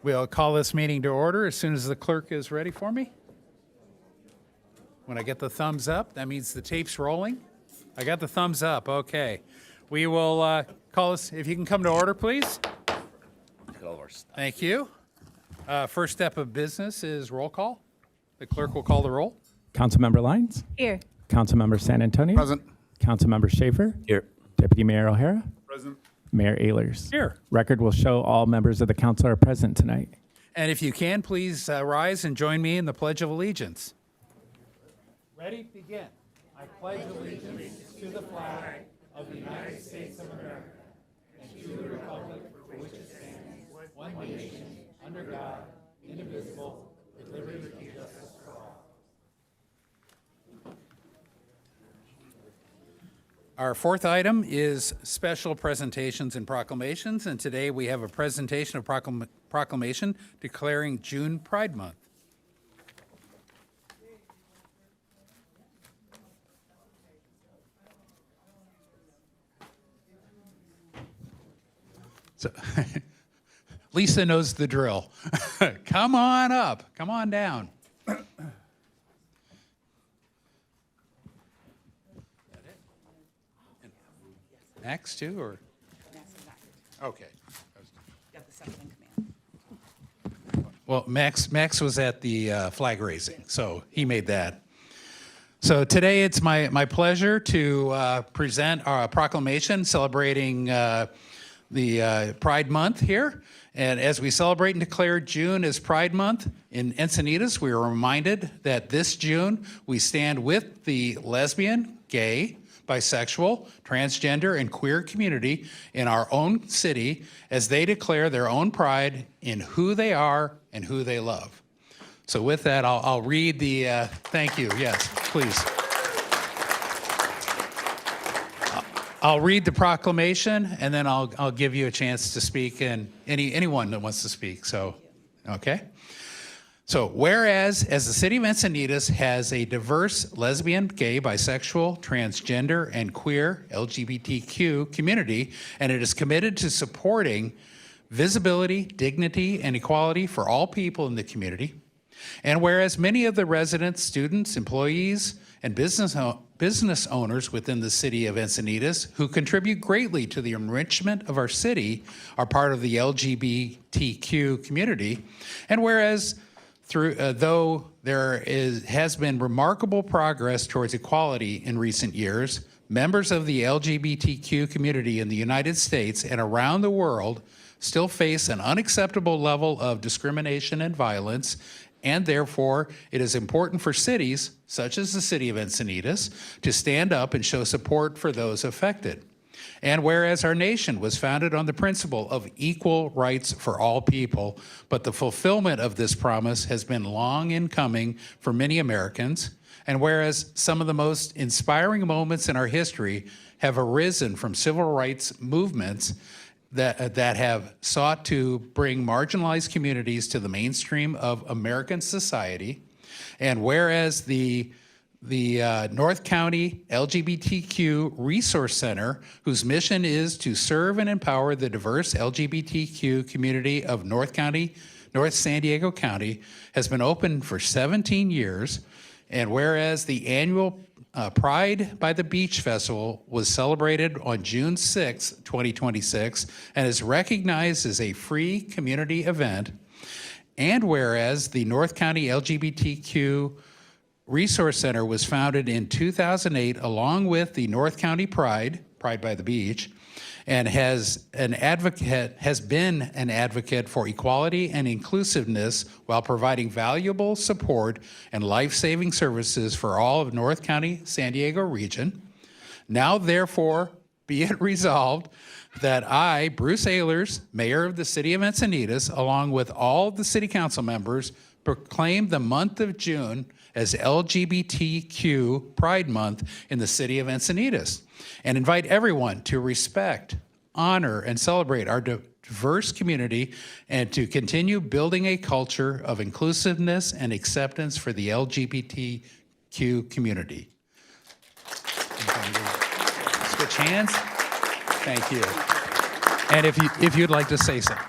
We'll call this meeting to order as soon as the clerk is ready for me. When I get the thumbs up, that means the tape's rolling. I got the thumbs up, okay. We will call this, if you can come to order, please. Thank you. First step of business is roll call. The clerk will call the roll. Councilmember Lyons. Here. Councilmember San Antonio. Present. Councilmember Schaefer. Here. Deputy Mayor O'Hara. Present. Mayor Ehlers. Here. Record will show all members of the council are present tonight. And if you can, please rise and join me in the Pledge of Allegiance. Ready? Begin. I pledge allegiance to the flag of the United States of America and to the republic for which it stands, one nation, under God, indivisible, with liberty and justice for all. Our fourth item is special presentations and proclamations, and today we have a presentation of proclamation declaring June Pride Month. So, Lisa knows the drill. Come on up, come on down. Max too, or? Okay. Got the second in command. Well, Max was at the flag raising, so he made that. So today it's my pleasure to present our proclamation celebrating the Pride Month here. And as we celebrate and declare June as Pride Month in Encinitas, we are reminded that this June we stand with the lesbian, gay, bisexual, transgender, and queer community in our own city as they declare their own pride in who they are and who they love. So with that, I'll read the, thank you, yes, please. I'll read the proclamation and then I'll give you a chance to speak, and anyone that wants to speak, so, okay? So, whereas, as the city of Encinitas has a diverse lesbian, gay, bisexual, transgender, and queer LGBTQ community, and it is committed to supporting visibility, dignity, and equality for all people in the community, and whereas many of the residents, students, employees, and business owners within the city of Encinitas who contribute greatly to the enrichment of our city are part of the LGBTQ community, and whereas though there has been remarkable progress towards equality in recent years, members of the LGBTQ community in the United States and around the world still face an unacceptable level of discrimination and violence And therefore, it is important for cities, such as the city of Encinitas, to stand up and show support for those affected. And whereas our nation was founded on the principle of equal rights for all people, but the fulfillment of this promise has been long in coming for many Americans, and whereas some of the most inspiring moments in our history have arisen from civil rights movements that have sought to bring marginalized communities to the mainstream of American society, and whereas the North County LGBTQ Resource Center, whose mission is to serve and empower the diverse LGBTQ community of North San Diego County, has been open for 17 years, and whereas the annual Pride by the Beach Festival was celebrated on June 6, 2026, and is recognized as a free community event, and whereas the North County LGBTQ Resource Center was founded in 2008 along with the North County Pride by the Beach, and has been an advocate for equality and inclusiveness while providing valuable support and life-saving services for all of North County San Diego region. Now, therefore, be it resolved that I, Bruce Ehlers, Mayor of the City of Encinitas, along with all the City Council members, proclaim the month of June as LGBTQ Pride Month in the City of Encinitas, and invite everyone to respect, honor, and celebrate our diverse community, and to continue building a culture of inclusiveness and acceptance for the LGBTQ community. Switch hands. Thank you. And if you'd like to say something.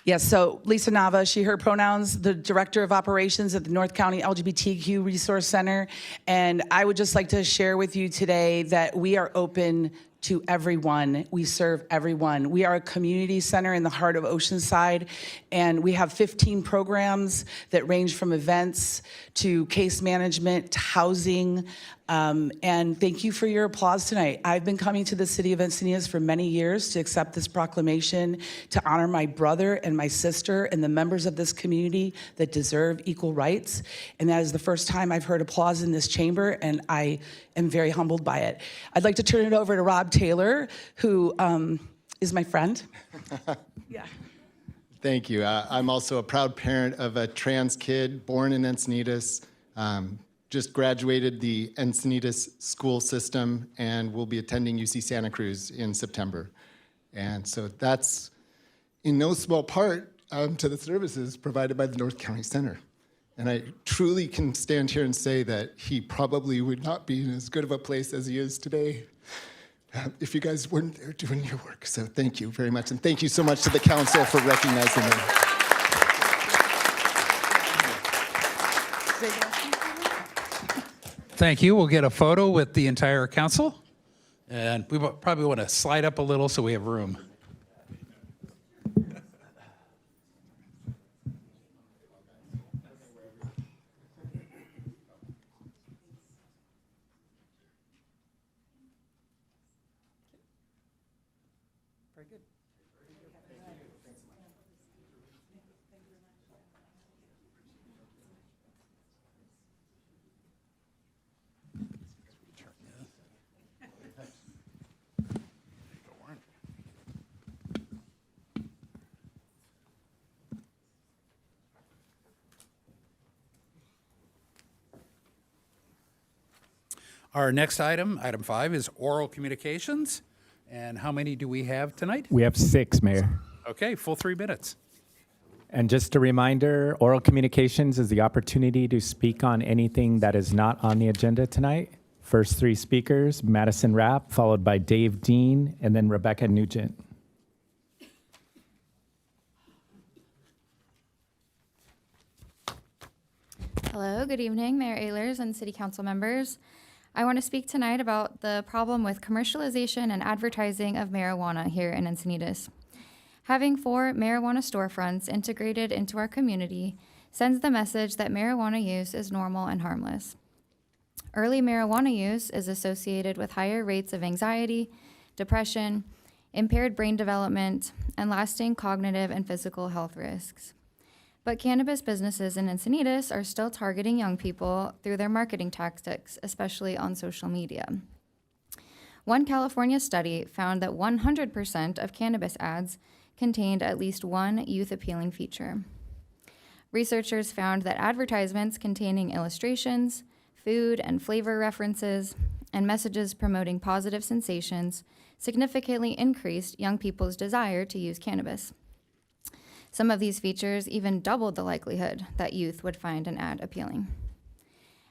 Yes, so Lisa Nava, she, her pronouns, the Director of Operations at the North County LGBTQ Resource Center. And I would just like to share with you today that we are open to everyone. We serve everyone. We are a community center in the heart of Oceanside, and we have 15 programs that range from events to case management to housing. And thank you for your applause tonight. I've been coming to the City of Encinitas for many years to accept this proclamation to honor my brother and my sister and the members of this community that deserve equal rights. And that is the first time I've heard applause in this chamber, and I am very humbled by it. I'd like to turn it over to Rob Taylor, who is my friend. Yeah. Thank you. I'm also a proud parent of a trans kid born in Encinitas. Just graduated the Encinitas school system and will be attending UC Santa Cruz in September. And so that's in no small part to the services provided by the North County Center. And I truly can stand here and say that he probably would not be in as good of a place as he is today if you guys weren't there doing your work. So thank you very much. And thank you so much to the council for recognizing me. Thank you. We'll get a photo with the entire council. And we probably want to slide up a little so we have room. Very good. Our next item, item 5, is oral communications. And how many do we have tonight? We have 6, Mayor. Okay, full 3 minutes. And just a reminder, oral communications is the opportunity to speak on anything that is not on the agenda tonight. First 3 speakers, Madison Rapp, followed by Dave Dean, and then Rebecca Nugent. Hello, good evening, Mayor Ehlers and City Council members. I want to speak tonight about the problem with commercialization and advertising of marijuana here in Encinitas. Having 4 marijuana storefronts integrated into our community sends the message that marijuana use is normal and harmless. Early marijuana use is associated with higher rates of anxiety, depression, impaired brain development, and lasting cognitive and physical health risks. But cannabis businesses in Encinitas are still targeting young people through their marketing tactics, especially on social media. One California study found that 100% of cannabis ads contained at least one youth-appealing feature. Researchers found that advertisements containing illustrations, food and flavor references, and messages promoting positive sensations significantly increased young people's desire to use cannabis. Some of these features even doubled the likelihood that youth would find an ad appealing.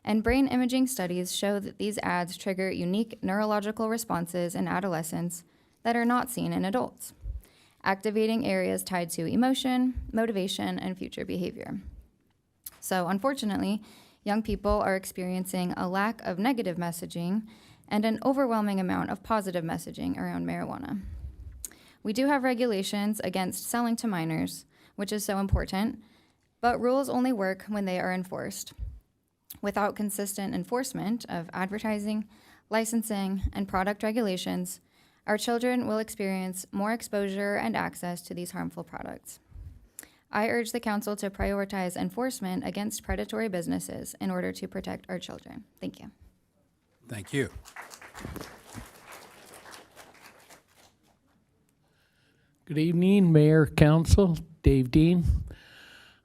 And brain imaging studies show that these ads trigger unique neurological responses in adolescents that are not seen in adults, activating areas tied to emotion, motivation, and future behavior. So unfortunately, young people are experiencing a lack of negative messaging and an overwhelming amount of positive messaging around marijuana. We do have regulations against selling to minors, which is so important, but rules only work when they are enforced. Without consistent enforcement of advertising, licensing, and product regulations, our children will experience more exposure and access to these harmful products. I urge the council to prioritize enforcement against predatory businesses in order to protect our children. Thank you. Thank you. Good evening, Mayor, Council, Dave Dean.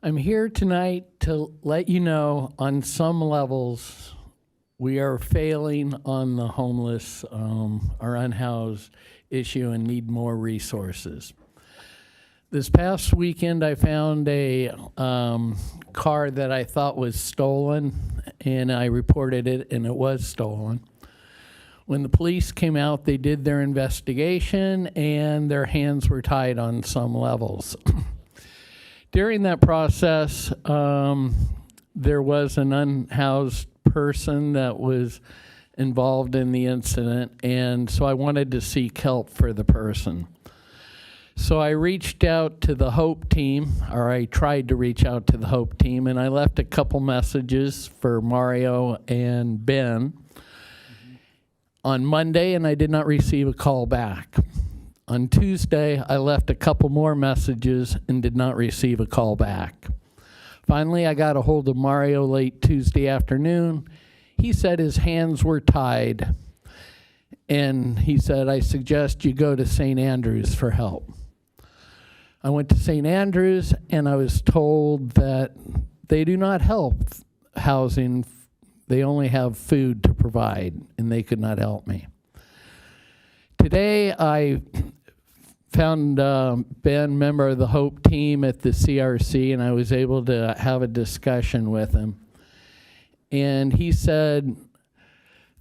I'm here tonight to let you know on some levels we are failing on the homeless or unhoused issue and need more resources. This past weekend I found a car that I thought was stolen, and I reported it, and it was stolen. When the police came out, they did their investigation, and their hands were tied on some levels. During that process, there was an unhoused person that was involved in the incident, and so I wanted to seek help for the person. So I reached out to the Hope team, or I tried to reach out to the Hope team, and I left a couple messages for Mario and Ben on Monday, and I did not receive a call back. On Tuesday, I left a couple more messages and did not receive a call back. Finally, I got a hold of Mario late Tuesday afternoon. He said his hands were tied, and he said, I suggest you go to St. Andrews for help. I went to St. Andrews, and I was told that they do not help housing. They only have food to provide, and they could not help me. Today, I found Ben, member of the Hope team at the CRC, and I was able to have a discussion with him. And he said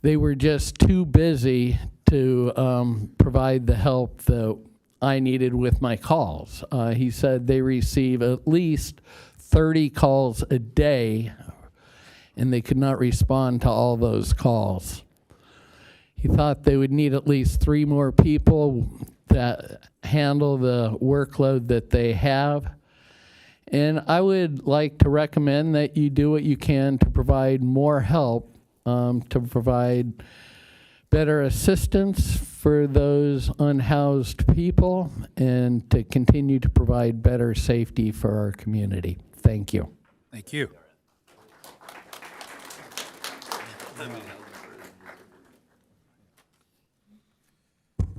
they were just too busy to provide the help that I needed with my calls. He said they receive at least 30 calls a day, and they could not respond to all those calls. He thought they would need at least 3 more people that handle the workload that they have. And I would like to recommend that you do what you can to provide more help, to provide better assistance for those unhoused people, and to continue to provide better safety for our community. Thank you. Thank you.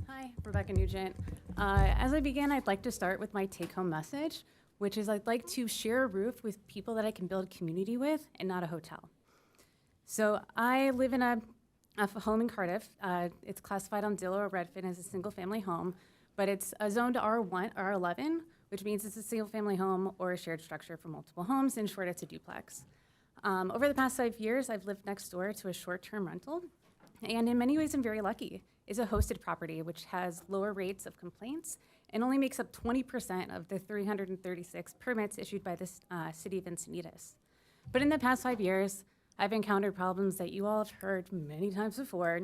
Hi, Rebecca Nugent. As I begin, I'd like to start with my take-home message, which is I'd like to share a roof with people that I can build community with and not a hotel. So I live in a home in Cardiff. It's classified on Zillow or Redfin as a single-family home, but it's zoned R1, R11, which means it's a single-family home or a shared structure for multiple homes. In short, it's a duplex. Over the past 5 years, I've lived next door to a short-term rental, and in many ways, I'm very lucky. It's a hosted property, which has lower rates of complaints and only makes up 20% of the 336 permits issued by the city of Encinitas. But in the past 5 years, I've encountered problems that you all have heard many times before,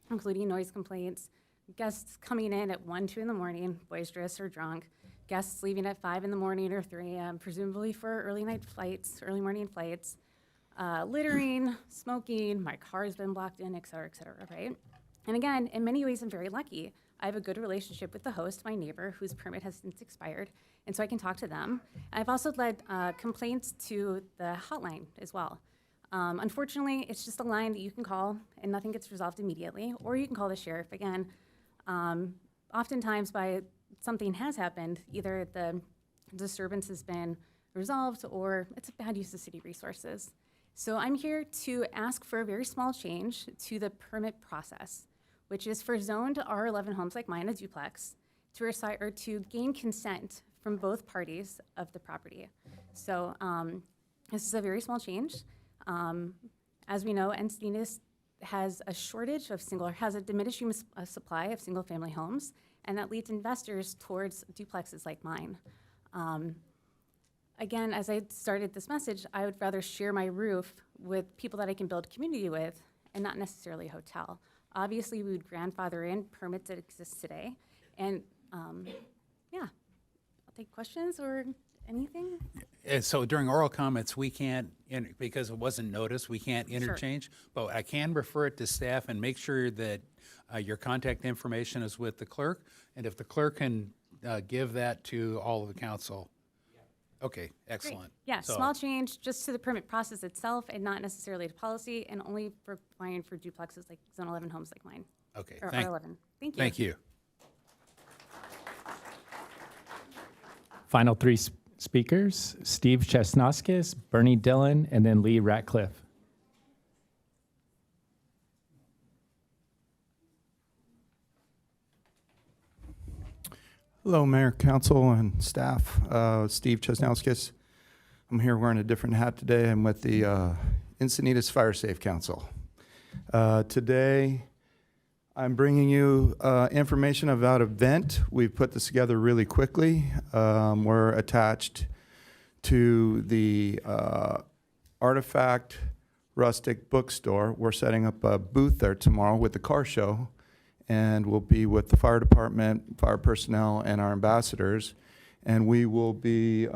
including noise complaints, guests coming in at 1, 2 in the morning, boisterous or drunk, guests leaving at 5 in the morning or 3 a.m., presumably for early morning flights, littering, smoking, my car's been blocked in, et cetera, right? And again, in many ways, I'm very lucky. I have a good relationship with the host, my neighbor, whose permit has since expired, and so I can talk to them. I've also led complaints to the hotline as well. Unfortunately, it's just a line that you can call and nothing gets resolved immediately, or you can call the sheriff again. Oftentimes by something has happened, either the disturbance has been resolved or it's a bad use of city resources. So I'm here to ask for a very small change to the permit process, which is for zoned R11 homes like mine, a duplex, to gain consent from both parties of the property. So this is a very small change. As we know, Encinitas has a shortage of has a diminishing supply of single-family homes, and that leads investors towards duplexes like mine. Again, as I started this message, I would rather share my roof with people that I can build community with and not necessarily a hotel. Obviously, we would grandfather in permits that exist today. And yeah, I'll take questions or anything. And so during oral comments, we can't, because it wasn't noticed, we can't interchange, but I can refer it to staff and make sure that your contact information is with the clerk. And if the clerk can give that to all of the council. Okay, excellent. Yeah, So- small change just to the permit process itself and not necessarily to policy, and only for applying for duplexes like Zone 11 homes like mine. Okay, Or thank R11. Thank you. Thank you. Final three speakers, Steve Chesnoskis, Bernie Dillon, and then Lee Ratcliffe. Hello, Mayor, Council, and staff. Steve Chesnoskis. I'm here wearing a different hat today. I'm with the Encinitas Fire Safe Council. Today, I'm bringing you information about an event. We've put this together really quickly. We're attached to the Artifact Rustic Bookstore. We're setting up a booth there tomorrow with the car show, and we'll be with the fire department, fire personnel, and our ambassadors. And we will be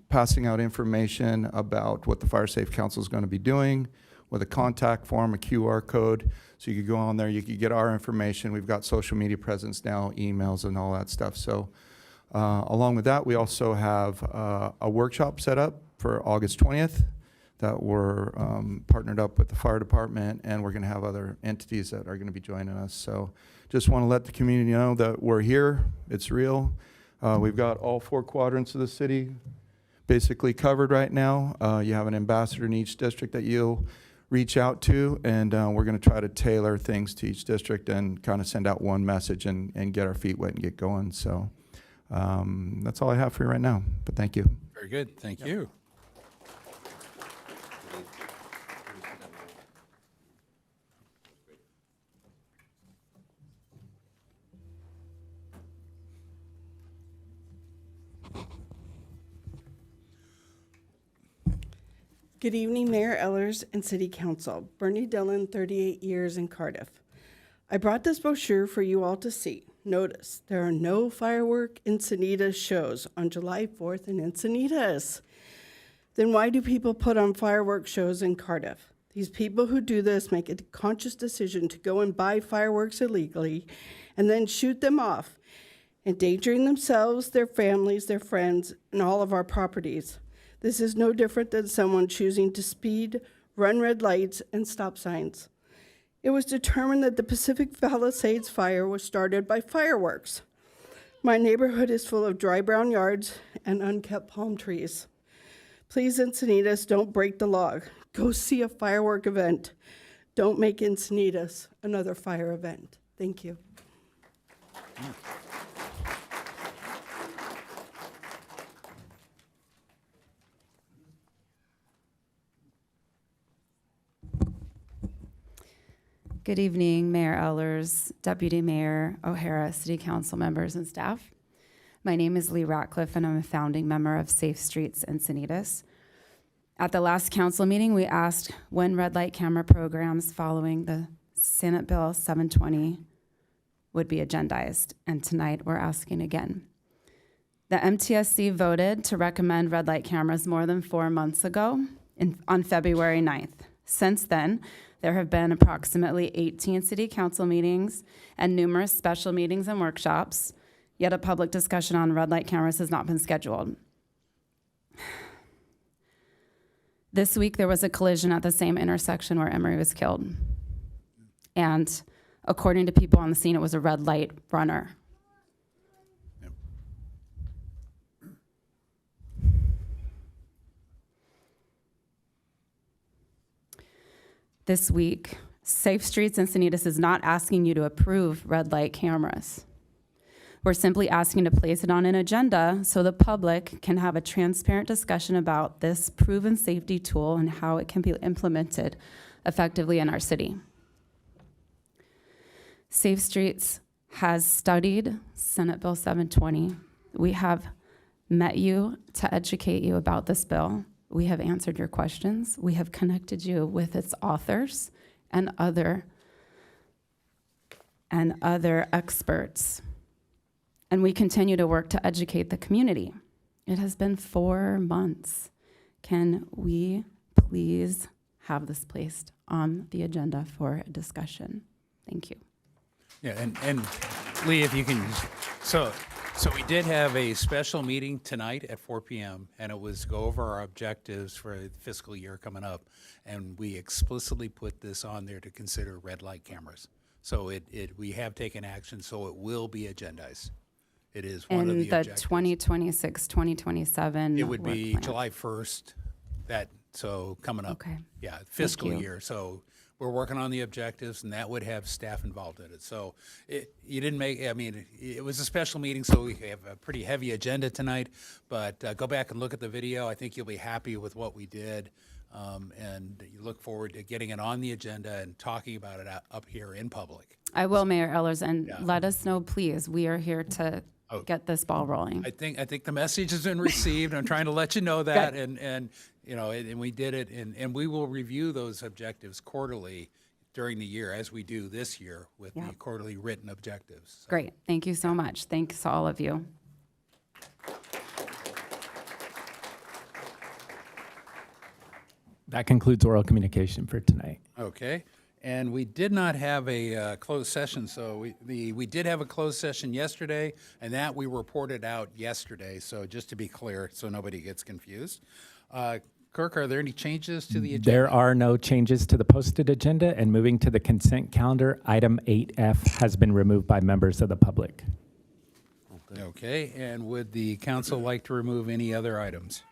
passing out information about what the Fire Safe Council is going to be doing with a contact form, a QR code. So you could go on there, you could get our information. We've got social media presence now, emails and all that stuff. So along with that, we also have a workshop set up for August 20th that we're partnered up with the fire department, and we're going to have other entities that are going to be joining us. So just want to let the community know that we're here. It's real. We've got all 4 quadrants of the city basically covered right now. You have an ambassador in each district that you'll reach out to, and we're going to try to tailor things to each district and kind of send out one message and get our feet wet and get going. So that's all I have for you right now, but thank you. Very good, thank you. Good evening, Mayor Ellers and City Council. Bernie Dillon, 38 years in Cardiff. I brought this brochure for you all to see. Notice, there are no firework Encinitas shows on July 4th in Encinitas. Then why do people put on fireworks shows in Cardiff? These people who do this make a conscious decision to go and buy fireworks illegally and then shoot them off, endangering themselves, their families, their friends, and all of our properties. This is no different than someone choosing to speed, run red lights, and stop signs. It was determined that the Pacific Palisades fire was started by fireworks. My neighborhood is full of dry brown yards and unkept palm trees. Please, Encinitas, don't break the law. Go see a firework event. Don't make Encinitas another fire event. Thank you. Good evening, Mayor Ellers, Deputy Mayor O'Hara, City Council members and staff. My name is Lee Ratcliffe, and I'm a founding member of Safe Streets Encinitas. At the last council meeting, we asked when red light camera programs following the Senate Bill 720 would be agendized, and tonight we're asking again. The MTSC voted to recommend red light cameras more than 4 months ago on February 9th. Since then, there have been approximately 18 city council meetings and numerous special meetings and workshops. yet a public discussion on red light cameras has not been scheduled. This week, there was a collision at the same intersection where Emery was killed. And according to people on the scene, it was a red light runner. This week, Safe Streets Encinitas is not asking you to approve red light cameras. We're simply asking to place it on an agenda so the public can have a transparent discussion about this proven safety tool and how it can be implemented effectively in our city. Safe Streets has studied Senate Bill 720. We have met you to educate you about this bill. We have answered your questions. We have connected you with its authors and other experts. And we continue to work to educate the community. It has been 4 months. Can we please have this placed on the agenda for a discussion? Thank you. Yeah, and Lee, if you can, so we did have a special meeting tonight at 4 p.m., and it was to go over our objectives for the fiscal year coming up, and we explicitly put this on there to consider red light cameras. So we have taken action, so it will be agendized. It is one of the In the objectives. 2026, 2027 It would work be plan. July 1st, so coming up. Okay. Yeah, fiscal you. year. So we're working on the objectives, and that would have staff involved in it. So it was a special meeting, so we have a pretty heavy agenda tonight, but go back and look at the video. I think you'll be happy with what we did, and you look forward to getting it on the agenda and talking about it up here in public. I will, Mayor Ellers, and Yeah. let us know, please. We are here to get this ball rolling. I think the message has been received. I'm trying to let you know that, and we did it, and we will review those objectives quarterly during the year, as we do this year with the quarterly written objectives. So, Great. Thank you so much. Thanks to all of you. That concludes oral communication for tonight. okay, and we did not have a closed session, so we did have a closed session yesterday, and that we reported out yesterday. So just to be clear, so nobody gets confused. Kirk, are there any changes to the agenda? There are no changes to the posted agenda, and moving to the consent calendar, item 8F has been removed by members of the public. Okay, and would the council like to remove any other items?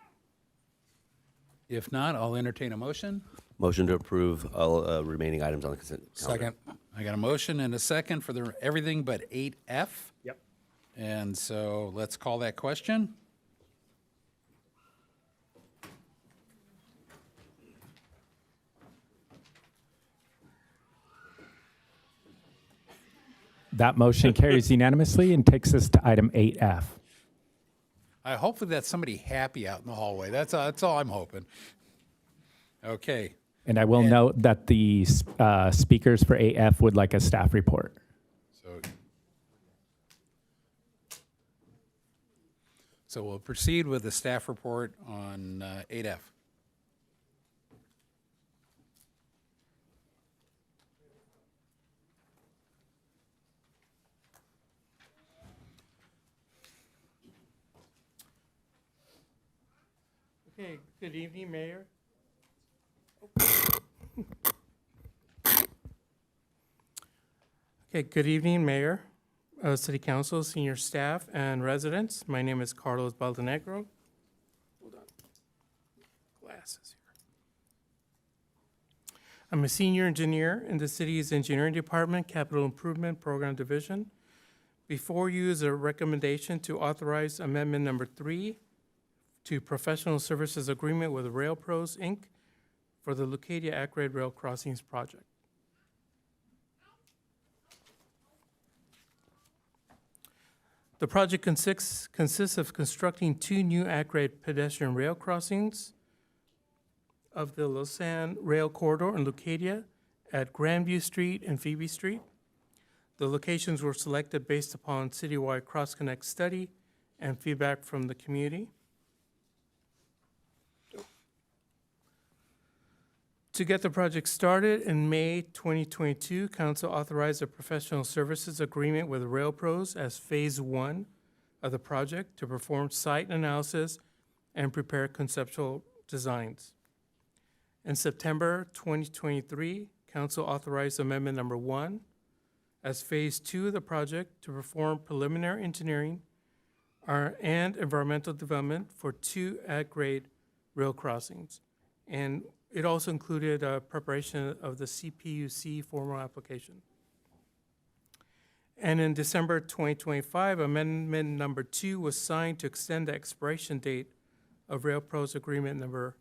If not, I'll entertain a motion. Motion to approve all remaining items on the consent calendar. Second. I got a motion and a second for everything but 8F. Yep. And so let's call that question. That motion carries unanimously and takes us to item 8F. Hopefully that's somebody happy out in the hallway. That's all I'm hoping. Okay. And I will note that the speakers for 8F would like a staff report. So we'll proceed with the staff report on 8F. Okay, good evening, Mayor. Okay, good evening, Mayor, City Council, senior staff, and residents. My name is Carlos Baldenegro. Hold on. Glasses here. I'm a senior engineer in the city's engineering department, capital improvement program division. Before you is a recommendation to authorize amendment number 3 to professional services agreement with Rail Pros, Inc. for the Leucadia-Acrid Rail Crossings project. The project consists of constructing 2 new Acrid pedestrian rail crossings of the Lausanne Rail Corridor in Leucadia at Grandview Street and Phoebe Street. The locations were selected based upon citywide cross-connect study and feedback from the community. To get the project started, in May 2022, Council authorized a professional services agreement with Rail Pros as Phase 1 of the project to perform site analysis and prepare conceptual designs. In September 2023, Council authorized Amendment Number 1 as Phase 2 of the project to perform preliminary engineering and environmental development for 2 at-grade rail crossings. And it also included preparation of the CPUC formal application. And in December 2025, Amendment Number 2 was signed to extend the expiration date of RailPro's agreement number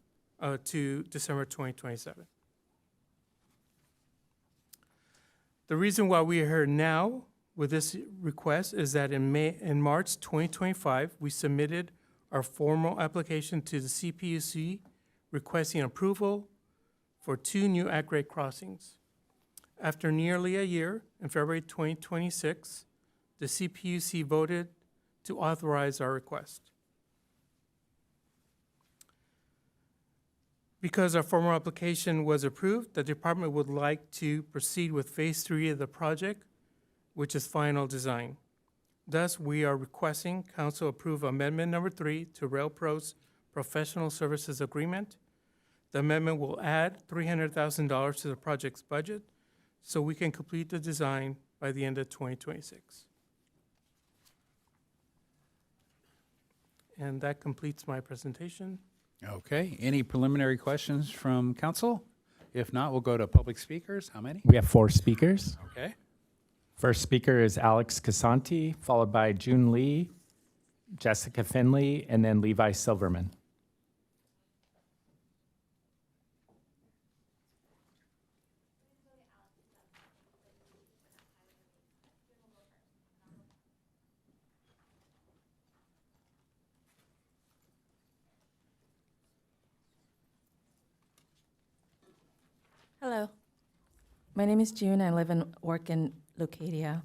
to December 2027. The reason why we are here now with this request is that in March 2025, we submitted our formal application to the CPUC requesting approval for 2 new at-grade crossings. After nearly a year, in February 2026, the CPUC voted to authorize our request. Because our formal application was approved, the department would like to proceed with Phase 3 of the project, which is final design. Thus, we are requesting Council approve Amendment Number 3 to RailPro's Professional Services Agreement. The amendment will add $300,000 to the project's budget so we can complete the design by the end of 2026. And that completes my presentation. Okay, any preliminary questions from council? If not, we'll go to public speakers. How many? We have 4 speakers. Okay. First speaker is Alex Casanti, followed by June Lee, Jessica Finley, and then Levi Silverman. Hello. My name is June. I live and work in Leucadia.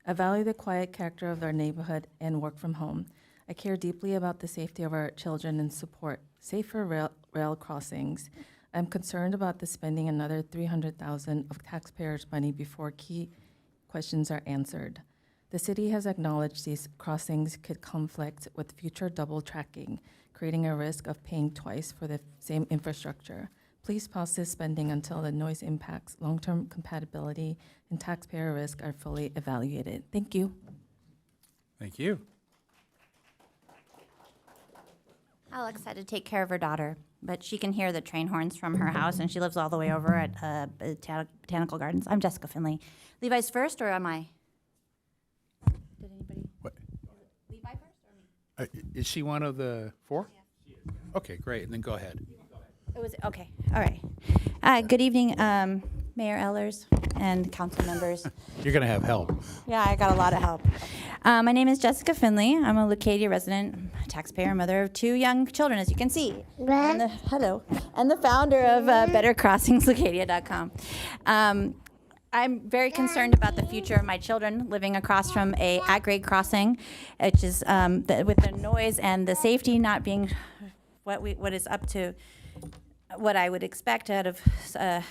I value the quiet character of our neighborhood and work from home. I care deeply about the safety of our children and support safer rail crossings. I'm concerned about the spending another $300,000 of taxpayers' money before key questions are answered. The city has acknowledged these crossings could conflict with future double tracking, creating a risk of paying twice for the same infrastructure. Please pause this spending until the noise impacts, long-term compatibility, and taxpayer risk are fully evaluated. Thank you. Thank you. Alex had to take care of her daughter, but she can hear the train horns from her house, and she lives all the way over at Botanical Gardens. I'm Jessica Finley. Levi's first, or am I? Did anybody? What? Levi first, or me? Is she one of the 4? Yeah. She is. Okay, great. And then go ahead. It was okay. All right. Good evening, Mayor Ellers and council members. You're going to have help. Yeah, I got a lot of help. My name is Jessica Finley. I'm a Leucadia resident, taxpayer, mother of 2 young children, as you can see. And the founder of BetterCrossingsLeucadia.com. I'm very concerned about the future of my children living across from a at-grade crossing, which is with the noise and the safety not being what is up to what I would expect out of a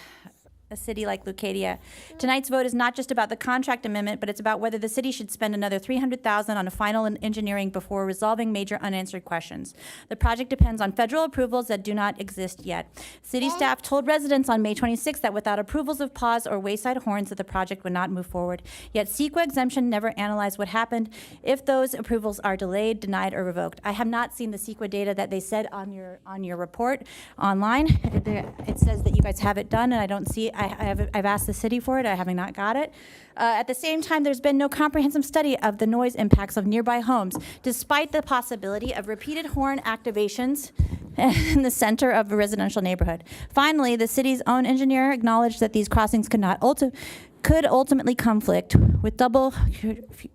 city like Leucadia. Tonight's vote is not just about the contract amendment, but it's about whether the city should spend another $300,000 on a final engineering before resolving major unanswered questions. The project depends on federal approvals that do not exist yet. City staff told residents on May 26th that without approvals of pause or wayside horns that the project would not move forward. Yet CEQA exemption never analyzed what happened if those approvals are delayed, denied, or revoked. I have not seen the CEQA data that they said on your report online. It says that you guys have it done, and I don't see. I've asked the city for it. I have not got it. At the same time, there's been no comprehensive study of the noise impacts of nearby homes, despite the possibility of repeated horn activations in the center of a residential neighborhood. Finally, the city's own engineer acknowledged that these crossings could ultimately conflict with double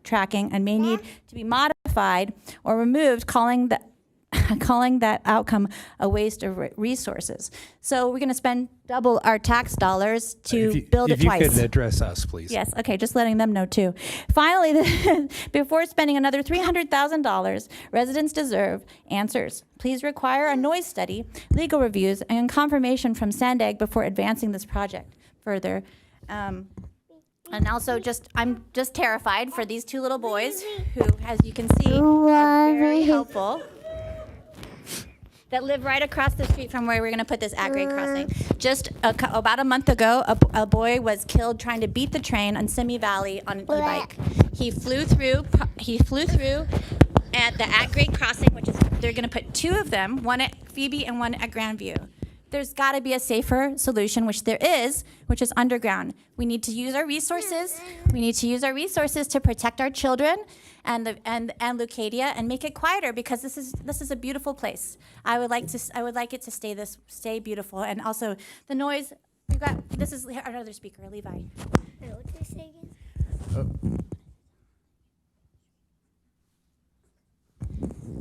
tracking and may need to be modified or removed, calling that outcome a waste of resources. So we're going to spend double our tax dollars to build it twice. If you could address us, please. Yes, okay, just letting them know too. Finally, before spending another $300,000, residents deserve answers. Please require a noise study, legal reviews, and confirmation from Sandag before advancing this project further. And also I'm just terrified for these two little boys who, as you can see, are very helpful, that live right across the street from where we're going to put this at-grade crossing. Just about a month ago, a boy was killed trying to beat the train on Simi Valley on an e-bike. He flew through at the at-grade crossing, which is, they're going to put two of them, one at Phoebe and one at Grandview. There's got to be a safer solution, which there is, which is underground. We need to use our resources. We need to use our resources to protect our children and Leucadia and make it quieter, because this is a beautiful place. I would like it to stay beautiful, and also the noise. This is our other speaker, Levi. What's this say again?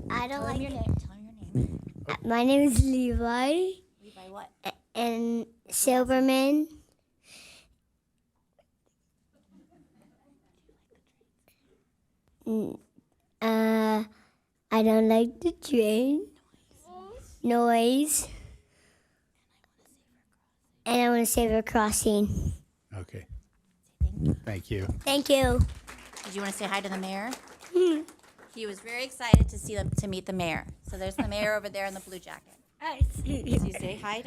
I don't like it. Tell him your name. My name is Levi. Levi what? And Silverman. I don't like the train. Noise. And I want to save a crossing. Okay. Thank you. Thank you. Did you want to say hi to the mayor? He was very excited to meet the mayor. So there's the mayor over there in the blue jacket. So you say hi,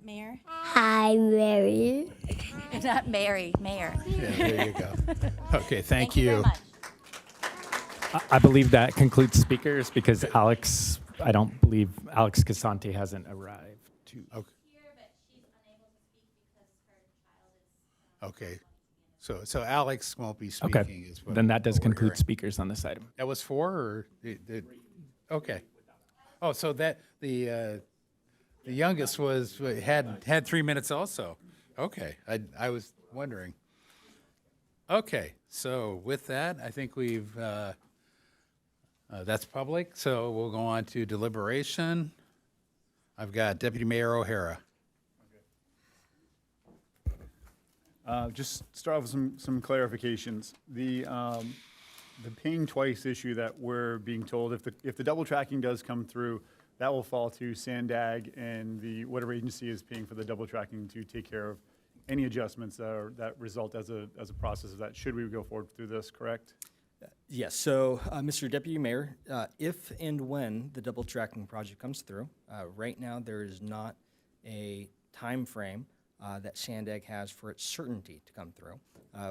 Mayor? Hi, Mary. Not Mary, Mayor. Yeah, there you go. Okay, thank Very you. much. I believe that concludes speakers because I don't believe Alex Casante hasn't arrived. Okay. Okay. So Alex won't be speaking. Okay, Is what, then that does what we're conclude hearing. speakers on this item. That was 4, or okay. Oh, so that the youngest had 3 minutes also. Okay, I was wondering. Okay, so with that, I think we've that's public. So we'll go on to deliberation. I've got Deputy Mayor O'Hara. Just start off with some clarifications. The paying twice issue that we're being told, if the double tracking does come through, that will fall to Sandag and whatever agency is paying for the double tracking to take care of any adjustments that result as a process of that. Should we go forward through this, correct? Yes. So, Mr. Deputy Mayor, if and when the double tracking project comes through, right now there is not a time frame that Sandag has for its certainty to come through.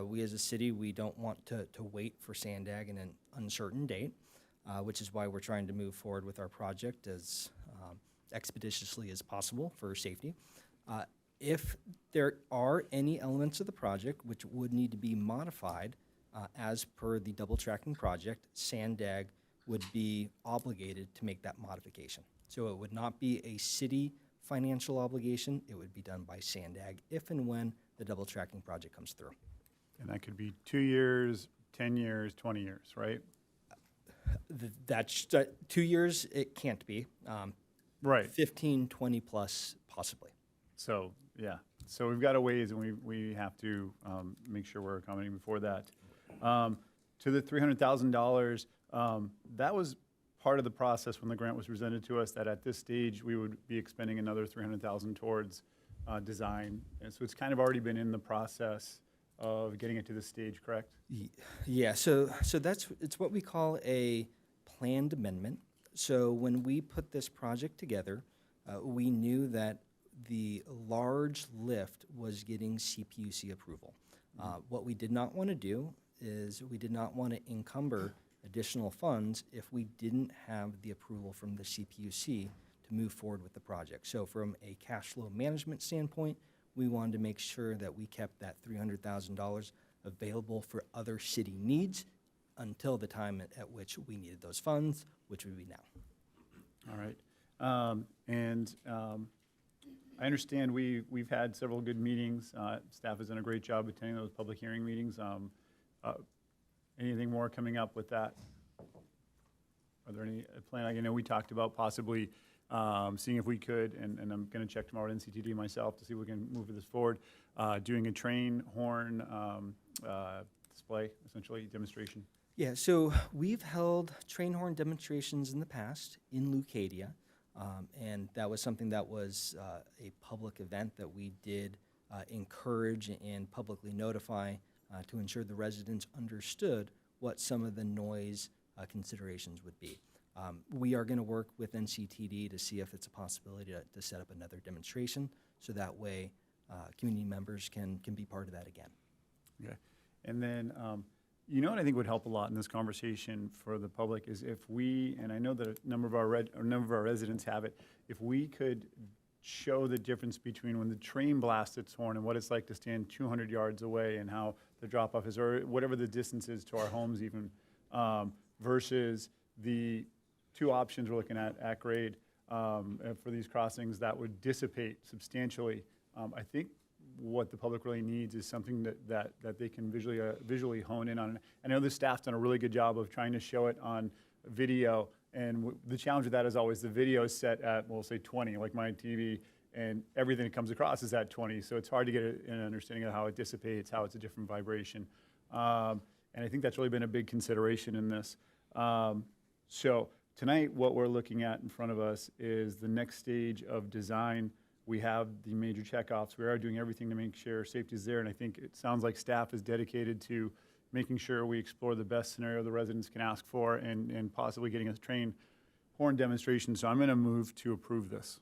We as a city, we don't want to wait for Sandag in an uncertain date, which is why we're trying to move forward with our project as expeditiously as possible for safety. If there are any elements of the project which would need to be modified as per the double tracking project, Sandag would be obligated to make that modification. So it would not be a city financial obligation. It would be done by Sandag if and when the double tracking project comes through. And that could be 2 years, 10 years, 20 years, right? That's 2 years, it can't be. Right. 15, 20 plus, possibly. So, yeah. So we've got a ways, and we have to make sure we're accommodating before that. To the $300,000, that was part of the process when the grant was presented to us, that at this stage we would be expending another $300,000 towards design. And so it's kind of already been in the process of getting it to this stage, correct? Yeah, so it's what we call a planned amendment. So when we put this project together, we knew that the large lift was getting CPUC approval. What we did not want to do is we did not want to encumber additional funds if we didn't have the approval from the CPUC to move forward with the project. So from a cash flow management standpoint, we wanted to make sure that we kept that $300,000 available for other city needs until the time at which we needed those funds, which would be now. All right. I understand we've had several good meetings. Staff has done a great job attending those public hearing meetings. Anything more coming up with that? Are there any plan? I know we talked about possibly seeing if we could, and I'm going to check tomorrow at NCTD myself to see if we can move this forward, doing a train horn display, essentially, demonstration. Yeah, so we've held train horn demonstrations in the past in Leucadia, and that was something that was a public event that we did encourage and publicly notify to ensure the residents understood what some of the noise considerations would be. We are going to work with NCTD to see if it's a possibility to set up another demonstration, so that way community members can be part of that again. Okay. And then, you know what I think would help a lot in this conversation for the public is if we, and I know that a number of our residents have it, if we could show the difference between when the train blasts its horn and what it's like to stand 200 yards away and how the drop-off is, or whatever the distance is to our homes even, versus the two options we're looking at grade for these crossings that would dissipate substantially. I think what the public really needs is something that they can visually hone in on. I know the staff's done a really good job of trying to show it on video, and the challenge with that is always the video is set at, we'll say 20, like my TV, and everything that comes across is at 20, so it's hard to get an understanding of how it dissipates, how it's a different vibration. And I think that's really been a big consideration in this. So tonight, what we're looking at in front of us is the next stage of design. We have the major checkoffs. We are doing everything to make sure safety is there, and I think it sounds like staff is dedicated to making sure we explore the best scenario the residents can ask for and possibly getting a train horn demonstration. So I'm going to move to approve this.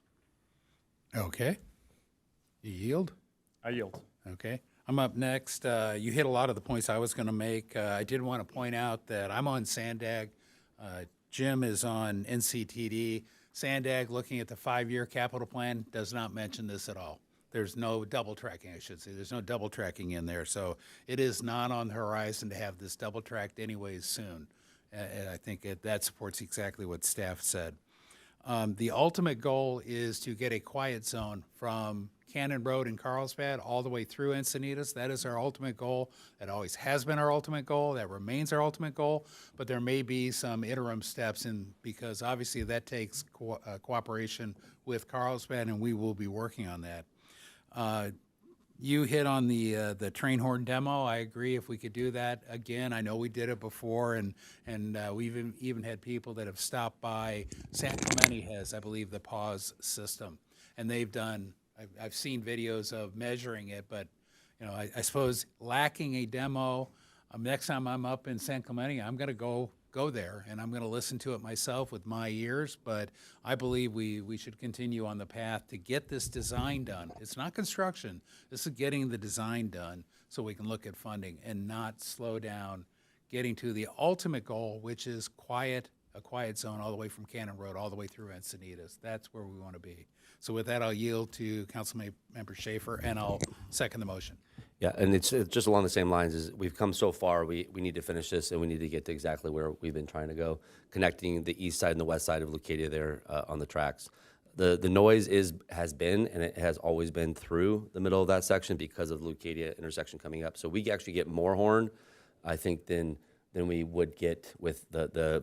Okay. You yield? I yield. Okay. I'm up next. You hit a lot of the points I was going to make. I did want to point out that I'm on SANDAG. Jim is on NCTD. SANDAG, looking at the 5-year capital plan, does not mention this at all. There's no double tracking, I should say. There's no double tracking in there. So it is not on the horizon to have this double tracked anyways soon. And I think that supports exactly what staff said. The ultimate goal is to get a quiet zone from Cannon Road in Carlsbad all the way through Encinitas. That is our ultimate goal. That always has been our ultimate goal. That remains our ultimate goal. But there may be some interim steps in, because obviously that takes cooperation with Carlsbad, and we will be working on that. You hit on the train horn demo. I agree. If we could do that again, I know we did it before, and we've even had people that have stopped by. San Clemente has, I believe, the pause system, and they've done. I've seen videos of measuring it, but you know, I suppose lacking a demo. Next time I'm up in San Clemente, I'm going to go there, and I'm going to listen to it myself with my ears. But I believe we should continue on the path to get this design done. It's not construction. This is getting the design done so we can look at funding and not slow down getting to the ultimate goal, which is a quiet zone all the way from Cannon Road all the way through Encinitas. That's where we want to be. So with that, I'll yield to Councilmember Schaefer, and I'll second the motion. Yeah, and it's just along the same lines as we've come so far. We need to finish this, and we need to get to exactly where we've been trying to go, connecting the east side and the west side of Leucadia there on the tracks. The noise has been, and it has always been through the middle of that section because of the Leucadia intersection coming up. So we actually get more horn, I think, than we would get with the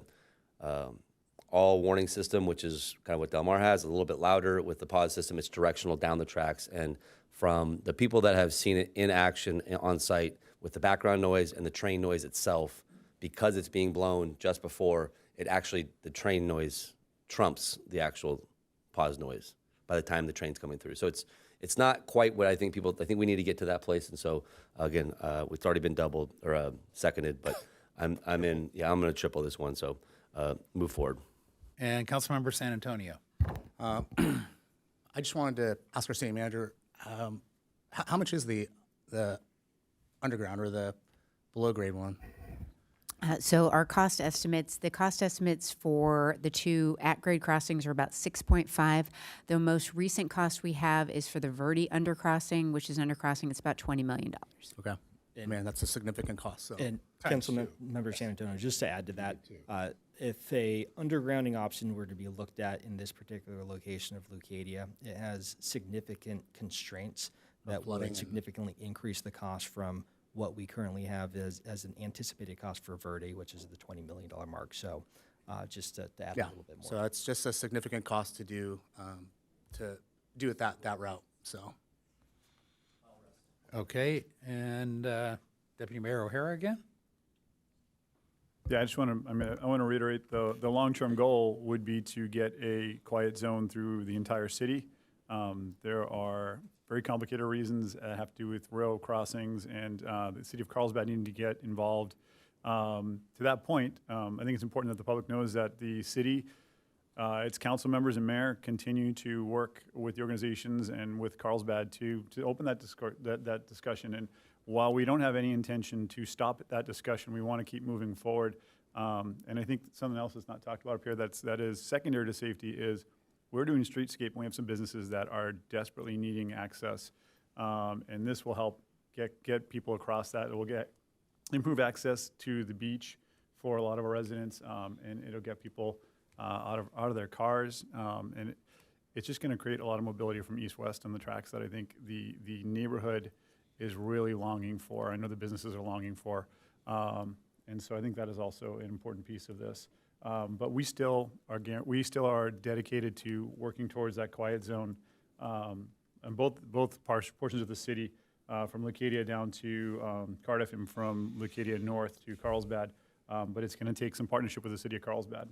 all warning system, which is kind of what Del Mar has, a little bit louder. With the pause system, it's directional down the tracks. And from the people that have seen it in action on site with the background noise and the train noise itself, because it's being blown just before, the train noise trumps the actual pause noise by the time the train's coming through. So it's not quite what I think I think we need to get to that place. And so again, it's already been doubled or seconded, but I'm going to triple this one. So move forward. And Councilmember San Antonio. I just wanted to ask our city manager, how much is the underground or the below grade one? So our cost estimates, the cost estimates for the two at-grade crossings are about 6.5. The most recent cost we have is for the Verde undercrossing, which is undercrossing. It's about $20 million. Okay. Man, that's a significant cost. So. And Councilmember San Antonio, just to add to that, if a undergrounding option were to be looked at in this particular location of Leucadia, it has significant constraints that would significantly increase the cost from what we currently have as an anticipated cost for Verde, which is the $20 million mark. So just to add a little bit more. So that's just a significant cost to do it that route. So. Okay, and Deputy Mayor O'Hara again? Yeah, I want to reiterate the long-term goal would be to get a quiet zone through the entire city. There are very complicated reasons that have to do with rail crossings and the city of Carlsbad needing to get involved. To that point, I think it's important that the public knows that the city, its council members and mayor continue to work with the organizations and with Carlsbad to open that discussion. And while we don't have any intention to stop that discussion, we want to keep moving forward. And I think something else that's not talked about up here that is secondary to safety is we're doing streetscape, and we have some businesses that are desperately needing access. And this will help get people across that. It will improve access to the beach for a lot of our residents, and it'll get people out of their cars. And it's just going to create a lot of mobility from east-west on the tracks that I think the neighborhood is really longing for. I know the businesses are longing for. And so I think that is also an important piece of this. But we still are dedicated to working towards that quiet zone and both portions of the city, from Leucadia down to Cardiff and from Leucadia north to Carlsbad. But it's going to take some partnership with the city of Carlsbad.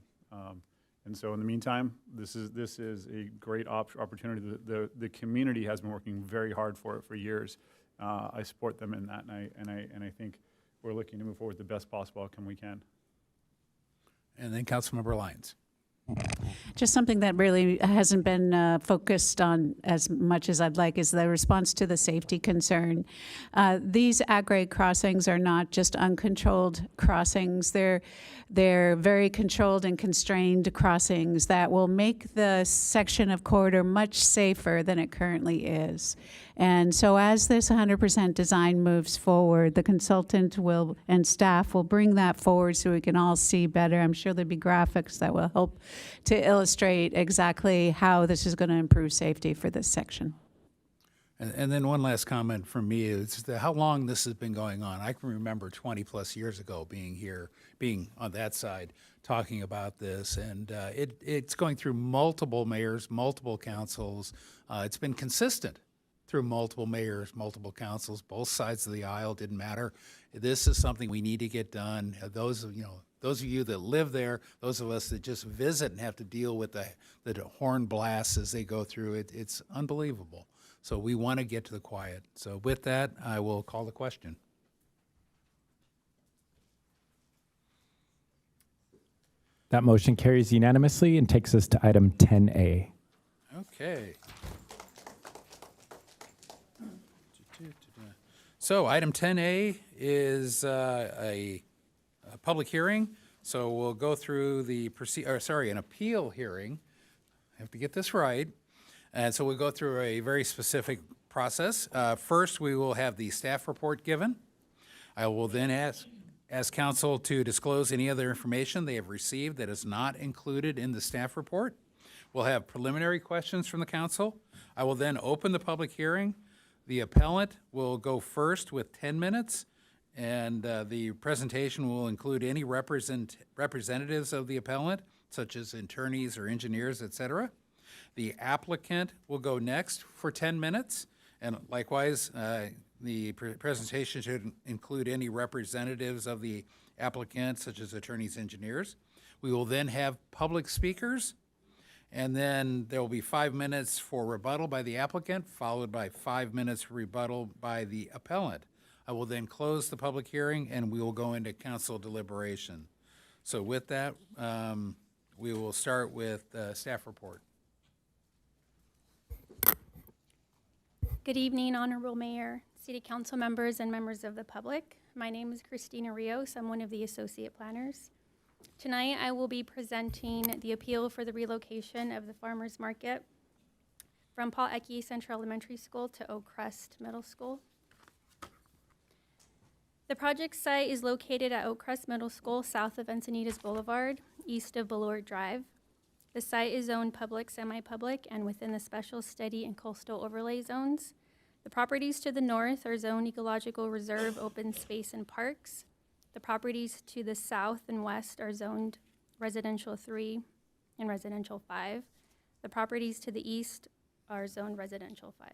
And so in the meantime, this is a great opportunity. The community has been working very hard for it for years. I support them in that, and I think we're looking to move forward with the best possible outcome we can. And then Councilmember Lyons. Just something that really hasn't been focused on as much as I'd like is the response to the safety concern. These at-grade crossings are not just uncontrolled crossings. They're very controlled and constrained crossings that will make the section of corridor much safer than it currently is. And so as this 100% design moves forward, the consultant and staff will bring that forward so we can all see better. I'm sure there'll be graphics that will help to illustrate exactly how this is going to improve safety for this section. And then one last comment from me is how long this has been going on. I can remember 20 plus years ago being on that side, talking about this, and it's going through multiple mayors, multiple councils. It's been consistent through multiple mayors, multiple councils, both sides of the aisle, didn't matter. This is something we need to get done. Those of you that live there, those of us that just visit and have to deal with the horn blasts as they go through it, it's unbelievable. So we want to get to the quiet. So with that, I will call the question. That motion carries unanimously and takes us to item 10A. Okay. So item 10A is a public hearing. So we'll go through an appeal hearing. I have to get this right. And so we'll go through a very specific process. First, we will have the staff report given. I will then ask council to disclose any other information they have received that is not included in the staff report. We'll have preliminary questions from the council. I will then open the public hearing. The appellant will go first with 10 minutes, and the presentation will include any representatives of the appellant, such as attorneys or engineers, et cetera. The applicant will go next for 10 minutes, and likewise, the presentation should include any representatives of the applicant, such as attorneys, engineers. We will then have public speakers, and then there will be 5 minutes for rebuttal by the applicant, followed by 5 minutes rebuttal by the appellant. I will then close the public hearing, and we will go into council deliberation. So with that, we will start with staff report. Good evening, Honorable Mayor, City Council members, and members of the public. My name is Christina Rios. I'm one of the associate planners. Tonight, I will be presenting the appeal for the relocation of the farmers market from Paul Ecke Central Elementary School to Oak Crest Middle School. The project site is located at Oak Crest Middle School, south of Encinitas Boulevard, east of Ballard Drive. The site is zoned public, semi-public, and within the special study and coastal overlay zones. The properties to the north are zoned ecological reserve, open space, and parks. The properties to the south and west are zoned residential 3 and residential 5. The properties to the east are zoned residential 5.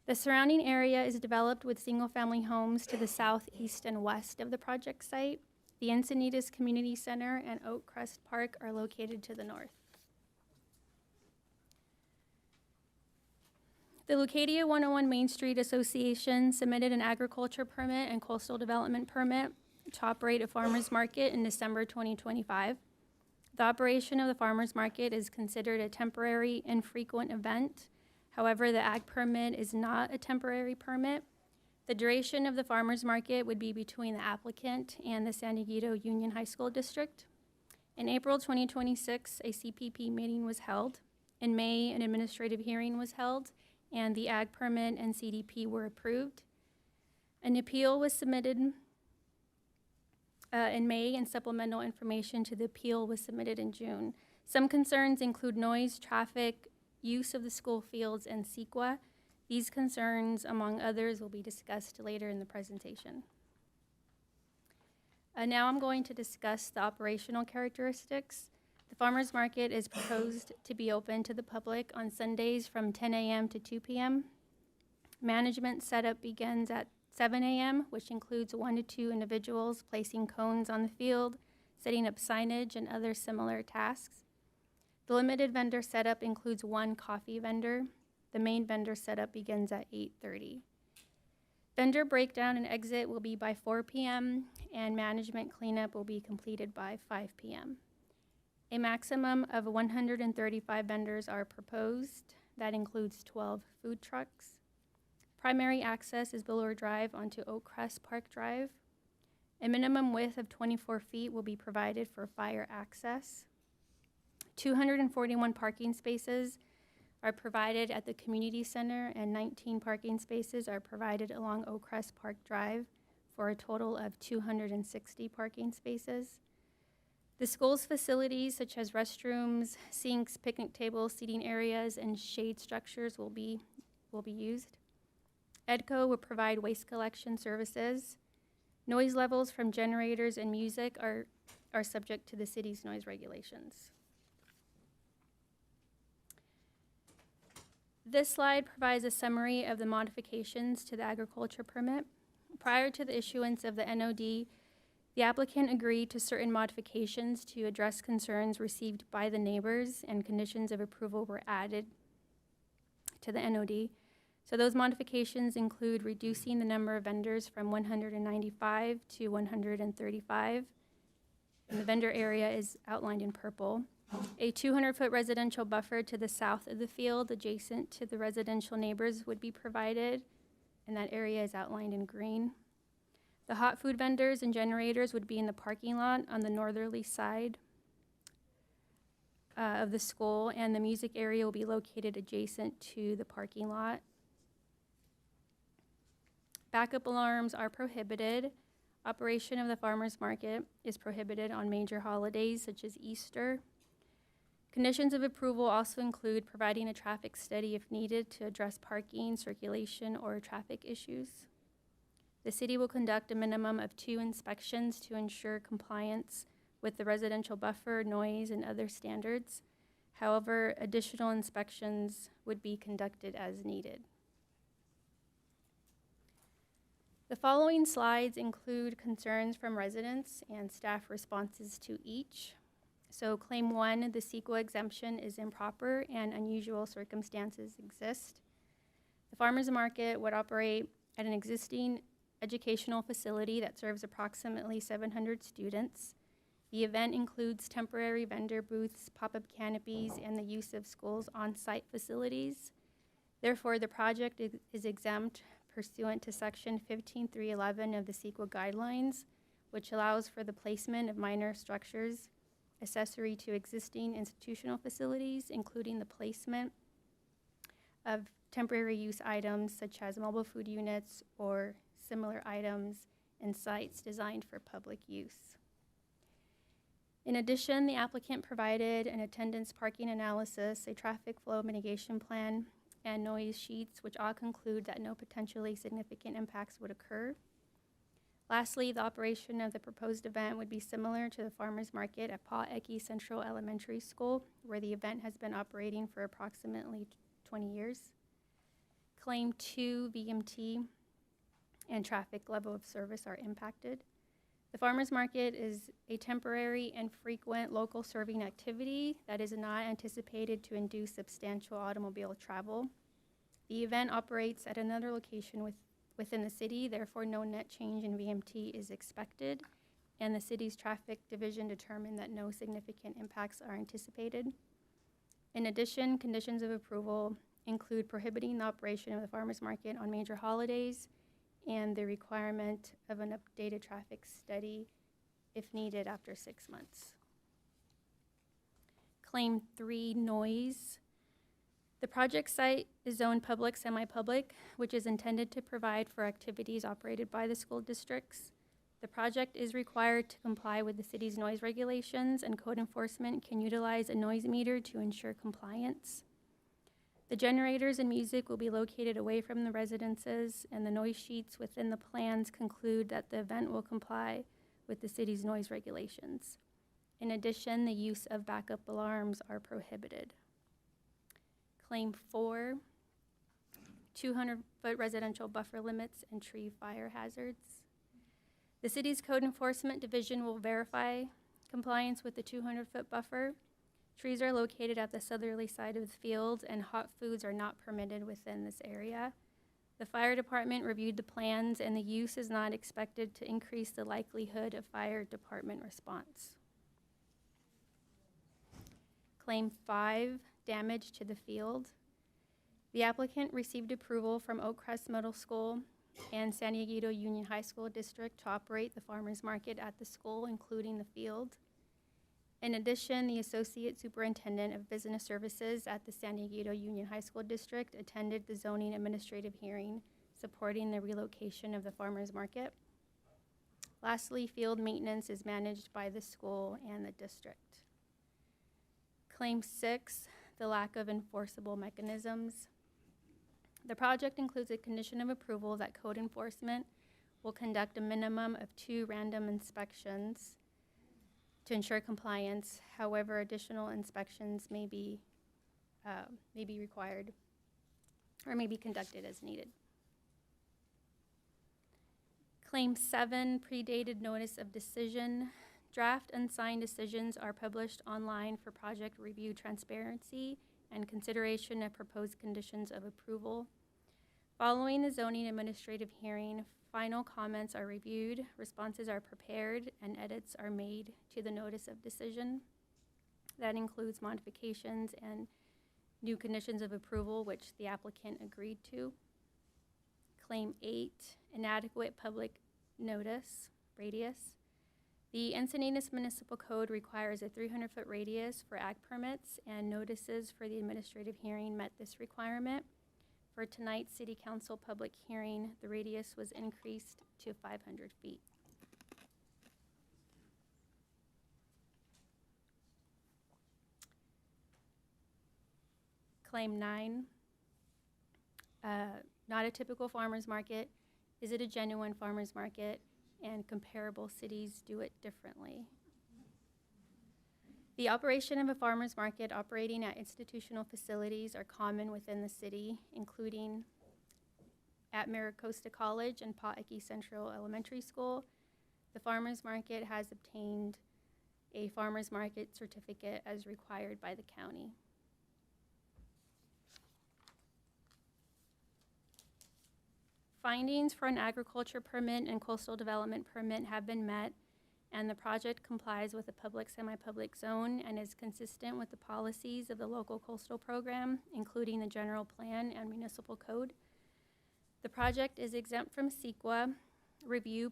The surrounding area is developed with single-family homes to the south, east, and west of the project site. The Encinitas Community Center and Oak Crest Park are located to the north. The Leucadia 101 Main Street Association submitted an agriculture permit and coastal development permit to operate a farmer's market in December 2025. The operation of the farmer's market is considered a temporary, infrequent event. However, the ag permit is not a temporary permit. The duration of the farmer's market would be between the applicant and the San Diego Union High School District. In April 2026, a CPP meeting was held. In May, an administrative hearing was held, and the ag permit and CDP were approved. An appeal was submitted in May, and supplemental information to the appeal was submitted in June. Some concerns include noise, traffic, use of the school fields, and CEQA. These concerns, among others, will be discussed later in the presentation. Now I'm going to discuss the operational characteristics. The farmer's market is proposed to be open to the public on Sundays from 10 a.m. to 2 p.m. Management setup begins at 7 a.m., which includes 1 to 2 individuals placing cones on the field, setting up signage, and other similar tasks. The limited vendor setup includes 1 coffee vendor. The main vendor setup begins at 8:30. Vendor breakdown and exit will be by 4 p.m., and management cleanup will be completed by 5 p.m. A maximum of 135 vendors are proposed. That includes 12 food trucks. Primary access is Ballard Drive onto Oak Crest Park Drive. A minimum width of 24 feet will be provided for fire access. 241 parking spaces are provided at the community center, and 19 parking spaces are provided along Oak Crest Park Drive for a total of 260 parking spaces. The school's facilities, such as restrooms, sinks, picnic tables, seating areas, and shade structures will be used. EDCO will provide waste collection services. Noise levels from generators and music are subject to the city's noise regulations. This slide provides a summary of the modifications to the agriculture permit. Prior to the issuance of the NOD, the applicant agreed to certain modifications to address concerns received by the neighbors, and conditions of approval were added to the NOD. So those modifications include reducing the number of vendors from 195 to 135. And the vendor area is outlined in purple. A 200-foot residential buffer to the south of the field adjacent to the residential neighbors would be provided, and that area is outlined in green. The hot food vendors and generators would be in the parking lot on the northerly side of the school, and the music area will be located adjacent to the parking lot. Backup alarms are prohibited. Operation of the farmer's market is prohibited on major holidays such as Easter. Conditions of approval also include providing a traffic study if needed to address parking, circulation, or traffic issues. The city will conduct a minimum of 2 inspections to ensure compliance with the residential buffer, noise, and other standards. However, additional inspections would be conducted as needed. The following slides include concerns from residents and staff responses to each. So claim 1, the CEQA exemption is improper and unusual circumstances exist. The farmer's market would operate at an existing educational facility that serves approximately 700 students. The event includes temporary vendor booths, pop-up canopies, and the use of schools' on-site facilities. Therefore, the project is exempt pursuant to Section 15311 of the CEQA guidelines, which allows for the placement of minor structures accessory to existing institutional facilities, including the placement of temporary use items such as mobile food units or similar items in sites designed for public use. In addition, the applicant provided an attendance parking analysis, a traffic flow mitigation plan, and noise sheets, which all conclude that no potentially significant impacts would occur. Lastly, the operation of the proposed event would be similar to the farmer's market at Paul Ecke Central Elementary School, where the event has been operating for approximately 20 years. Claim 2, VMT, and traffic level of service are impacted. The farmer's market is a temporary and frequent local serving activity that is not anticipated to induce substantial automobile travel. The event operates at another location within the city, therefore no net change in VMT is expected, and the city's traffic division determined that no significant impacts are anticipated. In addition, conditions of approval include prohibiting the operation of the farmers market on major holidays and the requirement of an updated traffic study if needed after 6 months. Claim 3, noise. The project site is zoned public, semi-public, which is intended to provide for activities operated by the school districts. The project is required to comply with the city's noise regulations, and code enforcement can utilize a noise meter to ensure compliance. The generators and music will be located away from the residences, and the noise sheets within the plans conclude that the event will comply with the city's noise regulations. In addition, the use of backup alarms are prohibited. Claim 4, 200-foot residential buffer limits and tree fire hazards. The city's code enforcement division will verify compliance with the 200-foot buffer. Trees are located at the southerly side of the field, and hot foods are not permitted within this area. The fire department reviewed the plans, and the use is not expected to increase the likelihood of fire department response. Claim 5, damage to the field. The applicant received approval from Oak Crest Middle School and San Diego Union High School District to operate the farmers market at the school, including the field. In addition, the Associate Superintendent of Business Services at the San Diego Union High School District attended the zoning administrative hearing supporting the relocation of the farmers market. Lastly, field maintenance is managed by the school and the district. Claim 6, the lack of enforceable mechanisms. The project includes a condition of approval that code enforcement will conduct a minimum of 2 random inspections to ensure compliance. However, additional inspections may be required or may be conducted as needed. Claim 7, predated notice of decision. Draft unsigned decisions are published online for project review transparency and consideration of proposed conditions of approval. Following the zoning administrative hearing, final comments are reviewed, responses are prepared, and edits are made to the notice of decision. That includes modifications and new conditions of approval, which the applicant agreed to. Claim 8, inadequate public notice radius. The Encinitas Municipal Code requires a 300-foot radius for ag permits, and notices for the administrative hearing met this requirement. For tonight's City Council public hearing, the radius was increased to 500 feet. Claim 9, not a typical farmer's market. Is it a genuine farmer's market? And comparable cities do it differently. The operation of a farmer's market operating at institutional facilities are common within the city, including at Maricosta College and Paʻiki Central Elementary School. The farmer's market has obtained a farmer's market certificate as required by the county. Findings for an agriculture permit and coastal development permit have been met, and the project complies with the public semi-public zone and is consistent with the policies of the local coastal program, including the general plan and municipal code. The project is exempt from CEQA review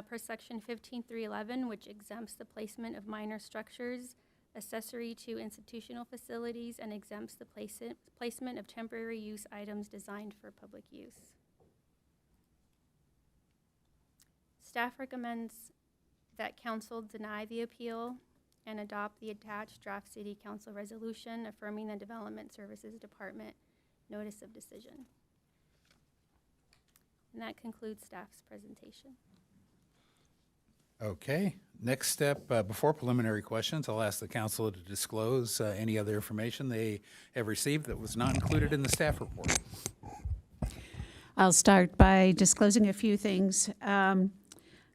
per section 15311, which exempts the placement of minor structures accessory to institutional facilities and exempts the placement of temporary use items designed for public use. Staff recommends that council deny the appeal and adopt the attached draft City Council resolution affirming the Development Services Department notice of decision. And that concludes staff's presentation. Okay, next step, before preliminary questions, I'll ask the council to disclose any other information they have received that was not included in the staff report. I'll start by disclosing a few things.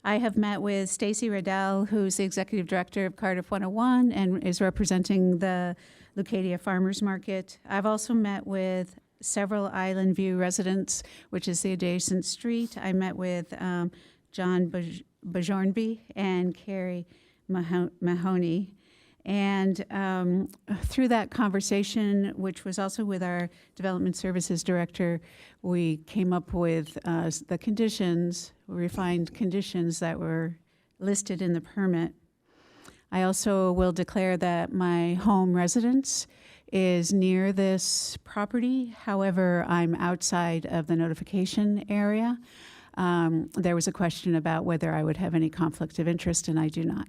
I have met with Stacy Riddell, who's the Executive Director of Cardiff 101 and is representing the Leucadia Farmers Market. I've also met with several Island View residents, which is the adjacent street. I met with John Bajornby and Carrie Mahoney. And through that conversation, which was also with our Development Services Director, we came up with the conditions, refined conditions that were listed in the permit. I also will declare that my home residence is near this property. However, I'm outside of the notification area. There was a question about whether I would have any conflict of interest, and I do not.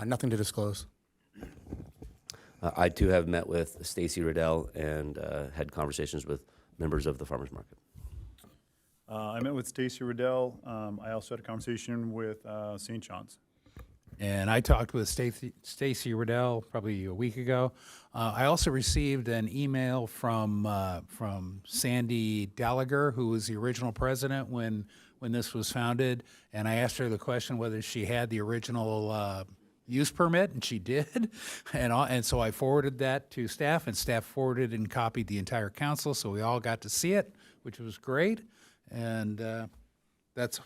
Nothing to disclose. I too have met with Stacy Riddell and had conversations with members of the farmers market. I met with Stacy Riddell. I also had a conversation with St. John's. And I talked with Stacy Riddell probably a week ago. I also received an email from Sandy Gallagher, who was the original president when this was founded, and I asked her the question whether she had the original use permit, and she did. And so I forwarded that to staff, and staff forwarded and copied the entire council, so we all got to see it, which was great. And that's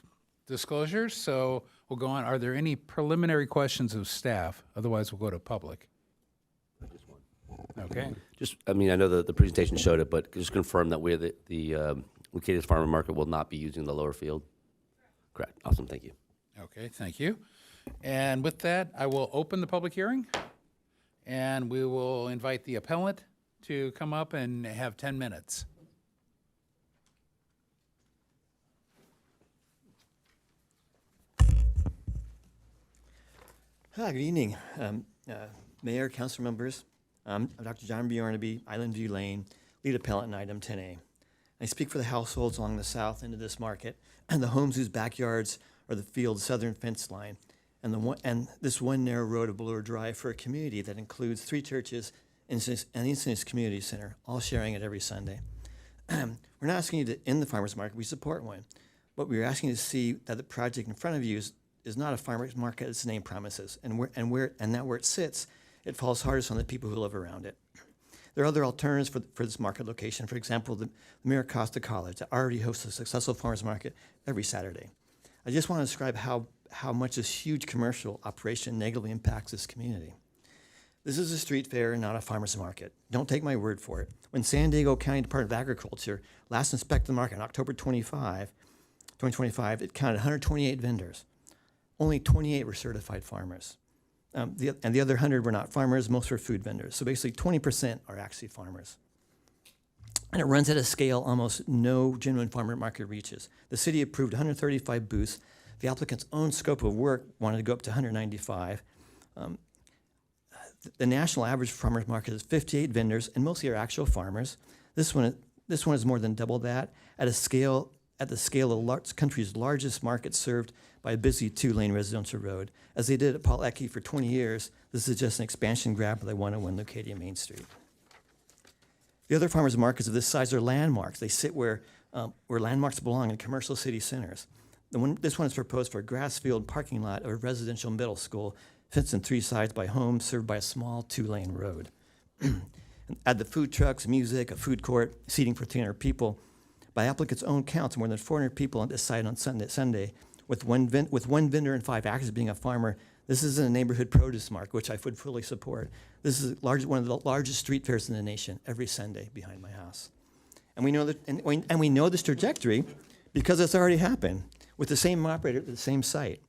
disclosures. So we'll go on. Are there any preliminary questions of staff? Otherwise, we'll go to public. Okay. I mean, I know the presentation showed it, but just confirm that we're the Encinitas Farmer Market will not be using the lower field. Correct. Awesome. Thank you. Okay, thank you. And with that, I will open the public hearing, and we will invite the appellant to come up and have 10 minutes. Hi, good evening, Mayor, council members. I'm Dr. John Bjornaby, Island View Lane, lead appellant in item 10A. I speak for the households along the south end of this market and the homes whose backyards are the field's southern fence line, and this one narrow road of Bloor Drive for a community that includes 3 churches and the Encinitas Community Center, all sharing it every Sunday. We're not asking you to end the farmers market, we support one, but we're asking you to see that the project in front of you is not a farmers market, its name promises, and that where it sits, it falls hardest on the people who live around it. There are other alternatives for this market location. For example, the Miracosta College that already hosts a successful farmers market every Saturday. I just want to describe how much this huge commercial operation negatively impacts this community. This is a street fair, not a farmer's market. Don't take my word for it. When San Diego County Department of Agriculture last inspected the market on October 2025, it counted 128 vendors. Only 28 were certified farmers. And the other 100 were not farmers, most were food vendors. So basically 20% are actually farmers. And it runs at a scale almost no genuine farmer market reaches. The city approved 135 booths. The applicant's own scope of work wanted to go up to 195. The national average farmers market is 58 vendors, and mostly are actual farmers. This one is more than double that at the scale of the country's largest market served by a busy 2-lane residential road. As they did at Paul Ecke for 20 years, this is just an expansion grab for the 101 Leucadia Main Street. The other farmers markets of this size are landmarks. They sit where landmarks belong in commercial city centers. This one is proposed for a grass field parking lot of a residential middle school, fits in 3 sides by homes served by a small 2-lane road. Add the food trucks, music, a food court, seating for 300 people. By applicant's own counts, more than 400 people on this site on Sunday, with one vendor and 5 actors being a farmer. This is a neighborhood produce market, which I would fully support. This is one of the largest street fairs in the nation every Sunday behind my house. And we know that, and we know this trajectory because it's already happened with the same operator at the same site.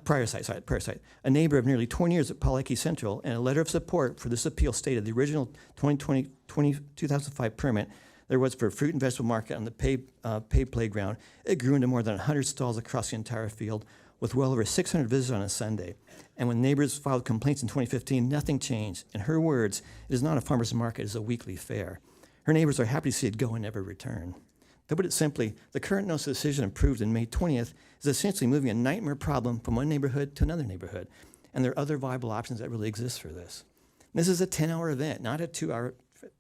Prior site. A neighbor of nearly 20 years at Paul Ecke Central, and a letter of support for this appeal stated the original 2005 permit there was for a fruit and vegetable market on the paved playground. It grew into more than 100 stalls across the entire field with well over 600 visitors on a Sunday. And when neighbors filed complaints in 2015, nothing changed. In her words, it is not a farmer's market, it is a weekly fair. Her neighbors are happy to see it go and never return. To put it simply, the current notice of decision approved in May 20th is essentially moving a nightmare problem from one neighborhood to another neighborhood. And there are other viable options that really exist for this. This is a 10-hour event, not a 2-hour,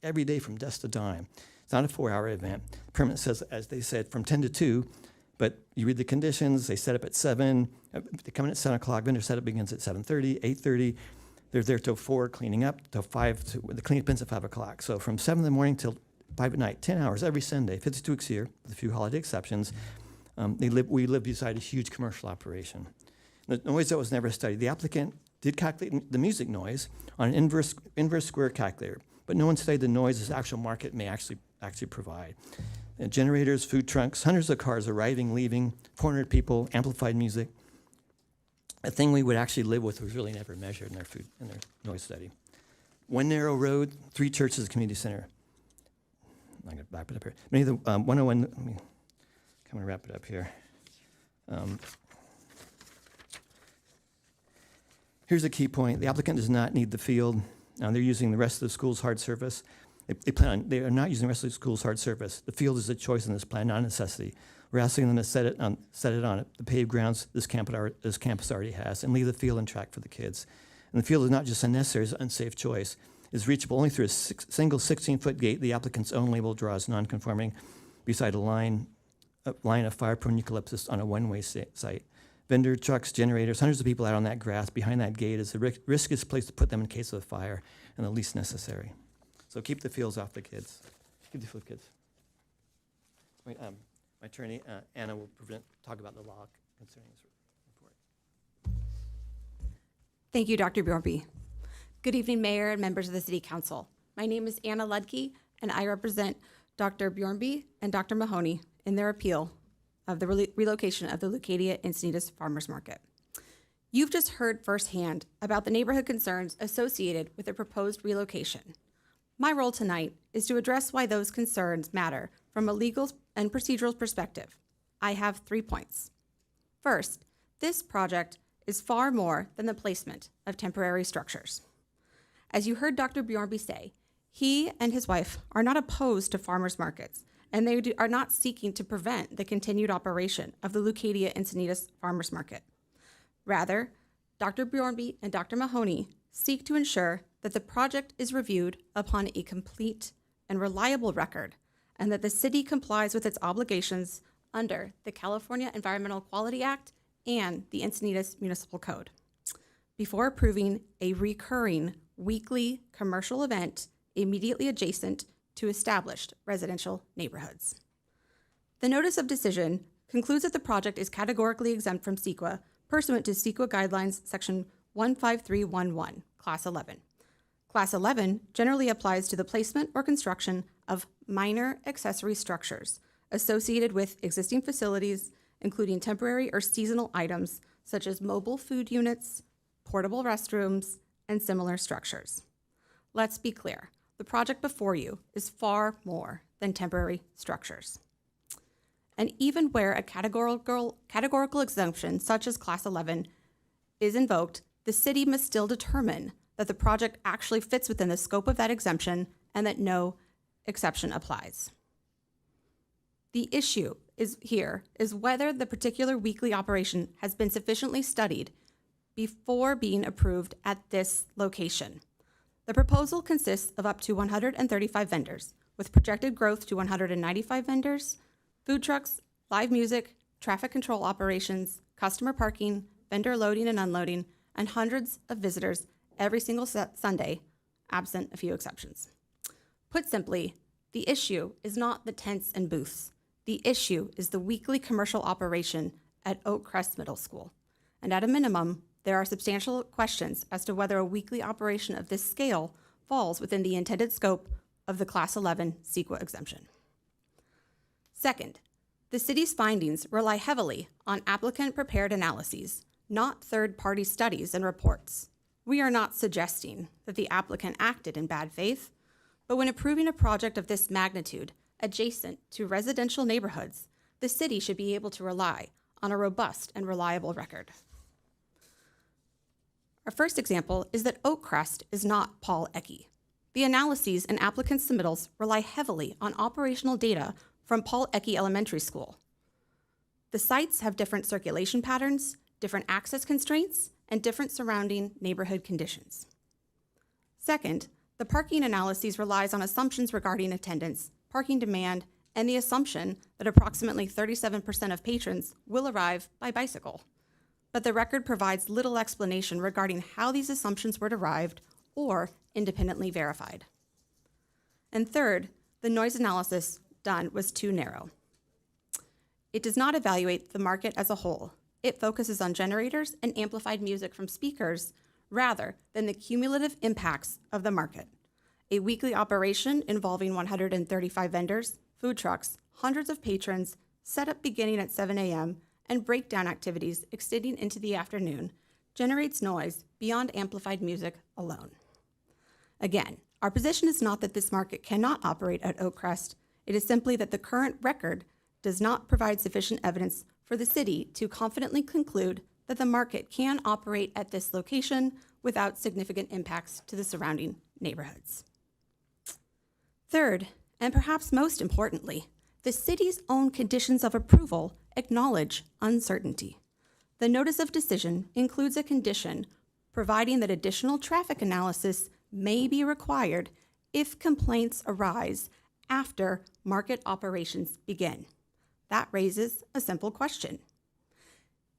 every day from dusk to dawn. It's not a 4-hour event. The permit says, as they said, from 10 to 2, but you read the conditions, they set up at 7, they come in at 7 o'clock, vendor setup begins at 7:30, 8:30. They're there till 4, cleaning up, till 5, the cleanup ends at 5 o'clock. So from 7 in the morning till 5 at night, 10 hours every Sunday, 52 weeks a year, with a few holiday exceptions. We live beside a huge commercial operation. The noise that was never studied. The applicant did calculate the music noise on an inverse square calculator, but no one studied the noise this actual market may actually provide. And generators, food trucks, hundreds of cars arriving, leaving, 400 people, amplified music. A thing we would actually live with was really never measured in their noise study. One narrow road, 3 churches, community center. I'm going to wrap it up here. Many of the 101. I'm going to wrap it up here. Here's a key point. The applicant does not need the field. They're using the rest of the school's hard surface. They are not using the rest of the school's hard surface. The field is a choice in this plan, not a necessity. We're asking them to set it on the paved grounds this campus already has, and leave the field and track for the kids. And the field is not just unnecessary, it's an unsafe choice. It's reachable only through a single 16-foot gate the applicant's own label draws non-conforming beside a line of fire-prone eucalyptus on a one-way site. Vendor trucks, generators, hundreds of people out on that grass behind that gate is the riskiest place to put them in case of a fire, and the least necessary. So keep the fields off the kids. Keep the field kids. Wait, my attorney, Anna, will talk about the law concerning this report. Thank you, Dr. Bjornby. Good evening, Mayor and members of the City Council. My name is Anna Ludke, and I represent Dr. Bjornby and Dr. Mahoney in their appeal of the relocation of the Leucadia Encinitas Farmers Market. You've just heard firsthand about the neighborhood concerns associated with the proposed relocation. My role tonight is to address why those concerns matter from a legal and procedural perspective. I have 3 points. First, this project is far more than the placement of temporary structures. As you heard Dr. Bjornby say, he and his wife are not opposed to farmers markets, and they are not seeking to prevent the continued operation of the Leucadia Encinitas Farmers Market. Rather, Dr. Bjornby and Dr. Mahoney seek to ensure that the project is reviewed upon a complete and reliable record, and that the city complies with its obligations under the California Environmental Quality Act and the Encinitas Municipal Code, before approving a recurring weekly commercial event immediately adjacent to established residential neighborhoods. The notice of decision concludes that the project is categorically exempt from CEQA pursuant to CEQA Guidelines Section 15311, Class 11. Class 11 generally applies to the placement or construction of minor accessory structures associated with existing facilities, including temporary or seasonal items such as mobile food units, portable restrooms, and similar structures. Let's be clear, the project before you is far more than temporary structures. And even where a categorical exemption such as Class 11 is invoked, the city must still determine that the project actually fits within the scope of that exemption and that no exception applies. The issue is whether the particular weekly operation has been sufficiently studied before being approved at this location. The proposal consists of up to 135 vendors, with projected growth to 195 vendors, food trucks, live music, traffic control operations, customer parking, vendor loading and unloading, and hundreds of visitors every single Sunday, absent a few exceptions. Put simply, the issue is not the tents and booths. The issue is the weekly commercial operation at Oak Crest Middle School. And at a minimum, there are substantial questions as to whether a weekly operation of this scale falls within the intended scope of the Class 11 CEQA exemption. Second, the city's findings rely heavily on applicant-prepared analyses, not third-party studies and reports. We are not suggesting that the applicant acted in bad faith, but when approving a project of this magnitude adjacent to residential neighborhoods, the city should be able to rely on a robust and reliable record. Our first example is that Oak Crest is not Paul Ecke. The analyses and applicant submittals rely heavily on operational data from Paul Ecke Elementary School. The sites have different circulation patterns, different access constraints, and different surrounding neighborhood conditions. Second, the parking analyses relies on assumptions regarding attendance, parking demand, and the assumption that approximately 37% of patrons will arrive by bicycle. but the record provides little explanation regarding how these assumptions were derived or independently verified. And third, the noise analysis done was too narrow. It does not evaluate the market as a whole. It focuses on generators and amplified music from speakers rather than the cumulative impacts of the market. A weekly operation involving 135 vendors, food trucks, hundreds of patrons, setup beginning at 7 a.m., and breakdown activities extending into the afternoon generates noise beyond amplified music alone. Again, our position is not that this market cannot operate at Oakcrest. It is simply that the current record does not provide sufficient evidence for the city to confidently conclude that the market can operate at this location without significant impacts to the surrounding neighborhoods. Third, and perhaps most importantly, the city's own conditions of approval acknowledge uncertainty. The notice of decision includes a condition providing that additional traffic analysis may be required if complaints arise after market operations begin. That raises a simple question.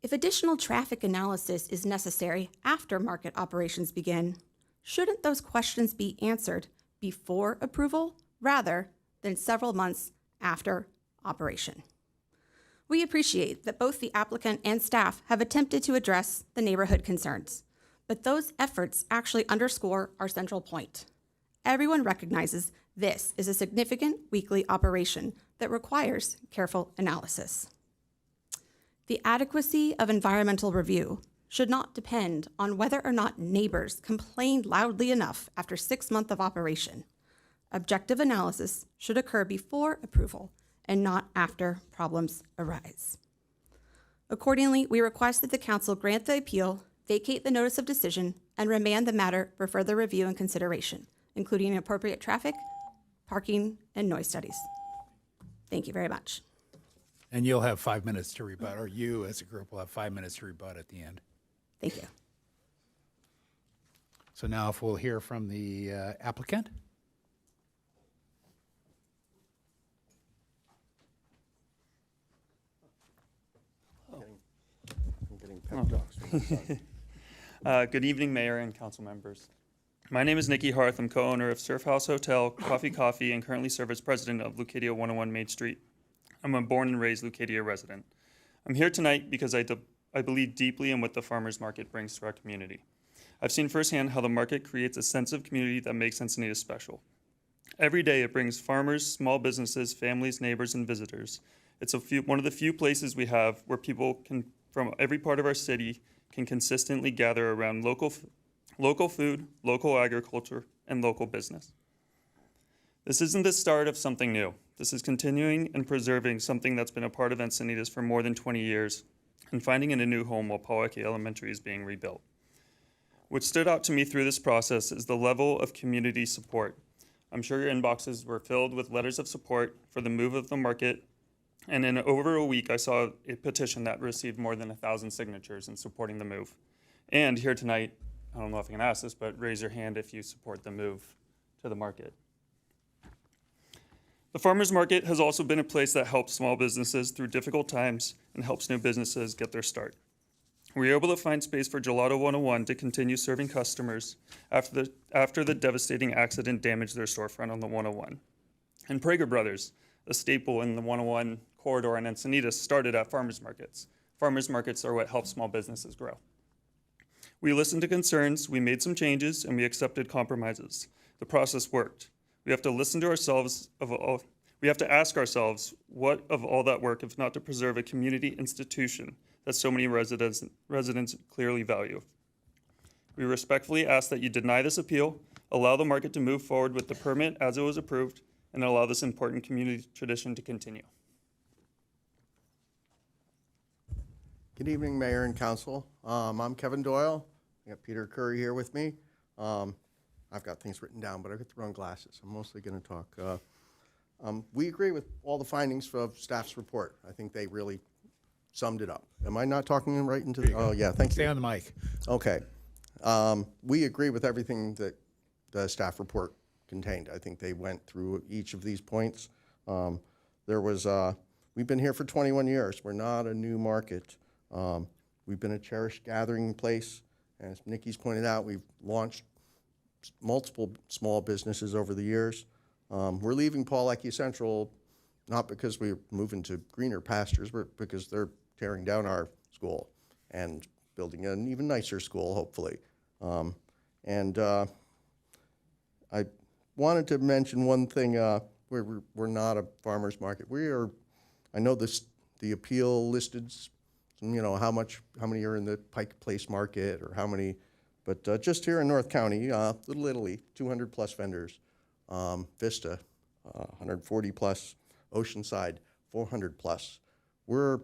If additional traffic analysis is necessary after market operations begin, shouldn't those questions be answered before approval rather than several months after operation? We appreciate that both the applicant and staff have attempted to address the neighborhood concerns, but those efforts actually underscore our central point. Everyone recognizes this is a significant weekly operation that requires careful analysis. The adequacy of environmental review should not depend on whether or not neighbors complained loudly enough after 6 months of operation. Objective analysis should occur before approval and not after problems arise. Accordingly, we request that the council grant the appeal, vacate the notice of decision, and remand the matter for further review and consideration, including appropriate traffic, parking, and noise studies. Thank you very much. And you'll have 5 minutes to rebut, or you as a group will have 5 minutes to rebut at the end. Thank you. So now if we'll hear from the applicant. Good evening, Mayor and council members. My name is Nikki Harth. I'm co-owner of Surf House Hotel, Coffee, and currently serve as president of Lucadia 101 Main Street. I'm a born and raised Lucadia resident. I'm here tonight because I believe deeply in what the farmers market brings to our community. I've seen firsthand how the market creates a sense of community that makes Encinitas special. Every day it brings farmers, small businesses, families, neighbors, and visitors. It's one of the few places we have where people from every part of our city can consistently gather around local food, local agriculture, and local business. This isn't the start of something new. This is continuing and preserving something that's been a part of Encinitas for more than 20 years and finding it a new home while Powhatan Elementary is being rebuilt. What stood out to me through this process is the level of community support. I'm sure your inboxes were filled with letters of support for the move of the market, and in over a week I saw a petition that received more than 1,000 signatures in supporting the move. And here tonight, I don't know if I can ask this, but raise your hand if you support the move to the market. The farmers market has also been a place that helps small businesses through difficult times and helps new businesses get their start. We were able to find space for Gelato 101 to continue serving customers after the devastating accident damaged their storefront on the 101. And Prager Brothers, a staple in the 101 corridor in Encinitas, started at farmers markets. Farmers markets are what help small businesses grow. We listened to concerns, we made some changes, and we accepted compromises. The process worked. We have to listen to ourselves. We have to ask ourselves, what of all that work if not to preserve a community institution that so many residents clearly value? We respectfully ask that you deny this appeal, allow the market to move forward with the permit as it was approved, and allow this important community tradition to continue. Good evening, Mayor and Council. I'm Kevin Doyle. I got Peter Curry here with me. I've got things written down, but I've got the wrong glasses. I'm mostly going to talk. We agree with all the findings of staff's report. I think they really summed it up. Am I not talking right into the? Oh, yeah, thank you. Stay on the mic. Okay. We agree with everything that the staff report contained. I think they went through each of these points. We've been here for 21 years. We're not a new market. We've been a cherished gathering place. As Nikki's pointed out, we've launched multiple small businesses over the years. We're leaving Pawlecky Central not because we're moving to greener pastures, but because they're tearing down our school and building an even nicer school, hopefully. I wanted to mention one thing. We're not a farmer's market. We are. I know the appeal listed, how many are in the Pike Place market or how many, but just here in North County, Little Italy, 200 plus vendors, Vista, 140 plus, Oceanside, 400 plus. We're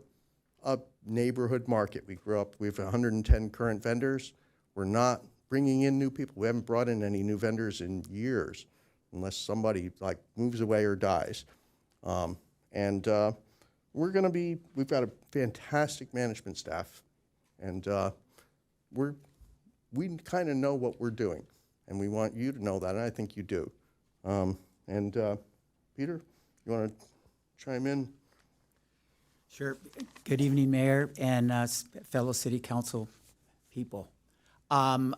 a neighborhood market. We have 110 current vendors. We're not bringing in new people. We haven't brought in any new vendors in years, unless somebody like moves away or dies. We've got a fantastic management staff, and we kind of know what we're doing, and we want you to know that, and I think you do. Peter, you want to chime in? Sure. Good evening, Mayor and fellow City Council people. Out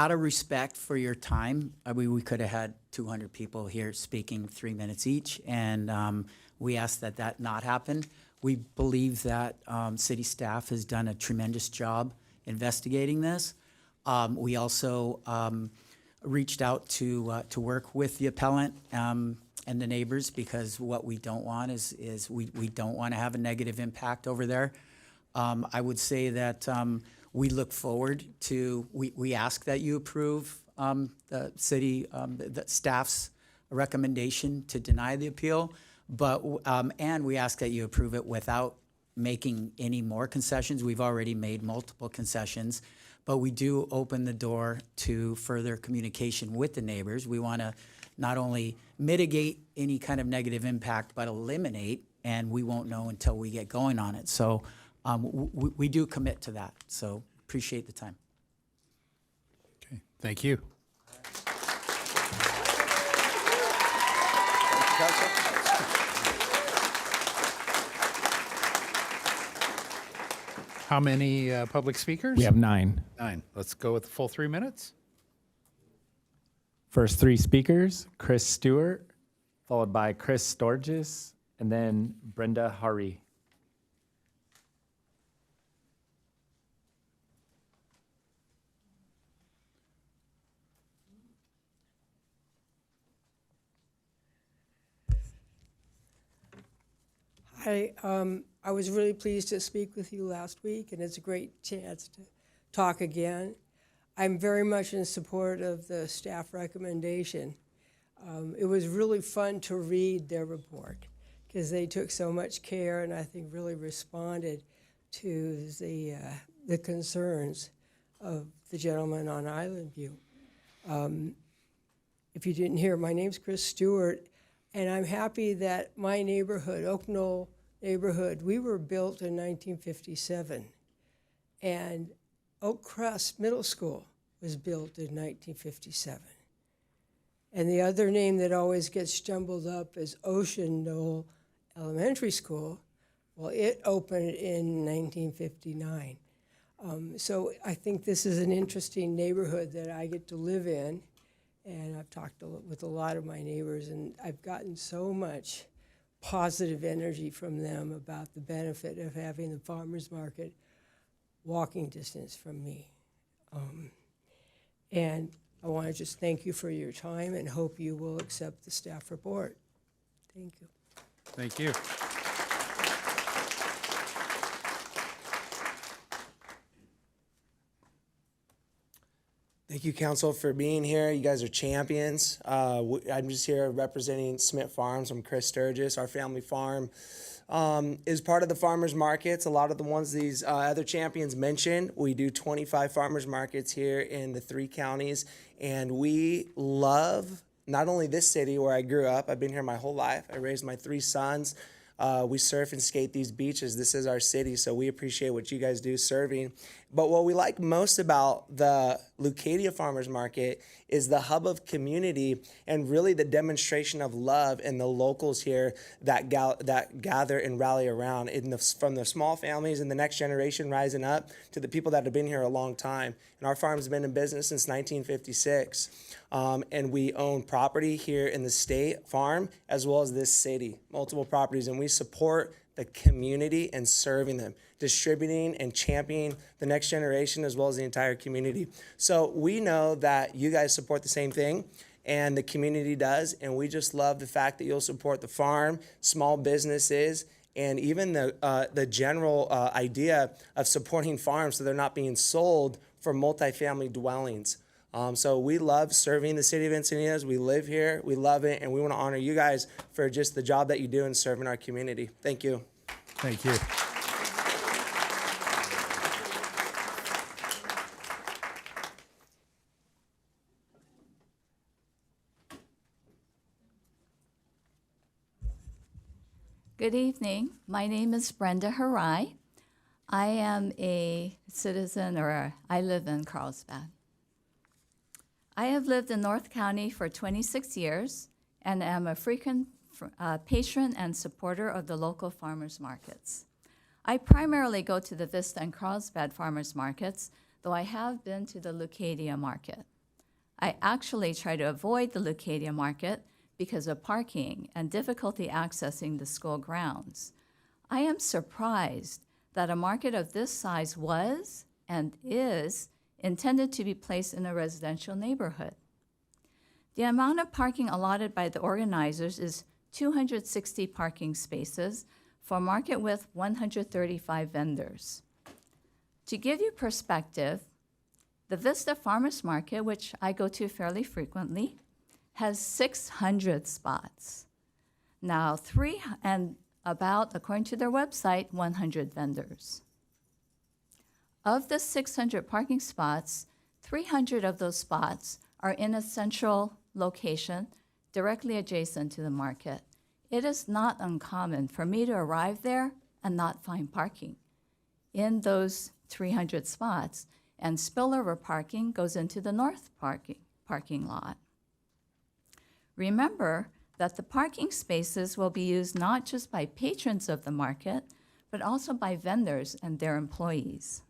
of respect for your time, we could have had 200 people here speaking 3 minutes each, and we asked that not happen. We believe that city staff has done a tremendous job investigating this. We also reached out to work with the appellant and the neighbors, because what we don't want is we don't want to have a negative impact over there. I would say that we look forward to, we ask that you approve the city, the staff's recommendation to deny the appeal, and we ask that you approve it without making any more concessions. We've already made multiple concessions, but we do open the door to further communication with the neighbors. We want to not only mitigate any kind of negative impact, but eliminate, and we won't know until we get going on it. So we do commit to that. So appreciate the time. Okay, thank you. How many public speakers? We have 9. 9. Let's go with the full 3 minutes. First 3 speakers, Chris Stewart, followed by Chris Sturgis, and then Brenda Hari. Hi, I was really pleased to speak with you last week, and it's a great chance to talk again. I'm very much in support of the staff recommendation. It was really fun to read their report, because they took so much care and I think really responded to the concerns of the gentleman on Island View. If you didn't hear, my name's Chris Stewart, and I'm happy that my neighborhood, Oak Knoll neighborhood, we were built in 1957, and Oak Crest Middle School was built in 1957. And the other name that always gets jumbled up is Ocean Knoll Elementary School. Well, it opened in 1959. So I think this is an interesting neighborhood that I get to live in. And I've talked with a lot of my neighbors, and I've gotten so much positive energy from them about the benefit of having the farmers market walking distance from me. And I want to just thank you for your time and hope you will accept the staff report. Thank you. Thank you. Thank you, Council, for being here. You guys are champions. I'm just here representing Smith Farms. I'm Chris Sturgis. Our family farm is part of the farmers markets. A lot of the ones these other champions mentioned. We do 25 farmers markets here in the 3 counties, and we love not only this city where I grew up. I've been here my whole life. I raised my 3 sons. We surf and skate these beaches. This is our city, so we appreciate what you guys do serving. But what we like most about the Leucadia Farmers Market is the hub of community and really the demonstration of love in the locals here that gather and rally around, from the small families and the next generation rising up to the people that have been here a long time. And our farm's been in business since 1956. And we own property here in the state farm as well as this city, multiple properties, and we support the community and serving them, distributing and championing the next generation as well as the entire community. So we know that you guys support the same thing and the community does, and we just love the fact that you'll support the farm, small businesses, and even the general idea of supporting farms so they're not being sold for multifamily dwellings. So we love serving the city of Encinitas. We live here, we love it, and we want to honor you guys for just the job that you do in serving our community. Thank you. Thank you. Good evening. My name is Brenda Harai. I am a citizen, or I live in Carlsbad. I have lived in North County for 26 years and am a frequent patron and supporter of the local farmers markets. I primarily go to the Vista and Carlsbad farmers markets, though I have been to the Leucadia market. I actually try to avoid the Leucadia market because of parking and difficulty accessing the school grounds. I am surprised that a market of this size was and is intended to be placed in a residential neighborhood. The amount of parking allotted by the organizers is 260 parking spaces for a market with 135 vendors. To give you perspective, the Vista Farmers Market, which I go to fairly frequently, has 600 spots. Now, according to their website, 100 vendors. Of the 600 parking spots, 300 of those spots are in a central location directly adjacent to the market. It is not uncommon for me to arrive there and not find parking in those 300 spots, and spillover parking goes into the north parking lot. Remember that the parking spaces will be used not just by patrons of the market, but also by vendors and their employees.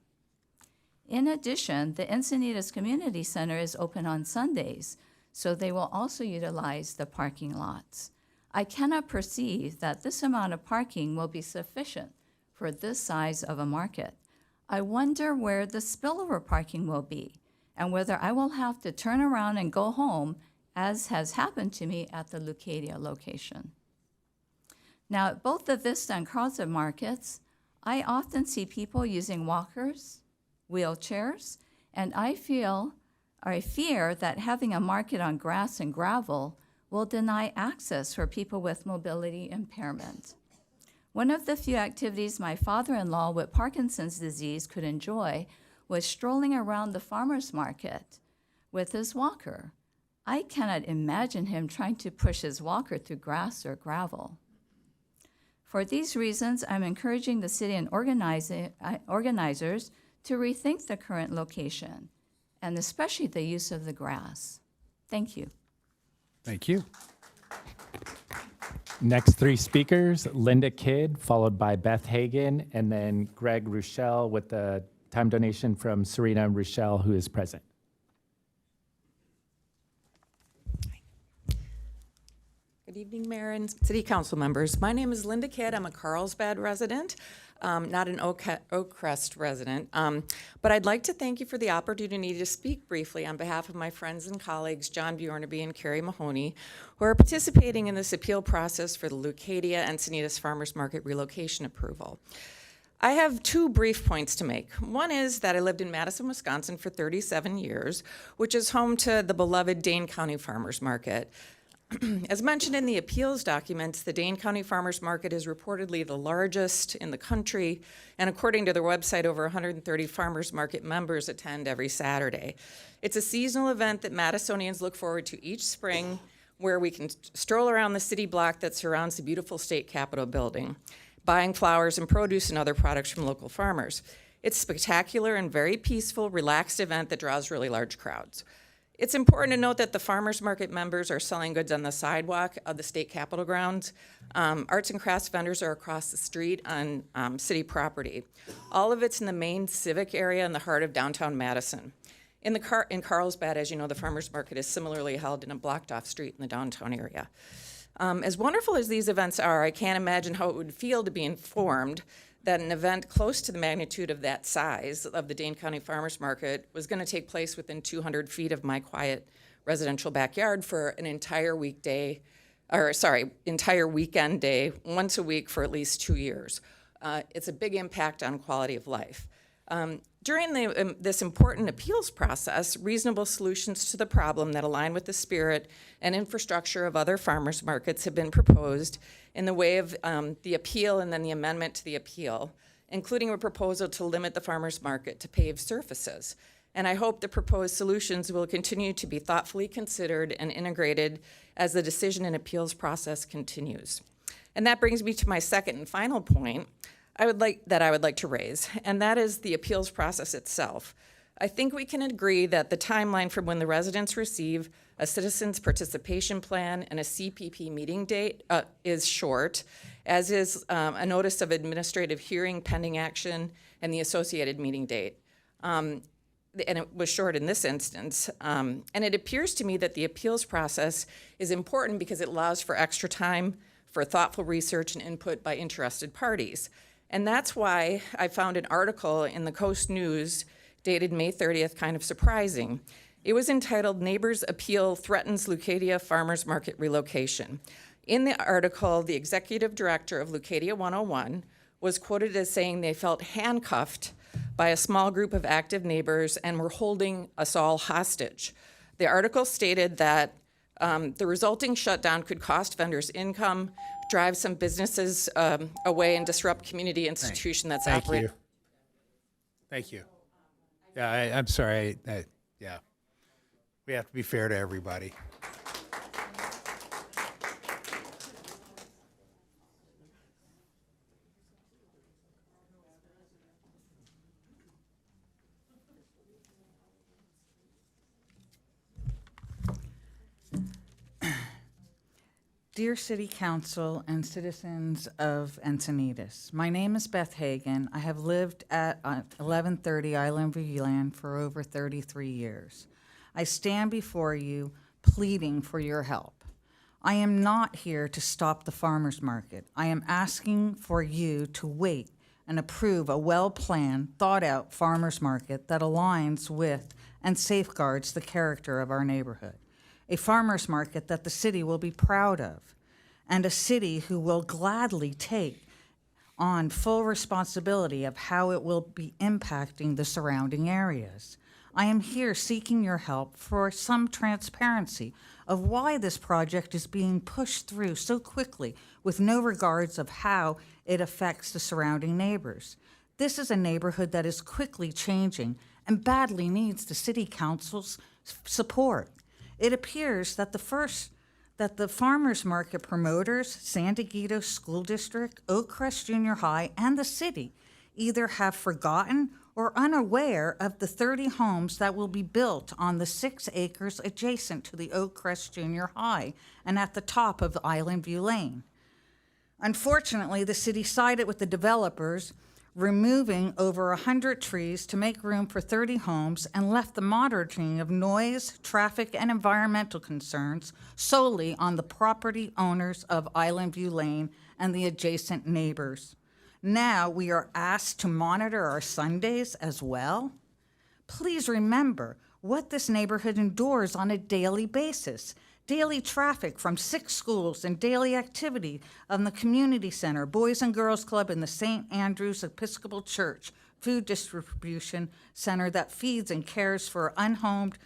In addition, the Encinitas Community Center is open on Sundays, so they will also utilize the parking lots. I cannot perceive that this amount of parking will be sufficient for this size of a market. I wonder where the spillover parking will be and whether I will have to turn around and go home, as has happened to me at the Leucadia location. Now, at both the Vista and Carlsbad markets, I often see people using walkers, wheelchairs, and I fear that having a market on grass and gravel will deny access for people with mobility impairment. One of the few activities my father-in-law with Parkinson's disease could enjoy was strolling around the farmer's market with his walker. I cannot imagine him trying to push his walker through grass or gravel. For these reasons, I'm encouraging the city and organizers to rethink the current location, and especially the use of the grass. Thank you. Thank you. Next three speakers, Linda Kidd, followed by Beth Hagan, and then Greg Rochelle with the time donation from Serena Rochelle, who is present. Good evening, Mayor and City Council members. My name is Linda Kidd. I'm a Carlsbad resident, not an Oakcrest resident. But I'd like to thank you for the opportunity to speak briefly on behalf of my friends and colleagues, John Bjornaby and Carrie Mahoney, who are participating in this appeal process for the Leucadia Encinitas Farmers Market relocation approval. I have two brief points to make. One is that I lived in Madison, Wisconsin for 37 years, which is home to the beloved Dane County Farmers Market. As mentioned in the appeals documents, the Dane County Farmers Market is reportedly the largest in the country, and according to their website, over 130 farmers market members attend every Saturday. It's a seasonal event that Madisonians look forward to each spring, where we can stroll around the city block that surrounds the beautiful state capitol building, buying flowers and produce and other products from local farmers. It's spectacular and very peaceful, relaxed event that draws really large crowds. It's important to note that the farmers market members are selling goods on the sidewalk of the state capitol grounds. Arts and crafts vendors are across the street on city property. All of it's in the main civic area in the heart of downtown Madison. In Carlsbad, as you know, the farmers market is similarly held in a blocked off street in the downtown area. As wonderful as these events are, I can't imagine how it would feel to be informed that an event close to the magnitude of that size of the Dane County Farmers Market was going to take place within 200 feet of my quiet residential backyard for an entire entire weekend day, once a week for at least 2 years. It's a big impact on quality of life. During this important appeals process, reasonable solutions to the problem that align with the spirit and infrastructure of other farmers markets have been proposed in the way of the appeal and then the amendment to the appeal, including a proposal to limit the farmers market to paved surfaces. And I hope the proposed solutions will continue to be thoughtfully considered and integrated as the decision and appeals process continues. And that brings me to my second and final point I would like to raise, and that is the appeals process itself. I think we can agree that the timeline from when the residents receive a citizens participation plan and a CPP meeting date is short, as is a notice of administrative hearing pending action and the associated meeting date. And it was short in this instance. And it appears to me that the appeals process is important because it allows for extra time for thoughtful research and input by interested parties. And that's why I found an article in the Coast News dated May 30th kind of surprising. It was entitled, "Neighbors Appeal Threatens Leucadia Farmers Market Relocation." In the article, the executive director of Leucadia 101 was quoted as saying they felt handcuffed by a small group of active neighbors and were holding us all hostage. The article stated that the resulting shutdown could cost vendors income, drive some businesses away, and disrupt community institution that's operating. Thank you. Yeah, I'm sorry. Yeah, we have to be fair to everybody. Dear City Council and citizens of Encinitas, my name is Beth Hagan. I have lived at 1130 Island View Land for over 33 years. I stand before you pleading for your help. I am not here to stop the farmers market. I am asking for you to wait and approve a well-planned, thought-out farmers market that aligns with and safeguards the character of our neighborhood. A farmers market that the city will be proud of, and a city who will gladly take on full responsibility of how it will be impacting the surrounding areas. I am here seeking your help for some transparency of why this project is being pushed through so quickly with no regards of how it affects the surrounding neighbors. This is a neighborhood that is quickly changing and badly needs the City Council's support. It appears that the farmers market promoters, San Diego School District, Oak Crest Junior High, and the city either have forgotten or unaware of the 30 homes that will be built on the 6 acres adjacent to the Oak Crest Junior High and at the top of Island View Lane. Unfortunately, the city sided with the developers, removing over 100 trees to make room for 30 homes, and left the monitoring of noise, traffic, and environmental concerns solely on the property owners of Island View Lane and the adjacent neighbors. Now we are asked to monitor our Sundays as well. Please remember what this neighborhood endures on a daily basis. Daily traffic from 6 schools and daily activity on the community center, Boys and Girls Club, and the St. Andrew's Episcopal Church food distribution center that feeds and cares for unhomed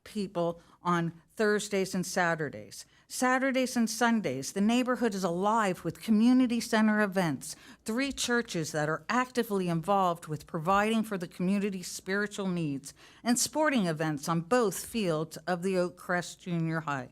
people on Thursdays and Saturdays. Saturdays and Sundays, the neighborhood is alive with community center events, 3 churches that are actively involved with providing for the community's spiritual needs, and sporting events on both fields of the Oak Crest Junior High.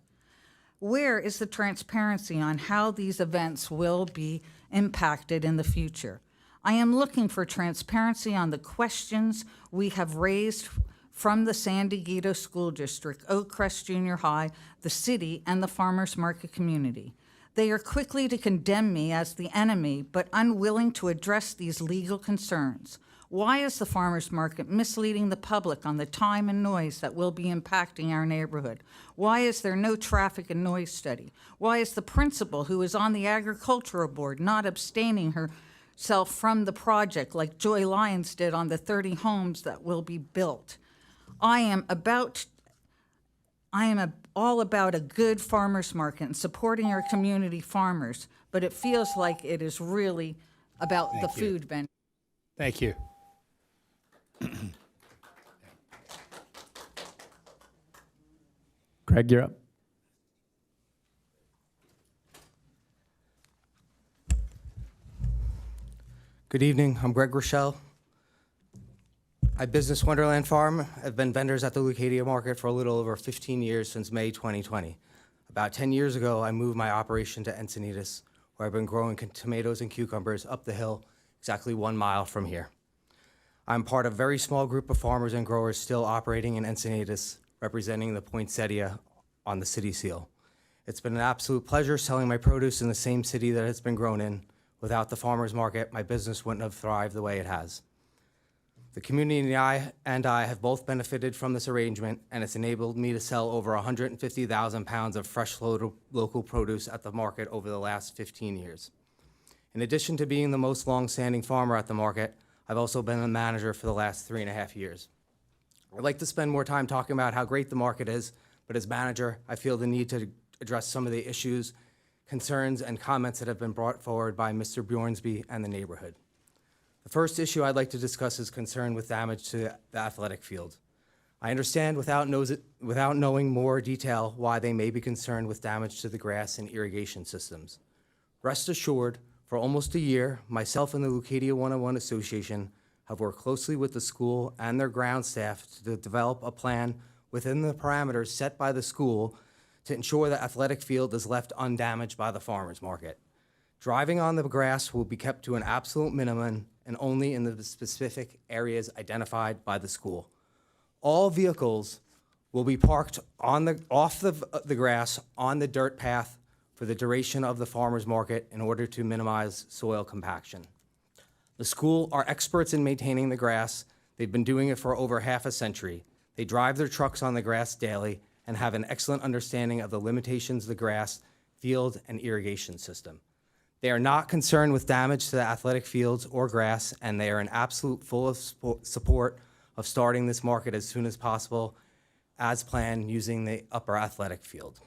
Where is the transparency on how these events will be impacted in the future? I am looking for transparency on the questions we have raised from the San Dieguito School District, Oak Crest Junior High, the city, and the farmers market community. They are quickly to condemn me as the enemy, but unwilling to address these legal concerns. Why is the farmers market misleading the public on the time and noise that will be impacting our neighborhood? Why is there no traffic and noise study? Why is the principal, who is on the agricultural board, not abstaining herself from the project like Joy Lyons did on the 30 homes that will be built? I am all about a good farmers market and supporting our community farmers, but it feels like it is really about the food vendor. Thank you. Greg, you're up. Good evening. I'm Greg Rochelle. I business Wonderland Farm. I've been vendors at the Leucadia Market for a little over 15 years, since May 2020. About 10 years ago, I moved my operation to Encinitas, where I've been growing tomatoes and cucumbers up the hill, exactly 1 mile from here. I'm part of a very small group of farmers and growers still operating in Encinitas, representing the poinsettia on the city seal. It's been an absolute pleasure selling my produce in the same city that it's been grown in. Without the farmers market, my business wouldn't have thrived the way it has. The community and I have both benefited from this arrangement, and it's enabled me to sell over 150,000 pounds of fresh local produce at the market over the last 15 years. In addition to being the most long-standing farmer at the market, I've also been a manager for the last 3.5 years. I'd like to spend more time talking about how great the market is, but as manager, I feel the need to address some of the issues, concerns, and comments that have been brought forward by Mr. Bjornsby and the neighborhood. The first issue I'd like to discuss is concern with damage to the athletic field. I understand without knowing more detail why they may be concerned with damage to the grass and irrigation systems. Rest assured, for almost a year, myself and the Leucadia 101 Association have worked closely with the school and their ground staff to develop a plan within the parameters set by the school to ensure the athletic field is left undamaged by the farmers market. Driving on the grass will be kept to an absolute minimum and only in the specific areas identified by the school. All vehicles will be parked off the grass on the dirt path for the duration of the farmers market in order to minimize soil compaction. The school are experts in maintaining the grass. They've been doing it for over half a century. They drive their trucks on the grass daily and have an excellent understanding of the limitations of the grass, field, and irrigation system. They are not concerned with damage to the athletic fields or grass, and they are in absolute full support of starting this market as soon as possible as planned using the upper athletic field.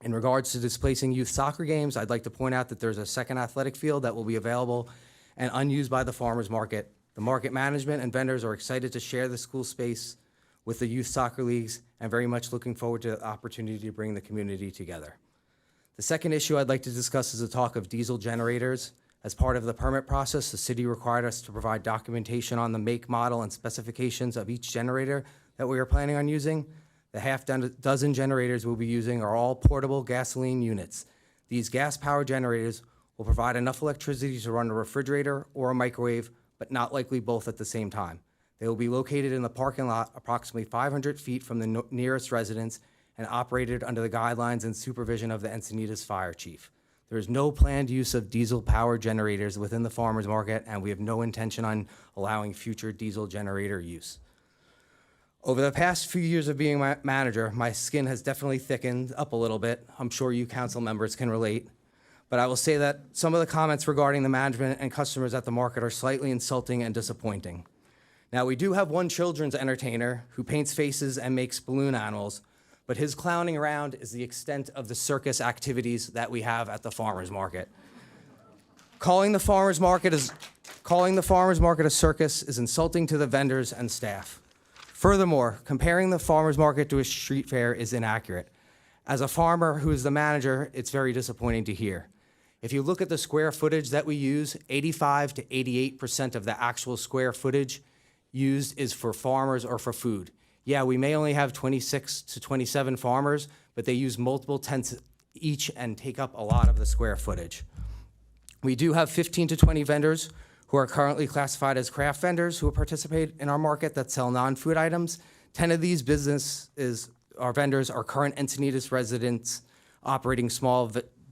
In regards to displacing youth soccer games, I'd like to point out that there's a second athletic field that will be available and unused by the farmers market. The market management and vendors are excited to share the school space with the youth soccer leagues and very much looking forward to the opportunity to bring the community together. The second issue I'd like to discuss is the talk of diesel generators. As part of the permit process, the city required us to provide documentation on the make, model, and specifications of each generator that we are planning on using. The half-dozen generators we'll be using are all portable gasoline units. These gas-powered generators will provide enough electricity to run a refrigerator or a microwave, but not likely both at the same time. They will be located in the parking lot approximately 500 feet from the nearest residence and operated under the guidelines and supervision of the Encinitas Fire Chief. There is no planned use of diesel-powered generators within the farmers market, and we have no intention on allowing future diesel generator use. Over the past few years of being manager, my skin has definitely thickened up a little bit. I'm sure you council members can relate. But I will say that some of the comments regarding the management and customers at the market are slightly insulting and disappointing. Now, we do have one children's entertainer who paints faces and makes balloon animals, but his clowning around is the extent of the circus activities that we have at the farmers market. Calling the farmers market a circus is insulting to the vendors and staff. Furthermore, comparing the farmers market to a street fair is inaccurate. As a farmer who is the manager, it's very disappointing to hear. If you look at the square footage that we use, 85 to 88% of the actual square footage used is for farmers or for food. Yeah, we may only have 26 to 27 farmers, but they use multiple tents each and take up a lot of the square footage. We do have 15 to 20 vendors who are currently classified as craft vendors who participate in our market that sell non-food items. 10 of these businesses, our vendors, are current Encinitas residents operating small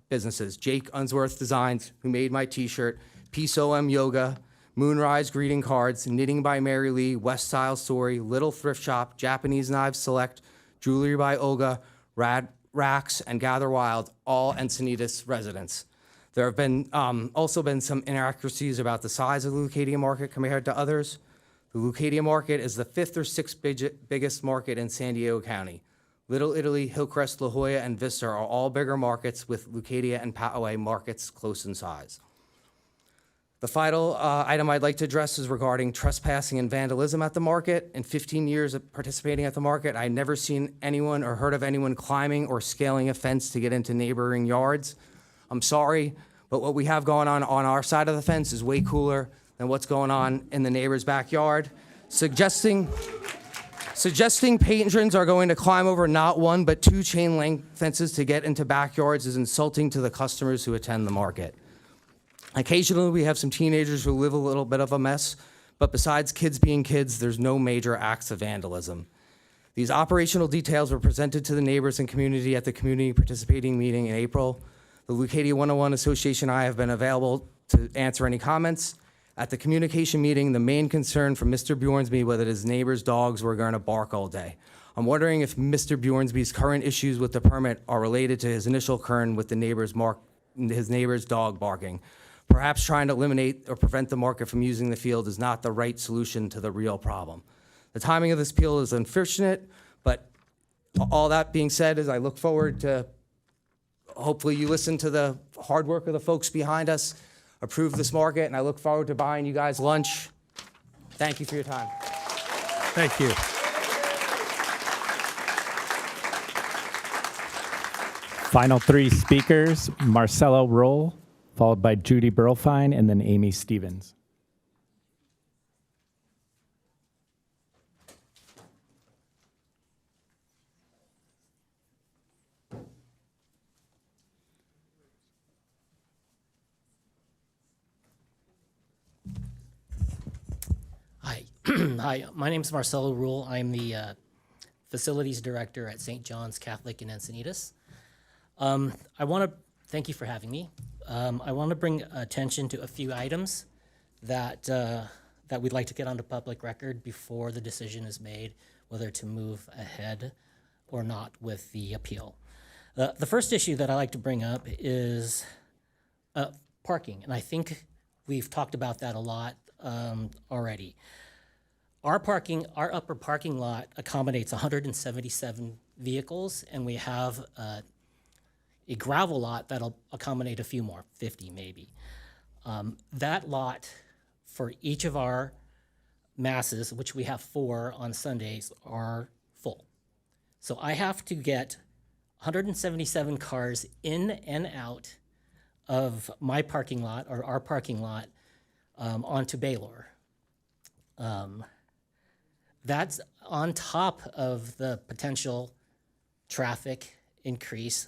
businesses. Jake Unsworth Designs, who made my t-shirt, Peace OM Yoga, Moonrise Greeting Cards, Knitting by Mary Lee, West Style Story, Little Thrift Shop, Japanese Knives Select, Jewelry by Olga, Rad Racks, and Gather Wild, all Encinitas residents. There have been also been some inaccuracies about the size of the Leucadia market compared to others. The Leucadia market is the 5th or 6th biggest market in San Diego County. Little Italy, Hillcrest, La Jolla, and Vista are all bigger markets, with Leucadia and Poway markets close in size. The final item I'd like to address is regarding trespassing and vandalism at the market. In 15 years of participating at the market, I've never seen anyone or heard of anyone climbing or scaling a fence to get into neighboring yards. I'm sorry, but what we have going on our side of the fence is way cooler than what's going on in the neighbor's backyard. Suggesting patrons are going to climb over not one but 2 chain link fences to get into backyards is insulting to the customers who attend the market. Occasionally, we have some teenagers who live a little bit of a mess, but besides kids being kids, there's no major acts of vandalism. These operational details were presented to the neighbors and community at the community participating meeting in April. The Leucadia 101 Association and I have been available to answer any comments. At the communication meeting, the main concern from Mr. Bjornsby was that his neighbor's dogs were going to bark all day. I'm wondering if Mr. Bjornsby's current issues with the permit are related to his initial concern with his neighbor's dog barking. Perhaps trying to eliminate or prevent the market from using the field is not the right solution to the real problem. The timing of this appeal is unfortunate, but all that being said, is I look forward to, hopefully you listen to the hard work of the folks behind us, approve this market, and I look forward to buying you guys lunch. Thank you for your time. Thank you. Final 3 speakers, Marcelo Roll, followed by Judy Burlfine, and then Amy Stevens. Hi. Hi, my name is Marcelo Rule. I'm the Facilities Director at St. John's Catholic in Encinitas. I want to thank you for having me. I want to bring attention to a few items that we'd like to get onto public record before the decision is made whether to move ahead or not with the appeal. The first issue that I like to bring up is parking, and I think we've talked about that a lot already. Our upper parking lot accommodates 177 vehicles, and we have a gravel lot that'll accommodate a few more, 50 maybe. That lot for each of our masses, which we have 4 on Sundays, are full. So I have to get 177 cars in and out of my parking lot, or our parking lot, onto Baylor. That's on top of the potential traffic increase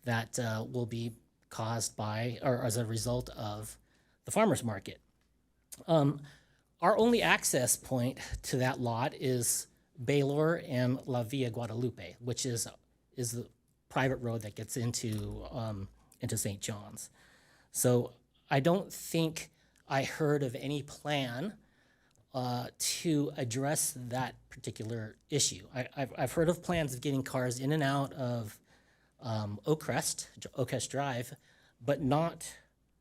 that will be caused by, or as a result of, the farmer's market. Our only access point to that lot is Baylor and La Via Guadalupe, which is the private road that gets into St. John's. So I don't think I heard of any plan to address that particular issue. I've heard of plans of getting cars in and out of Oakcrest Drive, but not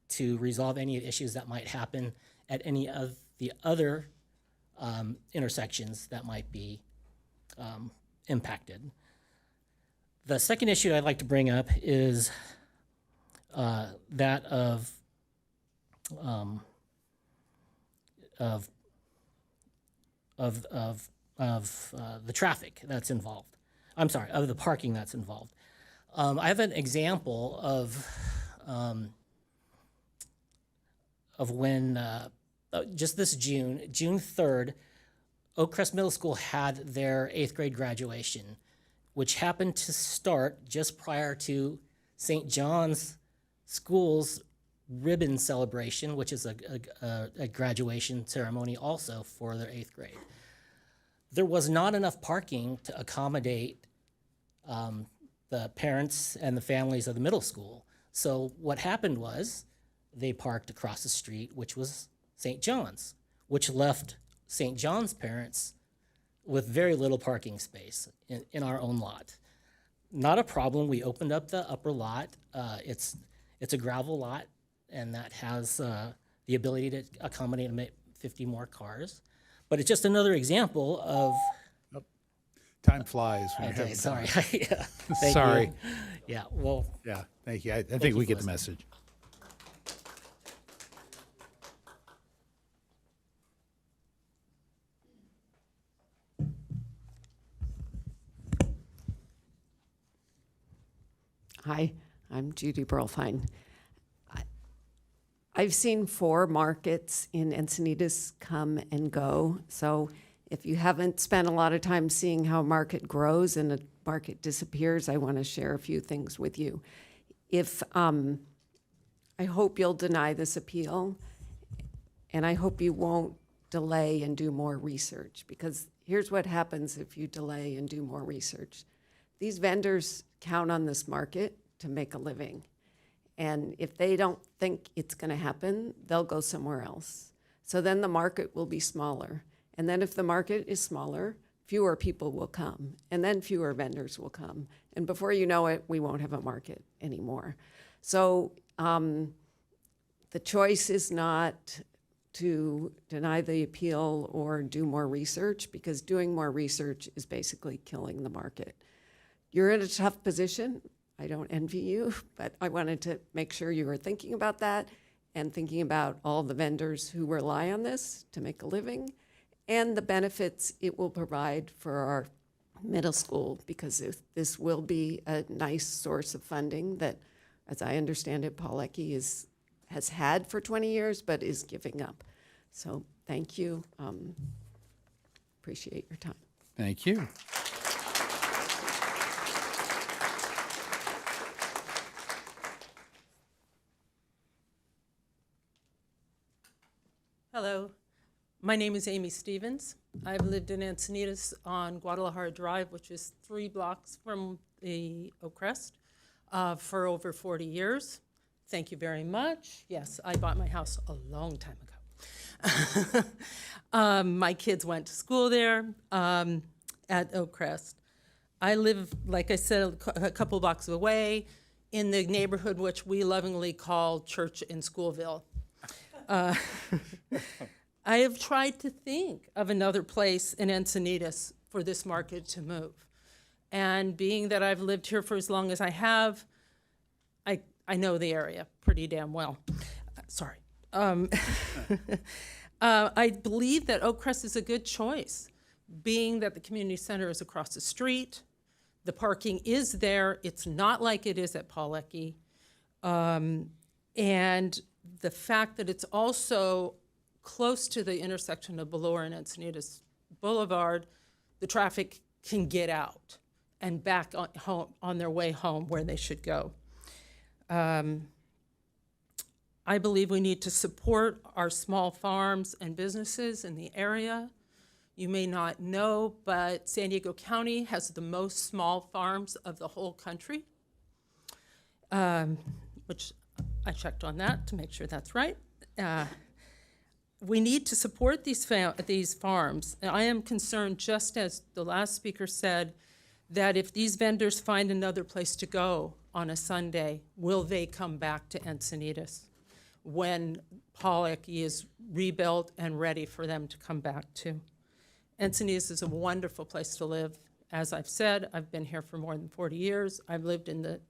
to resolve any issues that might happen at any of the other intersections that might be impacted. The second issue I'd like to bring up is that of the traffic that's involved. I'm sorry, of the parking that's involved. I have an example of when just this June 3rd, Oakcrest Middle School had their 8th grade graduation, which happened to start just prior to St. John's School's ribbon celebration, which is a graduation ceremony also for their 8th grade. There was not enough parking to accommodate the parents and the families of the middle school. So what happened was they parked across the street, which was St. John's, which left St. John's parents with very little parking space in our own lot. Not a problem. We opened up the upper lot. It's a gravel lot, and that has the ability to accommodate 50 more cars. But it's just another example of. Time flies. When you're Okay, having sorry. fun. Yeah, thank Sorry. you. Yeah, well. Yeah, thank you. I thank think you we for get the listening. message. Hi, I'm Judy Berlfine. I've seen 4 markets in Encinitas come and go. So if you haven't spent a lot of time seeing how a market grows and a market disappears, I want to share a few things with you. If I hope you'll deny this appeal, and I hope you won't delay and do more research, because here's what happens if you delay and do more research. These vendors count on this market to make a living. And if they don't think it's going to happen, they'll go somewhere else. So then the market will be smaller. And then if the market is smaller, fewer people will come. And then fewer vendors will come. And before you know it, we won't have a market anymore. So the choice is not to deny the appeal or do more research, because doing more research is basically killing the market. You're in a tough position. I don't envy you, but I wanted to make sure you were thinking about that and thinking about all the vendors who rely on this to make a living and the benefits it will provide for our middle school, because this will be a nice source of funding that, as I understand it, Paul Ecke has had for 20 years, but is giving up. So thank you. Appreciate your time. Thank you. Hello, my name is Amy Stevens. I've lived in Encinitas on Guadalajara Drive, which is 3 blocks from the Oak Crest, for over 40 years. Thank you very much. Yes, I bought my house a long time ago. My kids went to school there at Oak Crest. I live, like I said, a couple blocks away in the neighborhood which we lovingly call Church in Schoolville. I have tried to think of another place in Encinitas for this market to move. And being that I've lived here for as long as I have, I know the area pretty damn well. Sorry. I believe that Oak Crest is a good choice, being that the community center is across the street. The parking is there. It's not like it is at Paul Ecke. And the fact that it's also close to the intersection of Ballore and Encinitas Boulevard, the traffic can get out and back on their way home where they should go. I believe we need to support our small farms and businesses in the area. You may not know, but San Diego County has the most small farms of the whole country, which I checked on that to make sure that's right. We need to support these farms. And I am concerned, just as the last speaker said, that if these vendors find another place to go on a Sunday, will they come back to Encinitas when Paul Ecke is rebuilt and ready for them to come back to? Encinitas is a wonderful place to live. As I've said, I've been here for more than 40 years. I've lived in the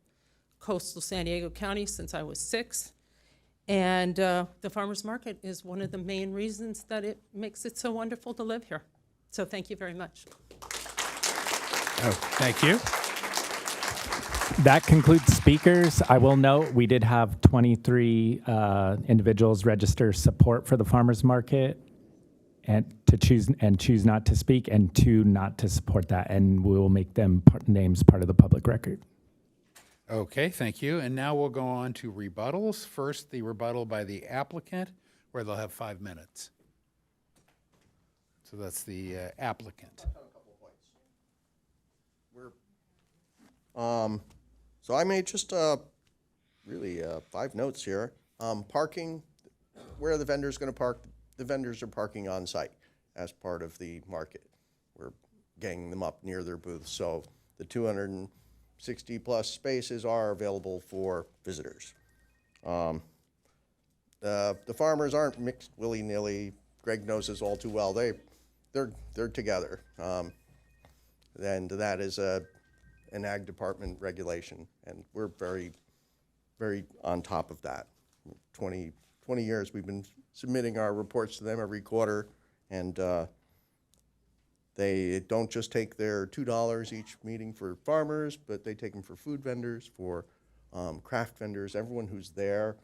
coastal San Diego County since I was 6. And the farmers market is one of the main reasons that it makes it so wonderful to live here. So thank you very much. Oh, thank you. That concludes speakers. I will note we did have 23 individuals register support for the farmers market and choose not to speak, and 2 not to support that, and we will make them names part of the public record. Okay, thank you. And now we'll go on to rebuttals. First, the rebuttal by the applicant, where they'll have 5 minutes. So that's the applicant. So I made just really 5 notes here. Parking, where are the vendors going to park? The vendors are parking on site as part of the market. We're ganging them up near their booths. So the 260 plus spaces are available for visitors. The farmers aren't mixed willy-nilly. Greg knows this all too well. They're together. And that is an ag department regulation, and we're very, very on top of that. 20 years we've been submitting our reports to them every quarter, and they don't just take their $2 each meeting for farmers, but they take them for food vendors, for craft vendors. Everyone who's there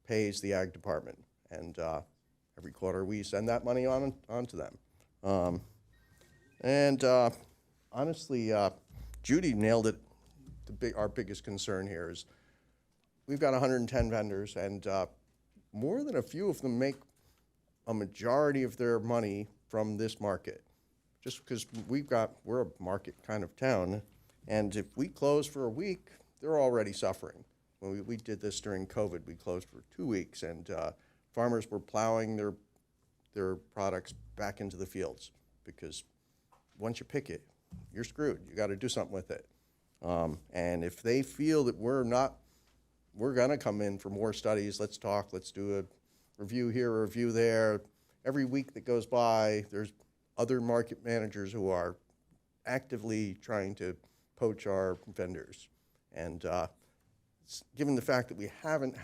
pays the ag department, and every quarter we send that money on to them. Honestly, Judy nailed it. Our biggest concern here is we've got 110 vendors, and more than a few of them make a majority of their money from this market. Just because we're a market kind of town, and if we close for a week, they're already suffering. When we did this during COVID, we closed for 2 weeks, and farmers were plowing their products back into the fields, because once you pick it, you're screwed. You got to do something with it. And if they feel that we're going to come in for more studies, let's talk, let's do a review here, a review there. Every week that goes by, there's other market managers who are actively trying to poach our vendors. And given the fact that we haven't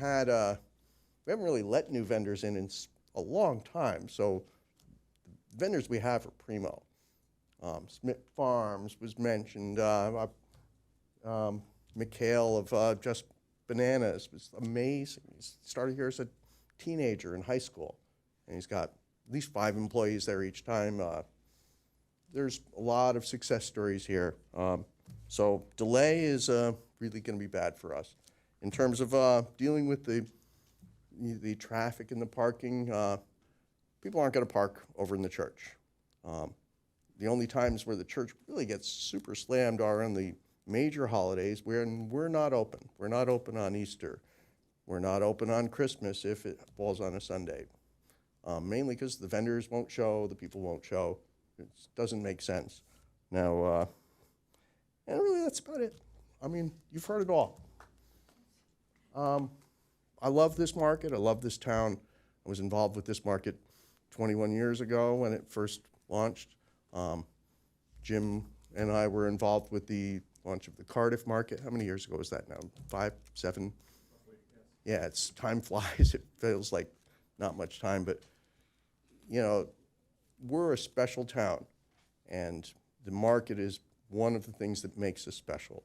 really let new vendors in a long time, so the vendors we have are primo. Smith Farms was mentioned. Mikhail of Just Bananas was amazing. He started here as a teenager in high school, and he's got at least 5 employees there each time. There's a lot of success stories here. So delay is really going to be bad for us. In terms of dealing with the traffic and the parking, people aren't going to park over in the church. The only times where the church really gets super slammed are on the major holidays when we're not open. We're not open on Easter. We're not open on Christmas if it falls on a Sunday. Mainly because the vendors won't show, the people won't show. It doesn't make sense. Now, and really that's about it. I mean, you've heard it all. I love this market. I love this town. I was involved with this market 21 years ago when it first launched. Jim and I were involved with the launch of the Cardiff market. How many years ago was that now? 5, 7? Yeah, time flies. It feels like not much time, but you know, we're a special town, and the market is one of the things that makes us special.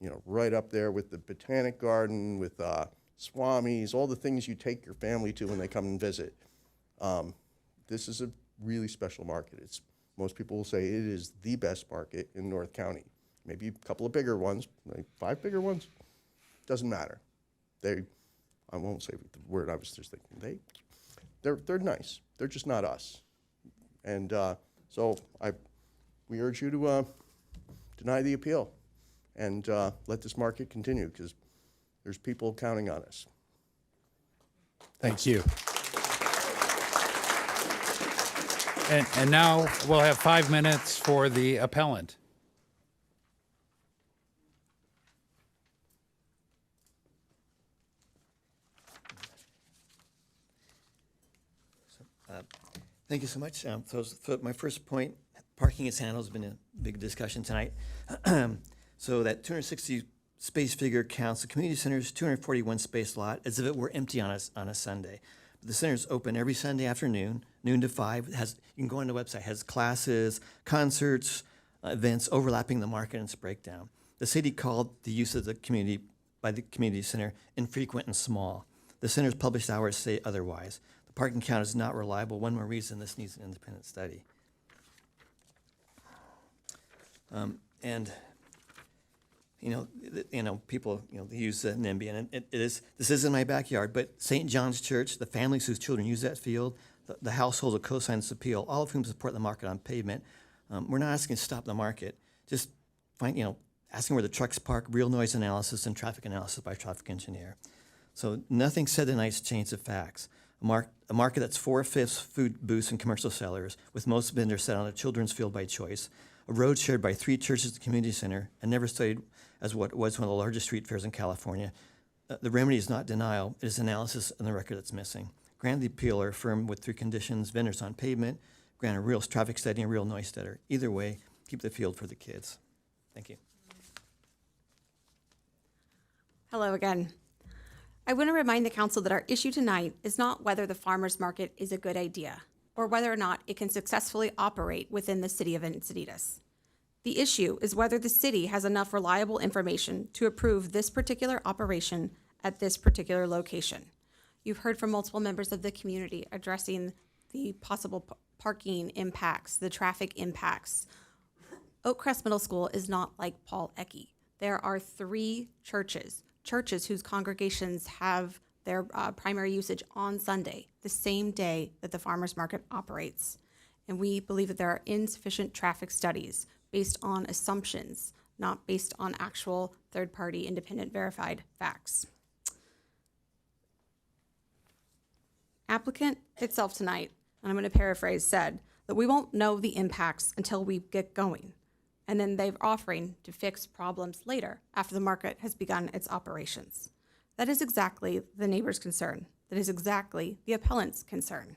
You know, right up there with the Botanic Garden, with Swami's, all the things you take your family to when they come and visit. This is a really special market. Most people will say it is the best market in North County. Maybe a couple of bigger ones, like 5 bigger ones, doesn't matter. I won't say the word I was just thinking. They're nice. They're just not us. And so we urge you to deny the appeal and let this market continue, because there's people counting on us. Thank you. And now we'll have 5 minutes for the appellant. Thank you so much. So my first point, parking as handled, has been a big discussion tonight. So that 260 space figure counts the community center's 241 space lot as if it were empty on a Sunday. The center is open every Sunday afternoon, noon to 5. You can go on the website. It has classes, concerts, events overlapping the market and its breakdown. The city called the use of the community by the community center infrequent and small. The center's published hours say otherwise. The parking count is not reliable. One more reason this needs an independent study. And People, they use NIMBY, and this is in my backyard, but St. John's Church, the families whose children use that field, the households who co-sign this appeal, all of whom support the market on pavement. We're not asking to stop the market, just asking where the trucks park, real noise analysis, and traffic analysis by a traffic engineer. So nothing said tonight's changed the facts. A market that's 4/5 food booths and commercial sellers, with most vendors set on a children's field by choice, a road shared by 3 churches at the community center, and never studied as what was one of the largest street fairs in California. The remedy is not denial, it is analysis and the record that's missing. Grant the appeal or affirm with 3 conditions: vendors on pavement, grant a real traffic study, and a real noise study. Either way, keep the field for the kids. Thank you. Hello again. I want to remind the council that our issue tonight is not whether the farmers market is a good idea or whether or not it can successfully operate within the city of Encinitas. The issue is whether the city has enough reliable information to approve this particular operation at this particular location. You've heard from multiple members of the community addressing the possible parking impacts, the traffic impacts. Oakcrest Middle School is not like Paul Ecke. There are 3 churches whose congregations have their primary usage on Sunday, the same day that the farmers market operates. And we believe that there are insufficient traffic studies based on assumptions, not based on actual third-party independent verified facts. Applicant itself tonight, and I'm going to paraphrase, said that we won't know the impacts until we get going. And then they're offering to fix problems later after the market has begun its operations. That is exactly the neighbor's concern. That is exactly the appellant's concern.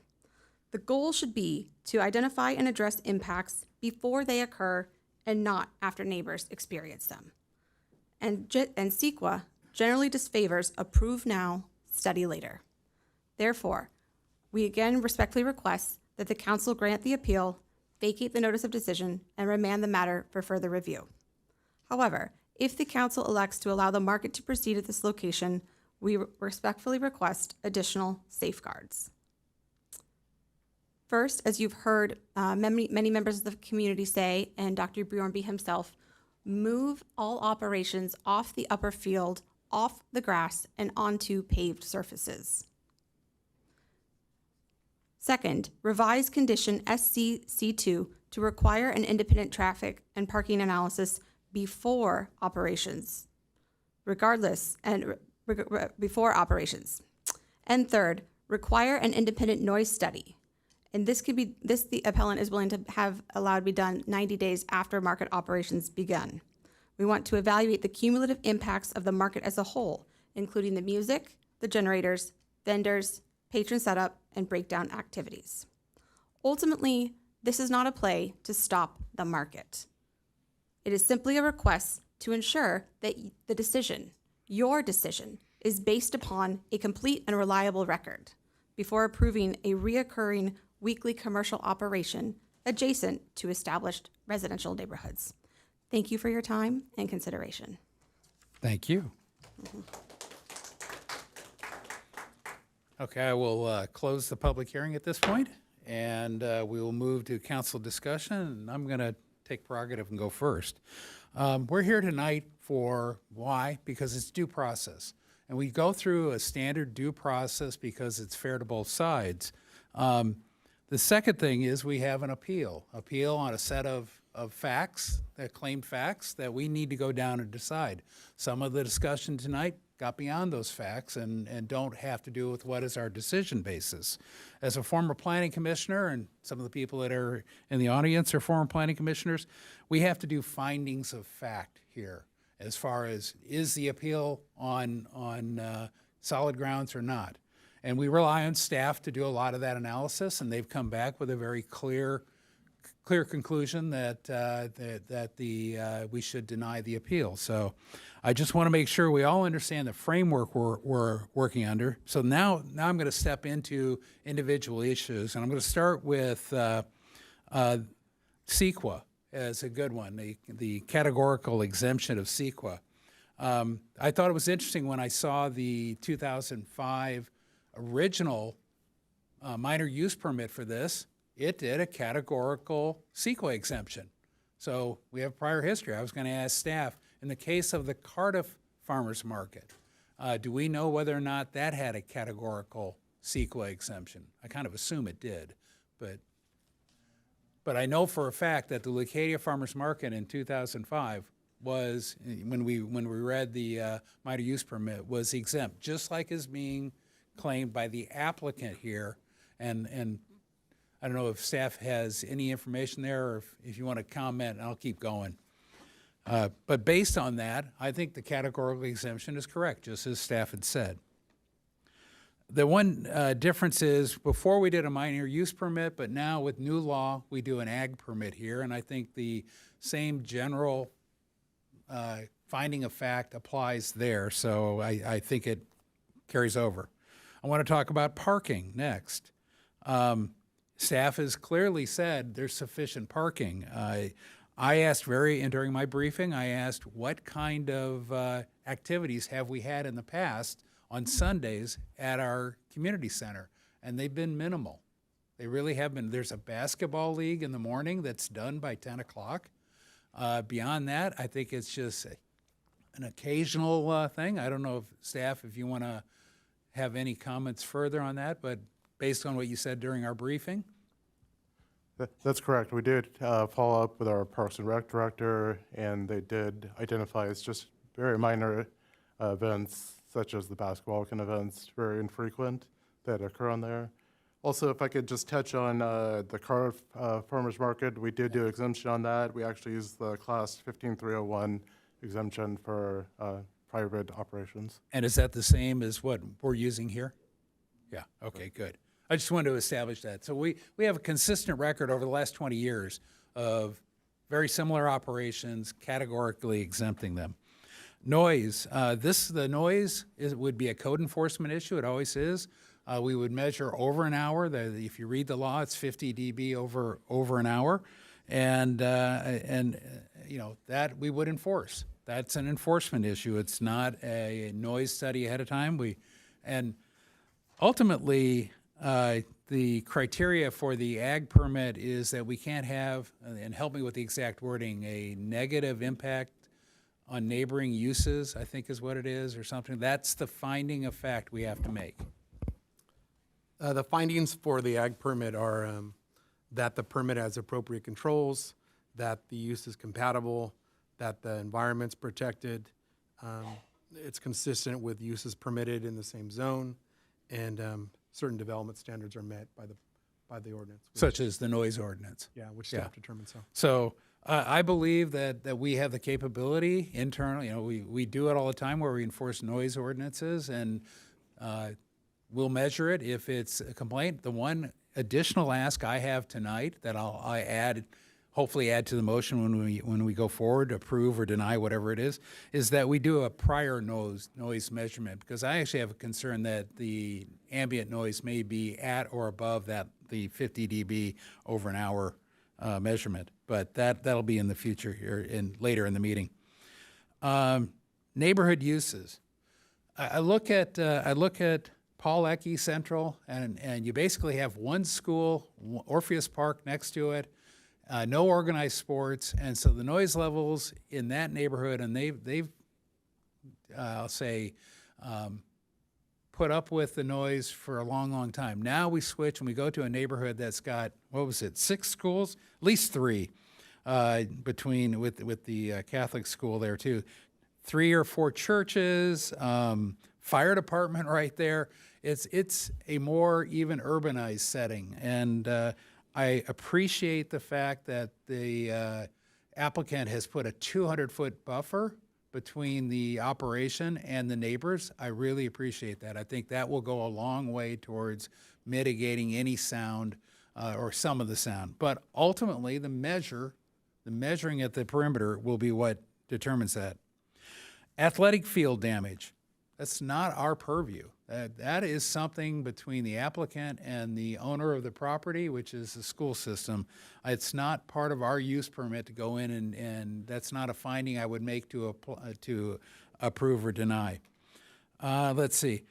The goal should be to identify and address impacts before they occur and not after neighbors experience them. And CEQA generally disfavors approve now, study later. Therefore, we again respectfully request that the council grant the appeal, vacate the notice of decision, and remand the matter for further review. However, if the council elects to allow the market to proceed at this location, we respectfully request additional safeguards. First, as you've heard many members of the community say, and Dr. Bjornby himself, move all operations off the upper field, off the grass, and onto paved surfaces. Second, revise condition SCC2 to require an independent traffic and parking analysis before operations, before operations. And third, require an independent noise study. And the appellant is willing to have allowed to be done 90 days after market operations begun. We want to evaluate the cumulative impacts of the market as a whole, including the music, the generators, vendors, patron setup, and breakdown activities. Ultimately, this is not a play to stop the market. It is simply a request to ensure that the decision, your decision, is based upon a complete and reliable record before approving a reoccurring weekly commercial operation adjacent to established residential neighborhoods. Thank you for your time and consideration. Thank you. Okay, I will close the public hearing at this point, and we will move to council discussion, and I'm going to take prerogative and go first. We're here tonight for why? Because it's due process. And we go through a standard due process because it's fair to both sides. The second thing is we have an appeal on a set of facts, that claimed facts, that we need to go down and decide. Some of the discussion tonight got beyond those facts and don't have to do with what is our decision basis. As a former planning commissioner, and some of the people that are in the audience are former planning commissioners, we have to do findings of fact here as far as is the appeal on solid grounds or not. And we rely on staff to do a lot of that analysis, and they've come back with a very clear conclusion that we should deny the appeal. So I just want to make sure we all understand the framework we're working under. So now I'm going to step into individual issues, and I'm going to start with CEQA as a good one, the categorical exemption of CEQA. I thought it was interesting when I saw the 2005 original minor use permit for this. It did a categorical CEQA exemption. So we have prior history. I was going to ask staff, In the case of the Cardiff Farmers Market, do we know whether or not that had a categorical CEQA exemption? I kind of assume it did, but I know for a fact that the Leucadia Farmers Market in 2005 was, when we read the minor use permit, was exempt, just like is being claimed by the applicant here. And I don't know if staff has any information there, or if you want to comment, and I'll keep going. But based on that, I think the categorical exemption is correct, just as staff had said. The one difference is, before we did a minor use permit, but now with new law, we do an ag permit here, and I think the same general finding of fact applies there, so I think it carries over. I want to talk about parking next. Staff has clearly said there's sufficient parking. I asked during my briefing, I asked what kind of activities have we had in the past on Sundays at our community center, and they've been minimal. They really have been. There's a basketball league in the morning that's done by 10 o'clock. Beyond that, I think it's just an occasional thing. I don't know if staff, if you want to have any comments further on that, but based on what you said during our briefing. That's correct. We did follow up with our Parks and Rec director, and they did identify it's just very minor events, such as the basketball events, very infrequent, that occur on there. Also, if I could just touch on the Cardiff Farmers Market, we did do exemption on that. We actually used the Class 15301 exemption for private operations. And is that the same as what we're using here? Yeah, okay, good. I just wanted to establish that. So we have a consistent record over the last 20 years of very similar operations, categorically exempting them. Noise, the noise would be a code enforcement issue, it always is. We would measure over an hour. If you read the law, it's 50 dB over an hour. And you know, that we would enforce. That's an enforcement issue. It's not a noise study ahead of time. And ultimately, the criteria for the ag permit is that we can't have, and help me with the exact wording, a negative impact on neighboring uses, I think is what it is, or something. That's the finding of fact we have to make. The findings for the ag permit are that the permit has appropriate controls, that the use is compatible, that the environment's protected, it's consistent with uses permitted in the same zone, and certain development standards are met by the ordinance. Such as the noise ordinance. Yeah, which staff determines so. So I believe that we have the capability internally. You know, we do it all the time where we enforce noise ordinances, and we'll measure it if it's a complaint. The one additional ask I have tonight that I hopefully add to the motion when we go forward, approve or deny, whatever it is that we do a prior noise measurement, because I actually have a concern that the ambient noise may be at or above the 50 dB over an hour measurement, but that'll be in the future here later in the meeting. Neighborhood uses. I look at Paul Ecke Central, and you basically have one school, Orpheus Park next to it, no organized sports, and so the noise levels in that neighborhood, and they've I'll say, put up with the noise for a long, long time. Now we switch and we go to a neighborhood that's got, 6 schools? At least 3, between with the Catholic school there too. 3 or 4 churches, fire department right there. It's a more even urbanized setting, and I appreciate the fact that the applicant has put a 200-foot buffer between the operation and the neighbors. I really appreciate that. I think that will go a long way towards mitigating any sound or some of the sound. But ultimately, the measuring at the perimeter will be what determines that. Athletic field damage. That's not our purview. That is something between the applicant and the owner of the property, which is the school system. It's not part of our use permit to go in, and that's not a finding I would make to approve or deny. Let's see.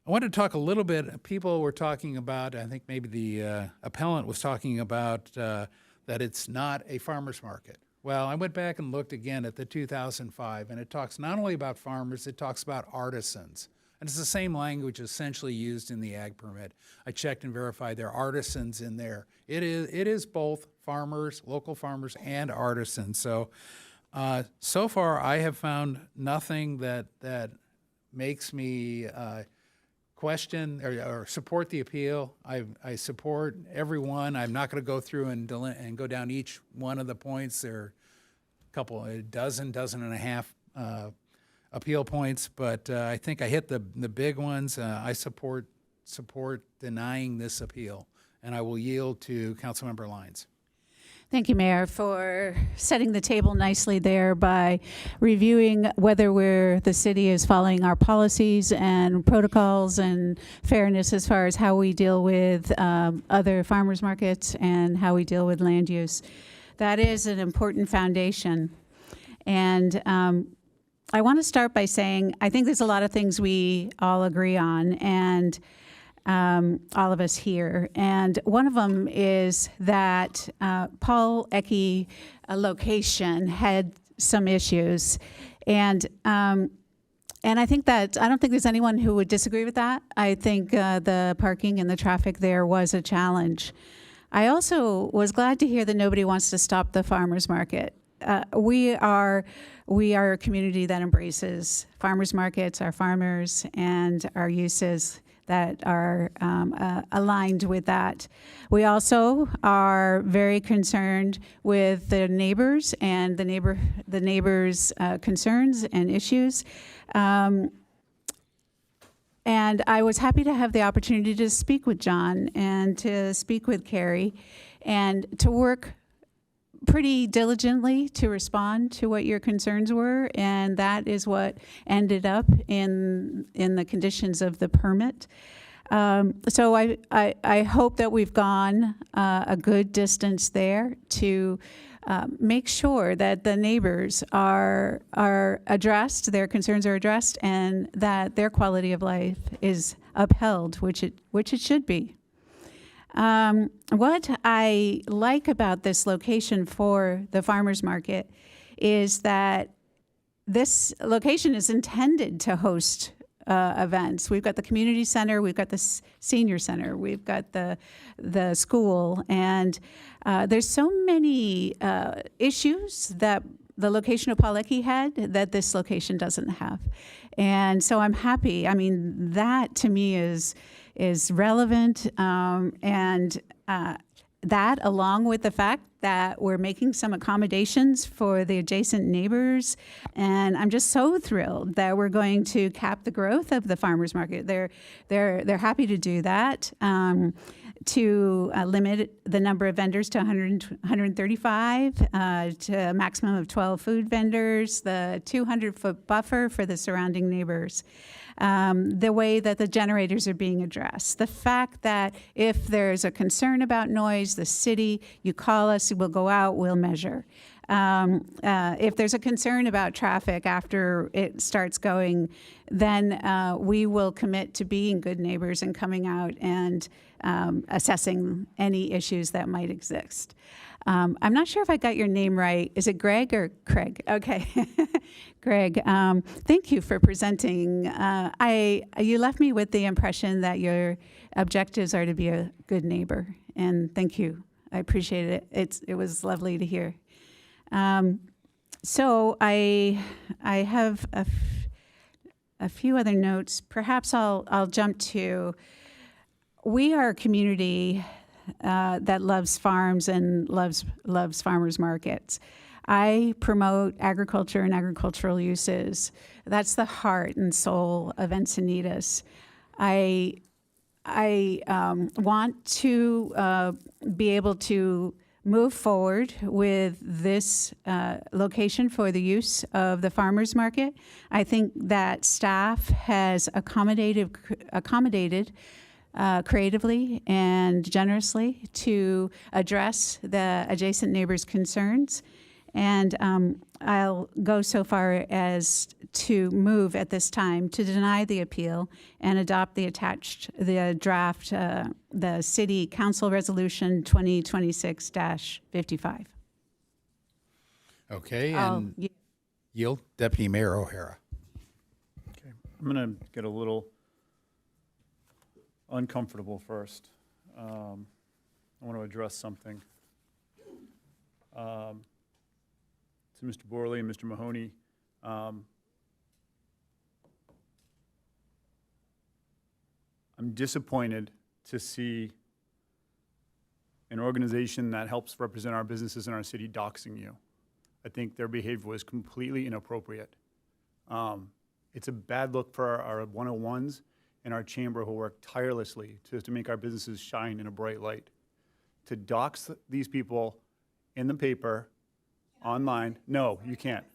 I want to talk a little bit, people were talking about, I think maybe the appellant was talking about that it's not a farmer's market. Well, I went back and looked again at the 2005, and it talks not only about farmers, it talks about artisans. And it's the same language essentially used in the ag permit. I checked and verified there are artisans in there. It is both farmers, local farmers, and artisans. So, so far I have found nothing that makes me question or support the appeal. I support everyone. I'm not going to go through and go down each one of the points. There are a dozen and a half appeal points, but I think I hit the big ones. I support denying this appeal, and I will yield to Councilmember Lyons. Thank you, Mayor, for setting the table nicely there by reviewing whether the city is following our policies and protocols and fairness as far as how we deal with other farmers markets and how we deal with land use. That is an important foundation. And I want to start by saying I think there's a lot of things we all agree on, and all of us here. And one of them is that Paul Ecke location had some issues. And I think I don't think there's anyone who would disagree with that. I think the parking and the traffic there was a challenge. I also was glad to hear that nobody wants to stop the farmers market. We are a community that embraces farmers markets, our farmers, and our uses that are aligned with that. We also are very concerned with the neighbors and the neighbors' concerns and issues. And I was happy to have the opportunity to speak with John and to speak with Carrie and to work pretty diligently to respond to what your concerns were, and that is what ended up in the conditions of the permit. So I hope that we've gone a good distance there to make sure that the neighbors are addressed, their concerns are addressed, and that their quality of life is upheld, which it should be. What I like about this location for the farmers market is that this location is intended to host events. We've got the community center, we've got the senior center, we've got the school, and there's so many issues that the location of Paul Ecke had that this location doesn't have. And so I'm happy. I mean, that to me is relevant, and that along with the fact that we're making some accommodations for the adjacent neighbors, and I'm just so thrilled that we're going to cap the growth of the farmers market. They're happy to do that, to limit the number of vendors to 135, to a maximum of 12 food vendors, the 200-foot buffer for the surrounding neighbors. The way that the generators are being addressed, the fact that if there's a concern about noise, the city, you call us, we'll go out, we'll measure. If there's a concern about traffic after it starts going, then we will commit to being good neighbors and coming out and assessing any issues that might exist. I'm not sure if I got your name right. Is it Greg or Craig? Okay. Greg, thank you for presenting. You left me with the impression that your objectives are to be a good neighbor, and thank you. I appreciate it. It was lovely to hear. So I have a few other notes. Perhaps I'll jump to, we are a community that loves farms and loves farmers markets. I promote agriculture and agricultural uses. That's the heart and soul of Encinitas. I want to be able to move forward with this location for the use of the farmers market. I think that staff has accommodated creatively and generously to address the adjacent neighbors' concerns. And I'll go so far as to move at this time to deny the appeal and adopt the draft, the City Council Resolution 2026-55. Okay, Oh, and yeah. yield Deputy Mayor O'Hara. Okay, I'm gonna get a little uncomfortable first. I want to address something. To Mr. Borley and Mr. Mahoney, I'm disappointed to see an organization that helps represent our businesses in our city doxing you. I think their behavior was completely inappropriate. It's a bad look for our 101s in our chamber who work tirelessly to make our businesses shine in a bright light. To dox these people in the paper, online, no, you can't.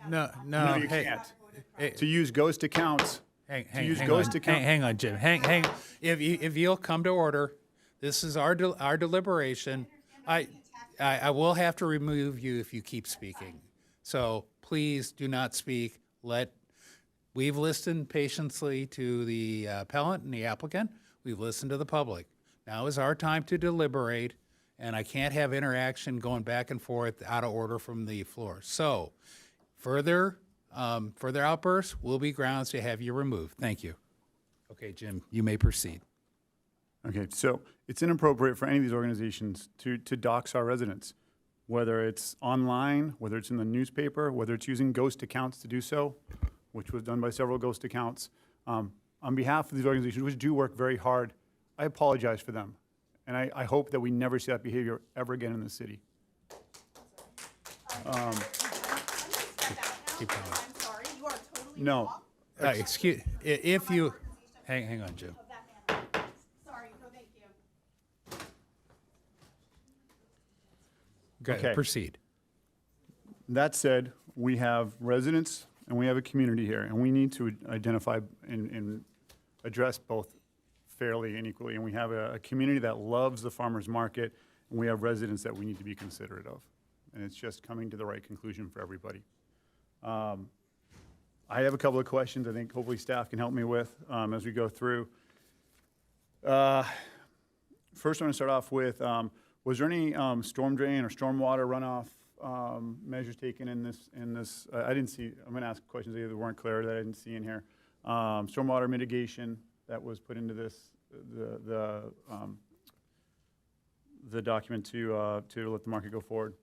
No, No, you hey, can't. hey, To use ghost accounts, hang hang on, Jim. Hang. If you'll come to order, this is our deliberation. I will have to remove you if you keep speaking. So please do not speak. We've listened patiently to the appellant and the applicant. We've listened to the public. Now is our time to deliberate, and I can't have interaction going back and forth out of order from the floor. So further outbursts will be grounds to have you removed. Thank you. Okay, Jim, you may proceed. okay, so it's inappropriate for any of these organizations to dox our residents, whether it's online, whether it's in the newspaper, whether it's using ghost accounts to do so, which was done by several ghost accounts. On behalf of these organizations, which do work very hard, I apologize for them. And I hope that we never see that behavior ever again in the city. Keep going. No. Excuse, if you, hang on, Jim. Go ahead, Okay. proceed. That said, we have residents and we have a community here, and we need to identify and address both fairly and equally. And we have a community that loves the farmers market, and we have residents that we need to be considerate of. And it's just coming to the right conclusion for everybody. I have a couple of questions I think hopefully staff can help me with as we go through. First, I want to start off with, was there any storm drain or stormwater runoff measures taken in this? I didn't see, I'm going to ask questions that either weren't clear that I didn't see in here. Stormwater mitigation that was put into this, the document to let the market go forward.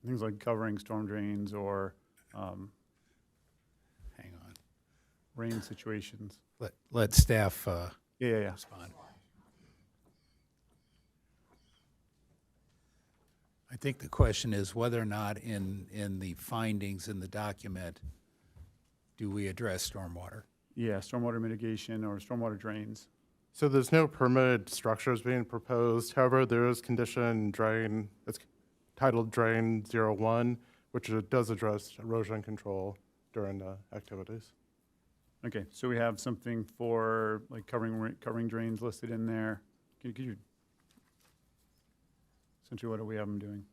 Things like covering storm drains or Hang on. rain situations. Let staff Yeah. respond. I think the question is whether or not in the findings in the document, do we address stormwater? Yeah, stormwater mitigation or stormwater drains. So there's no permitted structures being proposed. However, there is condition drain, it's titled Drain 01, which does address erosion control during activities. Okay, so we have something for like covering drains listed in there. Could you, essentially what do we have them doing?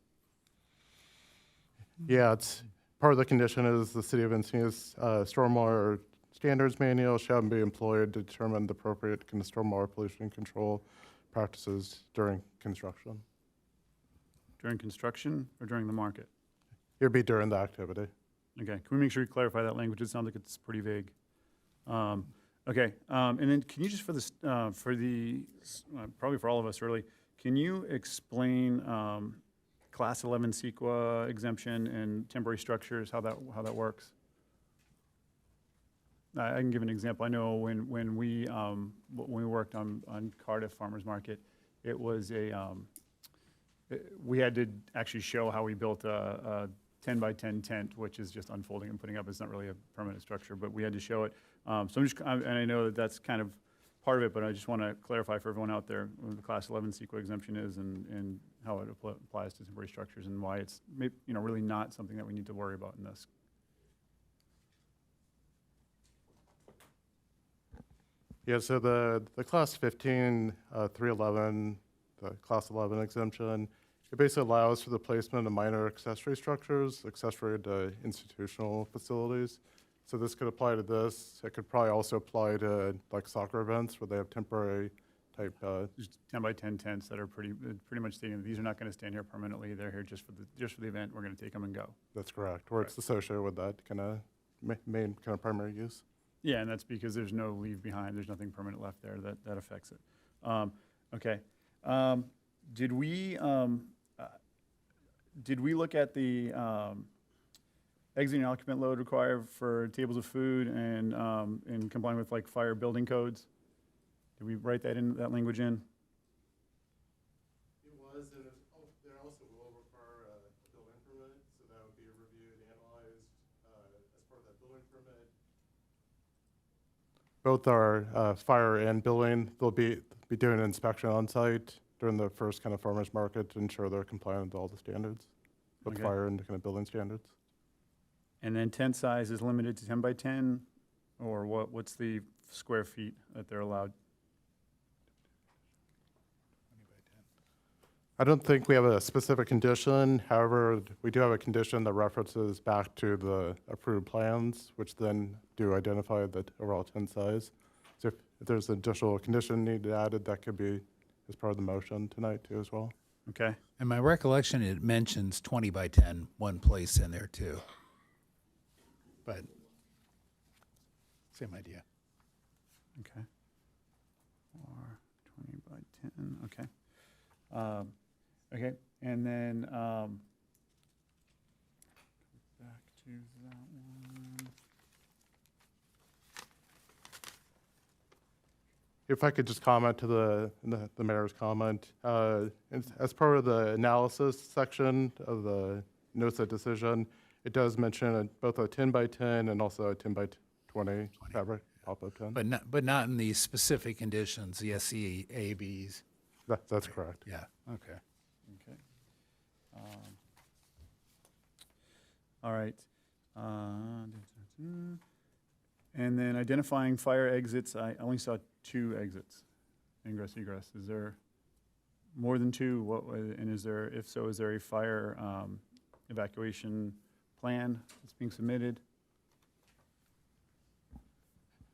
Yeah, it's part of the condition is the City of Encinitas Stormwater Standards Manual shall be employed to determine the appropriate stormwater pollution control practices during construction. During construction or during the market? It'd be during the activity. Okay, can we make sure we clarify that language? It sounds like it's pretty vague. Okay, and then can you just for this, probably for all of us really, can you explain Class 11 CEQA exemption and temporary structures, how that works? I can give an example. I know when we worked on Cardiff Farmers Market, it was we had to actually show how we built a 10 by 10 tent, which is just unfolding and putting up. It's not really a permanent structure, but we had to show it. So and I know that that's kind of part of it, but I just want to clarify for everyone out there what the Class 11 CEQA exemption is and how it applies to temporary structures and why it's really not something that we need to worry about in this. Yeah, so the Class 15, 311, the Class 11 exemption, it basically allows for the placement of minor accessory structures, accessory to institutional facilities. So this could apply to this. It could probably also apply to like soccer events where they have temporary type, just 10 by 10 tents that are pretty much stating that these are not going to stand here permanently. They're here just for the event. We're going to take them and go. That's correct. Or it's associated with that kind of main kind of primary use. Yeah, and that's because there's no leave behind. There's nothing permanent left there that affects it. Okay. Did we look at the exiting occupant load required for tables of food and in complying with like fire building codes? Did we write that language in? It was, and there also will require a building permit, so that would be reviewed and analyzed as part of that building permit. Both our fire and building, they'll be doing an inspection on site during the first kind of farmers market to ensure they're compliant with all the standards, both Okay. fire and kind of building standards. And then tent size is limited to 10 by 10, or what's the square feet that they're allowed? I don't think we have a specific condition. However, we do have a condition that references back to the approved plans, which then do identify the overall tent size. So if there's an additional condition needed added, that could be as part of the motion tonight too as well. Okay. And my recollection, it mentions 20 by 10, one place in there too. But same idea. Okay. Or 20 by 10, okay. Okay, and then back to that one. If I could just comment to the mayor's comment, as part of the analysis section of the notice of decision, it does mention both a 10 by 10 and also a 10 by 20 fabric pop-up tent. But not in the specific conditions, the SCABs. That's correct. Yeah, okay. Okay. All right. And then identifying fire exits, I only saw 2 exits, ingress, egress. Is there more than 2? And is there, if so, is there a fire evacuation plan that's being submitted?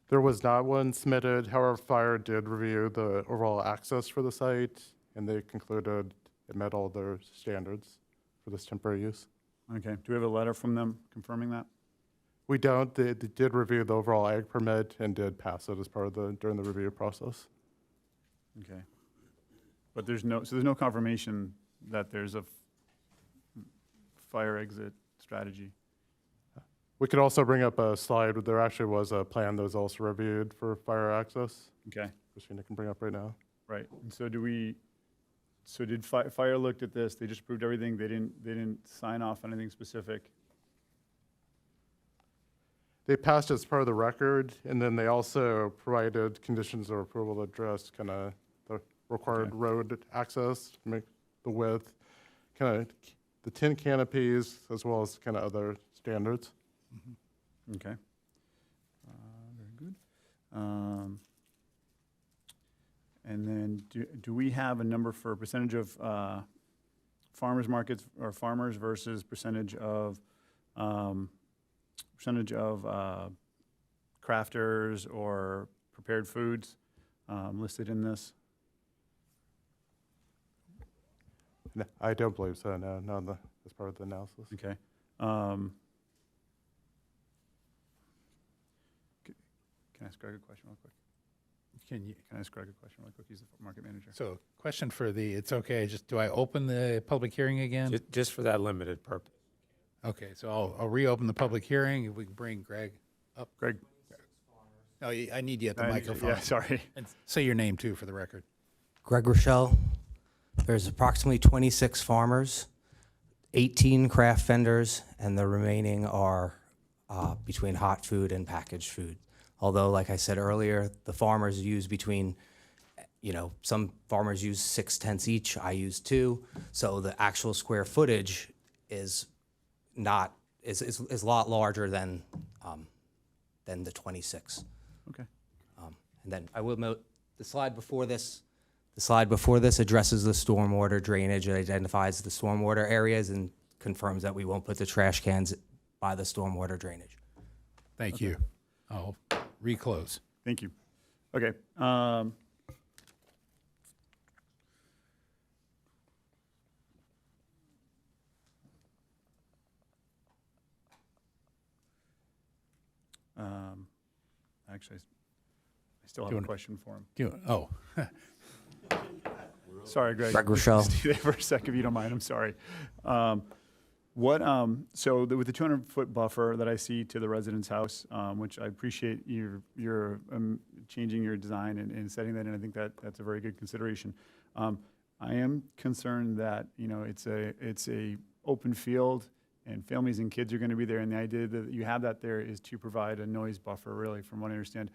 There was not one submitted. However, fire did review the overall access for the site, and they concluded it met all their standards for this temporary use. Okay. Do we have a letter from them confirming that? We don't. They did review the overall ag permit and did pass it as part of during the review process. Okay. But there's no confirmation that there's a fire exit strategy. We could also bring up a slide. There actually was a plan that was also reviewed for fire access. Okay. Christina can bring up right now. Right. And so did fire looked at this? They just approved everything. They didn't sign off on anything specific. They passed as part of the record, and then they also provided conditions of approval to address kind of the required road access, make the width, kind of the tin canopies, as well as kind of other standards. Mm-hmm. Okay. Very good. And then do we have a number for percentage of farmers markets or farmers versus percentage of crafters or prepared foods listed in this? No, I don't believe so. No, not as part of the analysis. Okay. Can I ask Greg a question real quick? Can I ask Greg a question real quick? He's the market manager. So question for it's okay, just do I open the public hearing again? Just for that limited purpose. Okay, so I'll reopen the public hearing. If we can bring Greg up. Greg. No, I need you at the microphone. Yeah, sorry. And say your name too for the record. Greg Rochelle. There's approximately 26 farmers, 18 craft vendors, and the remaining are between hot food and packaged food. Although, like I said earlier, the farmers use between, some farmers use 6 tents each, I use 2. So the actual square footage is a lot larger than the 26. Okay. And then I will note the slide before this. The slide before this addresses the stormwater drainage. It identifies the stormwater areas and confirms that we won't put the trash cans by the stormwater drainage. Thank you. I'll reclose. Thank you. Okay. Actually, I still have a question for him. Oh. Sorry, Greg. Greg Rochelle. Stay there for a second if you don't mind. I'm sorry. So with the 200-foot buffer that I see to the residence house, which I appreciate your changing your design and setting that in, I think that's a very good consideration. I am concerned that it's a open field and families and kids are going to be there, and the idea that you have that there is to provide a noise buffer, really, from what I understand.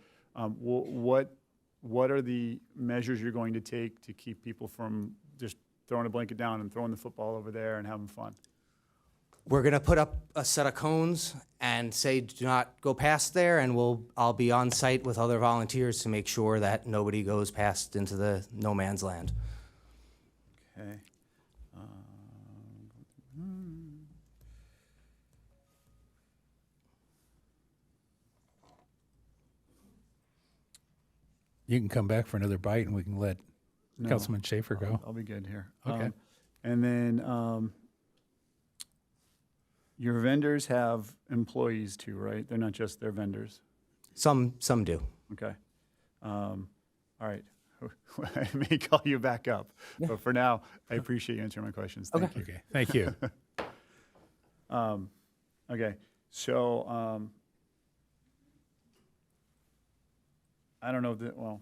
What are the measures you're going to take to keep people from just throwing a blanket down and throwing the football over there and having fun? We're gonna put up a set of cones and say, do not go past there, and I'll be on site with other volunteers to make sure that nobody goes past into the no man's land. Okay. You can come back for another bite, and we can let No. Councilman Schaefer go. I'll be good here. Okay. And then your vendors have employees too, right? They're not just their vendors. Some do. Okay. All right. I may call you back up, but for now, I appreciate you answering my questions. Thank you. Okay, thank you. Okay, so I don't know that, well,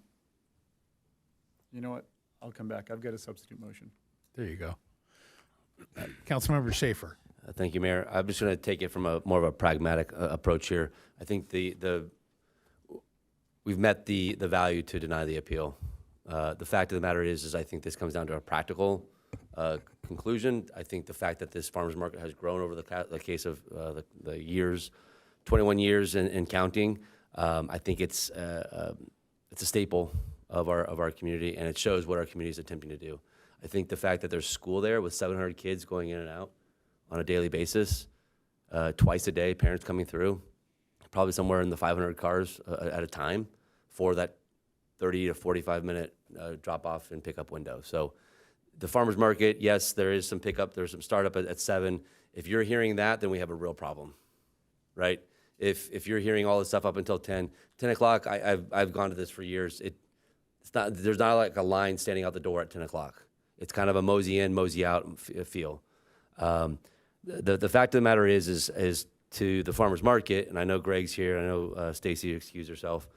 you know what? I'll come back. I've got a substitute motion. There you go. Councilmember Schaefer. Thank you, Mayor. I'm just going to take it from more of a pragmatic approach here. I think we've met the value to deny the appeal. The fact of the matter is I think this comes down to a practical conclusion. I think the fact that this farmers market has grown over the case of the years, 21 years and counting, I think it's a staple of our community, and it shows what our community is attempting to do. I think the fact that there's school there with 700 kids going in and out on a daily basis, twice a day, parents coming through, probably somewhere in the 500 cars at a time for that 30 to 45 minute drop off and pickup window. So the farmers market, yes, there is some pickup, there's some startup at 7. If you're hearing that, then we have a real problem, right? If you're hearing all this stuff up until 10 o'clock, I've gone to this for years. There's not like a line standing out the door at 10 o'clock. It's kind of a mosey in, mosey out feel. The fact of the matter is to the farmers market, and I know Greg's here, I know Stacy excused herself.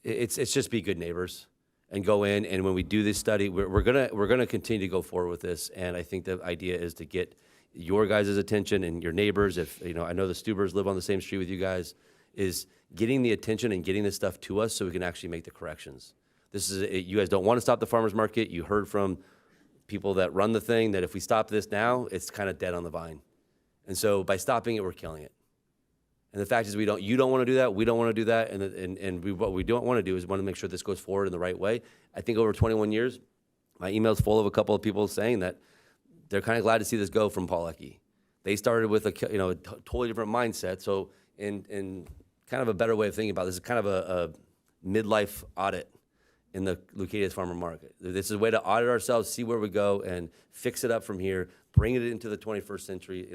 It's just be good neighbors and go in. And when we do this study, we're gonna continue to go forward with this. And I think the idea is to get your guys' attention and your neighbors. If I know the Stubers live on the same street with you guys, is getting the attention and getting this stuff to us so we can actually make the corrections. You guys don't want to stop the farmers market. You heard from people that run the thing that if we stop this now, it's kind of dead on the vine. And so by stopping it, we're killing it. And the fact is you don't want to do that, we don't want to do that, and what we don't want to do is want to make sure this goes forward in the right way. I think over 21 years, my email's full of a couple of people saying that they're kind of glad to see this go from Paul Ecke. They started with a totally different mindset, so in kind of a better way of thinking about this is kind of a midlife audit in the Leucadia's farmer market. This is a way to audit ourselves, see where we go, and fix it up from here, bring it into the 21st century,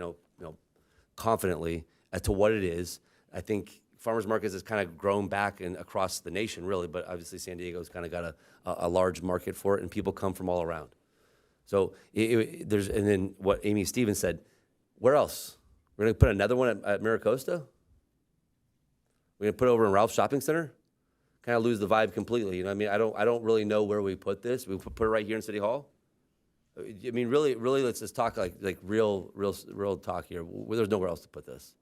confidently as to what it is. I think farmers markets has kind of grown back and across the nation, really, but obviously San Diego's kind of got a large market for it, and people come from all around. So and then what Amy Stevens said, where else? We're going to put another one at Maricosta? We're going to put it over in Ralph's Shopping Center? Kind of lose the vibe completely. I don't really know where we put this. We put it right here in City Hall. I mean, really, let's just talk like real talk here. There's nowhere else to put this.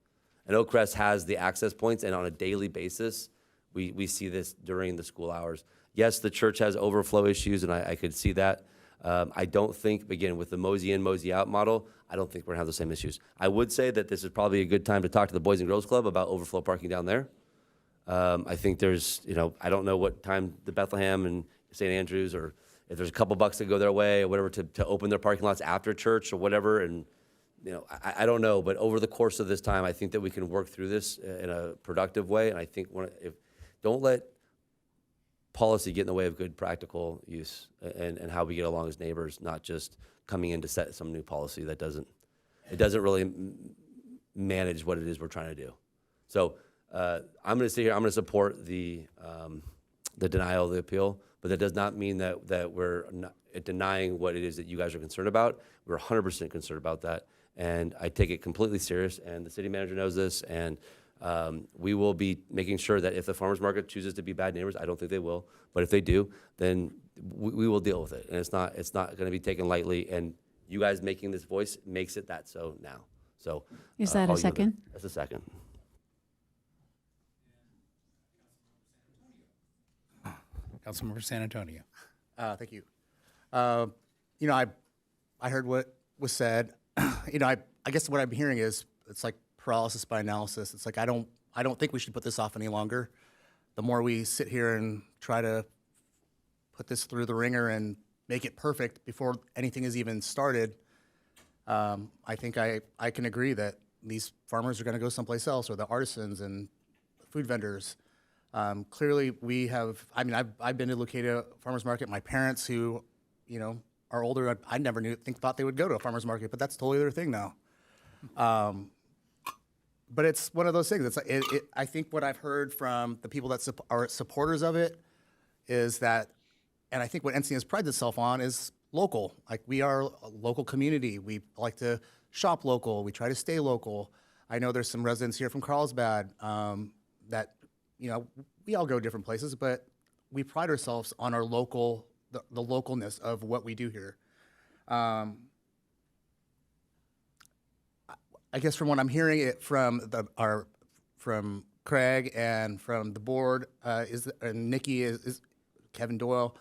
And Oak Crest has the access points, and on a daily basis, we see this during the school hours. Yes, the church has overflow issues, and I could see that. I don't think, again, with the mosey in, mosey out model, I don't think we're gonna have the same issues. I would say that this is probably a good time to talk to the Boys and Girls Club about overflow parking down there. I think there's, I don't know what time the Bethlehem and St. Andrews, or if there's a couple bucks to go their way or whatever to open their parking lots after church or whatever. And, I don't know, but over the course of this time, I think that we can work through this in a productive way. And I think don't let policy get in the way of good practical use and how we get along as neighbors, not just coming in to set some new policy that doesn't really manage what it is we're trying to do. So I'm going to sit here. I'm going to support the denial of the appeal, but that does not mean that we're not denying what it is that you guys are concerned about. We're 100% concerned about that, and I take it completely serious. And the city manager knows this, and we will be making sure that if the farmers market chooses to be bad neighbors, I don't think they will, but if they do, then we will deal with it, and it's not going to be taken lightly. And you guys making this voice makes it that so now. So Is that a I'll yield second? there. That's a second. Councilmember San Antonio. Thank you. You know, I heard what was said. You know, I guess what I'm hearing is it's like paralysis by analysis. It's like I don't think we should put this off any longer. The more we sit here and try to put this through the ringer and make it perfect before anything is even started, I think I can agree that these farmers are going to go someplace else, or the artisans and food vendors. Clearly, we have. I mean, I've been to Lucadia Farmers Market. My parents, who, you know, are older, I never thought they would go to a farmers market, but that's totally their thing now. But it's one of those things. It's I think what I've heard from the people that are supporters of it is that, and I think what Encinitas prides itself on is local. Like, we are a local community. We like to shop local. We try to stay local. I know there's some residents here from Carlsbad that, you know, we all go different places, but we pride ourselves on our local, the localness of what we do here. I guess from what I'm hearing it from from Craig and from the board and Nikki is Kevin Doyle,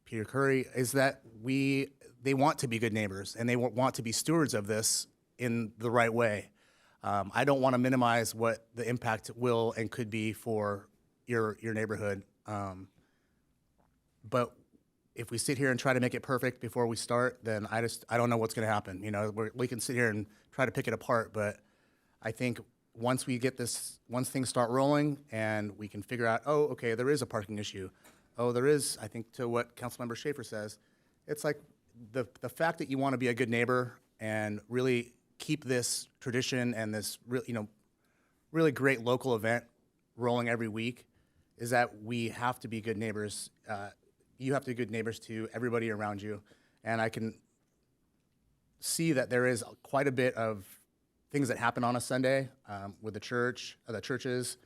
Peter Curry, is that they want to be good neighbors and they want to be stewards of this in the right way. I don't want to minimize what the impact will and could be for your neighborhood. But if we sit here and try to make it perfect before we start, then I don't know what's going to happen. You know, we can sit here and try to pick it apart, but I think once things start rolling and we can figure out, oh, okay, there is a parking issue. Oh, there is, I think, to what Councilmember Schaefer says, it's like the fact that you want to be a good neighbor and really keep this tradition and this really great local event rolling every week is that we have to be good neighbors. You have to be good neighbors to everybody around you. And I can see that there is quite a bit of things that happen on a Sunday with the churches.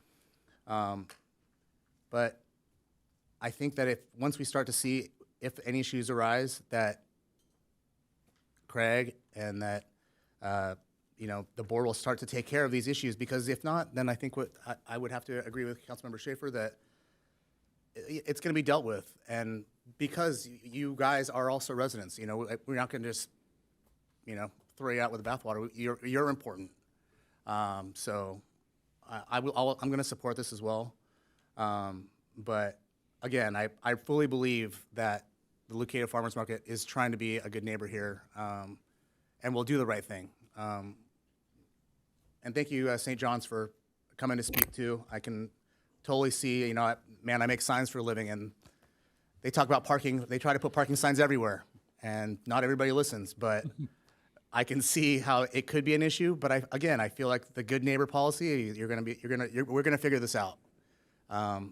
But I think that once we start to see if any issues arise, that Craig and that the board will start to take care of these issues, because if not, then I think I would have to agree with Councilmember Schaefer that it's going to be dealt with. And because you guys are also residents, you know, we're not going to just, you know, throw you out with the bathwater. You're important. So I'm going to support this as well. But again, I fully believe that the Lucadia Farmers Market is trying to be a good neighbor here, and will do the right thing. And thank you, St. John's, for coming to speak too. I can totally see, you know, man, I make signs for a living, and they talk about parking. They try to put parking signs everywhere, and not everybody listens. But I can see how it could be an issue. But I feel like the good neighbor policy, we're gonna figure this out.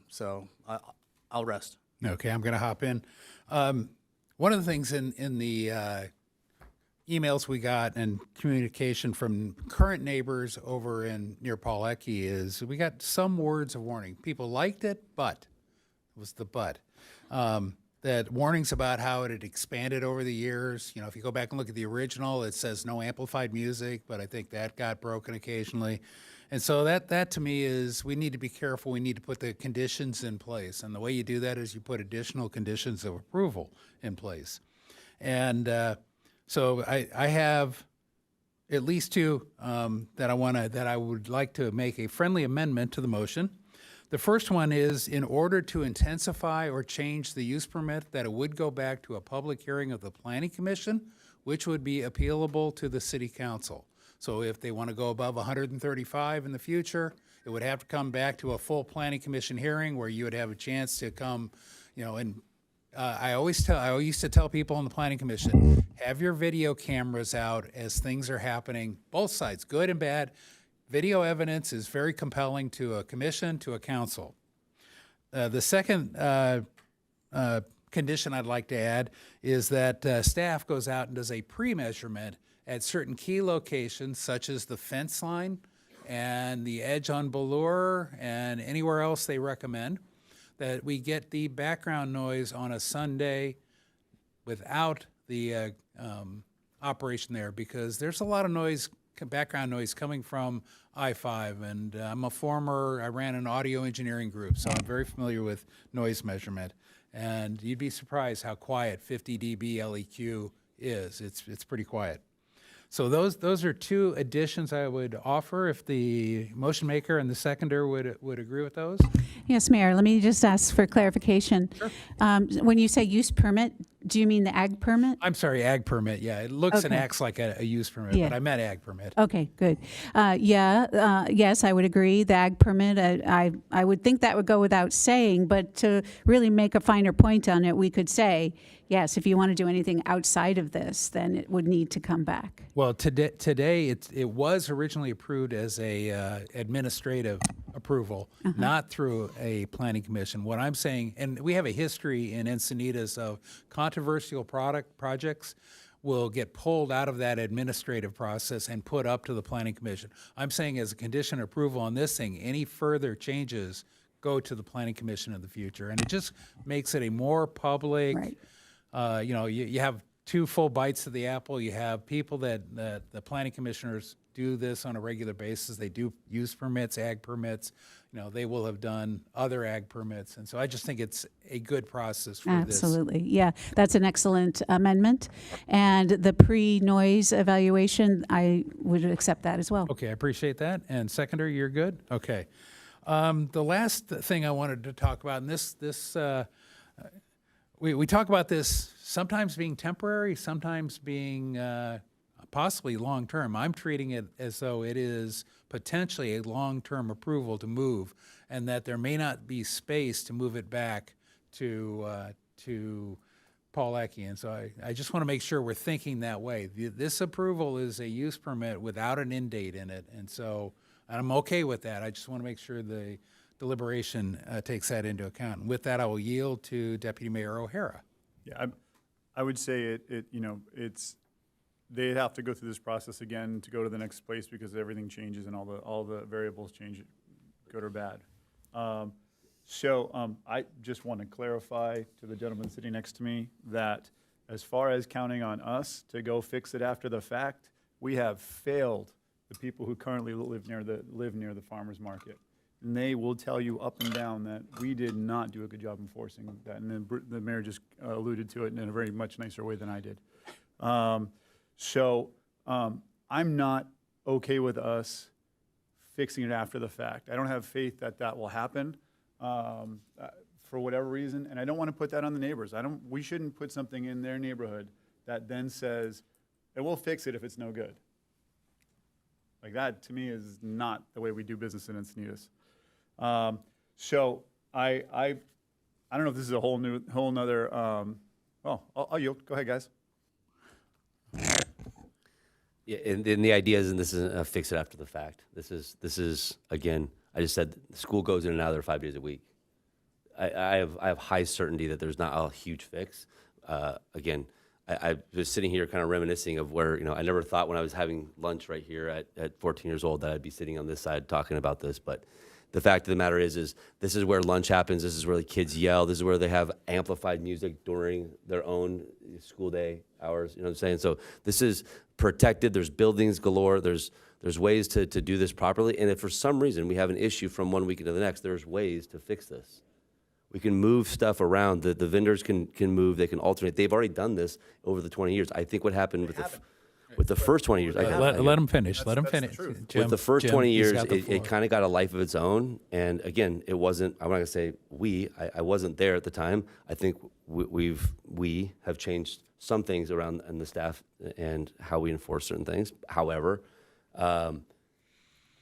So I'll rest. Okay, I'm going to hop in. One of the things in the emails we got and communication from current neighbors over near Pawlecki is we got some words of warning. People liked it, but it was the but. That warnings about how it had expanded over the years. You know, if you go back and look at the original, it says no amplified music, but I think that got broken occasionally. And so that to me is, we need to be careful. We need to put the conditions in place. And the way you do that is you put additional conditions of approval in place. And so I have at least two that I would like to make a friendly amendment to the motion. The first one is, in order to intensify or change the use permit, that it would go back to a public hearing of the Planning Commission, which would be appealable to the City Council. So if they want to go above 135 in the future, it would have to come back to a full Planning Commission hearing where you would have a chance to come, you know, and I used to tell people on the Planning Commission, have your video cameras out as things are happening, both sides, good and bad. Video evidence is very compelling to a commission, to a council. The second condition I'd like to add is that staff goes out and does a pre-measurement at certain key locations, such as the fence line and the edge on Ballure and anywhere else they recommend, that we get the background noise on a Sunday without the operation there, because there's a lot of noise, background noise coming from I-5, and I ran an audio engineering group, so I'm very familiar with noise measurement. And you'd be surprised how quiet 50 dB LEQ is. It's pretty quiet. So those are two additions I would offer if the motion maker and the seconder would agree with those. Yes, Mayor, let me just ask for clarification. Sure. When you say use permit, do you mean the ag permit? I'm sorry, ag permit, yeah. It looks and Okay. acts like a use permit, Yeah. but I meant ag permit. Okay, good. Yes, I would agree. The ag permit, I would think that would go without saying, but to really make a finer point on it, we could say, yes, if you want to do anything outside of this, then it would need to come back. Well, today it was originally approved as a administrative approval, not through a planning commission. What I'm saying, and we have a history in Encinitas of controversial projects will get pulled out of that administrative process and put up to the planning commission. I'm saying as a condition of approval on this thing, any further changes go to the planning commission in the future. And it just makes it a more public, you have two full bites of the apple. You have people that the planning commissioners do this on a regular basis. They do use permits, ag permits. They will have done other ag permits. And so I just think it's a good process for this. Absolutely. Yeah, that's an excellent amendment. And the pre-noise evaluation, I would accept that as well. Okay, I appreciate that. And seconder, you're good? Okay. The last thing I wanted to talk about, and we talk about this sometimes being temporary, sometimes being possibly long-term. I'm treating it as though it is potentially a long-term approval to move, and that there may not be space to move it back to Paul Ecke. And so I just want to make sure we're thinking that way. This approval is a use permit without an end date in it, and so I'm okay with that. I just want to make sure the deliberation takes that into account. And with that, I will yield to Deputy Mayor O'Hara. Yeah, I would say they'd have to go through this process again to go to the next place because everything changes and all the variables change, good or bad. I just want to clarify to the gentleman sitting next to me that as far as counting on us to go fix it after the fact, we have failed the people who currently live near the farmers market. And they will tell you up and down that we did not do a good job enforcing that. And then the mayor just alluded to it in a very much nicer way than I did. I'm not okay with us fixing it after the fact. I don't have faith that that will happen for whatever reason, and I don't want to put that on the neighbors. We shouldn't put something in their neighborhood that then says, and we'll fix it if it's no good. Like that, to me, is not the way we do business in Encinitas. I don't know if this is a whole nother. I'll yield. Go ahead, guys. Yeah, and the idea is, and this isn't a fix it after the fact. This is again. I just said the school goes in and out of there 5 days a week. I have high certainty that there's not a huge fix. Again, I was sitting here kind of reminiscing of where, I never thought when I was having lunch right here at 14 years old that I'd be sitting on this side talking about this. But the fact of the matter is this is where lunch happens. This is where the kids yell. This is where they have amplified music during their own school day hours. You know what I'm saying? So this is protected. There's buildings galore. There's ways to do this properly. And if for some reason we have an issue from one weekend to the next, there's ways to fix this. We can move stuff around. The vendors can move. They can alternate. They've already done this over the 20 years. I think what happened with the first 20 years. Let him finish. Let him finish. With the first 20 years, it kind of got a life of its own. And again, it wasn't. I'm not gonna say we. I wasn't there at the time. I think we have changed some things around in the staff and how we enforce certain things. However,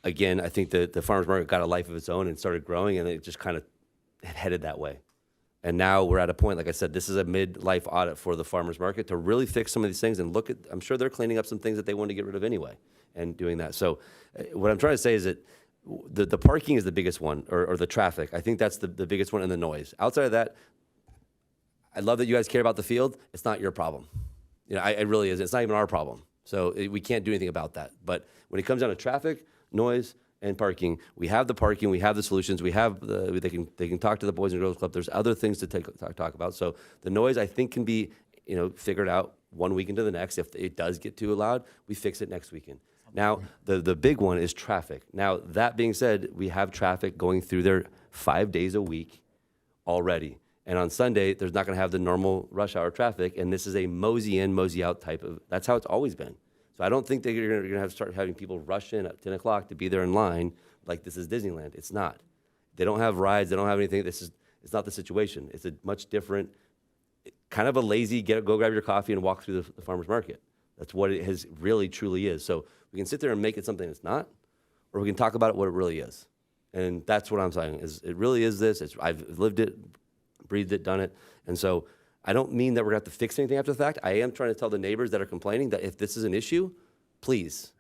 again, I think the farmers market got a life of its own and started growing, and it just kind of headed that way. And now we're at a point, like I said, this is a midlife audit for the farmers market to really fix some of these things and look at, I'm sure they're cleaning up some things that they wanted to get rid of anyway. and doing that. So what I'm trying to say is that the parking is the biggest one, or the traffic. I think that's the biggest one, and the noise. Outside of that, I love that you guys care about the field. It's not your problem. You know, it really is. It's not even our problem. So we can't do anything about that. But when it comes down to traffic, noise, and parking, we have the parking, we have the solutions, we have they can talk to the Boys and Girls Club. There's other things to talk about. So the noise, I think, can be figured out 1 week into the next. If it does get too loud, we fix it next weekend. Now the big one is traffic. Now that being said, we have traffic going through there 5 days a week already. And on Sunday, there's not going to have the normal rush hour traffic. And this is a mosey in, mosey out type of, that's how it's always been. So I don't think that you're going to start having people rush in at 10 o'clock to be there in line like this is Disneyland. It's not. They don't have rides. They don't have anything. It's not the situation. It's a much different, kind of a lazy, go grab your coffee and walk through the farmer's market. That's what it has really, truly is. So we can sit there and make it something it's not, or we can talk about it what it really is. And that's what I'm saying, is it really is this. I've lived it, breathed it, done it. And so I don't mean that we're going to have to fix anything after the fact. I am trying to tell the neighbors that are complaining that if this is an issue, please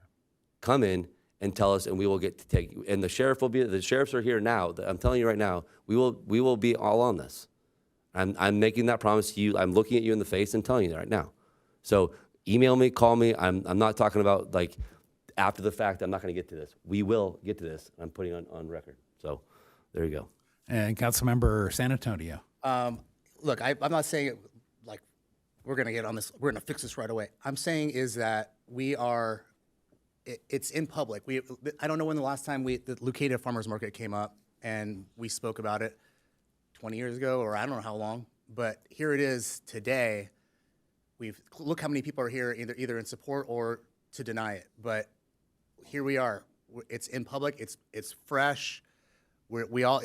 come in and tell us, and we will get to take you. And the sheriffs are here now. I'm telling you right now, we will be all on this. I'm making that promise to you. I'm looking at you in the face and telling you that right now. So email me, call me. I'm not talking about like after the fact. I'm not going to get to this. We will get to this. I'm putting on record. So there you go. And Councilmember San Antonio. Look, I'm not saying like we're going to get on this, we're going to fix this right away. I'm saying is that it's in public. I don't know when the last time the Leucadia Farmers Market came up and we spoke about it, 20 years ago, or I don't know how long, but here it is today. Look how many people are here either in support or to deny it, but here we are. It's in public, it's fresh. We're all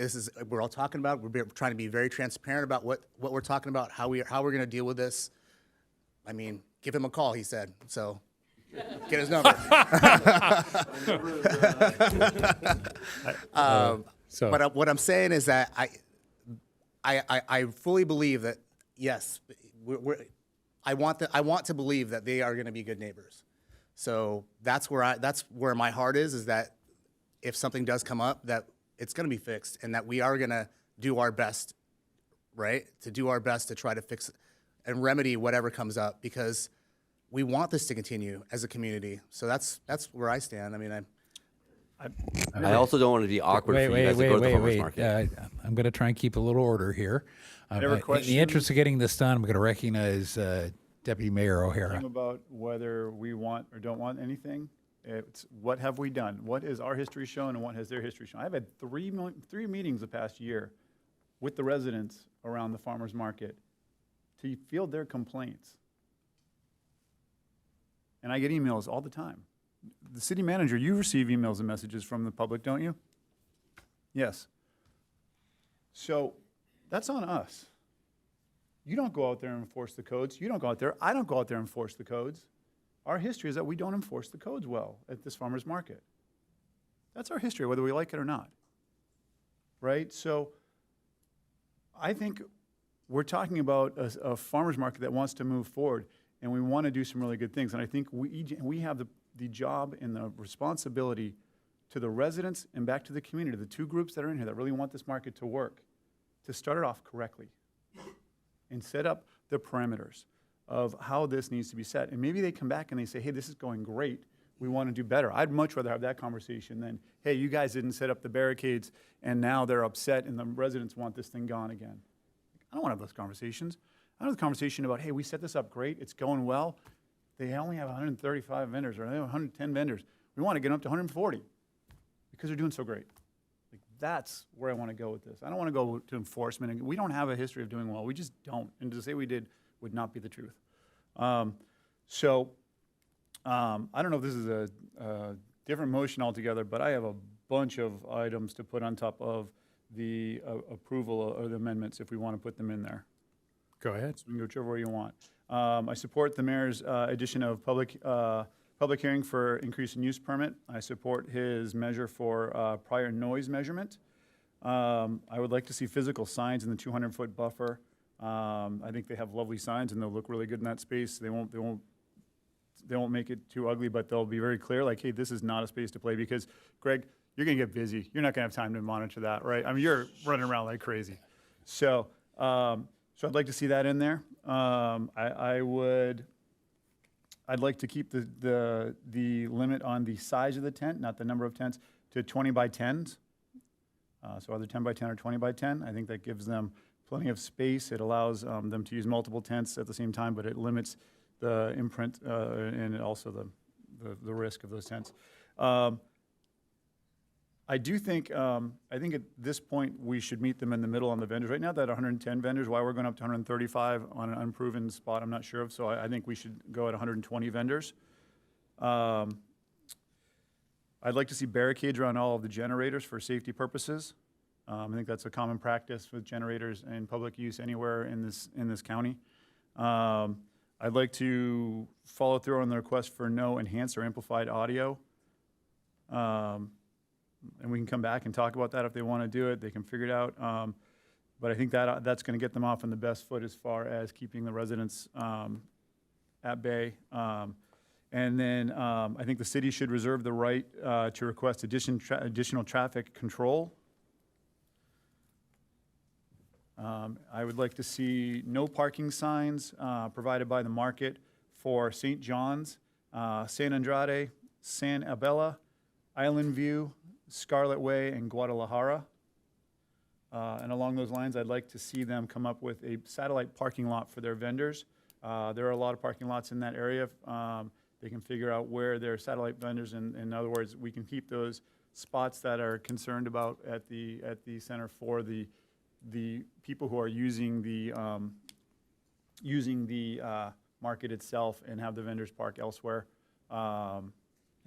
talking about. We're trying to be very transparent about what we're talking about, how we're going to deal with this. I mean, give him a call, he said. So, get his number. But what I'm saying is that I fully believe that yes, I want to believe that they are going to be good neighbors. So that's where my heart is that if something does come up, that it's going to be fixed, and that we are going to do our best, right? To do our best to try to fix and remedy whatever comes up, because we want this to continue as a community. So that's where I stand. I mean, I also don't want to be awkward for you guys to go to the farmer's market. I'm going to try and keep a little order here. In the interest of getting this done, I'm going to recognize Deputy Mayor O'Hara. About whether we want or don't want anything. It's what have we done? What is our history shown, and what has their history shown? I've had three meetings the past year with the residents around the farmers market to field their complaints. And I get emails all the time. The city manager, you receive emails and messages from the public, don't you? Yes. So that's on us. You don't go out there and enforce the codes. You don't go out there. I don't go out there and enforce the codes. Our history is that we don't enforce the codes well at this farmer's market. That's our history, whether we like it or not, right? So I think we're talking about a farmer's market that wants to move forward, and we want to do some really good things. And I think we have the job and the responsibility to the residents and back to the community, the two groups that are in here that really want this market to work, to start it off correctly and set up the parameters of how this needs to be set. And maybe they come back and they say, hey, this is going great. We want to do better. I'd much rather have that conversation than, hey, you guys didn't set up the barricades and now they're upset and the residents want this thing gone again. I don't want to have those conversations. I want a conversation about, hey, we set this up great. It's going well. They only have 135 vendors, or they have 110 vendors. We want to get them up to 140 because they're doing so great. Like, that's where I want to go with this. I don't want to go to enforcement. And we don't have a history of doing well. We just don't. And to say we did would not be the truth. I don't know if this is a different motion altogether, but I have a bunch of items to put on top of the approval or the amendments if we want to put them in there. Go ahead. So we can go whichever way you want. I support the mayor's addition of public hearing for increase in use permit. I support his measure for prior noise measurement. I would like to see physical signs in the 200-foot buffer. I think they have lovely signs and they'll look really good in that space. They won't make it too ugly, but they'll be very clear, like, hey, this is not a space to play, because, Greg, you're gonna get busy. You're not gonna have time to monitor that, right? I mean, you're running around like crazy. So, so I'd like to see that in there. I'd like to keep the limit on the size of the tent, not the number of tents, to 20 by 10s. So either 10 by 10 or 20 by 10. I think that gives them plenty of space. It allows them to use multiple tents at the same time, but it limits the imprint and also the risk of those tents. I do think, I think at this point, we should meet them in the middle on the vendors. Right now, that 110 vendors, why we're going up to 135 on an unproven spot, I'm not sure of, so I think we should go at 120 vendors. I'd like to see barricades around all of the generators for safety purposes. I think that's a common practice with generators in public use anywhere in this county. I'd like to follow through on the request for no enhanced or amplified audio. And we can come back and talk about that if they want to do it. They can figure it out. But I think that's going to get them off on the best foot as far as keeping the residents at bay. And then I think the city should reserve the right to request additional traffic control. I would like to see no parking signs provided by the market for St. John's, San Andrade, San Abella, Island View, Scarlet Way, and Guadalajara. And along those lines, I'd like to see them come up with a satellite parking lot for their vendors. There are a lot of parking lots in that area. They can figure out where their satellite vendors, in other words, we can keep those spots that are concerned about at the center for the people who are using the market itself, and have the vendors park elsewhere and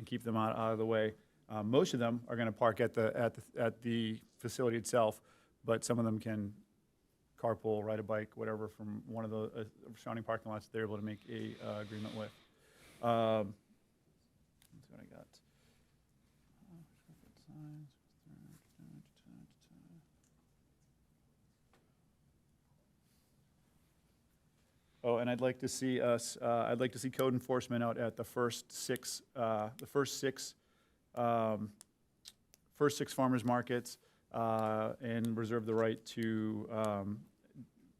keep them out of the way. Most of them are going to park at the facility itself, but some of them can carpool, ride a bike, whatever, from one of the surrounding parking lots they're able to make a agreement with. That's what I got. Oh, and I'd like to see I'd like to see code enforcement out at the first six farmers markets, and reserve the right to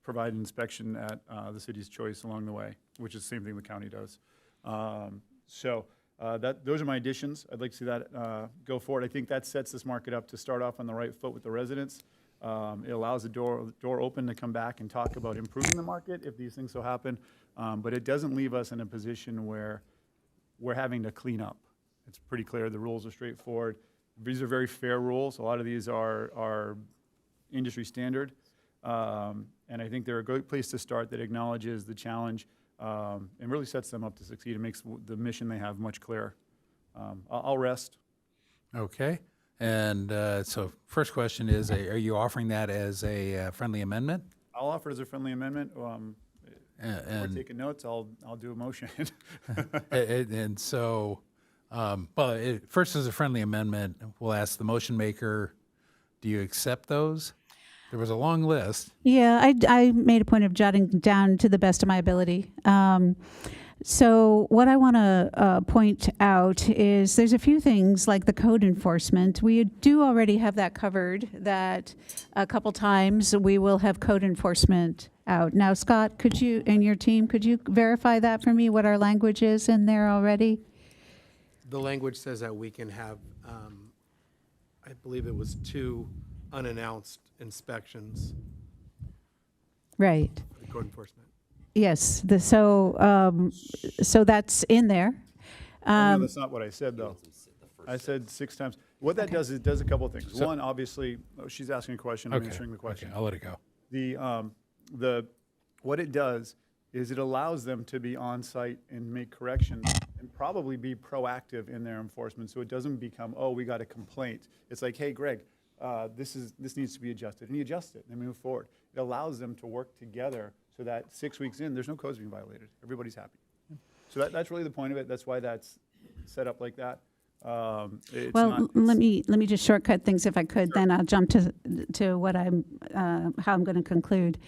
provide inspection at the city's choice along the way, which is the same thing the county does. Those are my additions. I'd like to see that go forward. I think that sets this market up to start off on the right foot with the residents. It allows the door open to come back and talk about improving the market if these things so happen, but it doesn't leave us in a position where we're having to clean up. It's pretty clear. The rules are straightforward. These are very fair rules. A lot of these are industry standard, and I think they're a great place to start that acknowledges the challenge and really sets them up to succeed. It makes the mission they have much clearer. I'll rest. Okay. And so first question is, are you offering that as a friendly amendment? I'll offer it as a friendly amendment. If we're taking notes, I'll do a motion. And so, well, first as a friendly amendment, we'll ask the motion maker, do you accept those? There was a long list. Yeah, I made a point of jotting down to the best of my ability. So what I want to point out is there's a few things like the code enforcement. We do already have that covered, that a couple times we will have code enforcement out. Now, Scott, could you and your team, could you verify that for me, what our language is in there already? The language says that we can have, I believe it was 2 unannounced inspections. Right. For the code enforcement. Yes. So that's in there. No, that's not what I said, though. I said 6 times. What that does is it does a couple of things. So- One, obviously, she's asking a question. I'm answering the question. Okay, I'll let it go. What it does is it allows them to be on site and make corrections and probably be proactive in their enforcement, so it doesn't become, oh, we got a complaint. It's like, hey, Greg, this needs to be adjusted, and you adjust it and move forward. It allows them to work together so that 6 weeks in, there's no codes being violated. Everybody's happy. So that's really the point of it. That's why that's set up like that. It's Well, not, let me just shortcut things if I could. Then I'll jump to what I'm how I'm going to conclude.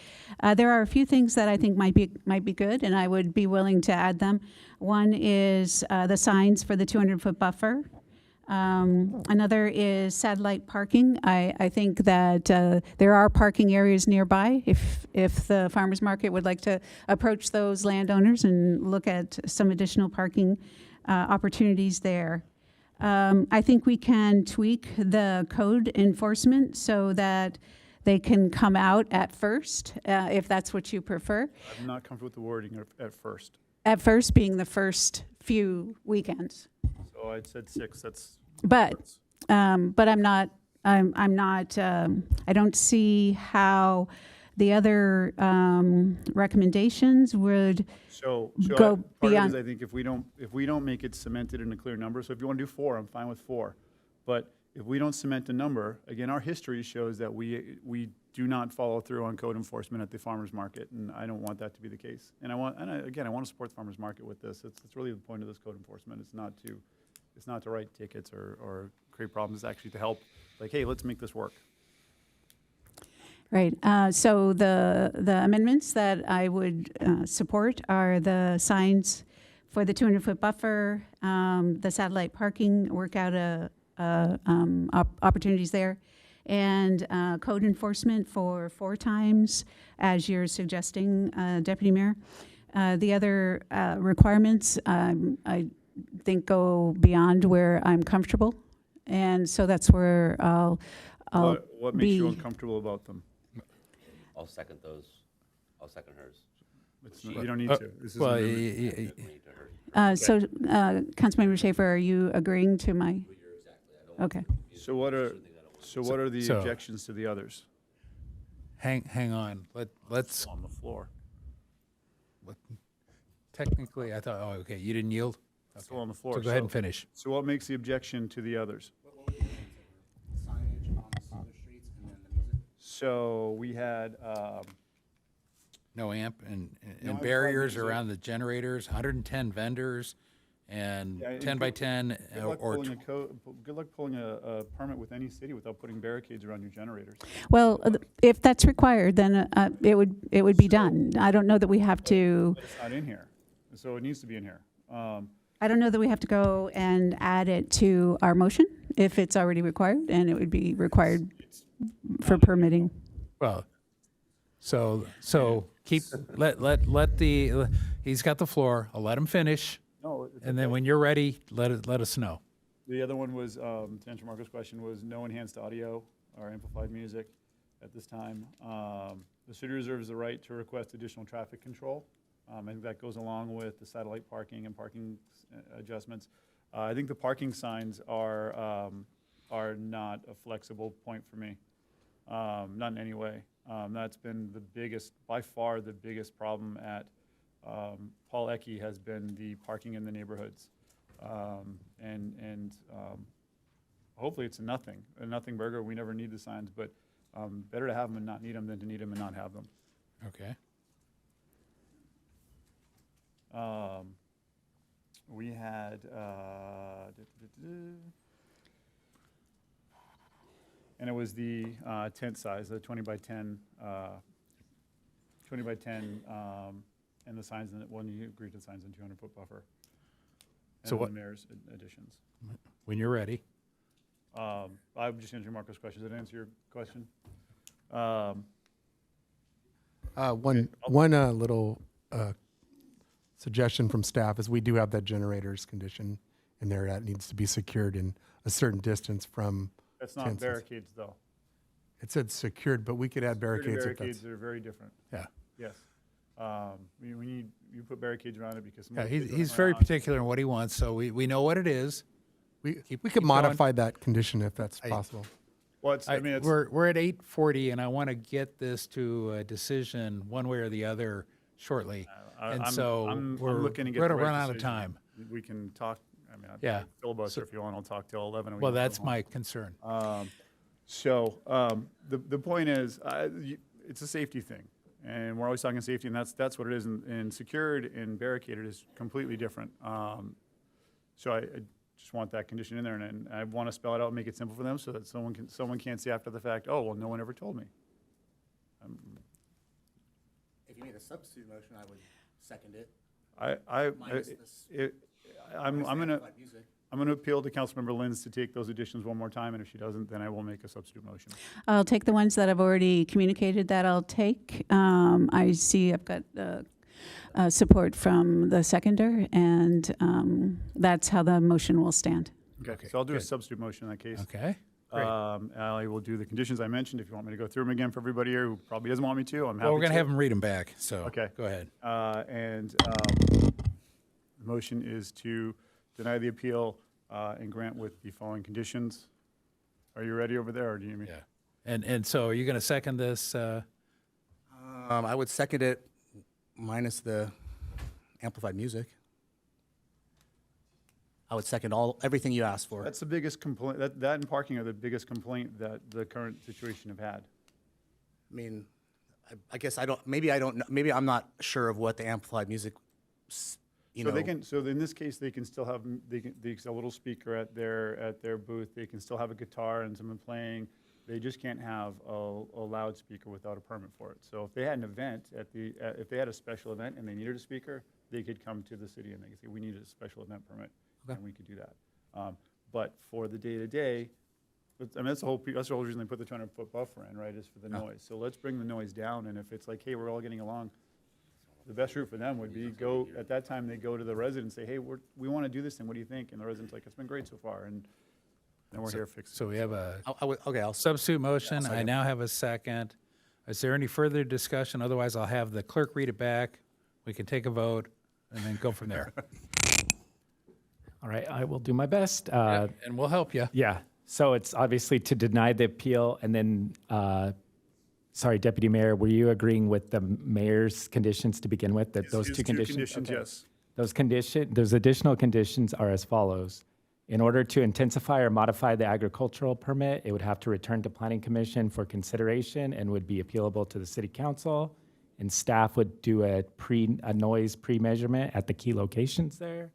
There are a few things that I think might be good, and I would be willing to add them. One is the signs for the 200-foot buffer. Another is satellite parking. I think that there are parking areas nearby. If the farmers market would like to approach those landowners and look at some additional parking opportunities there. I think we can tweak the code enforcement so that they can come out at first, if that's what you prefer. I'm not comfortable with the wording at first. At first being the first few weekends. So I said 6, that's. But I'm not. I don't see how the other recommendations would So go part beyond. of it is I think if we don't make it cemented in a clear number, so if you want to do 4, I'm fine with 4. But if we don't cement a number, again, our history shows that we do not follow through on code enforcement at the farmers market, and I don't want that to be the case. And I want to support the farmers market with this. It's really the point of this code enforcement. It's not to write tickets or create problems. It's actually to help, like, hey, let's make this work. Right. So the amendments that I would support are the signs for the 200-foot buffer, the satellite parking, work out opportunities there, and code enforcement for 4 times, as you're suggesting, Deputy Mayor. The other requirements, I think, go beyond where I'm comfortable, and so that's where I'll What makes you uncomfortable about them? I'll second those. I'll second hers. You don't need to. This is Well, so, Councilmember Schaefer, are you agreeing to my? Okay. So what are the objections to the others? Hang on. Let's On the floor. technically. I thought. Oh, okay. You didn't yield. Okay. Still on the floor. So go ahead and finish. So what makes the objection to the others? So we had, No amp and No amp barriers music. around the generators. 110 vendors, and Yeah, 10 by 10 good luck or. pulling a permit with any city without putting barricades around your generators. Well, if that's required, then it would be done. I don't know that we have to. But it's not in here, so it needs to be in here. I don't know that we have to go and add it to our motion if it's already required, and it would be required for permitting. Well, so keep let the he's got the floor. I'll let him finish, No, it's and then okay. when you're ready, let us know. The other one was, to answer Marco's question, was no enhanced audio or amplified music at this time. The city reserves the right to request additional traffic control. I think that goes along with the satellite parking and parking adjustments. I think the parking signs are not a flexible point for me, not in any way. That's been by far the biggest problem at Paul Ecke has been the parking in the neighborhoods. Hopefully it's a nothing burger. We never need the signs, but better to have them and not need them than to need them and not have them. Okay. We had, and it was the tent size, the 20 by 10, and the signs, you agreed to the signs in 200-foot buffer. So And what- the mayor's additions. When you're ready. I'm just answering Marco's question. Did that answer your question? One little suggestion from staff is we do have that generators condition in there that needs to be secured in a certain distance from. That's not tents. barricades, though. It said secured, but we could add Security barricades if barricades that's. are very different. Yeah. Yes. You put barricades around it because. some Yeah, of the kids he's running very around. particular in what he wants, so we know what it is. We Keep could going. modify that condition if that's possible. Well, it's, We're at 8:40, and I want to get this to a decision one way or the other shortly. And so I'm we're looking to get going the to right run out of decision. time. We can talk. I mean, Yeah. filibuster if you want. I'll talk till 11. and we Well, can go that's home. my concern. The point is, it's a safety thing, and we're always talking safety, and that's what it is. And secured and barricaded is completely different. So I just want that condition in there, and I want to spell it out and make it simple for them so that someone can't say after the fact, oh, well, no one ever told me. If you made a substitute motion, I would second it. I'm going to appeal to Councilmember Lins to take those additions one more time, and if she doesn't, then I will make a substitute motion. I'll take the ones that I've already communicated that I'll take. I see I've got support from the seconder, and that's how the motion will stand. Okay, so I'll do a substitute motion in that case. Okay. Great. I will do the conditions I mentioned. If you want me to go through them again for everybody here who probably doesn't want me to, I'm happy Well, we're going to. to have them read them back, so Okay. go ahead. The motion is to deny the appeal and grant with the following conditions. Are you ready over there, or do you need me? Yeah. And so are you going to second this? I would second it minus the amplified music. I would second everything you asked for. That's the biggest complaint, that and parking are the biggest complaint that the current situation have had. I mean, I guess maybe I don't know, maybe I'm not sure of what the amplified music, you know. So in this case, they can still have, they can a little speaker at their booth, they can still have a guitar and someone playing. They just can't have a loudspeaker without a permit for it. So if they had an event if they had a special event and they needed a speaker, they could come to the city and they could say, we need a special event permit. Okay. And we could do that. But for the day-to-day, I mean, that's the whole reason they put the 200-foot buffer in, right, is for the noise. So let's bring the noise down, and if it's like, hey, we're all getting along, the best route for them would be at that time, they go to the resident and say, hey, we want to do this thing, what do you think? And the resident's like, it's been great so far, and then we're here fixing it. So we have a I'll substitute motion. I now have a second. Is there any further discussion? Otherwise, I'll have the clerk read it back. We can take a vote and then go from there. All right, I will do my best. And we'll help you. Yeah, so it's obviously to deny the appeal, and then, sorry, Deputy Mayor, were you agreeing with the mayor's conditions to begin with, that those two conditions? Okay. Yes. Those additional conditions are as follows. In order to intensify or modify the agricultural permit, it would have to return to Planning Commission for consideration and would be appealable to the City Council. And staff would do a noise pre-measurement at the key locations there.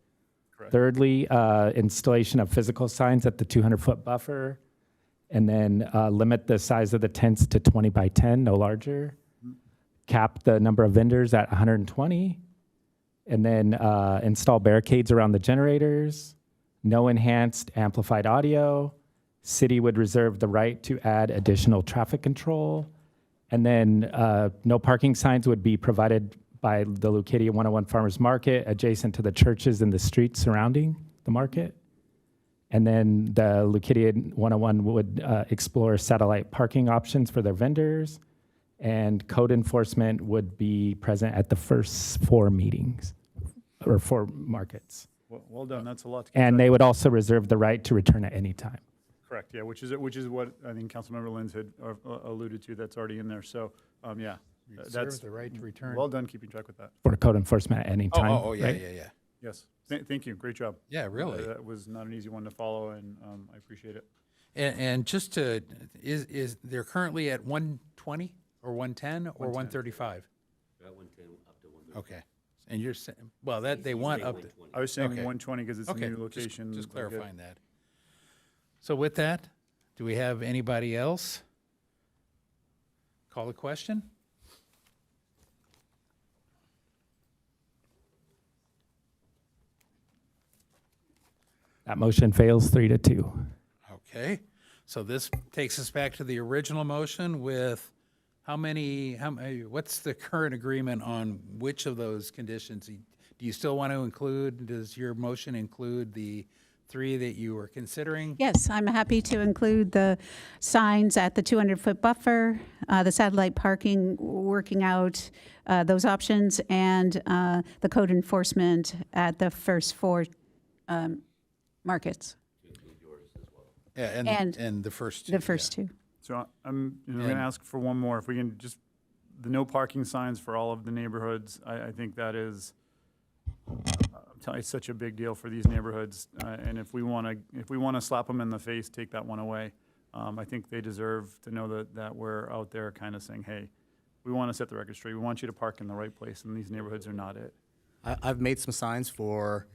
Correct. Thirdly, installation of physical signs at the 200-foot buffer, and then limit the size of the tents to 20 by 10, no larger. Cap the number of vendors at 120, and then install barricades around the generators. No enhanced amplified audio. City would reserve the right to add additional traffic control. And then no parking signs would be provided by the Leucadia 101 Farmers Market adjacent to the churches and the streets surrounding the market. And then the Leucadia 101 would explore satellite parking options for their vendors, and code enforcement would be present at the first 4 meetings, or 4 markets. Well done, that's a lot to keep And track they of. would also reserve the right to return at any time. Correct, yeah, which is what I think Councilmember Lins had alluded to, that's already in there, so, yeah. Reserve the right to return. Well done keeping track with that. For code enforcement at any time. Oh, yeah, right? yeah. Yes, thank you, great job. Yeah, really. That was not an easy one to follow, and I appreciate it. And just to, is they're currently at 120 or 110 or 135? About 110 up to 130. Okay. And you're saying, well, that they want up to. I was saying Okay. 120 because it's a Okay, new location. Just but good. clarifying that. So with that, do we have anybody else? Call the question? That motion fails 3-2. Okay, so this takes us back to the original motion with how many, what's the current agreement on which of those conditions? Do you still want to include, does your motion include the 3 that you were considering? Yes, I'm happy to include the signs at the 200-foot buffer, the satellite parking, working out those options, and the code enforcement at the first 4 markets. Yeah, and the first 2. The first 2. So I'm going to ask for one more. If we can just, the no parking signs for all of the neighborhoods, I think that is, I'm telling you, it's such a big deal for these neighborhoods. And if we want to slap them in the face, take that one away. I think they deserve to know that we're out there kind of saying, hey, we want to set the record straight. We want you to park in the right place, and these neighborhoods are not it. I've made some signs for.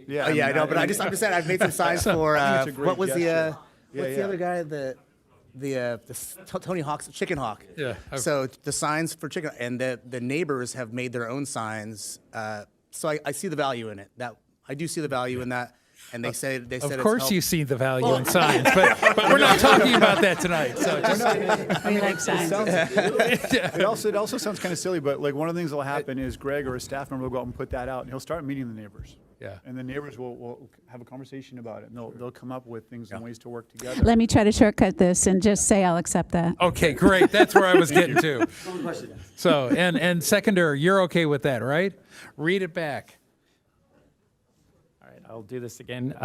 Yeah, Oh, yeah, I know, but I'm mean, just saying I've made some signs for. I think it's a great What was gesture. what's the other guy Tony Hawk's Chicken Hawk? Yeah, So the signs for chicken, and the neighbors have made their own signs. So I see the value in it. I do see the value in that. And they said Of it's course helped. you see the value in signs, but we're not talking about that tonight. So just, We like signs. It also sounds kind of silly, but like one of the things that'll happen is Greg or a staff member will go out and put that out, and he'll start meeting the neighbors. Yeah. And the neighbors will have a conversation about it, and they'll come up with things and ways to work together. Let me try to shortcut this and just say I'll accept that. okay, great. That's where I was getting to. So, and seconder, you're okay with that, right? Read it back. All right, I'll do this again.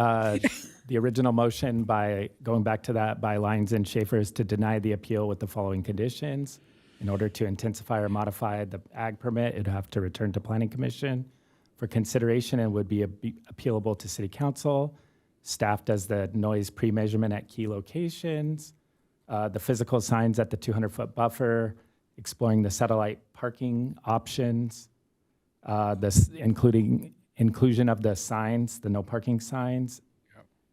The original motion, by going back to that, by Lyons and Schaefer, is to deny the appeal with the following conditions. In order to intensify or modify the ag permit, it'd have to return to Planning Commission for consideration and would be appealable to City Council. Staff does the noise pre-measurement at key locations. The physical signs at the 200-foot buffer, exploring the satellite parking options, inclusion of the signs, the no parking signs,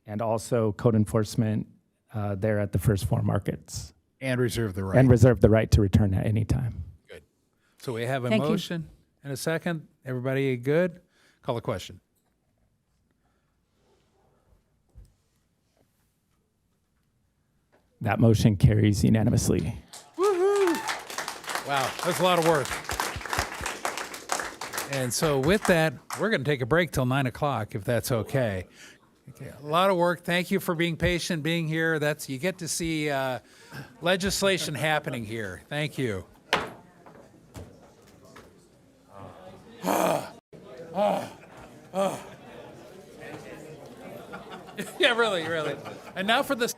and also code enforcement there at the first 4 markets. And reserve the right. And reserve the right to return at any time. Good. So we have a Thank you. motion and a second. Everybody good? Call the question. That motion carries unanimously. Wow, that's a lot of work. And so with that, we're going to take a break till 9 o'clock, if that's okay. Okay, a lot of work. Thank you for being patient, being here. You get to see legislation happening here. Thank you. Yeah, really. And now for the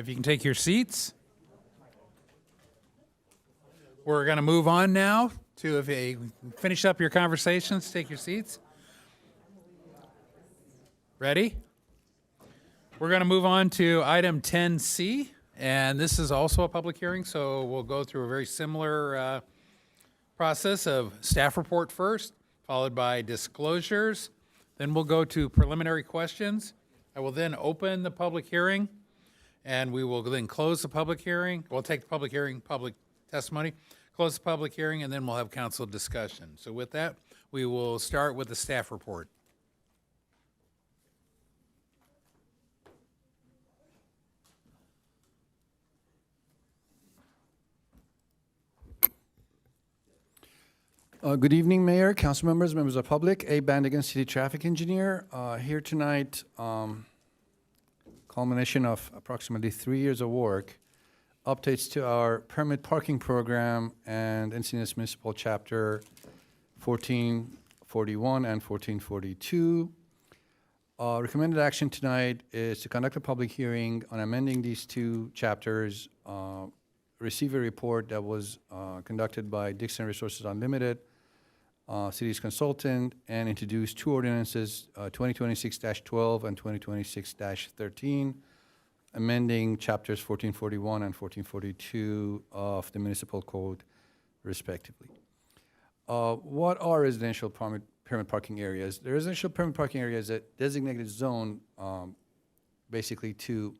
If you can take your seats. We're going to move on now to, if you finish up your conversations, take your seats. Ready? We're going to move on to item 10C, and this is also a public hearing, so we'll go through a very similar process of staff report first, followed by disclosures. Then we'll go to preliminary questions. I will then open the public hearing, and we will then close the public hearing. We'll take the public hearing, public testimony, close the public hearing, and then we'll have council discussion. So with that, we will start with the staff report. Good evening, Mayor, council members, members of the public. A. Bandigan, City Traffic Engineer. Here tonight, culmination of approximately 3 years of work, updates to our permit parking program and Encinitas Municipal Chapter 1441 and 1442. Recommended action tonight is to conduct a public hearing on amending these two chapters, receive a report that was conducted by Dixon Resources Unlimited, city's consultant, and introduce two ordinances, 2026-12 and 2026-13, amending chapters 1441 and 1442 of the municipal code, respectively. What are residential permit parking areas? The residential permit parking area is a designated zone, basically to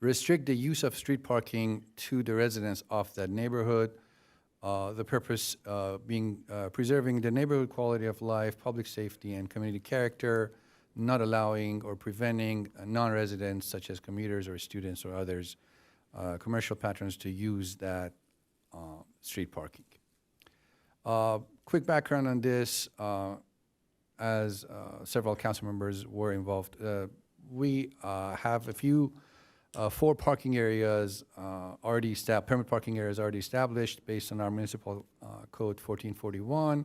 restrict the use of street parking to the residents of that neighborhood. The purpose being preserving the neighborhood quality of life, public safety, and community character, not allowing or preventing non-residents such as commuters or students or others, commercial patrons to use that street parking. Quick background on this, as several council members were involved. We have a few 4 parking areas already established, permit parking areas already established based on our municipal code 1441.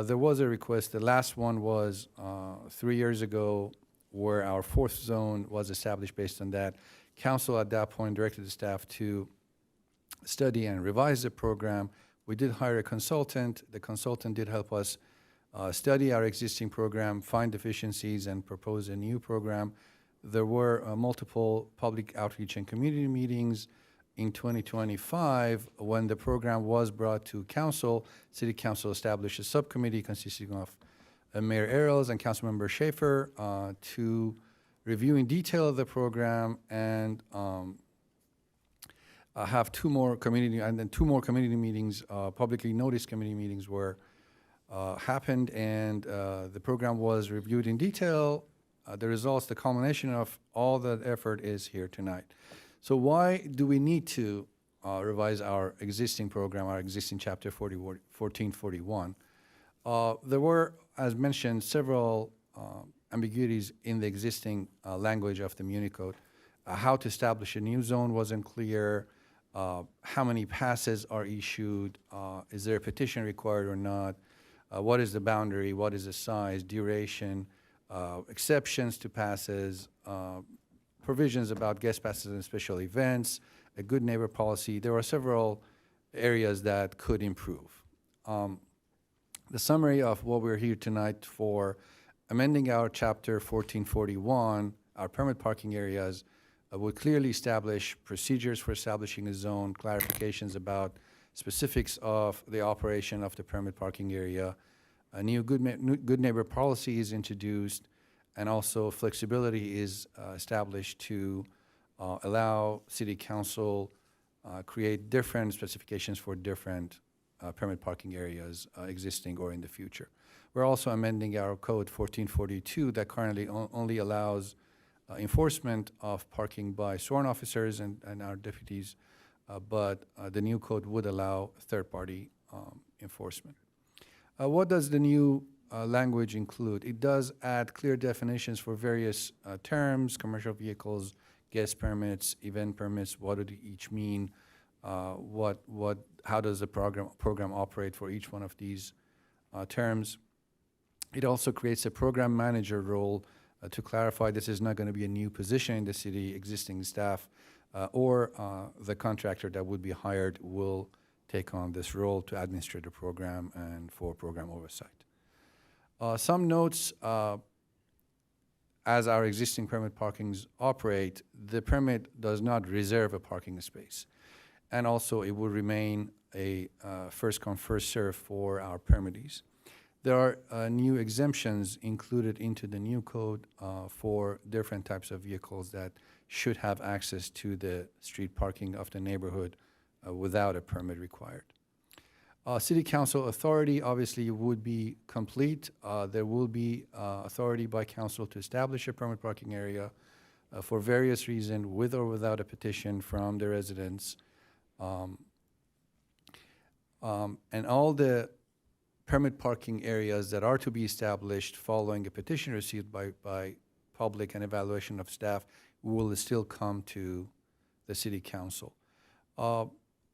There was a request, the last one was 3 years ago, where our 4th zone was established based on that. Council at that point directed the staff to study and revise the program. We did hire a consultant. The consultant did help us study our existing program, find deficiencies, and propose a new program. There were multiple public outreach and community meetings. In 2025, when the program was brought to council, City Council established a subcommittee consisting of Mayor Errolls and Councilmember Schaefer to review in detail the program and have two more community meetings, publicly noticed community meetings were happened, and the program was reviewed in detail. The results, the culmination of all that effort is here tonight. So why do we need to revise our existing program, our existing chapter 1441? There were, as mentioned, several ambiguities in the existing language of the Muni Code. How to establish a new zone wasn't clear. How many passes are issued? Is there a petition required or not? What is the boundary? What is the size, duration? Exceptions to passes, provisions about guest passes and special events, a good neighbor policy. There are several areas that could improve. The summary of what we're here tonight for, amending our chapter 1441, our permit parking areas, would clearly establish procedures for establishing a zone, clarifications about specifics of the operation of the permit parking area. A new good neighbor policy is introduced, and also flexibility is established to allow City Council create different specifications for different permit parking areas existing or in the future. We're also amending our code 1442 that currently only allows enforcement of parking by sworn officers and our deputies, but the new code would allow third-party enforcement. What does the new language include? It does add clear definitions for various terms, commercial vehicles, guest permits, event permits. What do they each mean? How does the program operate for each one of these terms? It also creates a program manager role To clarify, this is not going to be a new position in the city. Existing staff or the contractor that would be hired will take on this role to administer the program and for program oversight. Some notes, as our existing permit parkings operate, the permit does not reserve a parking space. And also it will remain a first come, first serve for our permittees. There are new exemptions included into the new code for different types of vehicles that should have access to the street parking of the neighborhood without a permit required. City council authority obviously would be complete. There will be authority by council to establish a permit parking area for various reasons, with or without a petition from the residents. And all the permit parking areas that are to be established following a petition received by public and evaluation of staff will still come to the city council.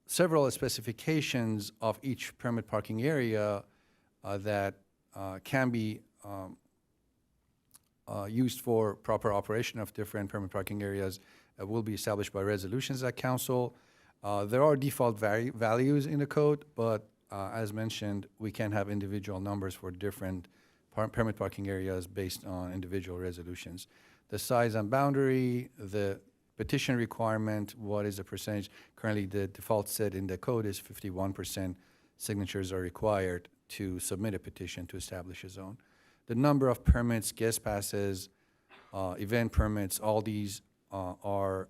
Several specifications of each permit parking area that can be used for proper operation of different permit parking areas will be established by resolutions at council. There are default values in the code, but as mentioned, we can have individual numbers for different permit parking areas based on individual resolutions. The size and boundary, the petition requirement, what is the percentage? Currently, the default set in the code is 51% signatures are required to submit a petition to establish a zone. The number of permits, guest passes, event permits, all these are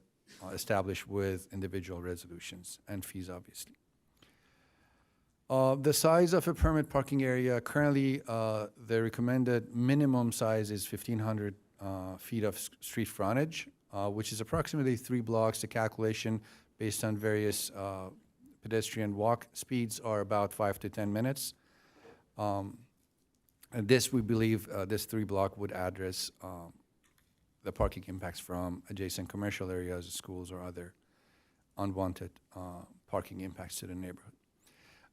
established with individual resolutions and fees, obviously. The size of a permit parking area, currently the recommended minimum size is 1,500 feet of street frontage, which is approximately 3 blocks. The calculation based on various pedestrian walk speeds are about 5 to 10 minutes. And this, we believe, this 3 block would address the parking impacts from adjacent commercial areas, schools, or other unwanted parking impacts to the neighborhood.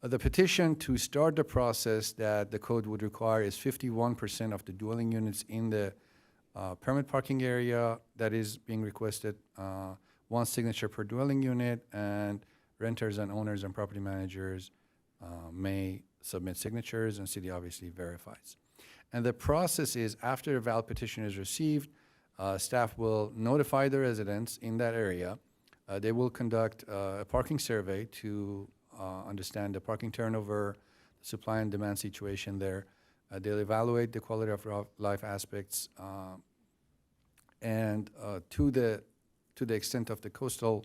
The petition to start the process that the code would require is 51% of the dwelling units in the permit parking area that is being requested, 1 signature per dwelling unit, and renters and owners and property managers may submit signatures, and city obviously verifies. And the process is, after a valid petition is received, staff will notify the residents in that area. They will conduct a parking survey to understand the parking turnover, the supply and demand situation there. They'll evaluate the quality of life aspects, and to the extent of the coastal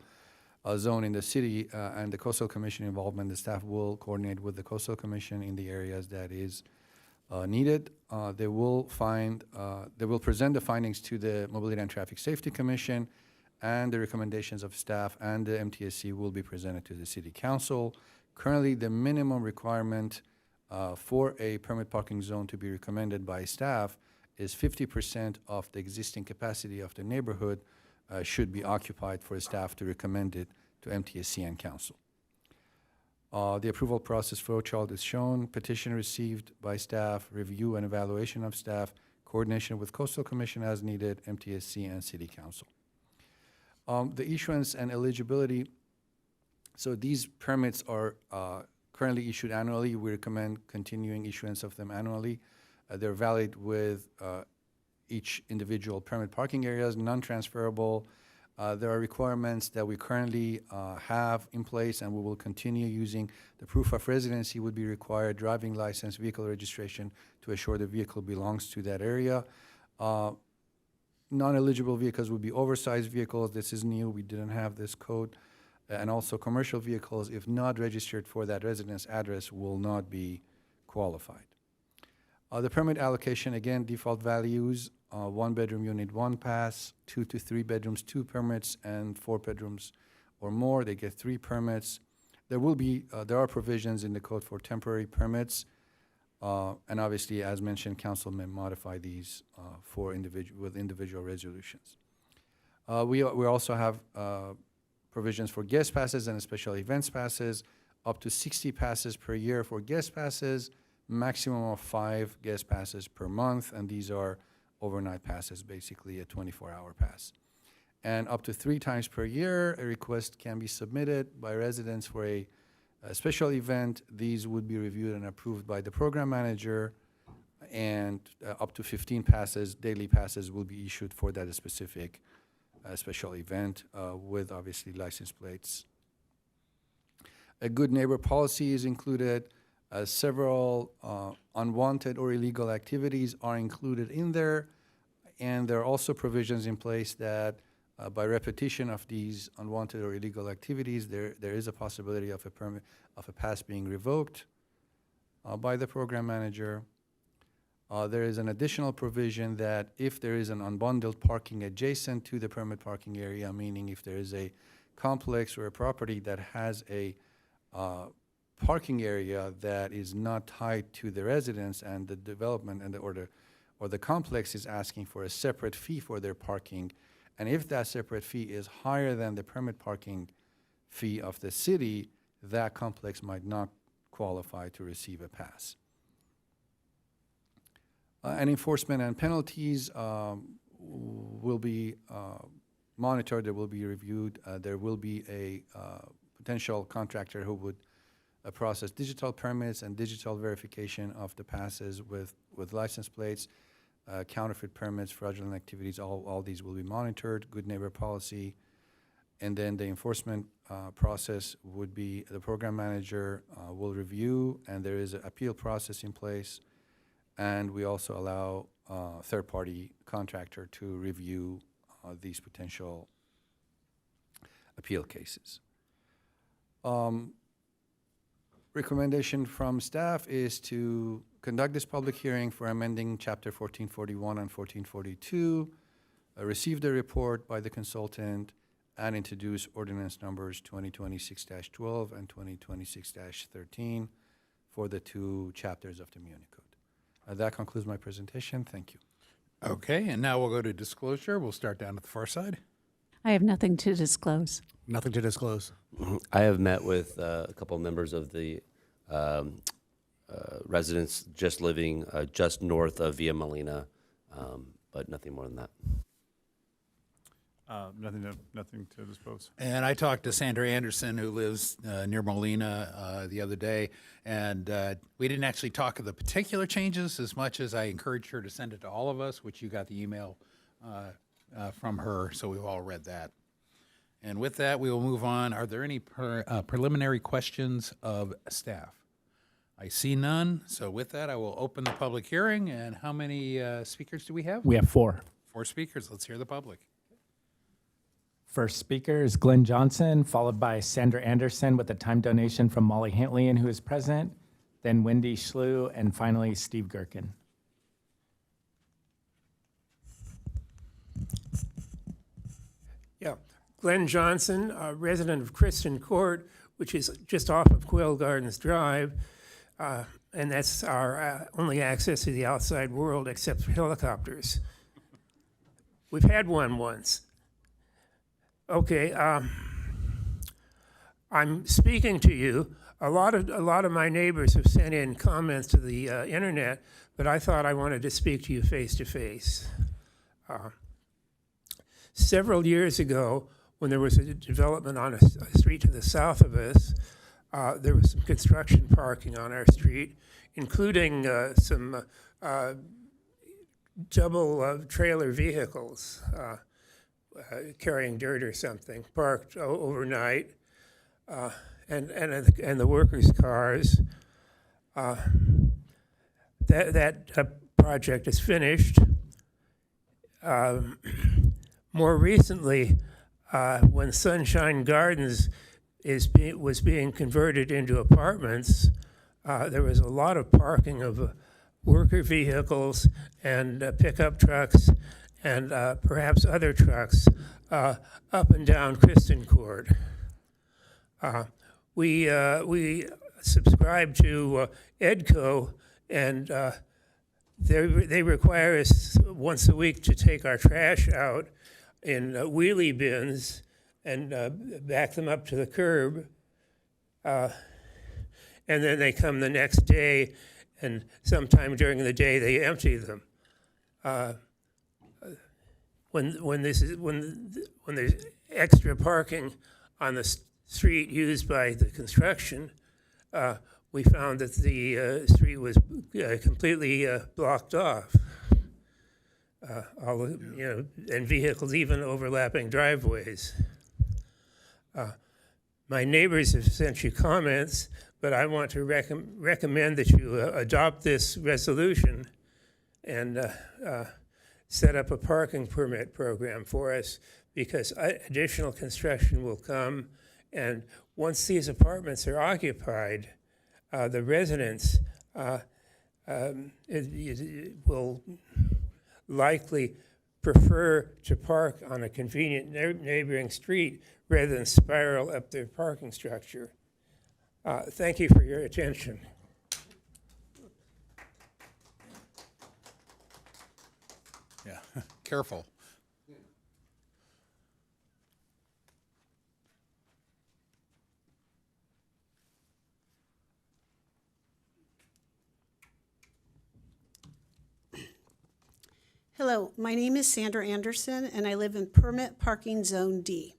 zone in the city and the Coastal Commission involvement, the staff will coordinate with the Coastal Commission in the areas that is needed. They will present the findings to the Mobility and Traffic Safety Commission, and the recommendations of staff and the MTSC will be presented to the City Council. Currently, the minimum requirement for a permit parking zone to be recommended by staff is 50% of the existing capacity of the neighborhood should be occupied for staff to recommend it to MTSC and Council. The approval process flowchart is shown. Petition received by staff, review and evaluation of staff, coordination with Coastal Commission as needed, MTSC and City Council. The issuance and eligibility, so these permits are currently issued annually. We recommend continuing issuance of them annually. They're valid with each individual permit parking areas, non-transferable. There are requirements that we currently have in place, and we will continue using. The proof of residency would be required, driving license, vehicle registration to assure the vehicle belongs to that area. Non-eligible vehicles would be oversized vehicles. This is new. We didn't have this code. And also commercial vehicles, if not registered for that residence address, will not be qualified. The permit allocation, again, default values, 1 bedroom unit, 1 pass, 2 to 3 bedrooms, 2 permits, and 4 bedrooms or more, they get 3 permits. There are provisions in the code for temporary permits, and obviously, as mentioned, council may modify these with individual resolutions. We also have provisions for guest passes and special events passes, up to 60 passes per year for guest passes, maximum of 5 guest passes per month, and these are overnight passes, basically a 24-hour pass. And up to 3 times per year, a request can be submitted by residents for a special event. These would be reviewed and approved by the program manager, and up to 15 passes, daily passes, will be issued for that specific special event with obviously license plates. A good neighbor policy is included. Several unwanted or illegal activities are included in there, and there are also provisions in place that by repetition of these unwanted or illegal activities, there is a possibility of a pass being revoked by the program manager. There is an additional provision that if there is an unbundled parking adjacent to the permit parking area, meaning if there is a complex or a property that has a parking area that is not tied to the residence, and the development and or the complex is asking for a separate fee for their parking, and if that separate fee is higher than the permit parking fee of the city, that complex might not qualify to receive a pass. And enforcement and penalties will be monitored, they will be reviewed. There will be a potential contractor who would process digital permits and digital verification of the passes with license plates, counterfeit permits, fraudulent activities, all these will be monitored, good neighbor policy. And then the enforcement process would be the program manager will review, and there is an appeal process in place. And we also allow third-party contractor to review these potential appeal cases. Recommendation from staff is to conduct this public hearing for amending Chapter 1441 and 1442, receive the report by the consultant, and introduce ordinance numbers 2026-12 and 2026-13 for the 2 chapters of the Muni Code. That concludes my presentation. Thank you. Okay, and now we'll go to disclosure. We'll start down at the far side. I have nothing to disclose. Nothing to disclose. I have met with a couple of members of the residents just living just north of Via Molina, but nothing more than that. Nothing to disclose. And I talked to Sandra Anderson, who lives near Molina, the other day, and we didn't actually talk of the particular changes as much as I encouraged her to send it to all of us, which you got the email from her, so we've all read that. And with that, we will move on. Are there any preliminary questions of staff? I see none, so with that, I will open the public hearing. And how many speakers do we have? We have 4. 4 speakers. Let's hear the public. First speaker is Glenn Johnson, followed by Sandra Anderson with a time donation from Molly Hintlian, who is present, then Wendy Schlew, and finally Steve Gherkin. Yeah, Glenn Johnson, a resident of Kristen Court, which is just off of Quail Gardens Drive, and that's our only access to the outside world except for helicopters. We've had one once. Okay, I'm speaking to you. A lot of my neighbors have sent in comments to the internet, but I thought I wanted to speak to you face to face. Several years ago, when there was a development on a street to the south of us, there was some construction parking on our street, including some double trailer vehicles carrying dirt or something, parked overnight, and the workers' cars. That project is finished. More recently, when Sunshine Gardens was being converted into apartments, there was a lot of parking of worker vehicles and pickup trucks and perhaps other trucks up and down Kristen Court. We subscribe to EDCO, and they require us once a week to take our trash out in wheelie bins and back them up to the curb. And then they come the next day, and sometime during the day they empty them. when there's extra parking on the street used by the construction, we found that the street was completely blocked off. And vehicles even overlapping driveways. My neighbors have sent you comments, but I want to recommend that you adopt this resolution and set up a parking permit program for us, because additional construction will come, and once these apartments are occupied, the residents will likely prefer to park on a convenient neighboring street rather than spiral up their parking structure. Thank you for your attention. Yeah, careful. Hello, my name is Sandra Anderson, and I live in Permit Parking Zone D.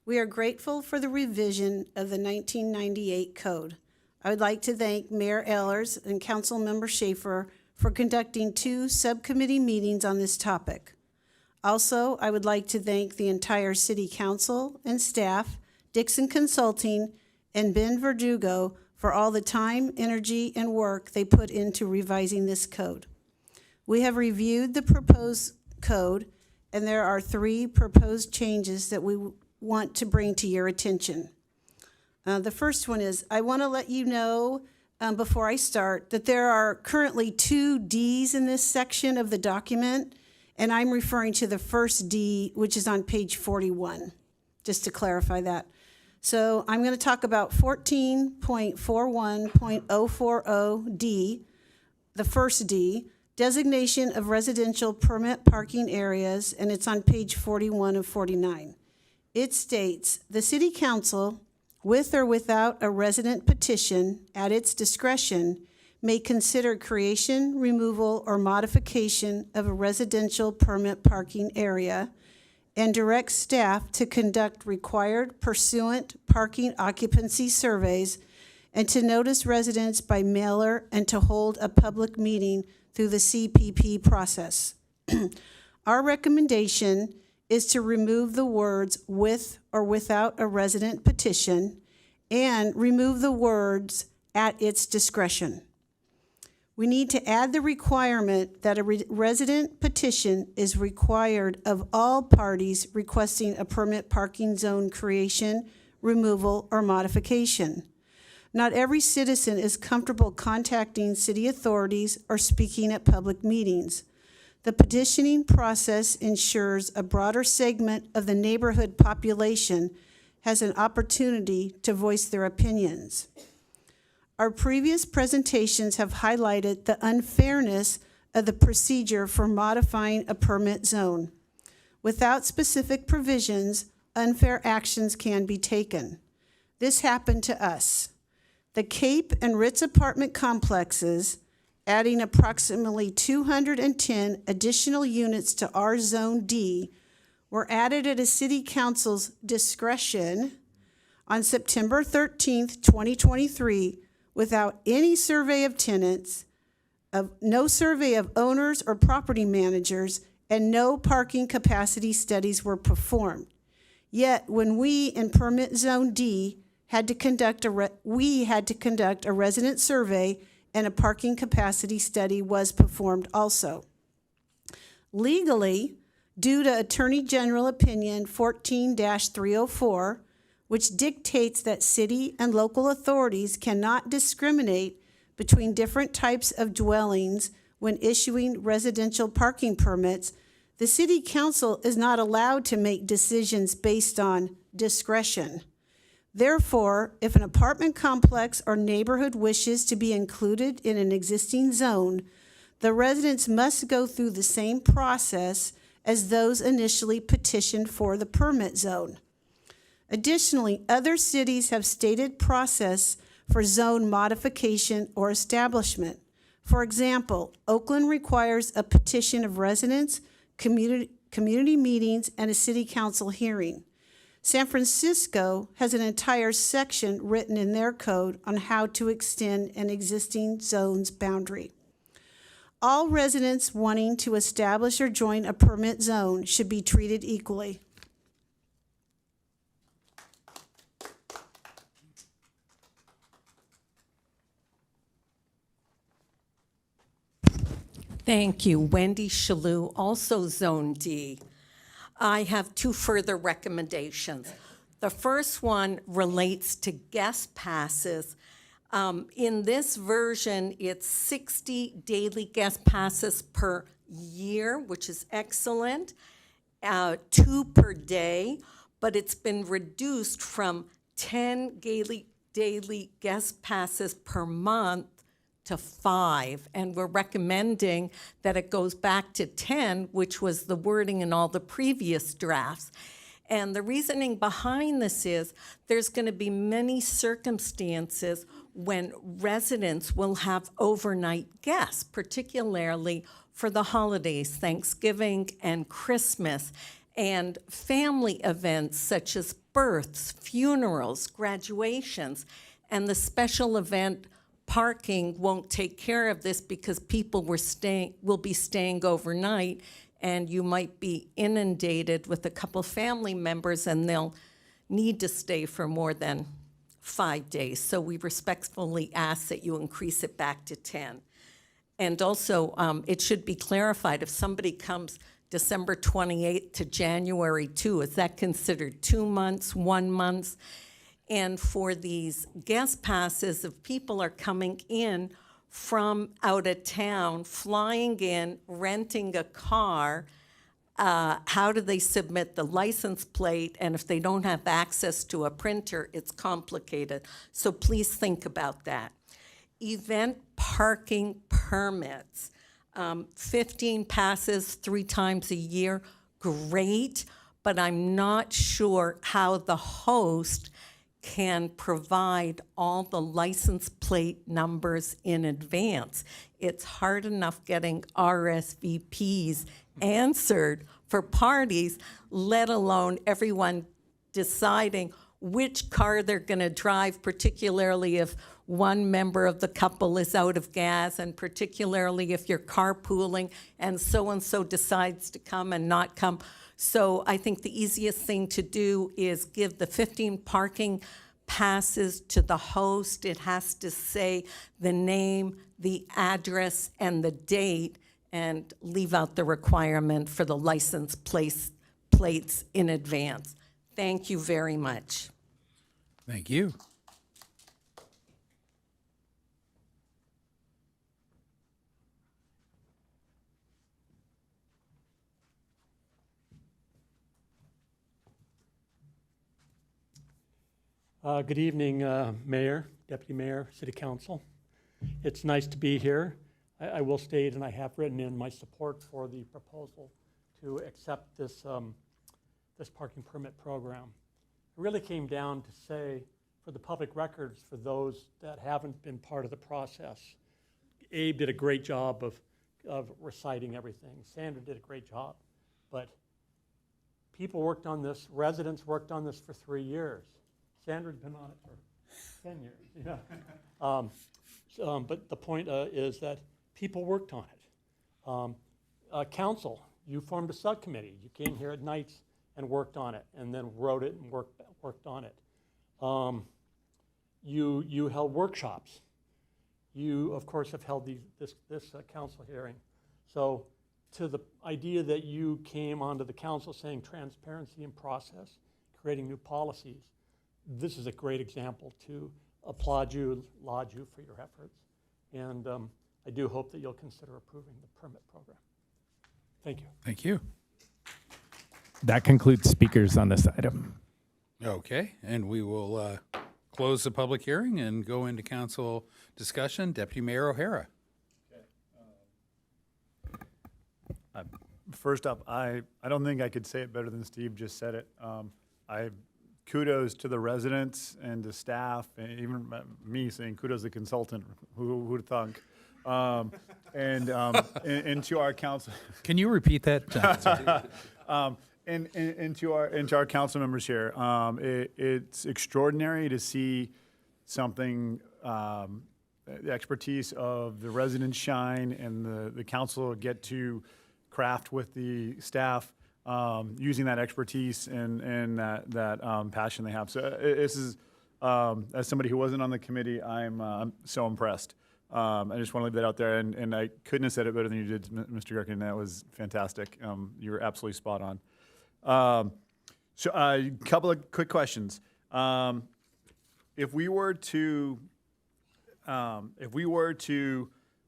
We are grateful for the revision of the 1998 code. I would like to thank Mayor Ehlers and Councilmember Schaefer for conducting 2 subcommittee meetings on this topic. Also, I would like to thank the entire City Council and staff, Dixon Consulting, and Ben Verdugo for all the time, energy, and work they put into revising this code. We have reviewed the proposed code, and there are 3 proposed changes that we want to bring to your attention. The first one is, I want to let you know before I start that there are currently 2 Ds in this section of the document, and I'm referring to the first D, which is on page 41, just to clarify that. So I'm going to talk about 14.41.040D, the first D, designation of residential permit parking areas, and it's on page 41 of 49. It states, the City Council, with or without a resident petition at its discretion, may consider creation, removal, or modification of a residential permit parking area and direct staff to conduct required pursuant parking occupancy surveys and to notice residents by mailer and to hold a public meeting through the CPP process. Our recommendation is to remove the words with or without a resident petition and remove the words at its discretion. We need to add the requirement that a resident petition is required of all parties requesting a permit parking zone creation, removal, or modification. Not every citizen is comfortable contacting city authorities or speaking at public meetings. The petitioning process ensures a broader segment of the neighborhood population has an opportunity to voice their opinions. Our previous presentations have highlighted the unfairness of the procedure for modifying a permit zone. Without specific provisions, unfair actions can be taken. This happened to us. The Cape and Ritz apartment complexes, adding approximately 210 additional units to our Zone D, were added at a City Council's discretion on September 13th, 2023, without any survey of tenants, no survey of owners or property managers, and no parking capacity studies were performed. Yet, when we in Permit Zone D had to conduct a resident survey, and a parking capacity study was performed also. Legally, due to Attorney General Opinion 14-304, which dictates that city and local authorities cannot discriminate between different types of dwellings when issuing residential parking permits, the City Council is not allowed to make decisions based on discretion. Therefore, if an apartment complex or neighborhood wishes to be included in an existing zone, the residents must go through the same process as those initially petitioned for the permit zone. Additionally, other cities have stated process for zone modification or establishment. For example, Oakland requires a petition of residents, community community meetings, and a city council hearing. San Francisco has an entire section written in their code on how to extend an existing zone's boundary. All residents wanting to establish or join a permit zone should be treated equally. Thank you. Wendy Shalou, also Zone D. I have two further recommendations. The first one relates to guest passes. In this version, it's 60 daily guest passes per year, which is excellent, 2 per day, but it's been reduced from 10 daily guest passes per month to 5, and we're recommending that it goes back to 10, which was the wording in all the previous drafts. And the reasoning behind this is there's going to be many circumstances when residents will have overnight guests, particularly for the holidays, Thanksgiving and Christmas, and family events such as births, funerals, graduations, and the special event parking won't take care of this because people will be staying overnight, and you might be inundated with a couple family members and they'll need to stay for more than 5 days. So we respectfully ask that you increase it back to 10. And also, it should be clarified, if somebody comes December 28th to January 2, is that considered 2 months, 1 month? And for these guest passes, if people are coming in from out of town, flying in, renting a car, how do they submit the license plate? And if they don't have access to a printer, it's complicated. So please think about that. Event parking permits, 15 passes 3 times a year, great, but I'm not sure how the host can provide all the license plate numbers in advance. It's hard enough getting RSVPs answered for parties, let alone everyone deciding which car they're going to drive, particularly if one member of the couple is out of gas, and particularly if you're carpooling and so decides to come and not come. So I think the easiest thing to do is give the 15 parking passes to the host. It has to say the name, the address, and the date, and leave out the requirement for the license plates in advance. Thank you very much. Thank you. Good evening, Mayor, Deputy Mayor, City Council. It's nice to be here. I will state, and I have written in my support for the proposal to accept this, this parking permit program. It really came down to say, for the public records, for those that haven't been part of the process, Abe did a great job of reciting everything. Sandra did a great job, but people worked on this, residents worked on this for 3 years. Sandra's been on it for 10 years. Yeah. But the point is that people worked on it. Council, you formed a subcommittee. You came here at nights and worked on it, and then wrote it and worked on it. You held workshops. You, of course, have held this council hearing. So to the idea that you came onto the council saying transparency in process, creating new policies, this is a great example to applaud you, laud you for your efforts. And I do hope that you'll consider approving the permit program. Thank you. Thank you. That concludes speakers on this item. Okay, and we will close the public hearing and go into council discussion. Deputy Mayor O'Hara. First up, I don't think I could say it better than Steve just said it. Kudos to the residents and the staff, and even me saying kudos to the consultant, who'd thunk. And to our council. Can you repeat that? And to our council members here, it's extraordinary to see something, the expertise of the residents shine and the council get to craft with the staff, using that expertise and that passion they have. So this is, as somebody who wasn't on the committee, I'm so impressed. I just want to leave that out there, and I couldn't have said it better than you did, Mr. Gerken. That was fantastic. You were absolutely spot on. So a couple of quick questions. If we were to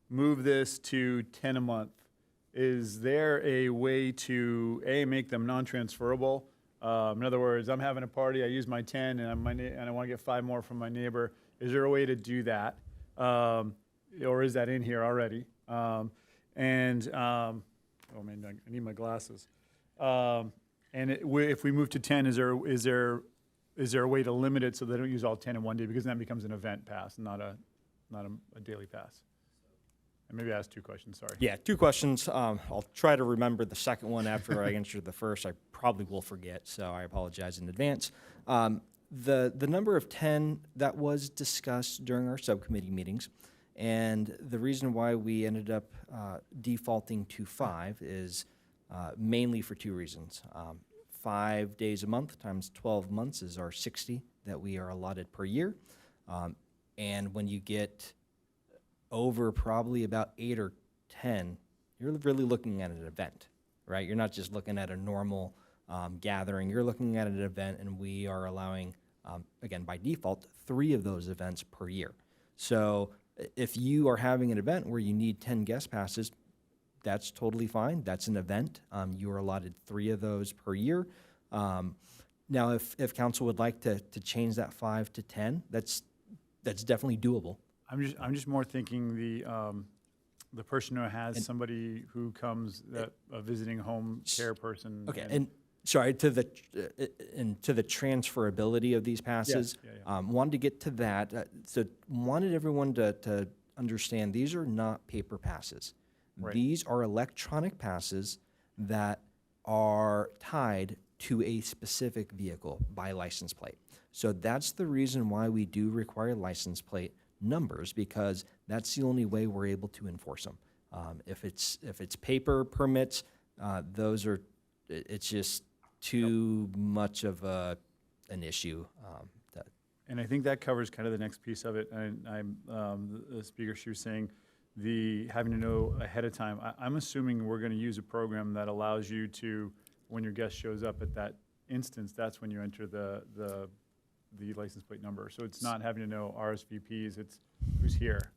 move this to 10 a month, is there a way to make them non-transferable? In other words, I'm having a party, I use my 10, and I want to get 5 more from my neighbor. Is there a way to do that? Or is that in here already? Oh man, I need my glasses. If we move to 10, is there a way to limit it so they don't use all 10 in one day? Because then that becomes an event pass, not a daily pass. And maybe I asked 2 questions, sorry. Yeah, 2 questions. I'll try to remember the second one after I answer the first. I probably will forget, so I apologize in advance. The number of 10 that was discussed during our subcommittee meetings, and the reason why we ended up defaulting to 5 is mainly for 2 reasons. 5 days a month times 12 months is our 60 that we are allotted per year. And when you get over probably about 8 or 10, you're really looking at an event, right? You're not just looking at a normal gathering. You're looking at an event, and we are allowing, again, by default, 3 of those events per year. So if you are having an event where you need 10 guest passes, that's totally fine. That's an event. You are allotted 3 of those per year. Now, if council would like to change that 5 to 10, that's definitely doable. I'm just more thinking the person who has somebody who comes, a visiting home care person. Okay, and sorry, to the transferability of these passes, wanted to get to that. So wanted everyone to understand these are not paper passes. Right. These are electronic passes that are tied to a specific vehicle by license plate. So that's the reason why we do require license plate numbers, because that's the only way we're able to enforce them. If it's paper permits, it's just too much of an issue. And I think that covers kind of the next piece of it. And the speaker, she was saying having to know ahead of time. I'm assuming we're going to use a program that allows you to, when your guest shows up at that instance, that's when you enter the license plate number. So it's not having to know RSVPs, it's who's here,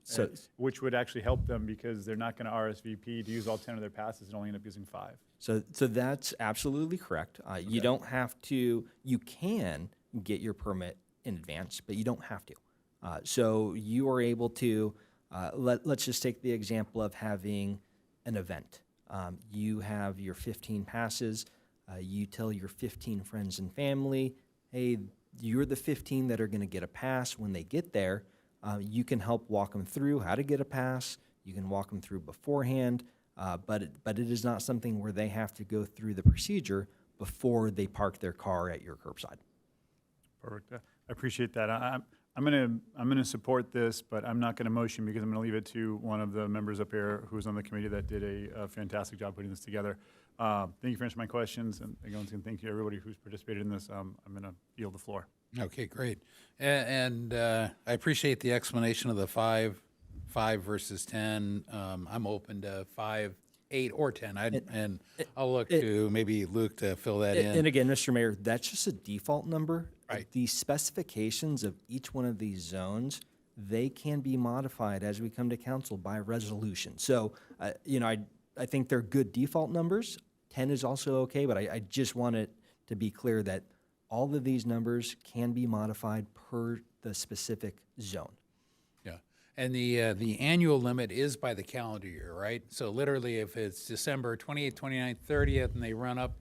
which would actually help them because they're not going to RSVP to use all 10 of their passes and only end up using 5. So that's absolutely correct. You don't have to, you can get your permit in advance, but you don't have to. So you are able to, let's just take the example of having an event. You have your 15 passes, you tell your 15 friends and family, hey, you're the 15 that are going to get a pass. When they get there, you can help walk them through how to get a pass. You can walk them through beforehand, but it is not something where they have to go through the procedure before they park their car at your curbside. Perfect. I appreciate that. I'm gonna support this, but I'm not gonna motion because I'm gonna leave it to one of the members up here who's on the committee that did a fantastic job putting this together. Thank you for answering my questions, and again, thank you to everybody who's participated in this. I'm gonna yield the floor. Okay, great. And I appreciate the explanation of the 5 versus 10. I'm open to 5, 8, or 10. And I'll look to maybe Luke to fill that in. And again, Mr. Mayor, that's just a default number. Right. The specifications of each one of these zones, they can be modified as we come to council by resolution. So, I think they're good default numbers. 10 is also okay, but I just want it to be clear that all of these numbers can be modified per the specific zone. Yeah, and the annual limit is by the calendar year, right? So literally, if it's December 28th, 29th, 30th, and they run up,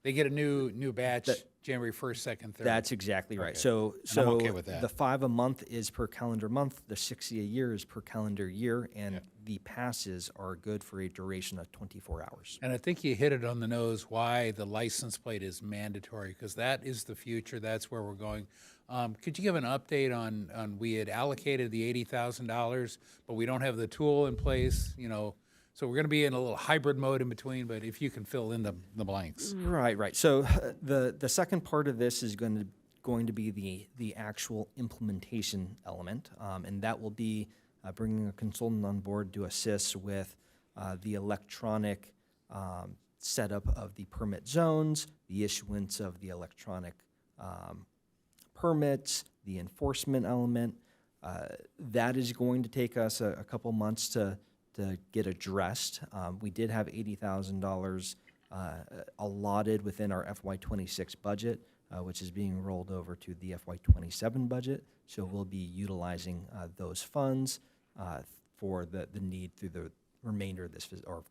They get a new batch January 1st, 2nd, 3rd. That's exactly right. Okay. So, And I'm okay with that. the 5 a month is per calendar month, the 60 a year is per calendar year, and the passes are good for a duration of 24 hours. And I think you hit it on the nose why the license plate is mandatory, because that is the future. That's where we're going. Could you give an update on we had allocated the $80,000, but we don't have the tool in place, you know, so we're going to be in a little hybrid mode in between, but if you can fill in the blanks. Right. So the second part of this is going to be the actual implementation element, and that will be bringing a consultant on board to assist with the electronic setup of the permit zones, the issuance of the electronic permits, the enforcement element. That is going to take us a couple months to get addressed. We did have $80,000 allotted within our FY26 budget, which is being rolled over to the FY27 budget. So we'll be utilizing those funds for the need through the remainder of this, or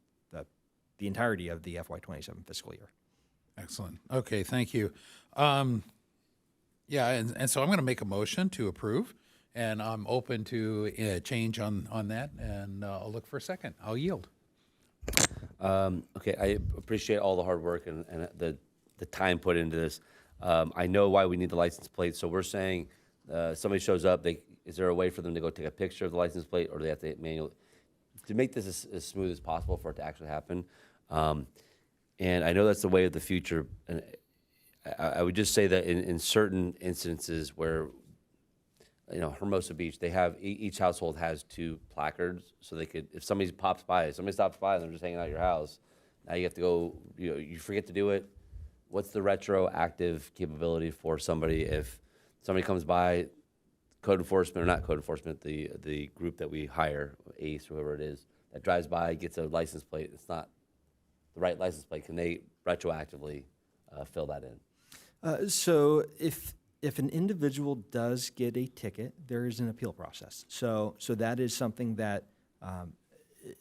the entirety of the FY27 fiscal year. Excellent. Okay, thank you. Yeah, and so I'm going to make a motion to approve, and I'm open to change on that, and I'll look for a second. I'll yield. Okay, I appreciate all the hard work and the time put into this. I know why we need the license plate, so we're saying somebody shows up, is there a way for them to go take a picture of the license plate, or do they have to manually, to make this as smooth as possible for it to actually happen? And I know that's the way of the future, and I would just say that in certain instances where, you know, Hermosa Beach, they have, each household has 2 placards, so they could, if somebody stops by and they're just hanging out at your house, now you have to go, you know, you forget to do it. What's the retroactive capability for somebody if somebody comes by, code enforcement, or not code enforcement, the group that we hire, ACE, whoever it is, that drives by, gets a license plate, it's not the right license plate, can they retroactively fill that in? So if an individual does get a ticket, there is an appeal process. So that is something that,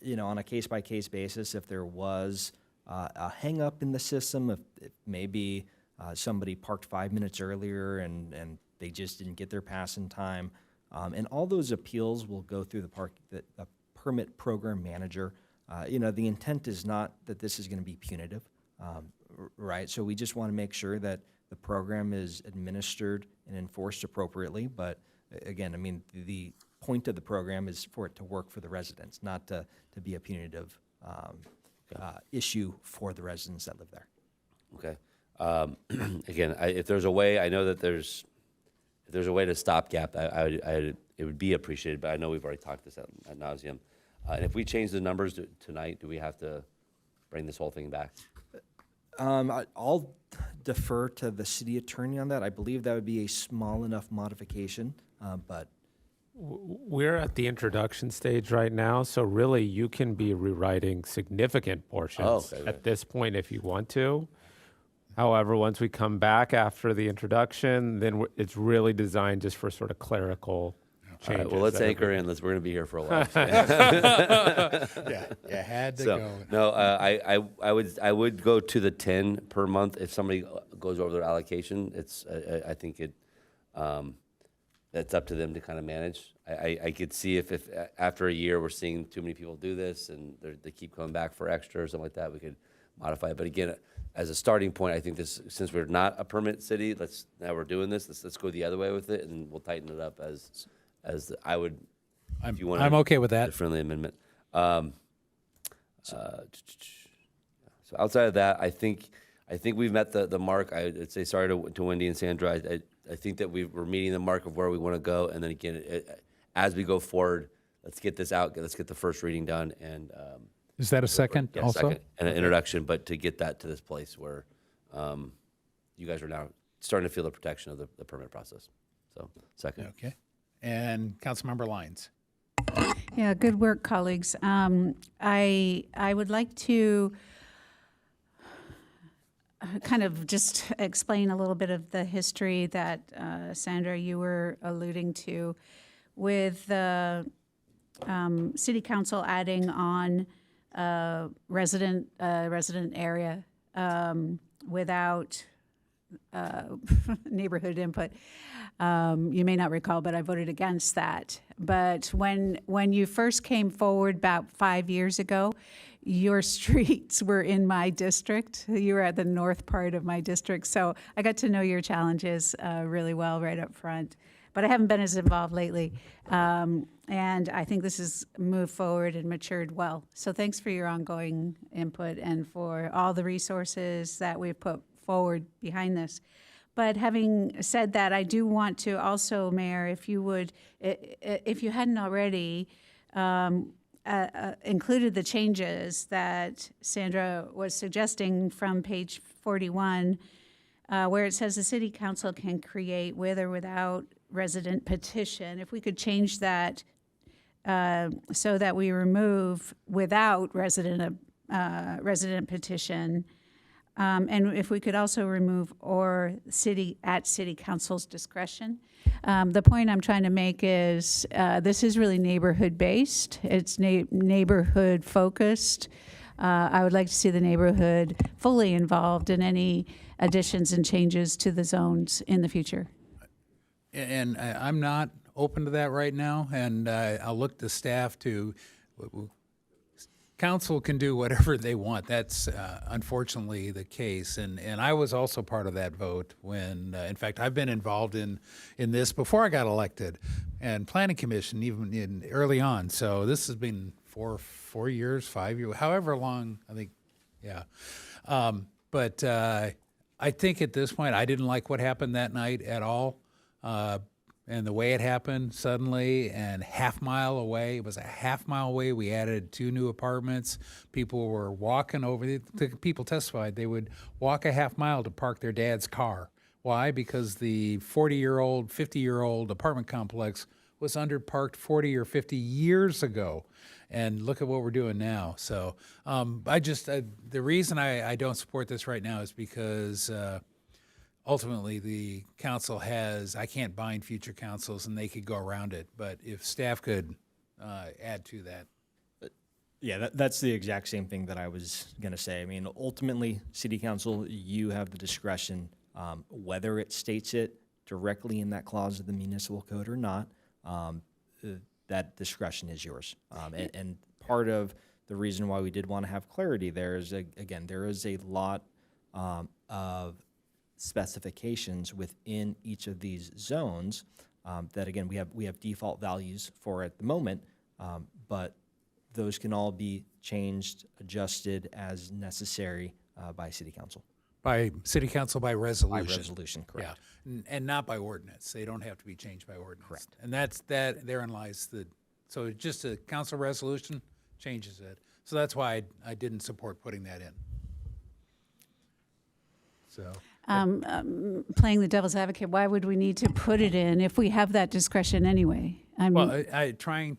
you know, on a case-by-case basis, if there was a hang-up in the system, if maybe somebody parked 5 minutes earlier and they just didn't get their pass in time, and all those appeals will go through the permit program manager. You know, the intent is not that this is going to be punitive, right? So we just want to make sure that the program is administered and enforced appropriately. But again, I mean, the point of the program is for it to work for the residents, not to be a punitive issue for the residents that live there. Okay. Again, if there's a way, I know that if there's a way to stopgap, it would be appreciated, but I know we've already talked this ad nauseum. And if we change the numbers tonight, do we have to bring this whole thing back? I'll defer to the city attorney on that. I believe that would be a small enough modification, but We're at the introduction stage right now, so really you can be rewriting significant portions at this point if you want to. However, once we come back after the introduction, then it's really designed just for sort of clerical changes. All right, well, let's anchor in. We're going to be here for a while. Yeah, you had to go. No, I would go to the 10 per month if somebody goes over their allocation. I think that's up to them to kind of manage. I could see if after a year we're seeing too many people do this and they keep coming back for extra or something like that, we could modify it. But again, as a starting point, I think since we're not a permit city, now we're doing this, let's go the other way with it, and we'll tighten it up as I would. If you want I'm okay with that. A friendly amendment. So outside of that, I think we've met the mark. I'd say sorry to Wendy and Sandra. I think that we're meeting the mark of where we want to go, and then again, as we go forward, let's get this out. Let's get the first reading done, and is that a second also? Second, and an introduction, but to get that to this place where you guys are now starting to feel the protection of the permit process. So second. Okay, and Councilmember Lyons. Yeah, good work, colleagues. I would like to kind of just explain a little bit of the history that, Sandra, you were alluding to with the City Council adding on resident area without neighborhood input. You may not recall, but I voted against that. But when you first came forward about 5 years ago, your streets were in my district. You were at the north part of my district. So I got to know your challenges really well right up front. But I haven't been as involved lately. And I think this has moved forward and matured well. So thanks for your ongoing input and for all the resources that we've put forward behind this. But having said that, I do want to also, Mayor, if you would, if you hadn't already, included the changes that Sandra was suggesting from page 41, where it says the city council can create with or without resident petition. If we could change that so that we remove without resident petition, and if we could also remove or at city council's discretion. The point I'm trying to make is this is really neighborhood based. It's neighborhood focused. I would like to see the neighborhood fully involved in any additions and changes to the zones in the future. And I'm not open to that right now, and I'll look to staff to, council can do whatever they want. That's unfortunately the case, and I was also part of that vote when, in fact, I've been involved in this before I got elected, and planning commission even early on. So this has been 4 years, 5 years, however long, I think, yeah. But I think at this point, I didn't like what happened that night at all. And the way it happened suddenly, and half mile away, it was a half mile away, we added 2 new apartments. People were walking over, the people testified they would walk a half mile to park their dad's car. Why? Because the 40-year-old, 50-year-old apartment complex was underparked 40 or 50 years ago. And look at what we're doing now. So the reason I don't support this right now is because ultimately the council I can't bind future councils and they could go around it. But if staff could add to that. Yeah, that's the exact same thing that I was going to say. I mean, ultimately, city council, you have the discretion, whether it states it directly in that clause of the municipal code or not. That discretion is yours. And part of the reason why we did want to have clarity there is, again, there is a lot of specifications within each of these zones that, again, we have default values for at the moment, but those can all be changed, adjusted as necessary by city council. By city council, by resolution. By resolution, correct. Yeah, and not by ordinance. They don't have to be changed by ordinance. Correct. And therein lies so just a council resolution changes it. So that's why I didn't support putting that in. So. Playing the devil's advocate, why would we need to put it in if we have that discretion anyway? You're trying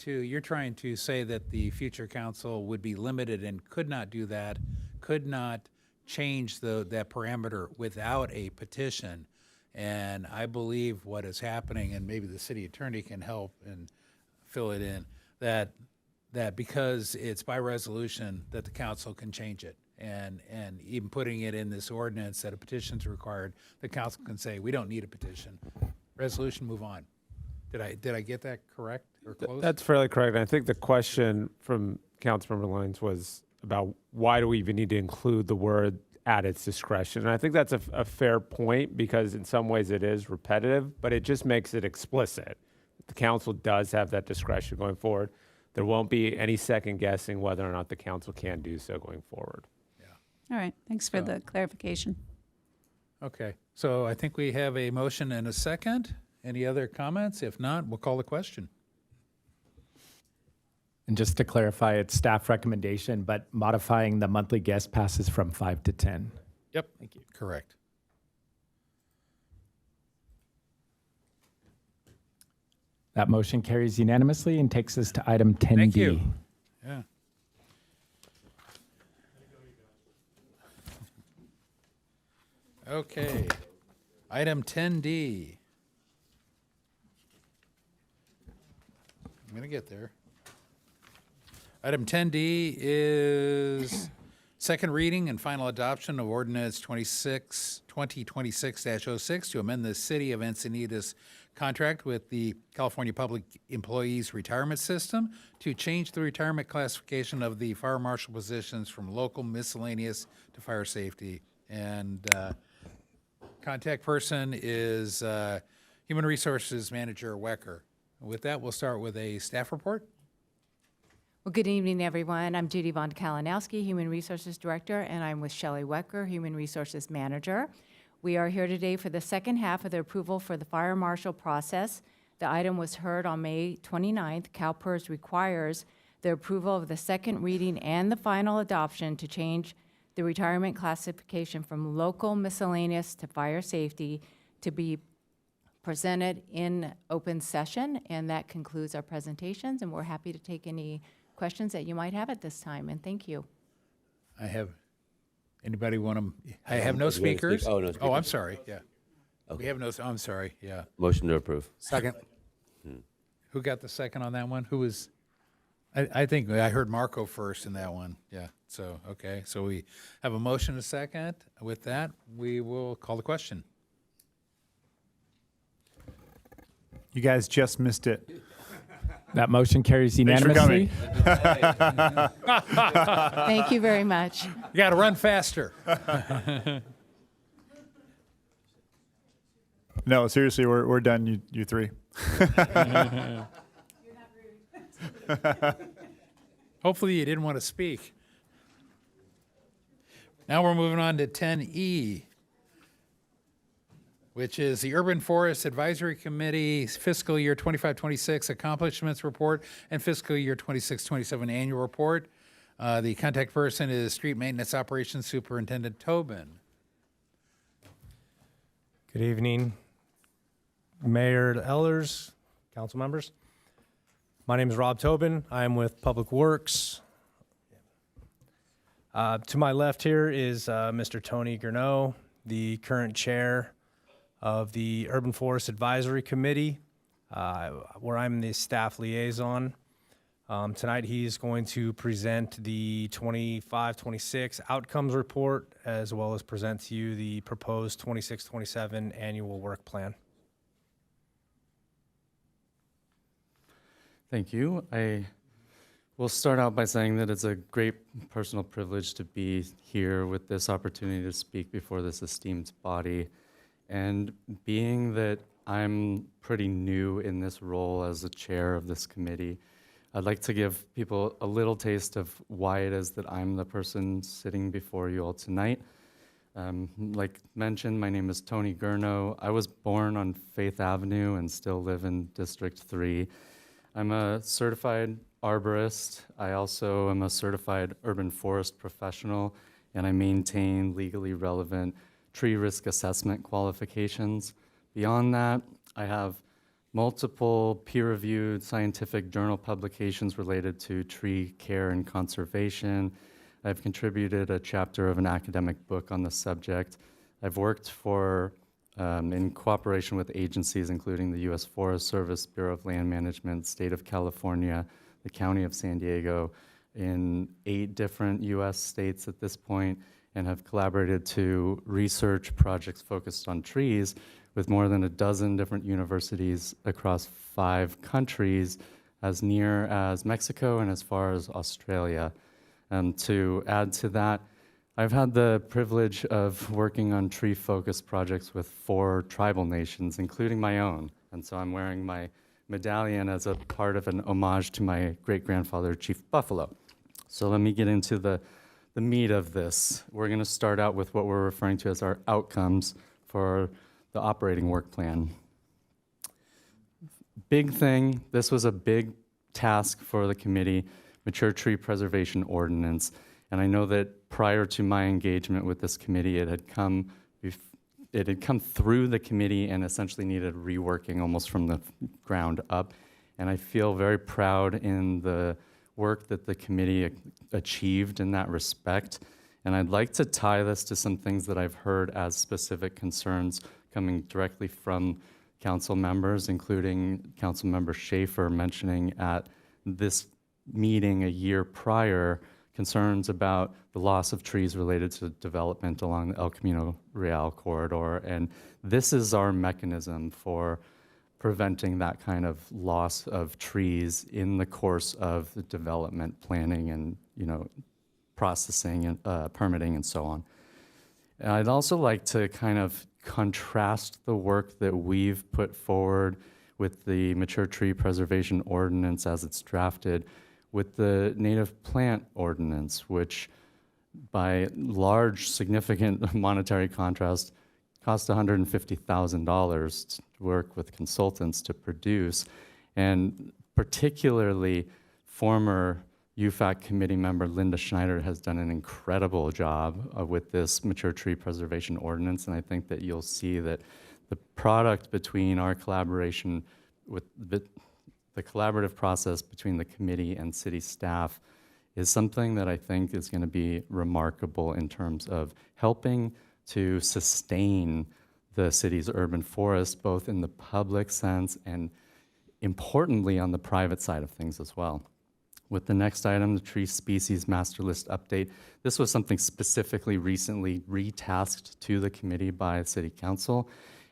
to say that the future council would be limited and could not do that, could not change that parameter without a petition. And I believe what is happening, and maybe the city attorney can help and fill it in, that because it's by resolution that the council can change it. And even putting it in this ordinance that a petition's required, the council can say, we don't need a petition. Resolution, move on. Did I get that correct or close? That's fairly correct. And I think the question from Councilmember Lyons was about why do we even need to include the word at its discretion? And I think that's a fair point because in some ways it is repetitive, but it just makes it explicit. The council does have that discretion going forward. There won't be any second guessing whether or not the council can do so going forward. All right, thanks for the clarification. Okay, so I think we have a motion and a second. Any other comments? If not, we'll call the question. And just to clarify, it's staff recommendation, but modifying the monthly guest passes from 5 to 10. Yep. Thank you. Correct. That motion carries unanimously and takes us to item 10D. Thank you. Yeah. Okay. Item 10D. I'm going to get there. Item 10D is Second reading and final adoption of ordinance 2026-06 to amend the City of Encinitas contract with the California Public Employees Retirement System to change the retirement classification of the fire marshal positions from local miscellaneous to fire safety. And contact person is Human Resources Manager Wecker. With that, we'll start with a staff report. Well, good evening, everyone. I'm Judy Von Kalinowski, Human Resources Director, and I'm with Shelley Wecker, Human Resources Manager. We are here today for the second half of the approval for the fire marshal process. The item was heard on May 29th. CalPERS requires the approval of the second reading and the final adoption to change the retirement classification from local miscellaneous to fire safety to be presented in open session. And that concludes our presentations, and we're happy to take any questions that you might have at this time, and thank you. I have, anybody want to, I have no speakers. Oh, no speakers. Oh, I'm sorry, yeah. Okay. We have no, I'm sorry, yeah. Motion to approve. Second. Who got the second on that one? Who was, I think I heard Marco first in that one, yeah. So, okay, so we have a motion and a second. With that, we will call the question. You guys just missed it. That motion carries Thanks for unanimously. coming. Thank you very much. You got to run faster. No, seriously, we're done, you three. Hopefully you didn't want to speak. Now we're moving on to 10E, which is the Urban Forest Advisory Committee's fiscal year 25-26 accomplishments report and fiscal year 26-27 annual report. The contact person is Street Maintenance Operations Superintendent Tobin. Good evening, Mayor Ellers, council members. My name is Rob Tobin. I am with Public Works. To my left here is Mr. Tony Gurneau, the current chair of the Urban Forest Advisory Committee, where I'm the staff liaison. Tonight he's going to present the 25-26 outcomes report, as well as present to you the proposed 26-27 annual work plan. Thank you. I will start out by saying that it's a great personal privilege to be here with this opportunity to speak before this esteemed body. And being that I'm pretty new in this role as the chair of this committee, I'd like to give people a little taste of why it is that I'm the person sitting before you all tonight. Like mentioned, my name is Tony Gurneau. I was born on Faith Avenue and still live in District 3. I'm a certified arborist. I also am a certified urban forest professional, and I maintain legally relevant tree risk assessment qualifications. Beyond that, I have multiple peer-reviewed scientific journal publications related to tree care and conservation. I've contributed a chapter of an academic book on the subject. I've worked for, in cooperation with agencies including the U.S. Forest Service, Bureau of Land Management, State of California, the County of San Diego, in 8 different U.S. states at this point, and have collaborated to research projects focused on trees with more than a dozen different universities across 5 countries, as near as Mexico and as far as Australia. To add to that, I've had the privilege of working on tree-focused projects with 4 tribal nations, including my own. And so I'm wearing my medallion as a part of an homage to my great-grandfather, Chief Buffalo. So let me get into the meat of this. We're going to start out with what we're referring to as our outcomes for the operating work plan. Big thing, this was a big task for the committee, mature tree preservation ordinance. And I know that prior to my engagement with this committee, it had come through the committee and essentially needed reworking almost from the ground up. And I feel very proud in the work that the committee achieved in that respect. And I'd like to tie this to some things that I've heard as specific concerns coming directly from council members, including Councilmember Schaefer mentioning at this meeting a year prior concerns about the loss of trees related to development along the El Camino Real corridor. And this is our mechanism for preventing that kind of loss of trees in the course of the development planning and, processing and permitting and so on. And I'd also like to kind of contrast the work that we've put forward with the mature tree preservation ordinance as it's drafted with the native plant ordinance, which by large significant monetary contrast cost $150,000 to work with consultants to produce. And particularly former UFAC committee member Linda Schneider has done an incredible job with this mature tree preservation ordinance. And I think that you'll see that the product between our collaboration with the collaborative process between the committee and city staff is something that I think is going to be remarkable in terms of helping to sustain the city's urban forest, both in the public sense and importantly on the private side of things as well. With the next item, the tree species master list update, this was something specifically recently retasked to the committee by City Council,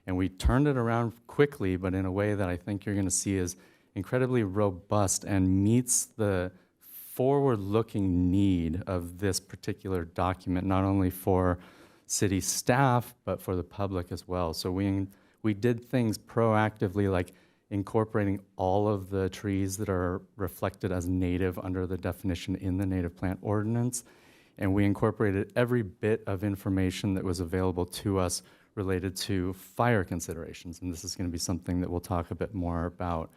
and we turned it around quickly, but in a way that I think you're going to see is incredibly robust and meets the forward-looking need of this particular document, not only for city staff, but for the public as well. So we did things proactively, like incorporating all of the trees that are reflected as native under the definition in the native plant ordinance, and we incorporated every bit of information that was available to us related to fire considerations, and this is going to be something that we'll talk a bit more about.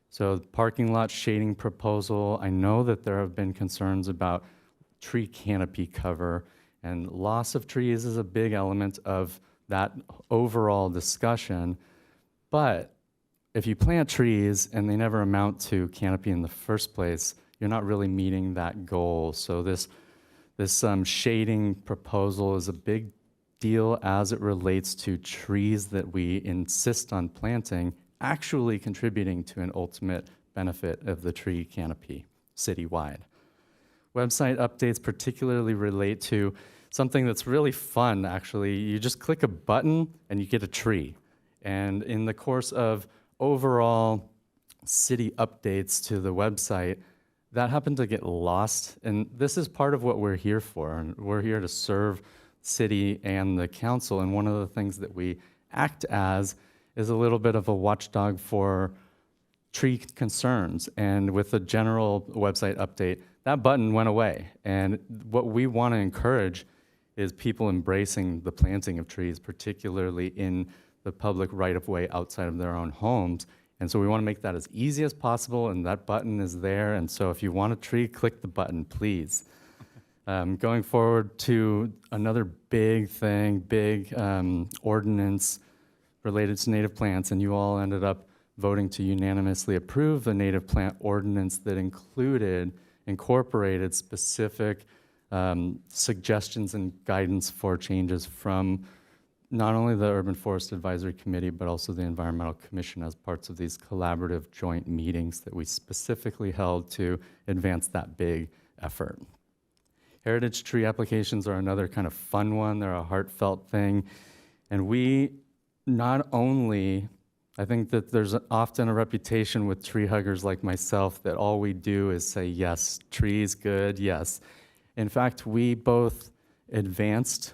So parking lot shading proposal, I know that there have been concerns about tree canopy cover, and loss of trees is a big element of that overall discussion. But if you plant trees and they never amount to canopy in the first place, you're not really meeting that goal. So this shading proposal is a big deal as it relates to trees that we insist on planting actually contributing to an ultimate benefit of the tree canopy citywide. Website updates particularly relate to something that's really fun, actually. You just click a button and you get a tree. And in the course of overall city updates to the website, that happened to get lost. And this is part of what we're here for. And we're here to serve city and the council. And one of the things that we act as is a little bit of a watchdog for tree concerns. And with the general website update, that button went away. And what we want to encourage is people embracing the planting of trees, particularly in the public right-of-way outside of their own homes. And so we want to make that as easy as possible, and that button is there. And so if you want a tree, click the button, please. Going forward to another big thing, big ordinance related to native plants, and you all ended up voting to unanimously approve the native plant ordinance that incorporated specific suggestions and guidance for changes from not only the Urban Forest Advisory Committee, but also the Environmental Commission as parts of these collaborative joint meetings that we specifically held to advance that big effort. Heritage tree applications are another kind of fun one. They're a heartfelt thing. And we not only, I think that there's often a reputation with tree huggers like myself that all we do is say, yes, trees, good, yes. In fact, we both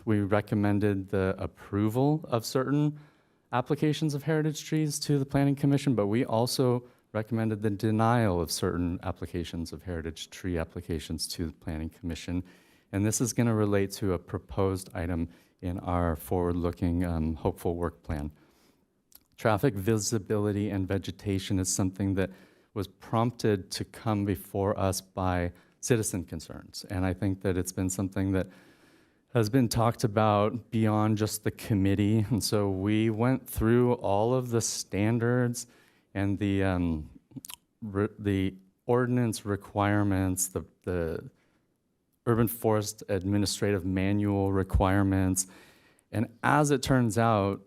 we recommended the approval of certain applications of heritage trees to the Planning Commission, but we also recommended the denial of certain applications of heritage tree applications to the Planning Commission. And this is going to relate to a proposed item in our forward-looking hopeful work plan. Traffic visibility and vegetation is something that was prompted to come before us by citizen concerns. And I think that it's been something that has been talked about beyond just the committee. And so we went through all of the standards and the ordinance requirements, the Urban Forest Administrative Manual requirements. And as it turns out,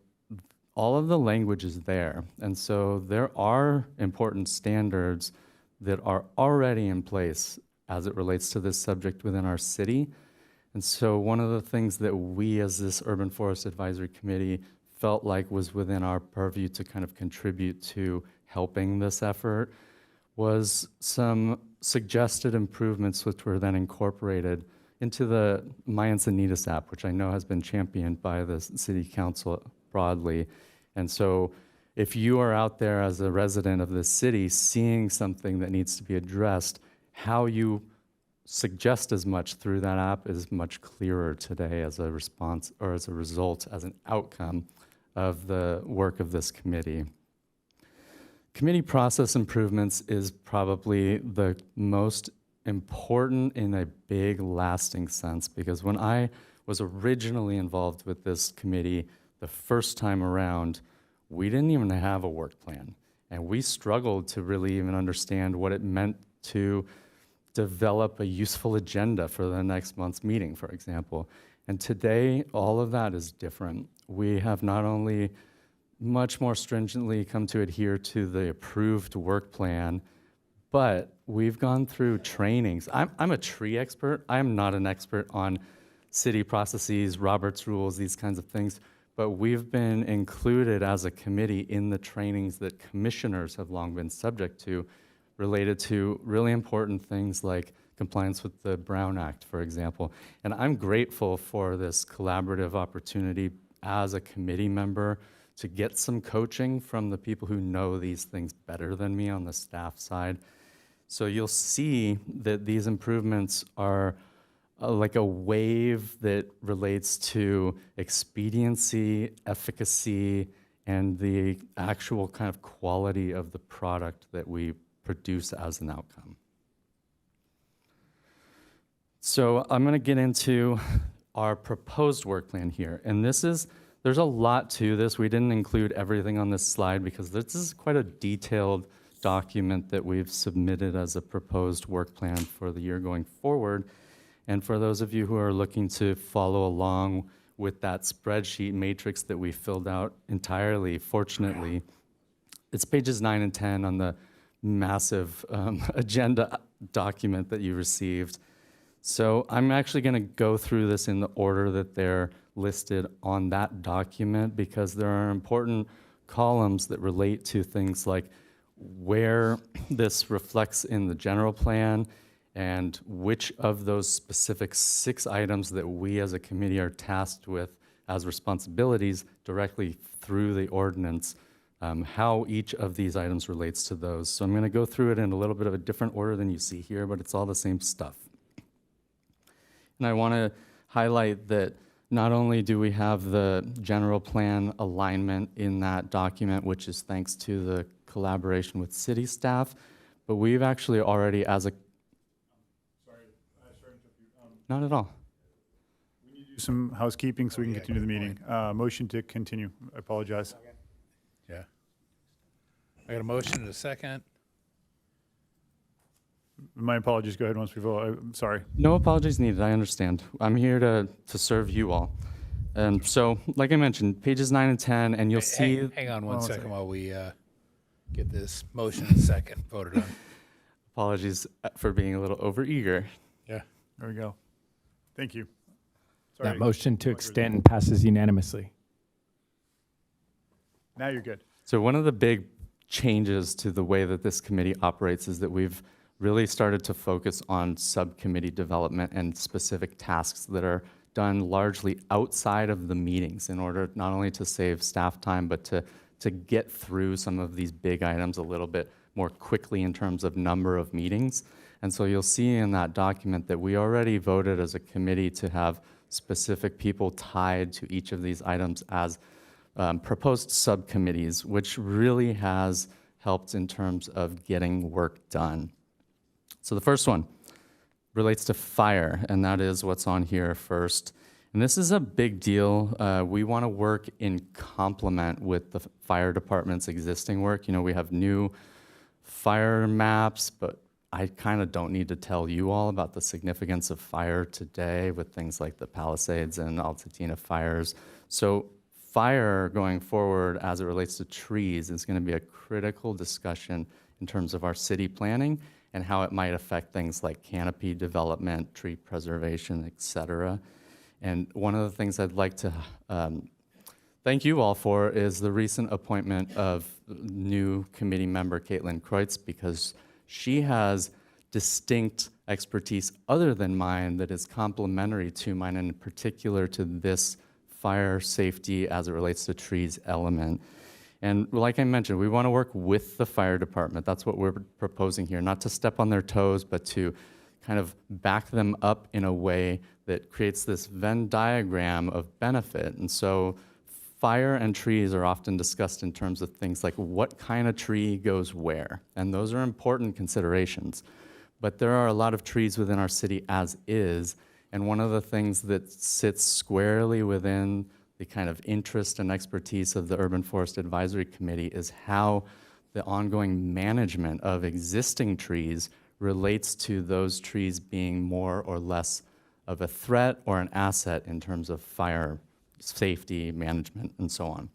all of the language is there. And so there are important standards that are already in place as it relates to this subject within our city. And so one of the things that we as this Urban Forest Advisory Committee felt like was within our purview to kind of contribute to helping this effort was some suggested improvements which were then incorporated into the My Encinitas app, which I know has been championed by the city council broadly. And so if you are out there as a resident of this city seeing something that needs to be addressed, how you suggest as much through that app is much clearer today as a response or as a result, as an outcome of the work of this committee. Committee process improvements is probably the most important in a big lasting sense, because when I was originally involved with this committee the first time around, we didn't even have a work plan. And we struggled to really even understand what it meant to develop a useful agenda for the next month's meeting, for example. And today, all of that is different. We have not only much more stringently come to adhere to the approved work plan, but we've gone through trainings. I'm a tree expert. I'm not an expert on city processes, Robert's rules, these kinds of things, but we've been included as a committee in the trainings that commissioners have long been subject to, related to really important things like compliance with the Brown Act, for example. And I'm grateful for this collaborative opportunity as a committee member to get some coaching from the people who know these things better than me on the staff side. So you'll see that these improvements are like a wave that relates to expediency, efficacy, and the actual kind of quality of the product that we produce as an outcome. So I'm going to get into our proposed work plan here. And there's a lot to this. We didn't include everything on this slide because this is quite a detailed document that we've submitted as a proposed work plan for the year going forward. And for those of you who are looking to follow along with that spreadsheet matrix that we filled out entirely, fortunately, it's pages 9 and 10 on the massive agenda document that you received. So I'm actually going to go through this in the order that they're listed on that document, because there are important columns that relate to things like where this reflects in the general plan and which of those specific 6 items that we as a committee are tasked with as responsibilities directly through the ordinance, how each of these items relates to those. So I'm going to go through it in a little bit of a different order than you see here, but it's all the same stuff. And I want to highlight that not only do we have the general plan alignment in that document, which is thanks to the collaboration with city staff, but we've actually already as a... Sorry to interrupt you. Not at all. We need to do some housekeeping so we can continue the meeting. Motion to continue. I apologize. Yeah. I got a motion and a second. My apologies. Go ahead once we vote. I'm sorry. No apologies needed. I understand. I'm here to serve you all. And so, like I mentioned, pages 9 and 10, and you'll see... Hang on one second while we get this motion and second voted on. Apologies for being a little overeager. Yeah. There we go. Thank you. Sorry. That motion to extend passes unanimously. Now you're good. So one of the big changes to the way that this committee operates is that we've really started to focus on subcommittee development and specific tasks that are done largely outside of the meetings in order not only to save staff time, but to get through some of these big items a little bit more quickly in terms of number of meetings. And so you'll see in that document that we already voted as a committee to have specific people tied to each of these items as proposed subcommittees, which really has helped in terms of getting work done. So the first one relates to fire, and that is what's on here first. And this is a big deal. We want to work in complement with the fire department's existing work. You know, we have new fire maps, but I kind of don't need to tell you all about the significance of fire today with things like the Palisades and Altatina fires. So fire going forward as it relates to trees is going to be a critical discussion in terms of our city planning and how it might affect things like canopy development, tree preservation, et cetera. And one of the things I'd like to thank you all for is the recent appointment of new committee member Caitlin Kreutz, because she has distinct expertise other than mine that is complementary to mine, and in particular to this fire safety as it relates to trees element. And like I mentioned, we want to work with the fire department. That's what we're proposing here, not to step on their toes, but to kind of back them up in a way that creates this Venn diagram of benefit. And so fire and trees are often discussed in terms of things like what kind of tree goes where. And those are important considerations. But there are a lot of trees within our city as is. And one of the things that sits squarely within the kind of interest and expertise of the Urban Forest Advisory Committee is how the ongoing management of existing trees relates to those trees being more or less of a threat or an asset in terms of fire safety management and so on.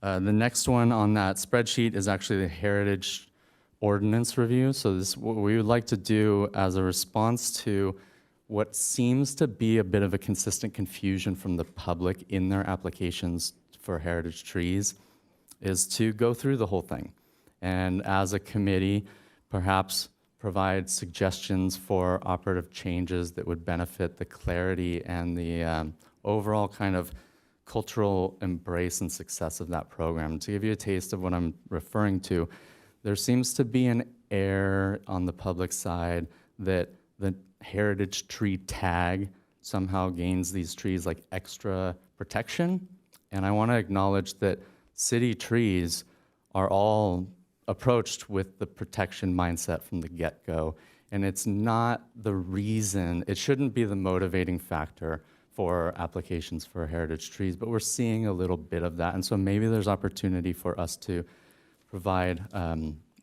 The next one on that spreadsheet is actually the heritage ordinance review. So this is what we would like to do as a response to what seems to be a bit of a consistent confusion from the public in their applications for heritage trees, is to go through the whole thing. And as a committee, perhaps provide suggestions for operative changes that would benefit the clarity and the overall kind of cultural embrace and success of that program. To give you a taste of what I'm referring to, there seems to be an air on the public side that the heritage tree tag somehow gains these trees like extra protection. And I want to acknowledge that city trees are all approached with the protection mindset from the get-go. And it's not the reason, it shouldn't be the motivating factor for applications for heritage trees, but we're seeing a little bit of that. And so maybe there's opportunity for us to provide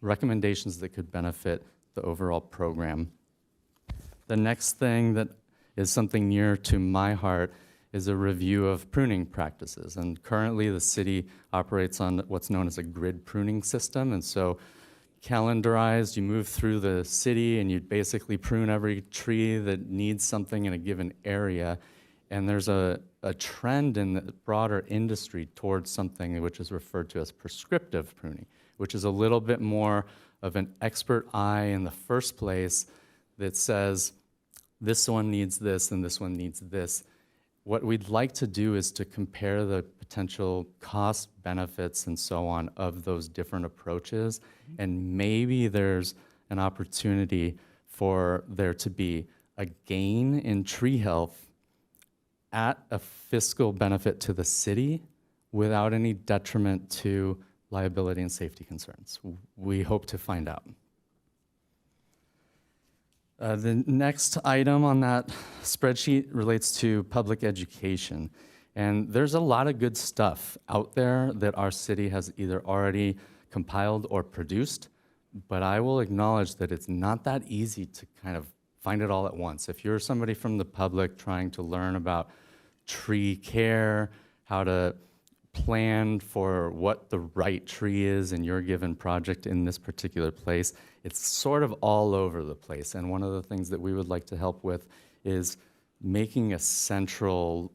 recommendations that could benefit the overall program. The next thing that is something near to my heart is a review of pruning practices. And currently the city operates on what's known as a grid pruning system. And so calendarized, you move through the city and you basically prune every tree that needs something in a given area. And there's a trend in the broader industry towards something which is referred to as prescriptive pruning, which is a little bit more of an expert eye in the first place that says, this one needs this and this one needs this. What we'd like to do is to compare the potential cost benefits and so on of those different approaches. And maybe there's an opportunity for there to be a gain in tree health at a fiscal benefit to the city without any detriment to liability and safety concerns. We hope to find out. The next item on that spreadsheet relates to public education. And there's a lot of good stuff out there that our city has either already compiled or produced, but I will acknowledge that it's not that easy to kind of find it all at once. If you're somebody from the public trying to learn about tree care, how to plan for what the right tree is in your given project in this particular place, it's sort of all over the place. And one of the things that we would like to help with is making a central,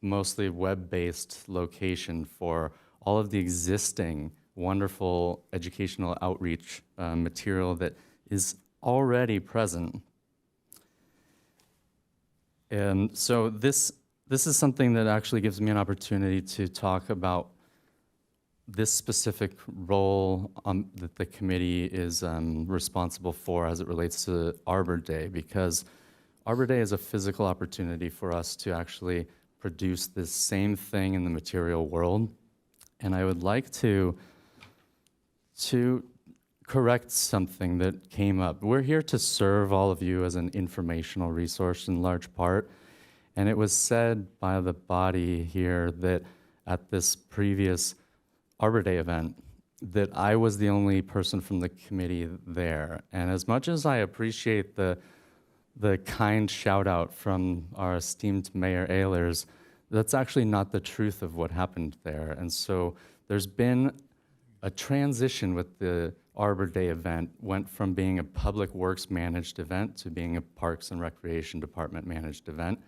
mostly web-based location for all of the existing wonderful educational outreach material that is already present. And so this is something that actually gives me an opportunity to talk about this specific role that the committee is responsible for as it relates to Arbor Day, because Arbor Day is a physical opportunity for us to actually produce this same thing in the material world. And I would like to correct something that came up. We're here to serve all of you as an informational resource in large part. And it was said by the body here that at this previous Arbor Day event that I was the only person from the committee there. And as much as I appreciate the kind shout out from our esteemed Mayor Ehlers, that's actually not the truth of what happened there. And so there's been a transition with the Arbor Day event went from being a Public Works managed event to being a Parks and Recreation Department managed event.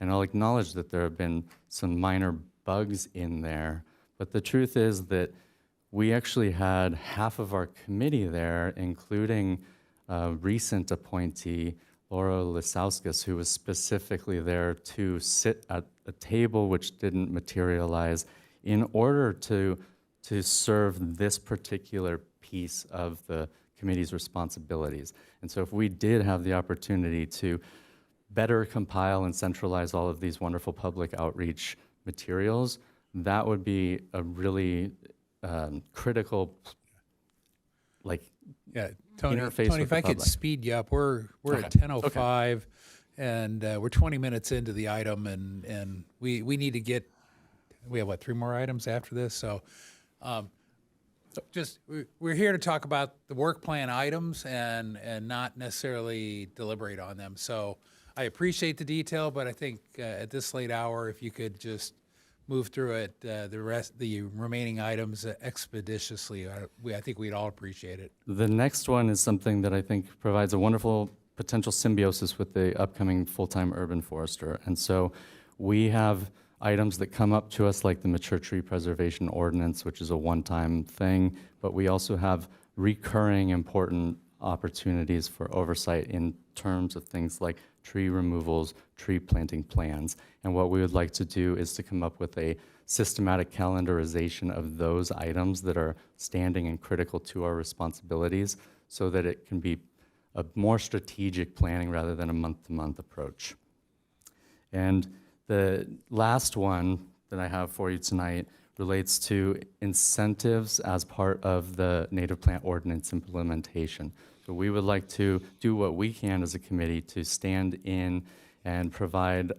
And I'll acknowledge that there have been some minor bugs in there, but the truth is that we actually had half of our committee there, including a recent appointee, Laura Lisauskas, who was specifically there to sit at a table which didn't materialize in order to serve this particular piece of the committee's responsibilities. And so if we did have the opportunity to better compile and centralize all of these wonderful public outreach materials, that would be a really critical, Yeah, Tony, interface Tony, with if the I could public. speed you up, we're Okay. at 10:05, and we're 20 minutes into the item, and we need to get. We have 3 more items after this, so. We're here to talk about the work plan items and not necessarily deliberate on them. So I appreciate the detail, but I think at this late hour, if you could just move through it, the remaining items expeditiously, I think we'd all appreciate it. The next one is something that I think provides a wonderful potential symbiosis with the upcoming full-time urban forester. And so we have items that come up to us like the mature tree preservation ordinance, which is a one-time thing, but we also have recurring important opportunities for oversight in terms of things like tree removals, tree planting plans. And what we would like to do is to come up with a systematic calendarization of those items that are standing and critical to our responsibilities so that it can be a more strategic planning rather than a month-to-month approach. And the last one that I have for you tonight relates to incentives as part of the native plant ordinance implementation. So we would like to do what we can as a committee to stand in and provide,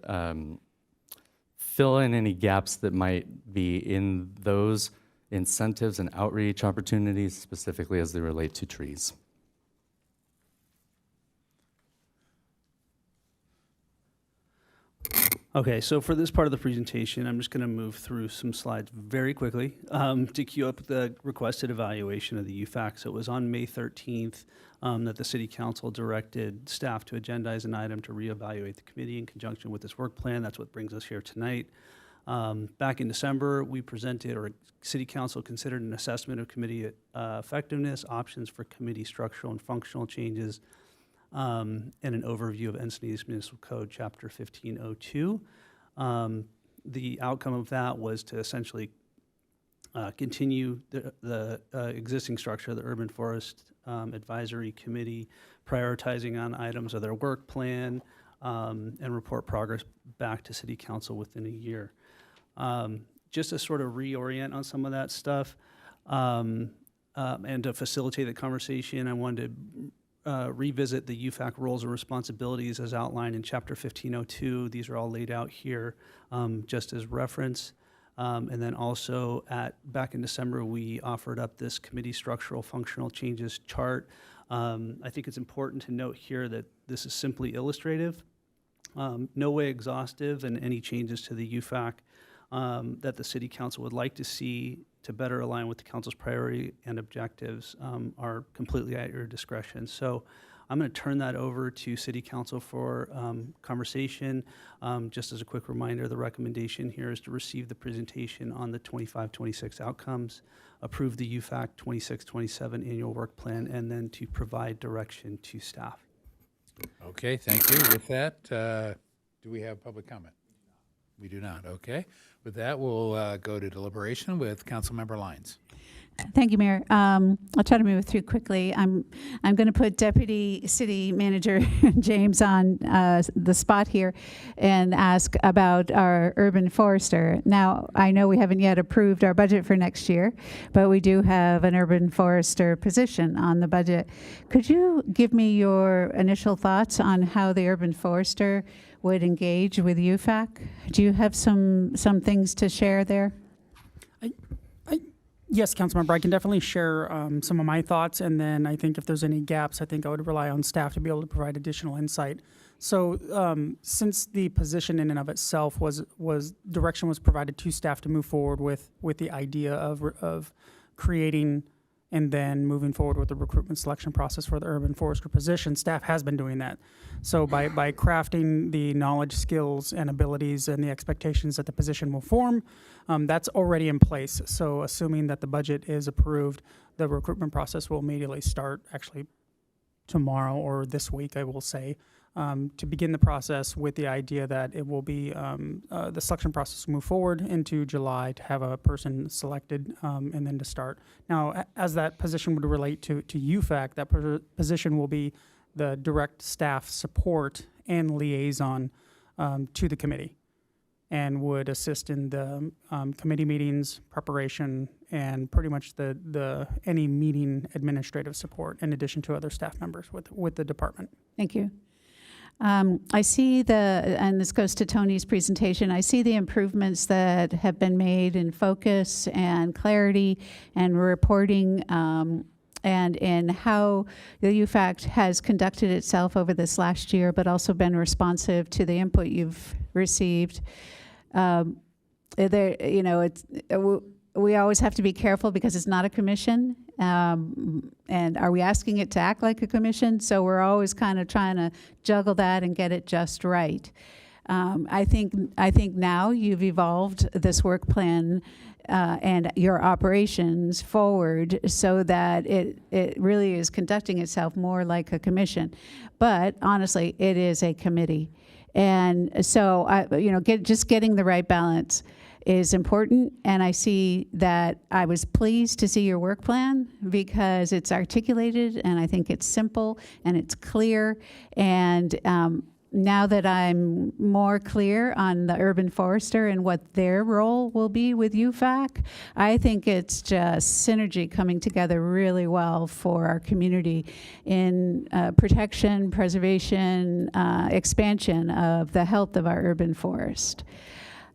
fill in any gaps that might be in those incentives and outreach opportunities, specifically as they relate to trees. Okay, so for this part of the presentation, I'm just going to move through some slides very quickly to queue up the requested evaluation of the UFAC. So it was on May 13th that the City Council directed staff to agendize an item to reevaluate the committee in conjunction with this work plan. That's what brings us here tonight. Back in December, we presented, or City Council considered an assessment of committee effectiveness, options for committee structural and functional changes, and an overview of Encinitas Municipal Code, Chapter 1502. The outcome of that was to essentially continue the existing structure of the Urban Forest Advisory Committee, prioritizing on items of their work plan, and report progress back to City Council within a year. Just to sort of reorient on some of that stuff, and to facilitate the conversation, I wanted to revisit the UFAC roles and responsibilities as outlined in Chapter 1502. These are all laid out here just as reference. And then also back in December, we offered up this committee structural functional changes chart. I think it's important to note here that this is simply illustrative, no way exhaustive, and any changes to the UFAC that the City Council would like to see to better align with the council's priority and objectives are completely at your discretion. So I'm going to turn that over to City Council for conversation. Just as a quick reminder, the recommendation here is to receive the presentation on the 25-26 outcomes, approve the UFAC 26-27 annual work plan, and then to provide direction to staff. Okay, thank you. With that, do we have public comment? We do not. Okay. With that, we'll go to deliberation with Councilmember Lyons. Thank you, Mayor. I'll try to move through quickly. I'm going to put Deputy City Manager James on the spot here and ask about our urban forester. Now, I know we haven't yet approved our budget for next year, but we do have an urban forester position on the budget. Could you give me your initial thoughts on how the urban forester would engage with UFAC? Do you have some things to share there? Yes, Councilmember, I can definitely share some of my thoughts, and then I think if there's any gaps, I think I would rely on staff to be able to provide additional insight. So since the position in and of itself was direction was provided to staff to move forward with the idea of creating and then moving forward with the recruitment selection process for the urban forester position. Staff has been doing that. So by crafting the knowledge, skills, and abilities and the expectations that the position will form, that's already in place. So assuming that the budget is approved, the recruitment process will immediately start, actually tomorrow or this week, I will say, to begin the process with the idea that it will be, the selection process will move forward into July to have a person selected and then to start. Now, as that position would relate to UFAC, that position will be the direct staff support and liaison to the committee, and would assist in the committee meetings, preparation, and pretty much the any meeting administrative support, in addition to other staff members with the department. Thank you. I see and this goes to Tony's presentation, I see the improvements that have been made in focus and clarity and reporting, and in how the UFAC has conducted itself over this last year, but also been responsive to the input you've received. We always have to be careful because it's not a commission. And are we asking it to act like a commission? So we're always kind of trying to juggle that and get it just right. I think now you've evolved this work plan and your operations forward so that it really is conducting itself more like a commission. But honestly, it is a committee. And so, just getting the right balance is important, and I see that I was pleased to see your work plan because it's articulated, and I think it's simple, and it's clear, and now that I'm more clear on the urban forester and what their role will be with UFAC, I think it's just synergy coming together really well for our community in protection, preservation, expansion of the health of our urban forest.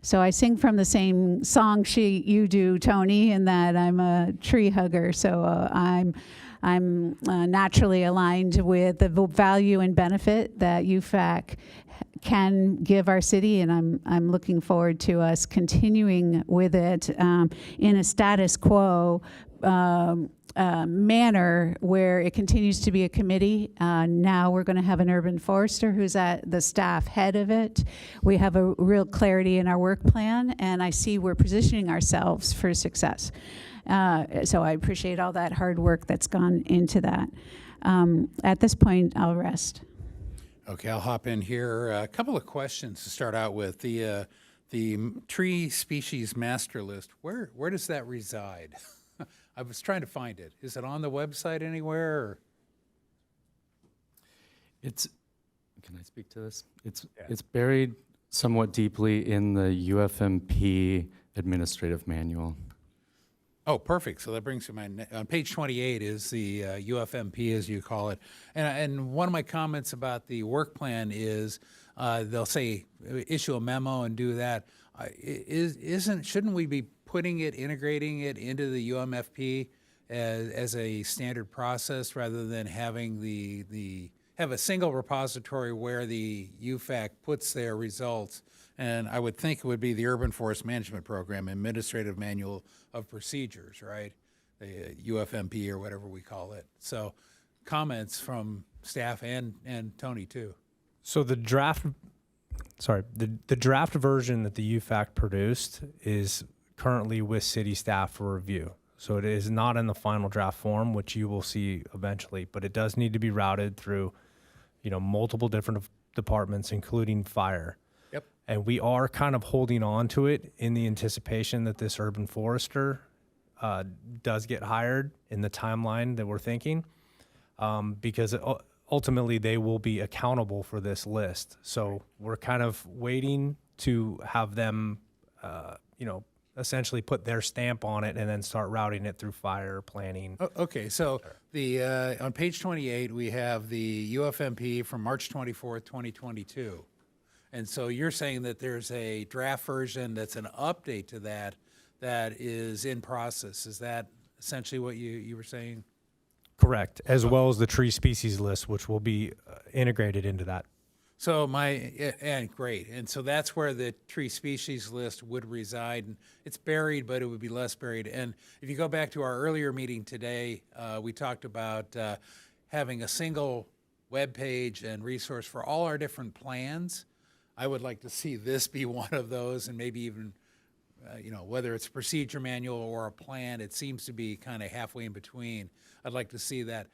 So I sing from the same song you do, Tony, in that I'm a tree hugger. So I'm naturally aligned with the value and benefit that UFAC can give our city, and I'm looking forward to us continuing with it in a status quo manner where it continues to be a committee. Now we're going to have an urban forester who's at the staff head of it. We have a real clarity in our work plan, and I see we're positioning ourselves for success. So I appreciate all that hard work that's gone into that. At this point, I'll rest. Okay, I'll hop in here. A couple of questions to start out with. The tree species master list, where does that reside? I was trying to find it. Is it on the website anywhere? Or? Can I speak to this? It's buried somewhat deeply in the UFMP administrative manual. Oh, perfect. So that brings me on page 28 is the UFMP, as you call it. And one of my comments about the work plan is they'll say issue a memo and do that. Shouldn't we be integrating it into the UMFP as a standard process rather than having have a single repository where the UFAC puts their results? And I would think it would be the Urban Forest Management Program Administrative Manual of Procedures, right? The UFMP or whatever we call it. So comments from staff and Tony too. So the draft version that the UFAC produced is currently with city staff for review. So it is not in the final draft form, which you will see eventually, but it does need to be routed through, multiple different departments, including fire. Yep. And we are kind of holding on to it in the anticipation that this urban forester does get hired in the timeline that we're thinking, because ultimately they will be accountable for this list. So we're kind of waiting to have them, essentially put their stamp on it and then start routing it through fire planning. Okay, so on page 28, we have the UFMP from March 24th, 2022. And so you're saying that there's a draft version that's an update to that is in process. Is that essentially what you were saying? Correct, as well as the tree species list, which will be integrated into that. So and great. And so that's where the tree species list would reside. And it's buried, but it would be less buried. And if you go back to our earlier meeting today, we talked about having a single web page and resource for all our different plans. I would like to see this be one of those, and maybe even, whether it's a procedure manual or a plan, it seems to be kind of halfway in between. I'd like to see that.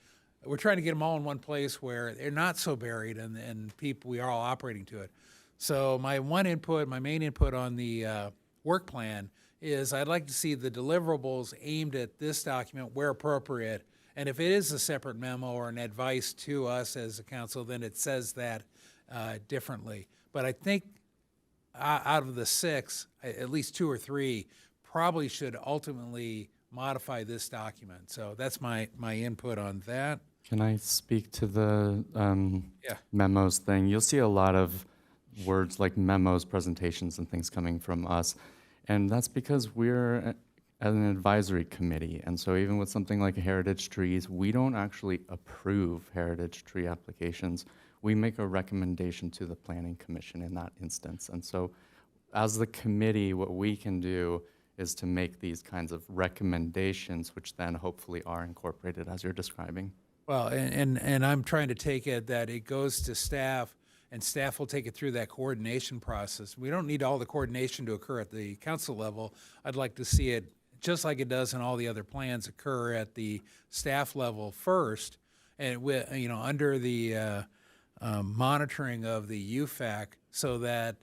We're trying to get them all in one place where they're not so buried, and we are all operating to it. So my main input on the work plan is I'd like to see the deliverables aimed at this document where appropriate. And if it is a separate memo or an advice to us as a council, then it says that differently. But I think out of the 6, at least 2 or 3 probably should ultimately modify this document. So that's my input on that. Can I speak to the memos thing? You'll see a lot of words like memos, presentations, and things coming from us. And that's because we're an advisory committee. And so even with something like heritage trees, we don't actually approve heritage tree applications. We make a recommendation to the Planning Commission in that instance. And so as the committee, what we can do is to make these kinds of recommendations, which then hopefully are incorporated as you're describing. Well, and I'm trying to take it that it goes to staff, and staff will take it through that coordination process. We don't need all the coordination to occur at the council level. I'd like to see it, just like it does in all the other plans, occur at the staff level first, and under the monitoring of the UFAC, so that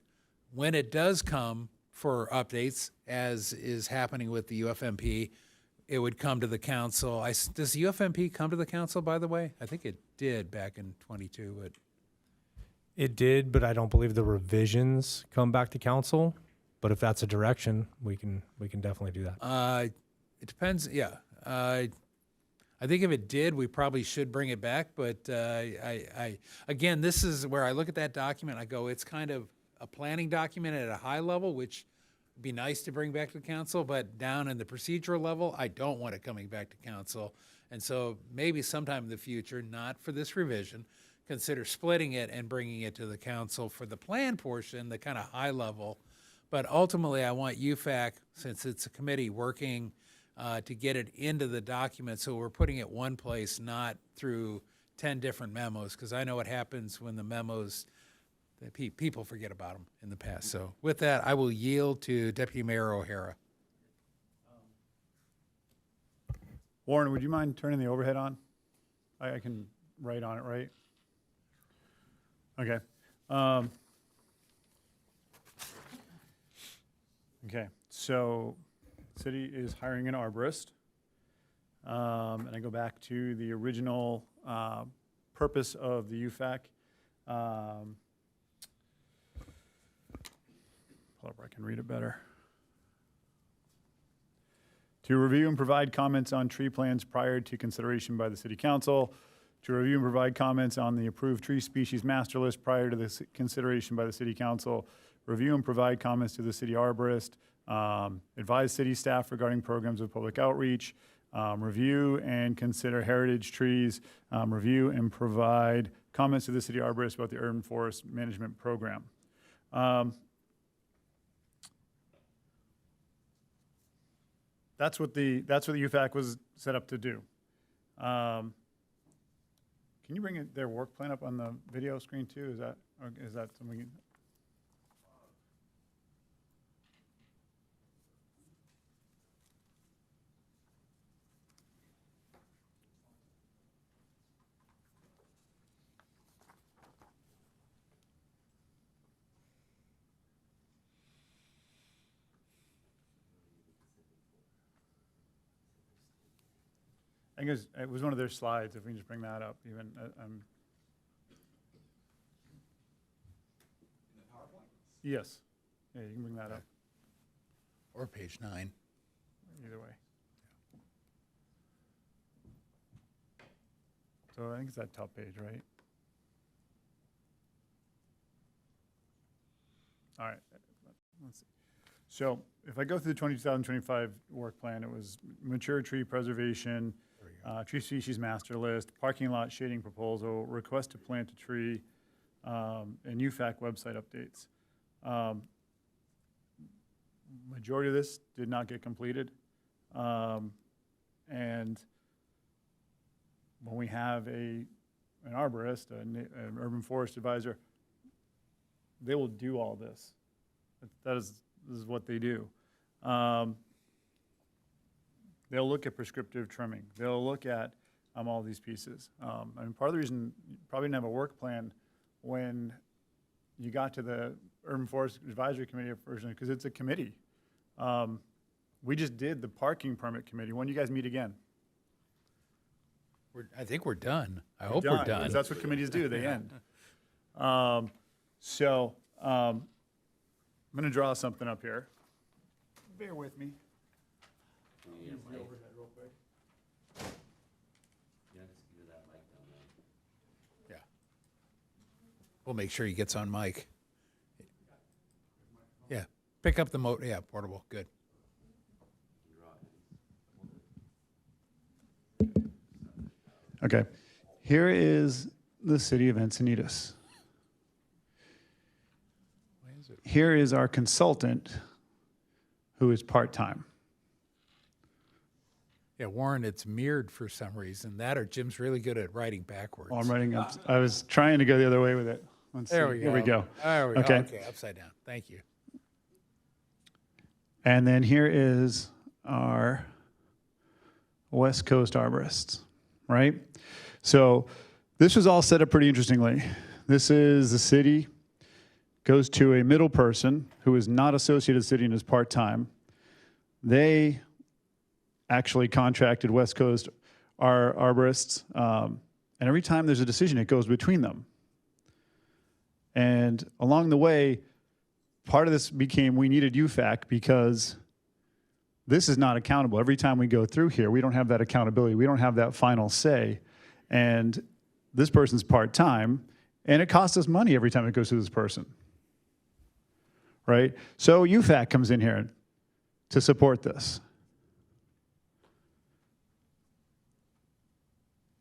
when it does come for updates, as is happening with the UFMP, it would come to the council. Does the UFMP come to the council, by the way? I think it did back in 22, but. It did, but I don't believe the revisions come back to council. But if that's a direction, we can definitely do that. It depends, yeah. I think if it did, we probably should bring it back, but again, this is where I look at that document, I go, it's kind of a planning document at a high level, which would be nice to bring back to council, but down in the procedural level, I don't want it coming back to council. And so maybe sometime in the future, not for this revision, consider splitting it and bringing it to the council for the plan portion, the kind of high level. But ultimately, I want UFAC, since it's a committee, working to get it into the document, so we're putting it one place, not through 10 different memos, because I know what happens when the memos, people forget about them in the past. So with that, I will yield to Deputy Mayor O'Hara. Warren, would you mind turning the overhead on? I can write on it, right? Okay. Okay, so city is hiring an arborist. And I go back to the original purpose of the UFAC. Pull up where I can read it better. To review and provide comments on tree plans prior to consideration by the City Council. To review and provide comments on the approved tree species master list prior to the consideration by the City Council. Review and provide comments to the city arborist. Advise city staff regarding programs of public outreach. Review and consider heritage trees. Review and provide comments to the city arborist about the urban forest management program. That's what the UFAC was set up to do. Can you bring their work plan up on the video screen too? Is that something? I think it was one of their slides, if we can just bring that up even. Yes. Yeah, you can bring that up. Or page 9. Either way. So I think it's that top page, right? All right. Let's see. So if I go through the 2025 work plan, it was mature tree preservation, tree species master list, parking lot shading proposal, request to plant a tree, and UFAC website updates. Majority of this did not get completed. And when we have an arborist, an urban forest advisor, they will do all this. This is what they do. They'll look at prescriptive trimming. They'll look at all these pieces. And part of the reason you probably didn't have a work plan when you got to the Urban Forest Advisory Committee version, because it's a committee. We just did the parking permit committee. When do you guys meet again? I think we're done. I hope we're done. Because that's what committees do, they end. I'm going to draw something up here. Bear with me. Yeah. We'll make sure he gets on mic. Yeah. Pick up the portable. Good. Okay. Here is the city of Encinitas. Here is our consultant, who is part-time. Yeah, Warren, it's mirrored for some reason. That or Jim's really good at writing backwards. Oh, I'm writing up. I was trying to go the other way with it. There we go. Here we go. There we go. Okay. Okay, upside down. Thank you. And then here is our West Coast arborists, right? So this was all set up pretty interestingly. This is the city, goes to a middle person who is not associated with the city and is part-time. They actually contracted West Coast arborists, and every time there's a decision, it goes between them. And along the way, part of this became we needed UFAC because this is not accountable. Every time we go through here, we don't have that accountability. We don't have that final say. And this person's part-time, and it costs us money every time it goes through this person, right? So UFAC comes in here to support this.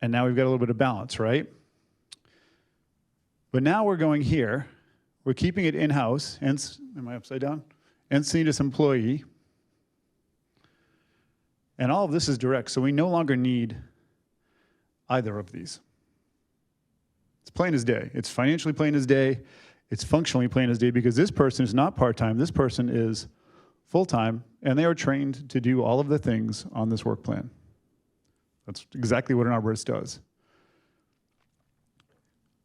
And now we've got a little bit of balance, right? But now we're going here. We're keeping it in-house. Am I upside down? Encinitas employee. And all of this is direct, so we no longer need either of these. It's plain as day. It's financially plain as day. It's functionally plain as day because this person is not part-time. This person is full-time, and they are trained to do all of the things on this work plan. That's exactly what an arborist does.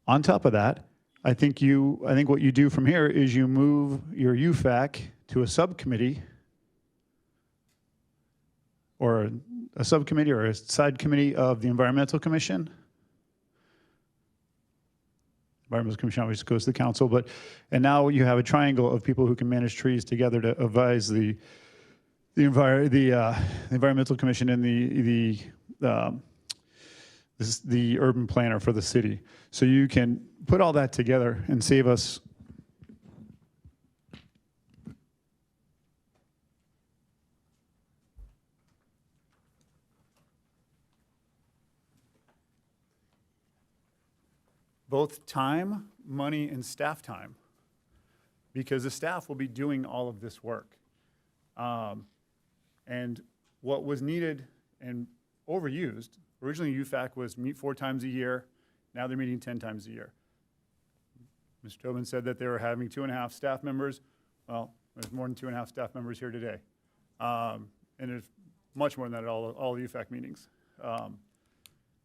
On top of that, I think what you do from here is you move your UFAC to a subcommittee or a subcommittee or a side committee of the Environmental Commission. Environmental Commission obviously goes to the council, and now you have a triangle of people who can manage trees together to advise the Environmental Commission and the urban planner for the city. So you can put all that together and save us both time, money, and staff time, because the staff will be doing all of this work. And what was needed and overused, originally UFAC was meet 4 times a year, now they're meeting 10 times a year. Mr. Tobin said that they were having 2.5 staff members. Well, there's more than 2.5 staff members here today. And there's much more than that at all the UFAC meetings.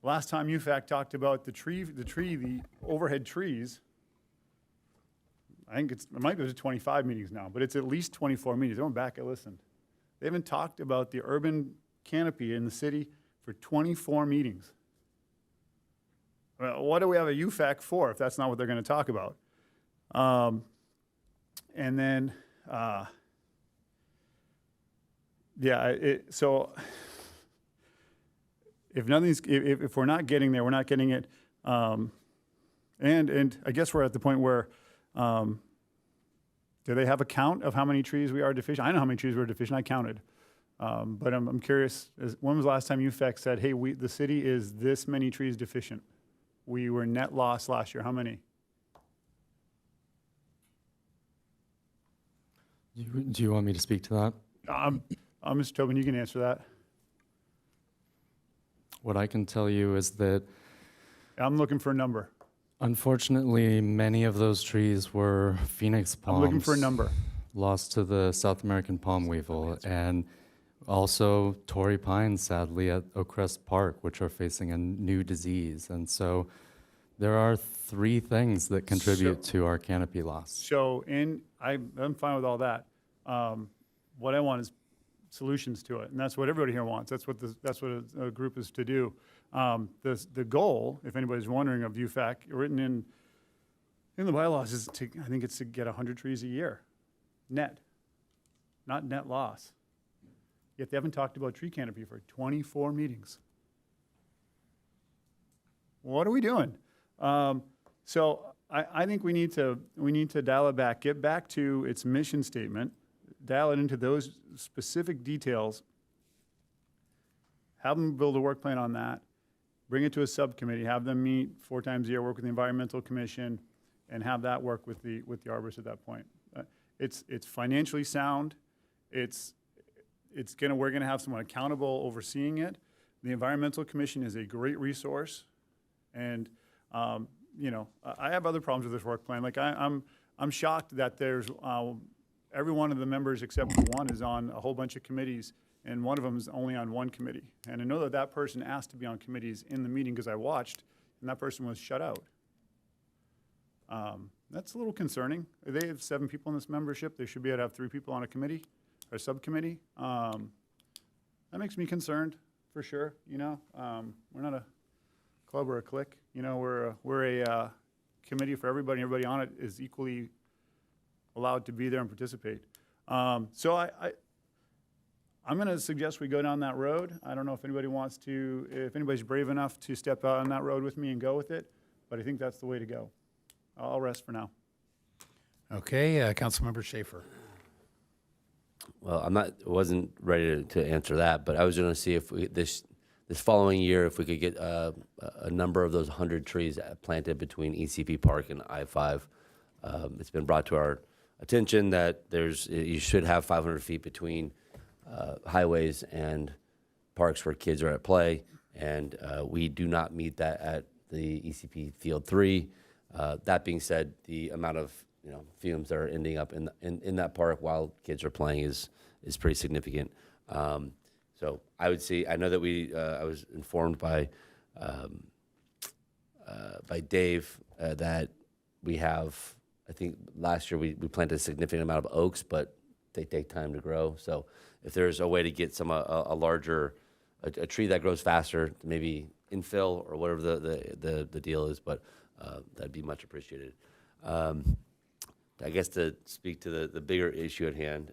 Last time UFAC talked about the overhead trees, I think it might go to 25 meetings now, but it's at least 24 meetings. I went back, I listened. They haven't talked about the urban canopy in the city for 24 meetings. Well, what do we have a UFAC for if that's not what they're going to talk about? And then, so if we're not getting there, we're not getting it. And I guess we're at the point where, do they have a count of how many trees we are deficient? I know how many trees we're deficient. I counted. But I'm curious, when was the last time UFAC said, hey, the city is this many trees deficient? We were net loss last year. How many? Do you want me to speak to that? Mr. Tobin, you can answer that. What I can tell you is that I'm looking for a number. unfortunately, many of those trees were Phoenix palms. I'm looking for a number. Lost to the South American palm weevil, and also Torrey pines, sadly, at Oak Crest Park, which are facing a new disease. And so there are 3 things that contribute to our canopy loss. So, I'm fine with all that. What I want is solutions to it, and that's what everybody here wants. That's what a group is to do. The goal, if anybody's wondering, of UFAC written in the bylaws is I think it's to get 100 trees a year, net, not net loss. Yet they haven't talked about tree canopy for 24 meetings. What are we doing? So I think we need to dial it back, get back to its mission statement, dial it into those specific details, have them build a work plan on that, bring it to a subcommittee, have them meet 4 times a year, work with the Environmental Commission, and have that work with the arborists at that point. It's financially sound. We're gonna have someone accountable overseeing it. The Environmental Commission is a great resource, and I have other problems with this work plan. Like I'm shocked that there's every one of the members except for one is on a whole bunch of committees, and one of them is only on one committee. And I know that person asked to be on committees in the meeting because I watched, and that person was shut out. That's a little concerning. They have 7 people in this membership. They should be able to have 3 people on a committee or subcommittee. That makes me concerned, for sure. We're not a club or a clique. We're a committee for everybody. Everybody on it is equally allowed to be there and participate. So I'm going to suggest we go down that road. I don't know if anybody's brave enough to step out on that road with me and go with it, but I think that's the way to go. I'll rest for now. Okay, Councilmember Schaefer. Well, wasn't ready to answer that, but I was going to see if this following year, if we could get a number of those 100 trees planted between ECP Park and I-5. It's been brought to our attention that you should have 500 feet between highways and parks where kids are at play, and we do not meet that at the ECP Field 3. That being said, the amount of fumes that are ending up in that park while kids are playing is pretty significant. So I would see. I know that I was informed by Dave that we have. I think last year we planted a significant amount of oaks, but they take time to grow. So if there's a way to get a larger tree that grows faster, maybe infill or whatever the deal is, but that'd be much appreciated. I guess to speak to the bigger issue at hand,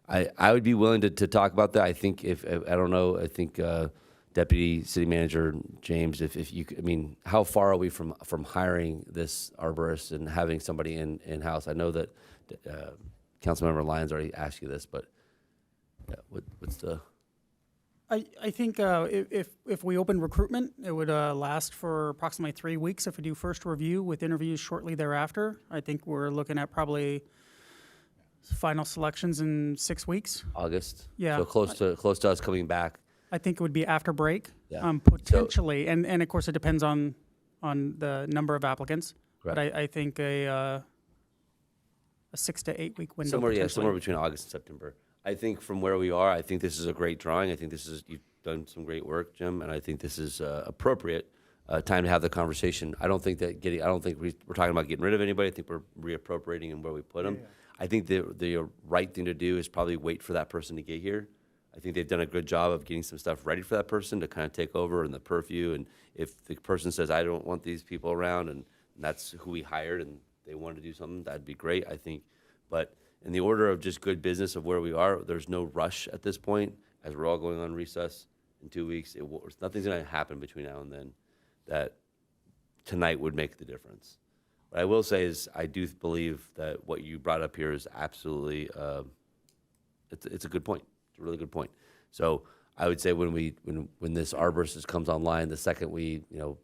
I would be willing to talk about that. I think I don't know. I think Deputy City Manager James, if you, how far are we from hiring this arborist and having somebody in house? I know that Councilmember Lyons already asked you this, but yeah, what's the? I think if we open recruitment, it would last for approximately 3 weeks if we do first review with interviews shortly thereafter. I think we're looking at probably final selections in 6 weeks. August. Yeah. So close to us coming back. I think it would be after break, Yeah. potentially, and of course it depends on the number of applicants. Correct. But I think a 6 to 8 week window. Somewhere between August and September. I think from where we are, I think this is a great drawing. I think you've done some great work, Jim, and I think this is appropriate time to have the conversation. I don't think we're talking about getting rid of anybody. I think we're reappropriating and where we put them. Yeah. I think the right thing to do is probably wait for that person to get here. I think they've done a good job of getting some stuff ready for that person to kind of take over and the purview. And if the person says, I don't want these people around, and that's who we hired and they wanted to do something, that'd be great, I think. But in the order of just good business of where we are, there's no rush at this point. As we're all going on recess in 2 weeks, nothing's going to happen between now and then that tonight would make the difference. What I will say is I do believe that what you brought up here is absolutely, it's a good point. It's a really good point. So I would say when this arborist comes online, the second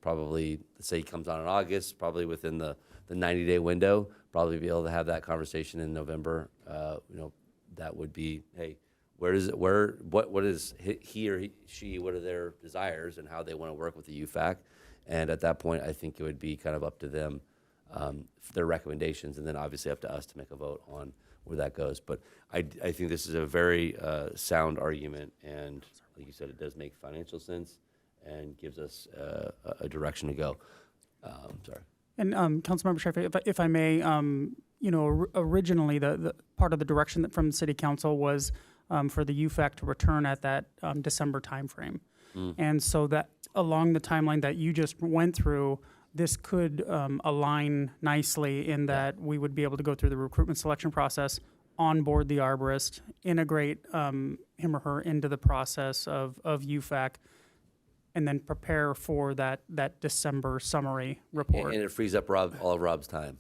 probably, let's say he comes on in August, probably within the 90-day window, probably be able to have that conversation in November that would be, hey, what is he or she, what are their desires and how they want to work with the UFAC? And at that point, I think it would be kind of up to them, their recommendations, and then obviously up to us to make a vote on where that goes. But I think this is a very sound argument, and like you said, it does make financial sense and gives us a direction to go. Sorry. And Councilmember Sheffield, if I may, originally the part of the direction that from the City Council was for the UFAC to return at that December timeframe. And so that along the timeline that you just went through, this could align nicely in that we would be able to go through the recruitment selection process, onboard the arborist, integrate him or her into the process of UFAC, and then prepare for that December summary report. And it frees up all of Rob's time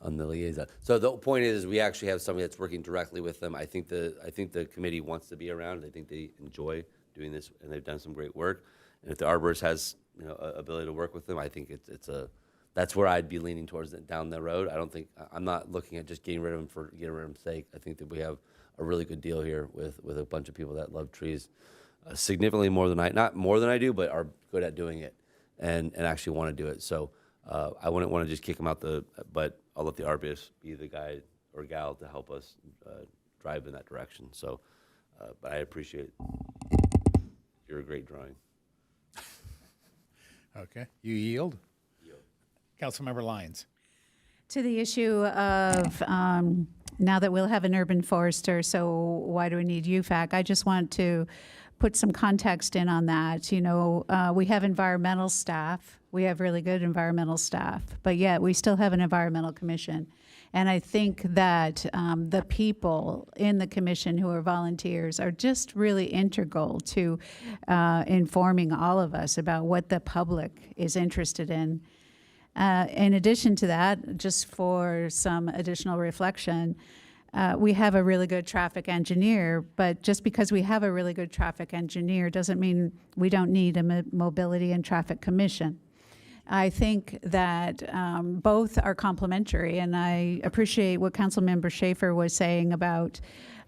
on the liaison. So the point is, we actually have somebody that's working directly with them. I think the committee wants to be around. I think they enjoy doing this, and they've done some great work. And if the arborist has ability to work with them, I think that's where I'd be leaning towards down the road. I'm not looking at just getting rid of them for getting rid of them's sake. I think that we have a really good deal here with a bunch of people that love trees. Significantly more than not more than I do, but are good at doing it and actually want to do it. So I wouldn't want to just kick them out but I'll let the arborist be the guy or gal to help us drive in that direction. So, but I appreciate you're a great drawing. Okay, you yield? Councilmember Lyons. To the issue of now that we'll have an urban forester, so why do we need UFAC? I just want to put some context in on that. We have environmental staff. We have really good environmental staff, but yet we still have an environmental commission. And I think that the people in the commission who are volunteers are just really integral to informing all of us about what the public is interested in. In addition to that, just for some additional reflection, we have a really good traffic engineer, but just because we have a really good traffic engineer doesn't mean we don't need a mobility and traffic commission. I think that both are complementary, and I appreciate what Councilmember Schaefer was saying about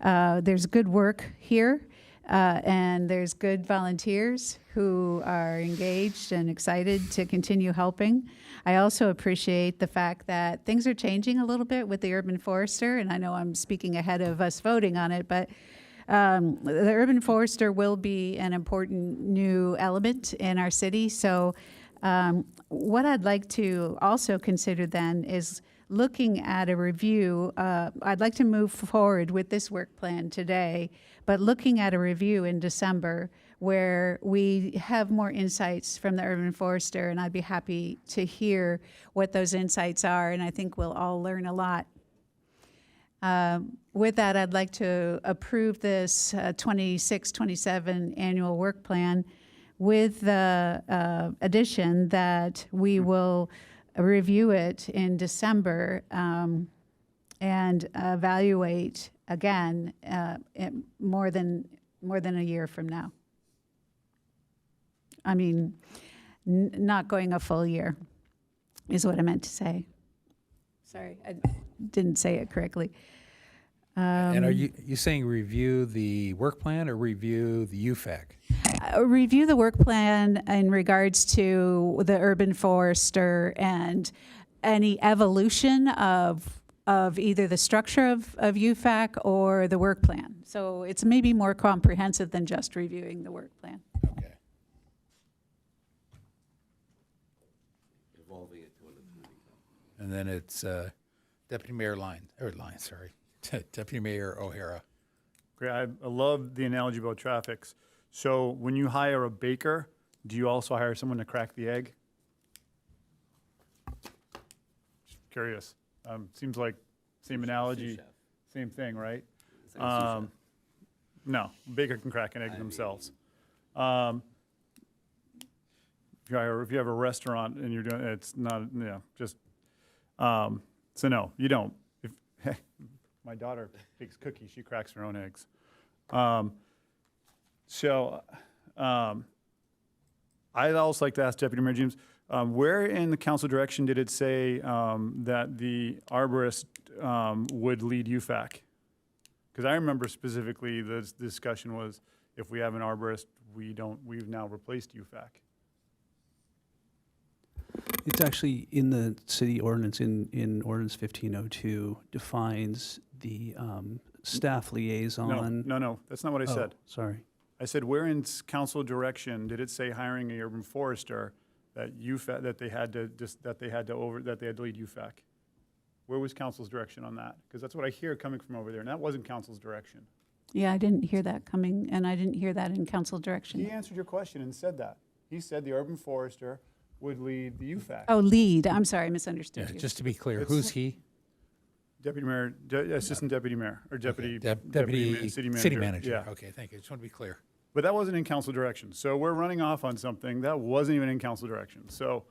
there's good work here, and there's good volunteers who are engaged and excited to continue helping. I also appreciate the fact that things are changing a little bit with the urban forester, and I know I'm speaking ahead of us voting on it, but the urban forester will be an important new element in our city. So what I'd like to also consider then is looking at a review. I'd like to move forward with this work plan today, but looking at a review in December where we have more insights from the urban forester, and I'd be happy to hear what those insights are, and I think we'll all learn a lot. With that, I'd like to approve this 26-27 annual work plan with the addition that we will review it in December and evaluate again more than a year from now. I mean, not going a full year is what I meant to say. Sorry, I didn't say it correctly. And are you saying review the work plan or review the UFAC? Review the work plan in regards to the urban forester and any evolution of either the structure of UFAC or the work plan. So it's maybe more comprehensive than just reviewing the work plan. Okay. Evolving it to an. And then it's Deputy Mayor Deputy Mayor O'Hara. Great. I love the analogy about traffics. So when you hire a baker, do you also hire someone to crack the egg? Just curious. Seems like same analogy, same thing, right? No, baker can crack an egg themselves. If you have a restaurant and you're doing it's not, just so no, you don't. If my daughter bakes cookies, she cracks her own eggs. I'd also like to ask Deputy Mayor James, where in the council direction did it say that the arborist would lead UFAC? Because I remember specifically the discussion was, if we have an arborist, we've now replaced UFAC. It's actually in the city ordinance, in ordinance 1502, defines the staff liaison. No, that's not what I Oh, said. sorry. I said, where in council direction did it say hiring a urban forester that UFAC, that they had to lead UFAC? Where was council's direction on that? Because that's what I hear coming from over there, and that wasn't council's direction. Yeah, I didn't hear that coming, and I didn't hear that in council direction. He answered your question and said that. He said the urban forester would lead the UFAC. Oh, lead. I'm sorry, I misunderstood Yeah, you. just to be clear, It's- who's he? Deputy mayor, assistant deputy mayor, or deputy, Deputy city manager. City manager. Yeah. Okay, thank you. Just want to be clear. But that wasn't in council direction. So we're running off on something that wasn't even in council direction. So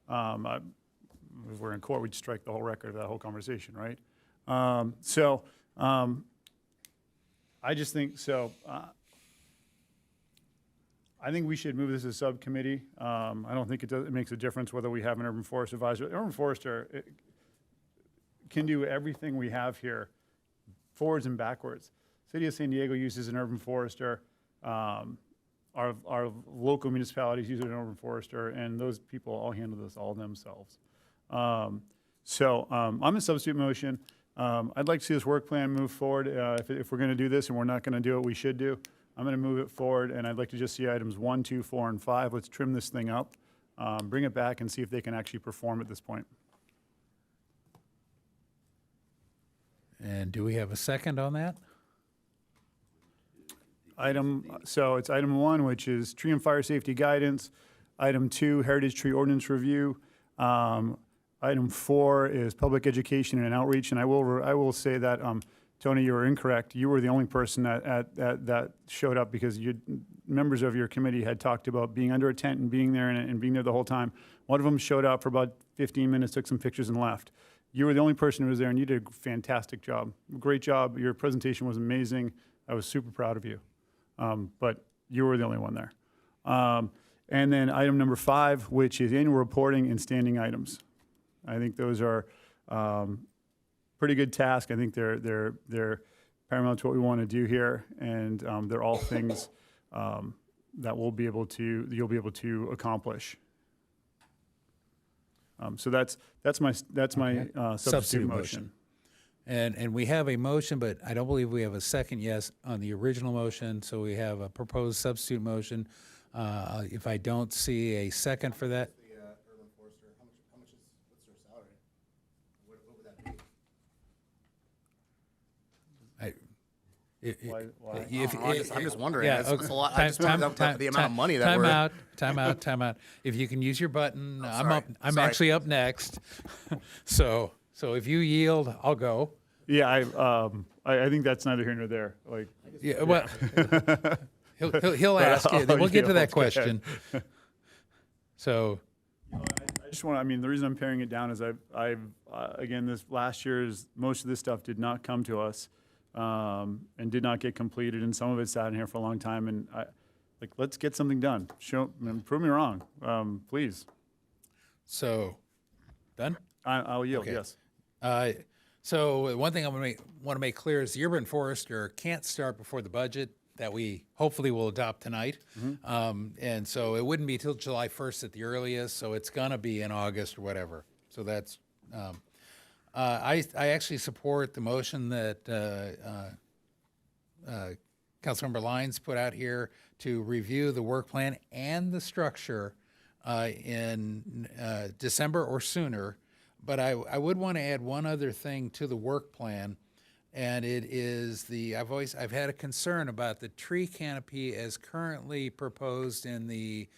if we're in court, we'd strike the whole record of that whole conversation, right? I just think, I think we should move this as a subcommittee. I don't think it makes a difference whether we have an urban forest advisor. The urban forester can do everything we have here, forwards and backwards. City of San Diego uses an urban forester. Our local municipalities use an urban forester, and those people all handle this all themselves. I'm a substitute motion. I'd like to see this work plan move forward. If we're going to do this and we're not going to do what we should do, I'm going to move it forward, and I'd like to just see items 1, 2, 4, and 5. Let's trim this thing up, bring it back, and see if they can actually perform at this point. And do we have a second on that? So it's item 1, which is tree and fire safety guidance. Item 2, heritage tree ordinance review. Item 4 is public education and outreach. And I will say that, Tony, you were incorrect. You were the only person that showed up because members of your committee had talked about being under a tent and being there and being there the whole time. One of them showed up for about 15 minutes, took some pictures, and left. You were the only person who was there, and you did a fantastic job. Great job. Your presentation was amazing. I was super proud of you. But you were the only one there. And then item number 5, which is annual reporting and standing items. I think those are pretty good tasks. I think they're paramount to what we want to do here, and they're all things that you'll be able to accomplish. So that's my substitute motion. And we have a motion, but I don't believe we have a second yes on the original motion. So we have a proposed substitute motion. If I don't see a second for that. The urban forester, what's their salary? What would that be? I'm just wondering. Yeah, It's a lot. I just wondered the amount of money that time we're. Time out. If you can use your button, I'm sorry. up. I'm Sorry. actually up next. So if you yield, I'll go. Yeah, I think that's neither here nor there. Like, Yeah, well, he'll ask you. Then we'll get to that question. So, I just want. I mean, the reason I'm paring it down is again, this last year's most of this stuff did not come to us, and did not get completed, and some of it sat in here for a long time. And let's get something done. Prove me wrong, please. So, done. I'll yield. Okay. Yes. So one thing I want to make clear is the urban forester can't start before the budget that we hopefully will adopt tonight. And so it wouldn't be till July 1st at the earliest. So it's going to be in August or whatever. So that's, I actually support the motion that Councilmember Lyons put out here to review the work plan and the structure in December or sooner. But I would want to add one other thing to the work plan, and it is I've had a concern about the tree canopy as currently proposed in the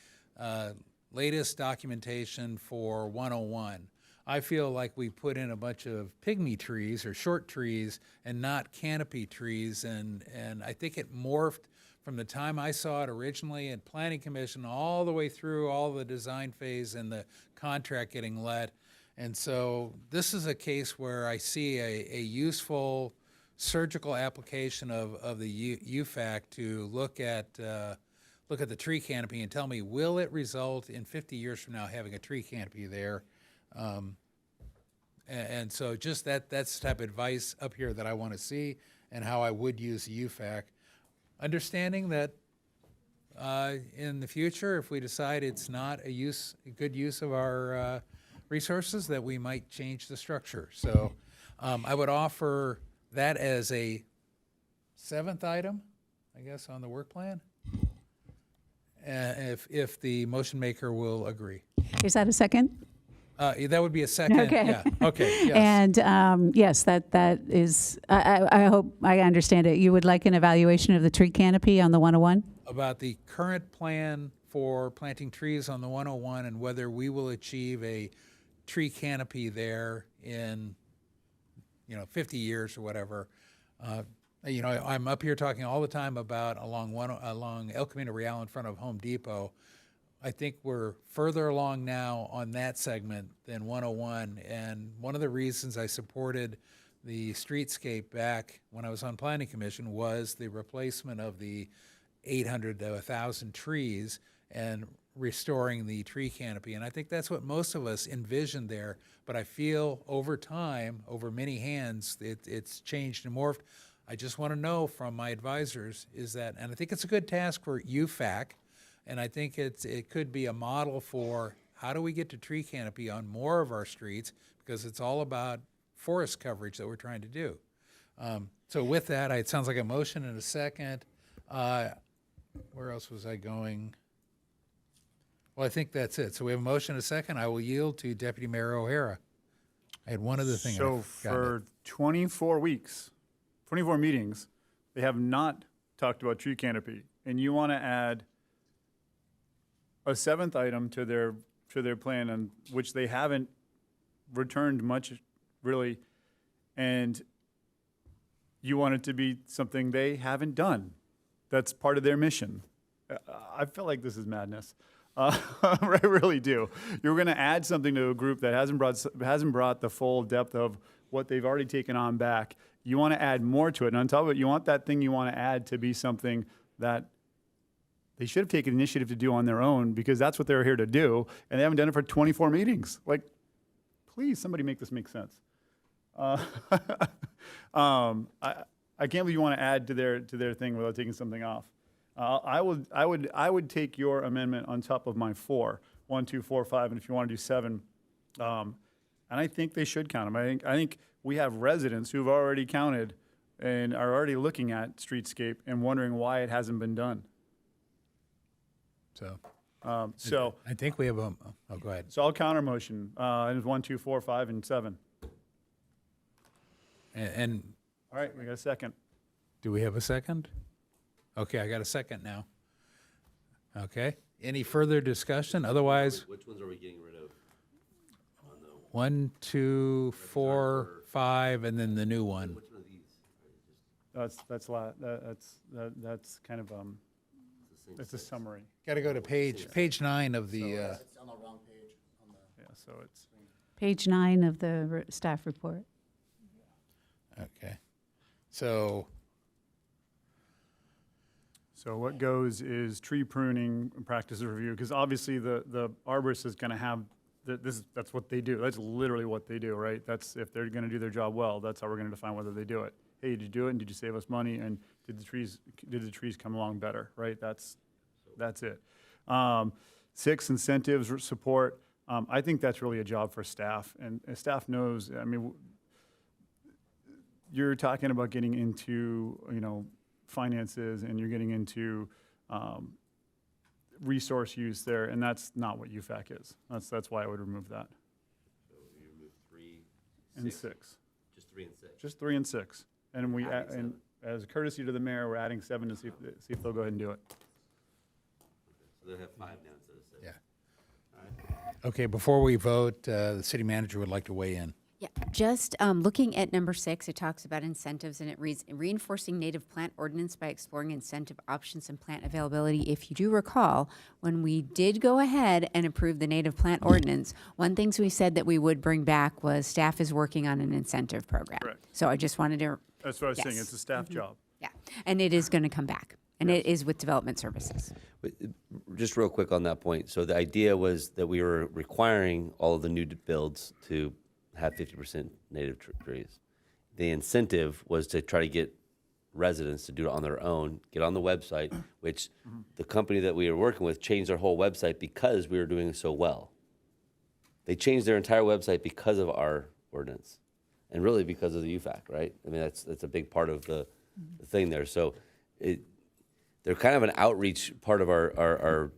latest documentation for 101. I feel like we put in a bunch of pygmy trees or short trees and not canopy trees, and I think it morphed from the time I saw it originally at Planning Commission all the way through all the design phase and the contract getting let. And so this is a case where I see a useful surgical application of the UFAC to look at the tree canopy and tell me, will it result in 50 years from now having a tree canopy there? And so just that's the type of advice up here that I want to see. and how I would use the UFAC, understanding that in the future, if we decide it's not a good use of our resources, that we might change the structure. So I would offer that as a 7th item, I guess, on the work plan, if the motion maker will agree. Is that a second? That would be a second. Okay. Yeah. Okay. Yes. And yes, that is, I hope I understand it. You would like an evaluation of the tree canopy on the 101? About the current plan for planting trees on the 101 and whether we will achieve a tree canopy there in 50 years or whatever. I'm up here talking all the time about along El Camino Real in front of Home Depot. I think we're further along now on that segment than 101, and one of the reasons I supported the streetscape back when I was on Planning Commission was the replacement of the 800 to 1,000 trees and restoring the tree canopy. And I think that's what most of us envisioned there, but I feel over time, over many hands, it's changed and morphed. I just want to know from my advisors and I think it's a good task for UFAC, and I think it could be a model for how do we get to tree canopy on more of our streets, because it's all about forest coverage that we're trying to do. So with that, it sounds like a motion and a second. Where else was I going? Well, I think that's it. So we have a motion and a second. I will yield to Deputy Mayor O'Hara. I had one other thing. So for 24 weeks, 24 meetings, they have not talked about tree canopy, and you want to add a 7th item to their plan, on which they haven't returned much, really, and you want it to be something they haven't done. That's part of their mission. I feel like this is madness. I really do. You're going to add something to a group that hasn't brought the full depth of what they've already taken on back. You want to add more to it. And on top of it, you want that thing you want to add to be something that they should have taken initiative to do on their own, because that's what they're here to do, and they haven't done it for 24 meetings. Like, please, somebody make this make sense. I can't believe you want to add to their thing without taking something off. I would take your amendment on top of my 4, 1, 2, 4, 5, and if you want to do 7, and I think they should count them. I think we have residents who've already counted and are already looking at streetscape and wondering why it hasn't been done. So I think we have go ahead. So I'll counter motion. It's 1, 2, 4, 5, and 7. And all right, we got a second. Do we have a second? Okay, I got a second now. Okay. Any further discussion? Otherwise, Which ones are we getting rid of? 1, 2, 4, 5, and then the new one. Which one of these? That's kind of it's a summary. Got to go to page 9 of the. It's on the wrong page. Yeah, so it's Page 9 of the staff report. Okay. So what goes is tree pruning practice review, because obviously the arborist is going to have that's what they do. That's literally what they do, right? That's if they're going to do their job well. That's how we're going to define whether they do it. Hey, did you do it? And did you save us money? And did the trees come along better? Right? That's it. 6, incentives support. I think that's really a job for staff, and staff knows. I mean, you're talking about getting into finances, and you're getting into resource use there, and that's not what UFAC is. That's why I would remove that. So you remove 3, And 6. 6. Just 3 and 6. Just 3 and 6. And and as a courtesy to the mayor, we're adding 7 to see if they'll go ahead and do it. So they'll have 5 now instead of 6. Yeah. All right. okay, before we vote, the city manager would like to weigh in. Yeah, just looking at number 6, it talks about incentives, and it reads, reinforcing native plant ordinance by exploring incentive options and plant availability. If you do recall, when we did go ahead and approve the native plant ordinance, one thing we said that we would bring back was staff is working on an incentive program. Correct. So I just wanted to. That's what I was saying. It's a staff job. Yeah, and it is going to come back, and it is with development services. Just real quick on that point. So the idea was that we were requiring all of the new builds to have 50% native trees. The incentive was to try to get residents to do it on their own, get on the website, which the company that we were working with changed their whole website because we were doing so well. They changed their entire website because of our ordinance, and really because of the UFAC, right? I mean, that's a big part of the thing there. So they're kind of an outreach part of our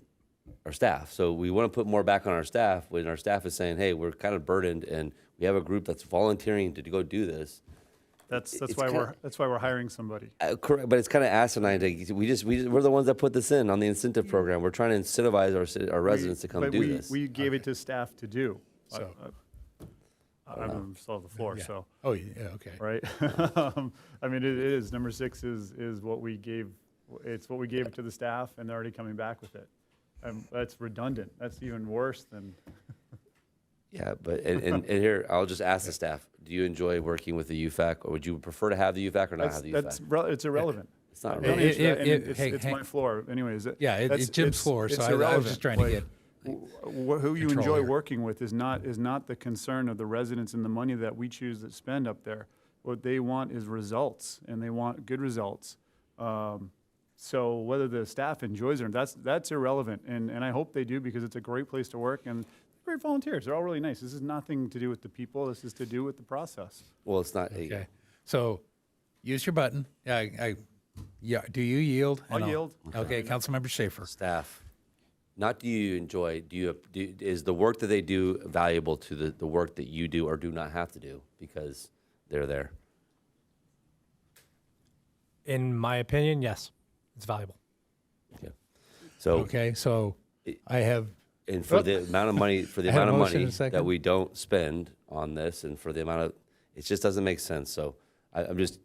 staff. So we want to put more back on our staff when our staff is saying, hey, we're kind of burdened and we have a group that's volunteering to go do this. That's why we're hiring somebody. Correct, but it's kind of asinine. We're the ones that put this in on the incentive program. We're trying to incentivize our residents to come do this. We gave it to staff to do. So I'm still on the floor, Yeah. so. Oh, yeah, okay. Right? I mean, it is, number 6 is what we gave, it's what we gave it to the staff, and they're already coming back with it. That's redundant. That's even worse than. Yeah, but, and here, I'll just ask the staff, do you enjoy working with the UFAC, or would you prefer to have the UFAC or not have the UFAC? It's irrelevant. It's not Don't relevant. answer that, and it's my floor anyways. Yeah, it's Jim's floor, so I was just trying to get who you control enjoy here. working with is not the concern of the residents and the money that we choose to spend up there. What they want is results, and they want good results. So whether the staff enjoys it, that's irrelevant, and I hope they do, because it's a great place to work, and great volunteers. They're all really nice. This is nothing to do with the people. This is to do with the process. Well, it's not. Okay. So use your button. Yeah, do you yield? I'll yield. Okay, Councilmember Schaefer. Staff, not do you enjoy, is the work that they do valuable to the work that you do or do not have to do because they're there? In my opinion, yes, it's valuable. Okay. So. Okay, so I have. And for the amount of money, I have a motion money in a second. that we don't spend on this, and for the amount of, it just doesn't make sense. So I'm just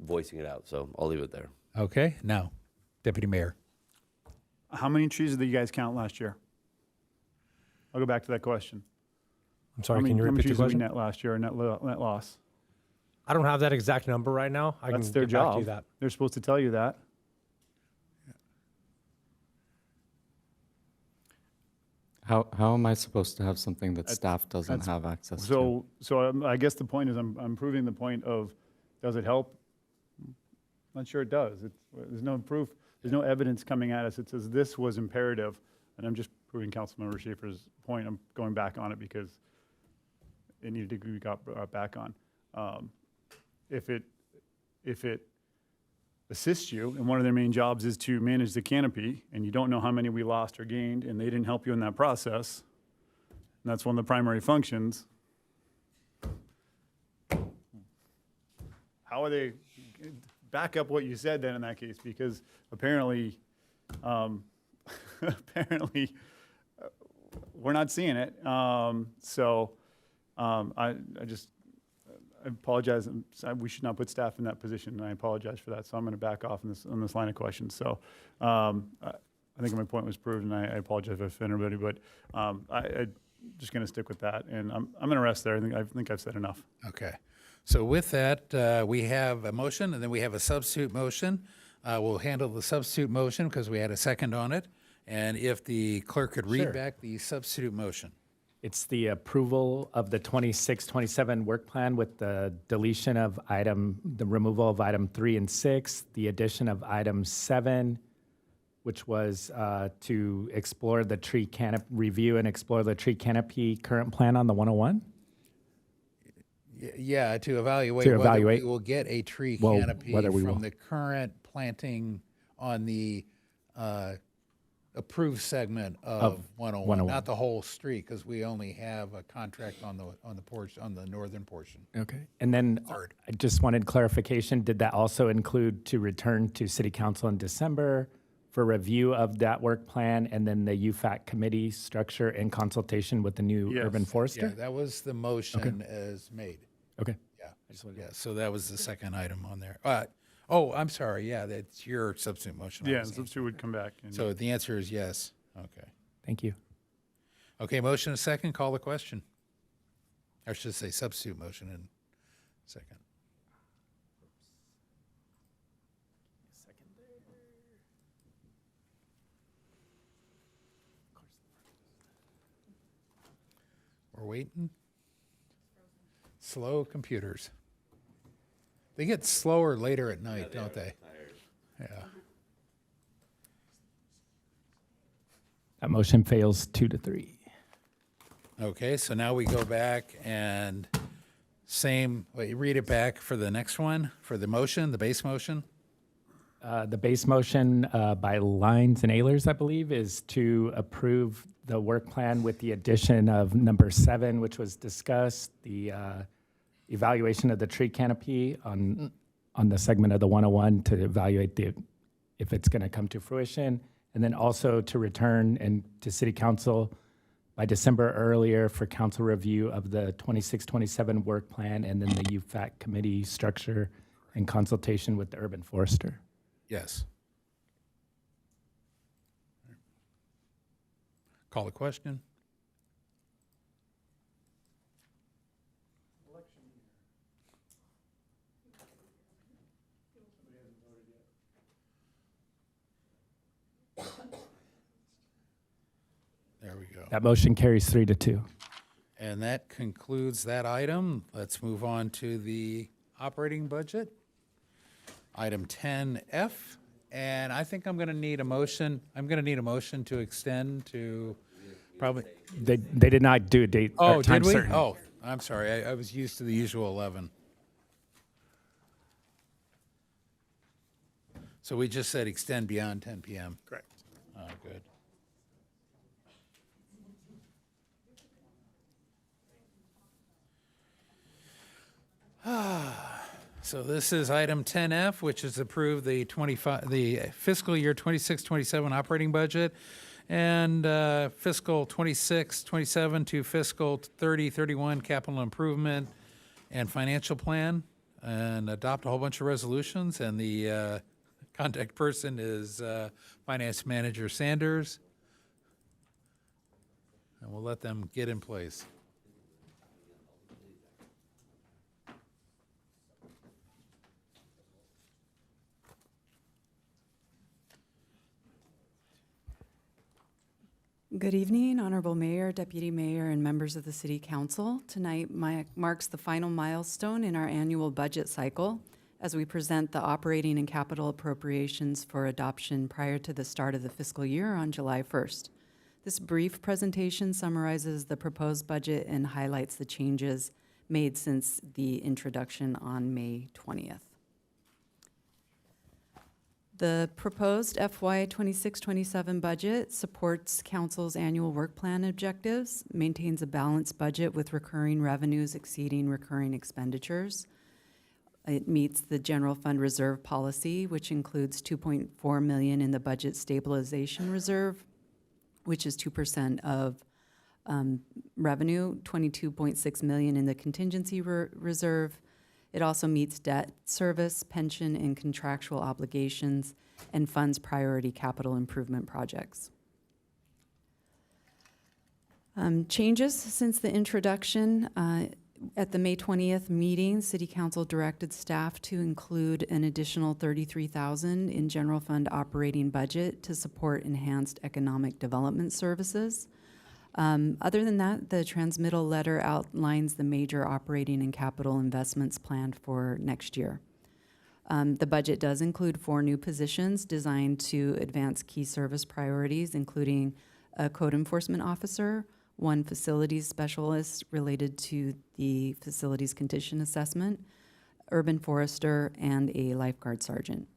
voicing it out. So I'll leave it there. Okay, now, Deputy Mayor. How many trees did you guys count last year? I'll go back to that question. I'm sorry, How can you many repeat the trees did we question? net last year, net loss? I don't have that exact number right now. I That's can their get back to you job. that. They're supposed to tell you that. How am I supposed to have something that staff doesn't have access to? So I guess the point is I'm proving the point of, does it help? I'm not sure it does. There's no proof. There's no evidence coming at us. It says this was imperative, and I'm just proving Councilmember Schaefer's point. I'm going back on it because it needed to be got back on. If it assists you, and one of their main jobs is to manage the canopy, and you don't know how many we lost or gained, and they didn't help you in that process, and that's one of the primary functions, how are they, back up what you said then in that case, because apparently, we're not seeing it. I apologize. We should not put staff in that position, and I apologize for that. So I'm going to back off on this line of questions. So I think my point was proved, and I apologize if I offended anybody, but I'm just going to stick with that, and I'm going to rest there. I think I've said enough. Okay. So with that, we have a motion, and then we have a substitute motion. We'll handle the substitute motion because we had a second on it. And if the clerk could read Sure. back the substitute motion. It's the approval of the 26-27 work plan with the deletion of the removal of item 3 and 6, the addition of item 7, which was to explore the tree canopy, review and explore the tree canopy current plan on the 101. Yeah, to evaluate To whether evaluate. we will get a tree Well, canopy whether we from will. the current planting on the approved segment of 101, 101. not the whole street, because we only have a contract on the northern portion. Okay. And then I just wanted clarification. Did that also include to return to City Council in December for review of that work plan and then the UFAC committee structure in consultation with the new urban forester? Yeah, that was the motion as made. Okay. Yeah, so that was the second item on there. Oh, I'm sorry. Yeah, that's your substitute motion. Yeah, substitute would come back. So the answer is yes. Okay. Thank you. Okay, motion and second. Call the question. I should say substitute motion and second. We're waiting. Slow computers. They get slower later at night, don't they? Yeah. That motion fails 2-3. Okay, so now we go back and wait, read it back for the next one, for the motion, the base motion. The base motion by Lines and Ehlers, I believe, is to approve the work plan with the addition of number 7, which was discussed, the evaluation of the tree canopy on the segment of the 101 to evaluate if it's going to come to fruition, and then also to return and to City Council by December earlier for council review of the 26-27 work plan and then the UFAC committee structure and consultation with the urban forester. Yes. Call the question. There we go. That motion carries 3-2. And that concludes that item. Let's move on to the operating budget. Item 10F, and I think I'm going to need a motion. I'm going to need a motion to extend to probably. They did not do a date or Oh, time did we? certain. Oh, I'm sorry. I was used to the usual 11. So we just said extend beyond 10 p.m. Correct. Oh, good. So this is item 10F, which is approve the fiscal year 26-27 operating budget and fiscal 26-27 to fiscal 30-31 capital improvement and financial plan, and adopt a whole bunch of resolutions. And the contact person is Finance Manager Sanders. And we'll let them get in place. Good evening, Honorable Mayor, Deputy Mayor, and members of the City Council. Tonight marks the final milestone in our annual budget cycle as we present the operating and capital appropriations for adoption prior to the start of the fiscal year on July 1st. This brief presentation summarizes the proposed budget and highlights the changes made since the introduction on May 20th. The proposed FY 26-27 budget supports Council's annual work plan objectives, maintains a balanced budget with recurring revenues exceeding recurring expenditures. It meets the general fund reserve policy, which includes $2.4 million in the budget stabilization reserve, which is 2% of revenue, $22.6 million in the contingency reserve. It also meets debt service, pension, and contractual obligations, and funds priority capital improvement projects. Changes since the introduction. At the May 20th meeting, City Council directed staff to include an additional $33,000 in general fund operating budget to support enhanced economic development services. Other than that, the transmittal letter outlines the major operating and capital investments planned for next year. The budget does include 4 new positions designed to advance key service priorities, including a code enforcement officer, 1 facilities specialist related to the facilities condition assessment, urban forester, and a lifeguard sergeant.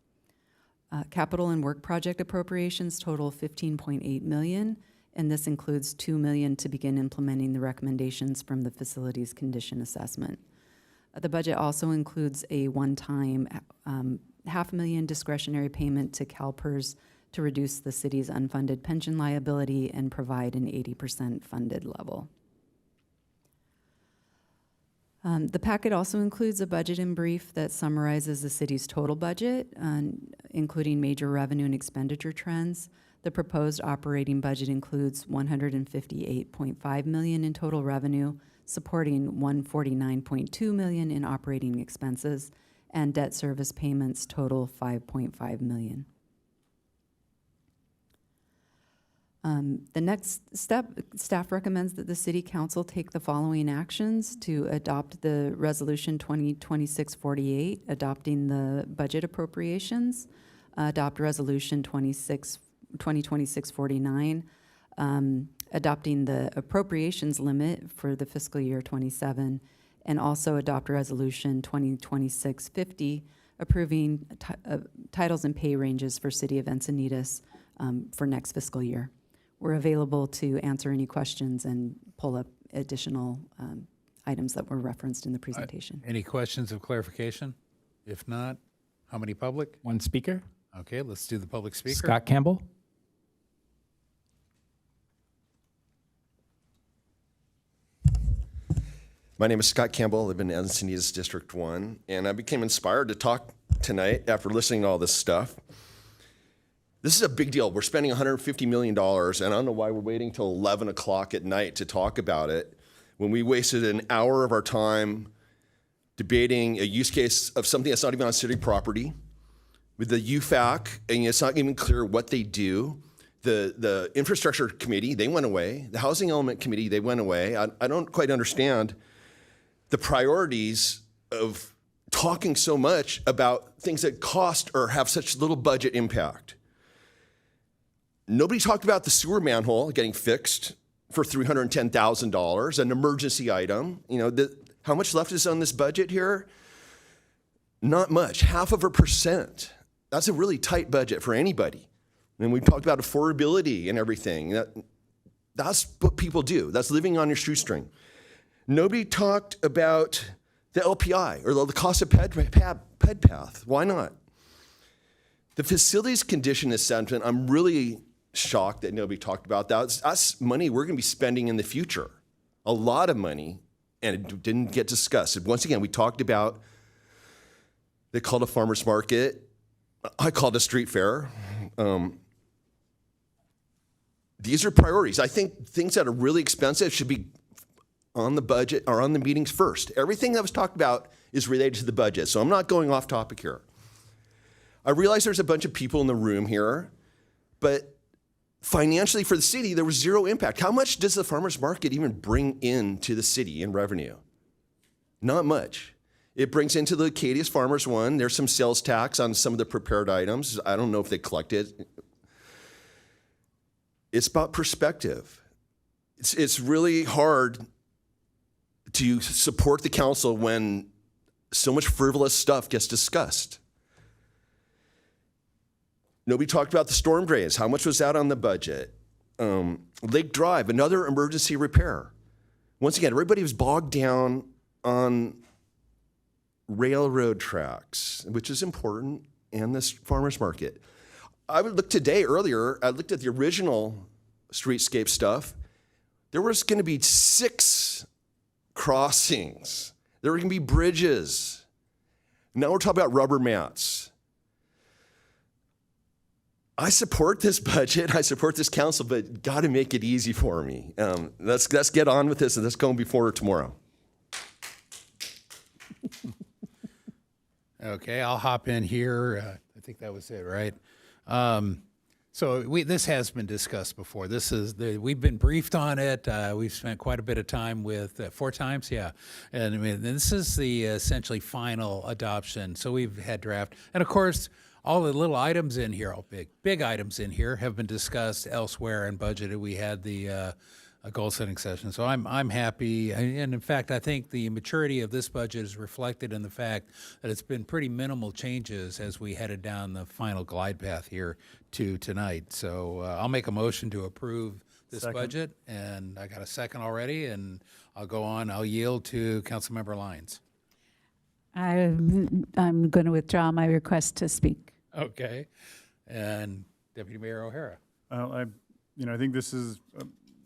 Capital and work project appropriations total $15.8 million. And this includes $2 million to begin implementing the recommendations from the facilities condition assessment. The budget also includes a one-time $500,000 discretionary payment to CalPERS to reduce the city's unfunded pension liability and provide an 80% funded level. The packet also includes a budget in brief that summarizes the city's total budget, including major revenue and expenditure trends. The proposed operating budget includes $158.5 million in total revenue, supporting $149.2 million in operating expenses, and debt service payments total $5.5 million. The next step, staff recommends that the City Council take the following actions to adopt the Resolution 2026-48, adopting the budget appropriations, adopt Resolution 2026-49, adopting the appropriations limit for the fiscal year 27, and also adopt Resolution 2026-50, approving titles and pay ranges for City of Encinitas for next fiscal year. We're available to answer any questions and pull up additional items that were referenced in the presentation. Any questions of clarification? If not, how many public? One speaker. Okay, let's do the public speaker. Scott Campbell. My name is Scott Campbell. I live in Encinitas District 1, and I became inspired to talk tonight after listening to all this stuff. This is a big deal. We're spending $150 million, and I don't know why we're waiting till 11 o'clock at night to talk about it when we wasted an hour of our time debating a use case of something that's not even on city property with the UFAC, and it's not even clear what they do. The infrastructure committee, they went away. The housing element committee, they went away. I don't quite understand the priorities of talking so much about things that cost or have such little budget impact. Nobody talked about the sewer manhole getting fixed for $310,000, an emergency item. You know, how much left is on this budget here? Not much, 0.5%. That's a really tight budget for anybody. And we talked about affordability and everything. That's what people do. That's living on your shoestring. Nobody talked about the LPI or the cost of ped path. Why not? The facilities condition assessment, I'm really shocked that nobody talked about that. That's money we're going to be spending in the future. A lot of money, and it didn't get discussed. And once again, we talked about, they called a farmer's market. I called a street fair. These are priorities. I think things that are really expensive should be on the budget or on the meetings first. Everything that was talked about is related to the budget, so I'm not going off topic here. I realize there's a bunch of people in the room here, but financially for the city, there was zero impact. How much does the farmer's market even bring into the city in revenue? Not much. It brings into the Acadia's Farmers one. There's some sales tax on some of the prepared items. I don't know if they collect it. It's about perspective. It's really hard to support the council when so much frivolous stuff gets discussed. Nobody talked about the storm drains. How much was that on the budget? Lake Drive, another emergency repair. Once again, everybody was bogged down on railroad tracks, which is important, and this farmer's market. I would look today, earlier, I looked at the original streetscape stuff. There was going to be 6 crossings. There were going to be bridges. Now we're talking about rubber mats. I support this budget. I support this council, but got to make it easy for me. Let's get on with this, and let's go before tomorrow. Okay, I'll hop in here. I think that was it, right? So this has been discussed before. We've been briefed on it. We've spent quite a bit of time with 4 times, yeah. And I mean, this is the essentially final adoption. So we've had draft, and of course, all the little items in here, all big items in here, have been discussed elsewhere and budgeted. We had the goal setting session, so I'm happy. And in fact, I think the maturity of this budget is reflected in the fact that it's been pretty minimal changes as we headed down the final glide path here to tonight. So I'll make a motion to approve this budget, and I got a second already, and I'll go on. I'll yield to Councilmember Lyons. I'm going to withdraw my request to speak. Okay, and Deputy Mayor O'Hara. I think this is.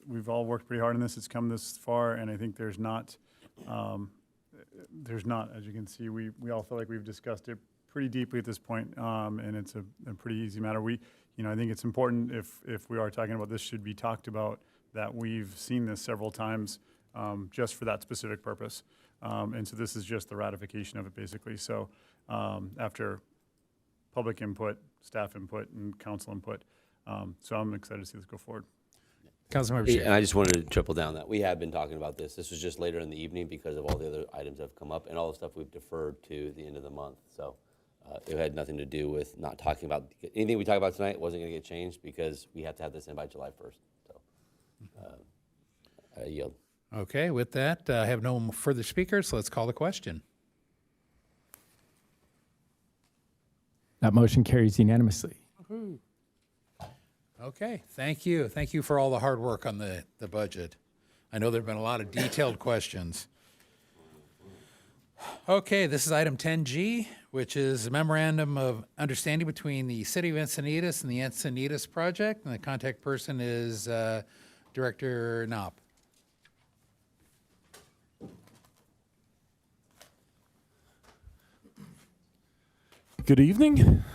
We've all worked pretty hard on this. It's come this far, and I think there's not, as you can see, we all feel like we've discussed it pretty deeply at this point, and it's a pretty easy matter. I think it's important if we are talking about this should be talked about that we've seen this several times just for that specific purpose, and so this is just the ratification of it basically. So after public input, staff input, and council input, so I'm excited to see this go forward. Councilmember And Schaefer. I just wanted to triple down that we have been talking about this. This was just later in the evening because of all the other items that have come up and all the stuff we've deferred to the end of the month. So it had nothing to do with not talking about anything we talk about tonight wasn't going to get changed because we have to have this in by July 1st. So I yield. Okay, with that, I have no further speakers. Let's call the question. That motion carries unanimously. Okay, thank you. Thank you for all the hard work on the budget. I know there have been a lot of detailed questions. Okay, this is item 10G, which is a memorandum of understanding between the City of Encinitas and the Encinitas project, and the contact person is Director Knopp. Good evening,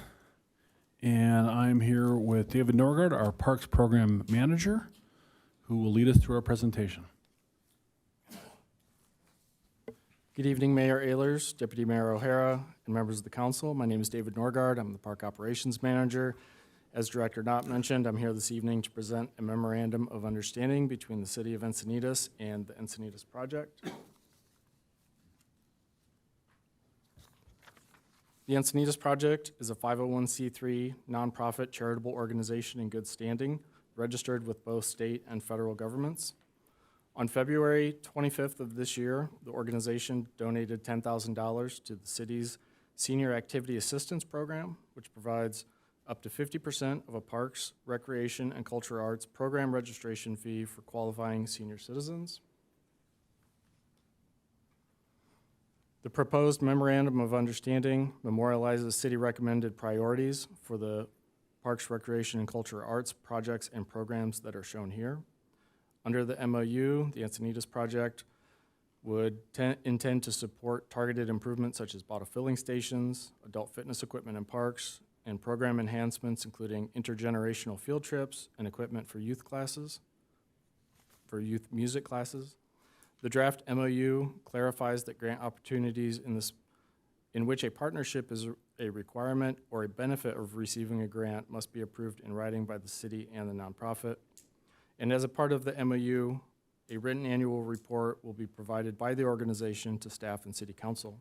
and I'm here with David Norgard, our Parks Program Manager, who will lead us through our presentation. Good evening, Mayor Ehlers, Deputy Mayor O'Hara, and members of the council. My name is David Norgard. I'm the Park Operations Manager. As Director Knott mentioned, I'm here this evening to present a memorandum of understanding between the City of Encinitas and the Encinitas project. The Encinitas Project is a 501c3 nonprofit charitable organization in good standing, registered with both state and federal governments. On February 25th of this year, the organization donated $10,000 to the city's Senior Activity Assistance Program, which provides up to 50% of a parks, recreation, and culture arts program registration fee for qualifying senior citizens. The proposed memorandum of understanding memorializes city-recommended priorities for the Parks, Recreation, and Culture Arts projects and programs that are shown here. Under the MOU, the Encinitas project would intend to support targeted improvements such as bottle filling stations, adult fitness equipment in parks, and program enhancements including intergenerational field trips and equipment for youth music classes. The draft MOU clarifies that grant opportunities in which a partnership is a requirement or a benefit of receiving a grant must be approved in writing by the city and the nonprofit. And as a part of the MOU, a written annual report will be provided by the organization to staff and city council.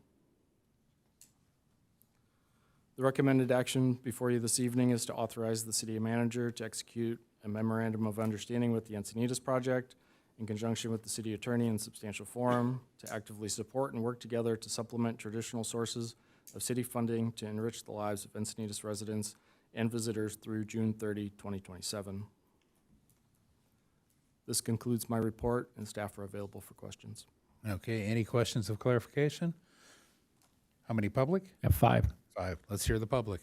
The recommended action before you this evening is to authorize the city manager to execute a memorandum of understanding with the Encinitas project in conjunction with the city attorney in substantial form to actively support and work together to supplement traditional sources of city funding to enrich the lives of Encinitas residents and visitors through June 30, 2027. This concludes my report, and staff are available for questions. Okay, any questions of clarification? How many public? At 5. 5. Let's hear the public.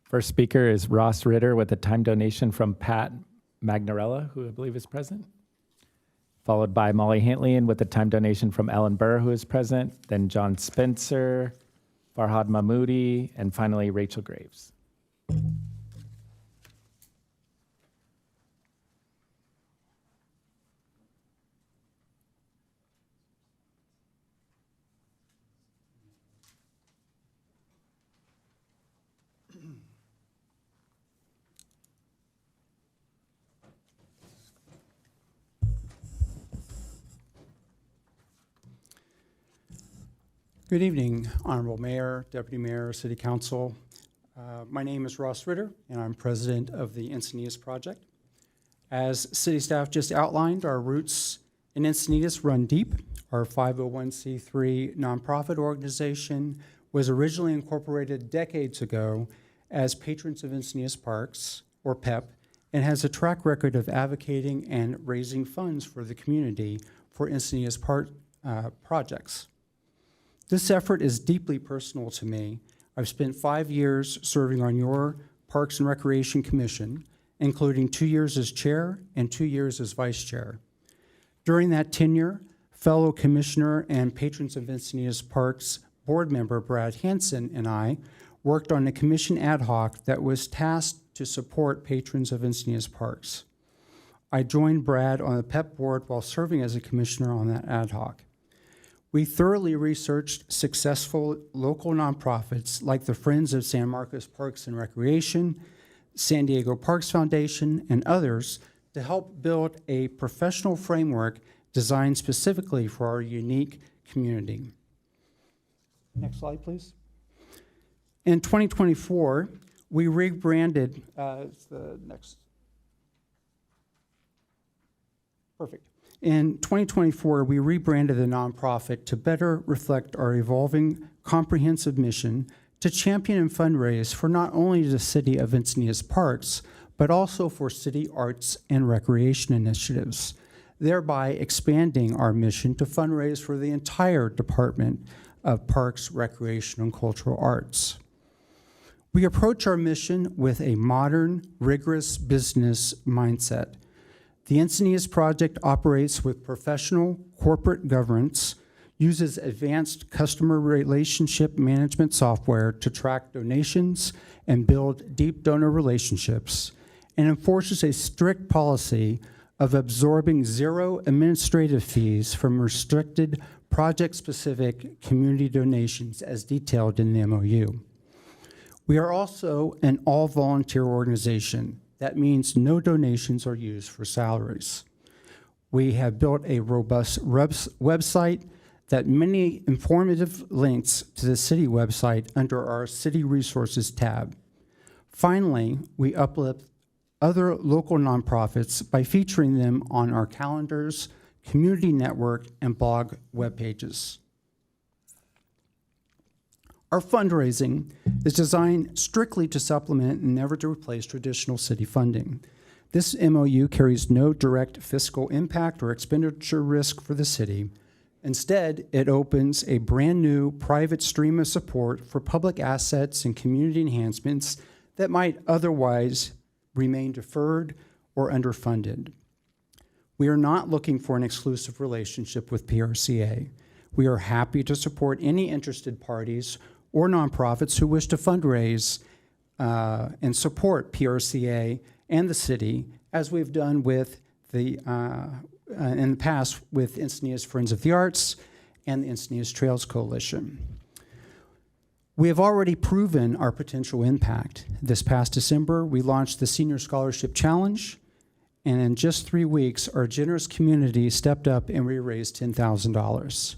First speaker is Ross Ritter with a time donation from Pat Magnarella, who I believe is present. Followed by Molly Hantlian with a time donation from Ellen Burr, who is present. Then John Spencer, Farhad Mahmoudi, and finally Rachel Graves. Good evening, Honorable Mayor, Deputy Mayor, City Council. My name is Ross Ritter, and I'm president of the Encinitas Project. As city staff just outlined, our roots in Encinitas run deep. Our 501c3 nonprofit organization was originally incorporated decades ago as Patrons of Encinitas Parks, or PEP, and has a track record of advocating and raising funds for the community for Encinitas projects. This effort is deeply personal to me. I've spent 5 years serving on your Parks and Recreation Commission, including 2 years as chair and 2 years as vice chair. During that tenure, fellow commissioner and Patrons of Encinitas Parks board member Brad Hansen and I worked on a commission ad hoc that was tasked to support patrons of Encinitas Parks. I joined Brad on the PEP board while serving as a commissioner on that ad hoc. We thoroughly researched successful local nonprofits like the Friends of San Marcos Parks and Recreation, San Diego Parks Foundation, and others to help build a professional framework designed specifically for our unique community. Next slide, please. In 2024, we rebranded, it's the next. Perfect. In 2024, we rebranded the nonprofit to better reflect our evolving comprehensive mission to champion and fundraise for not only the city of Encinitas Parks, but also for city arts and recreation initiatives, thereby expanding our mission to fundraise for the entire Department of Parks, Recreation, and Cultural Arts. We approach our mission with a modern, rigorous business mindset. The Encinitas Project operates with professional corporate governance, uses advanced customer relationship management software to track donations and build deep donor relationships, and enforces a strict policy of absorbing zero administrative fees from restricted project-specific community donations as detailed in the MOU. We are also an all-volunteer organization. That means no donations are used for salaries. We have built a robust website that many informative links to the city website under our City Resources tab. Finally, we uplift other local nonprofits by featuring them on our calendars, community network, and blog web pages. Our fundraising is designed strictly to supplement and never to replace traditional city funding. This MOU carries no direct fiscal impact or expenditure risk for the city. Instead, it opens a brand new private stream of support for public assets and community enhancements that might otherwise remain deferred or underfunded. We are not looking for an exclusive relationship with PRCA. We are happy to support any interested parties or nonprofits who wish to fundraise and support PRCA and the city, as we've done with the in the past with Encinitas Friends of the Arts and the Encinitas Trails Coalition. We have already proven our potential impact. This past December, we launched the Senior Scholarship Challenge, and in just 3 weeks, our generous community stepped up and we raised $10,000.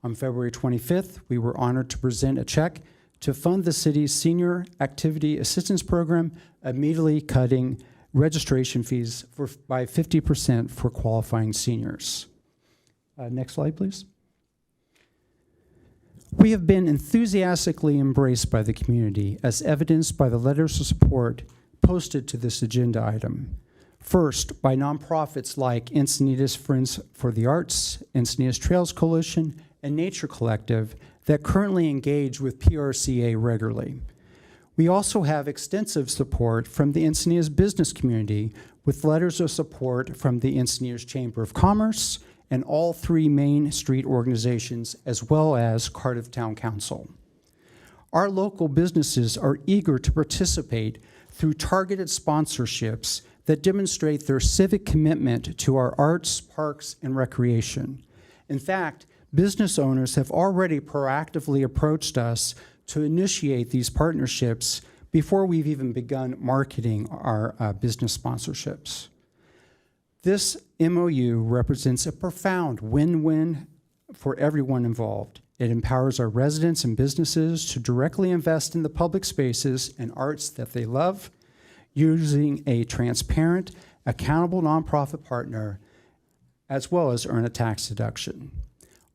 On February 25th, we were honored to present a check to fund the city's Senior Activity Assistance Program, immediately cutting registration fees by 50% for qualifying seniors. Next slide, please. We have been enthusiastically embraced by the community, as evidenced by the letters of support posted to this agenda item. First, by nonprofits like Encinitas Friends for the Arts, Encinitas Trails Coalition, and Nature Collective that currently engage with PRCA regularly. We also have extensive support from the Encinitas business community, with letters of support from the Encinitas Chamber of Commerce and all 3 Main Street organizations, as well as Cardiff Town Council. Our local businesses are eager to participate through targeted sponsorships that demonstrate their civic commitment to our arts, parks, and recreation. In fact, business owners have already proactively approached us to initiate these partnerships before we've even begun marketing our business sponsorships. This MOU represents a profound win-win for everyone involved. It empowers our residents and businesses to directly invest in the public spaces and arts that they love, using a transparent, accountable nonprofit partner, as well as earn a tax deduction.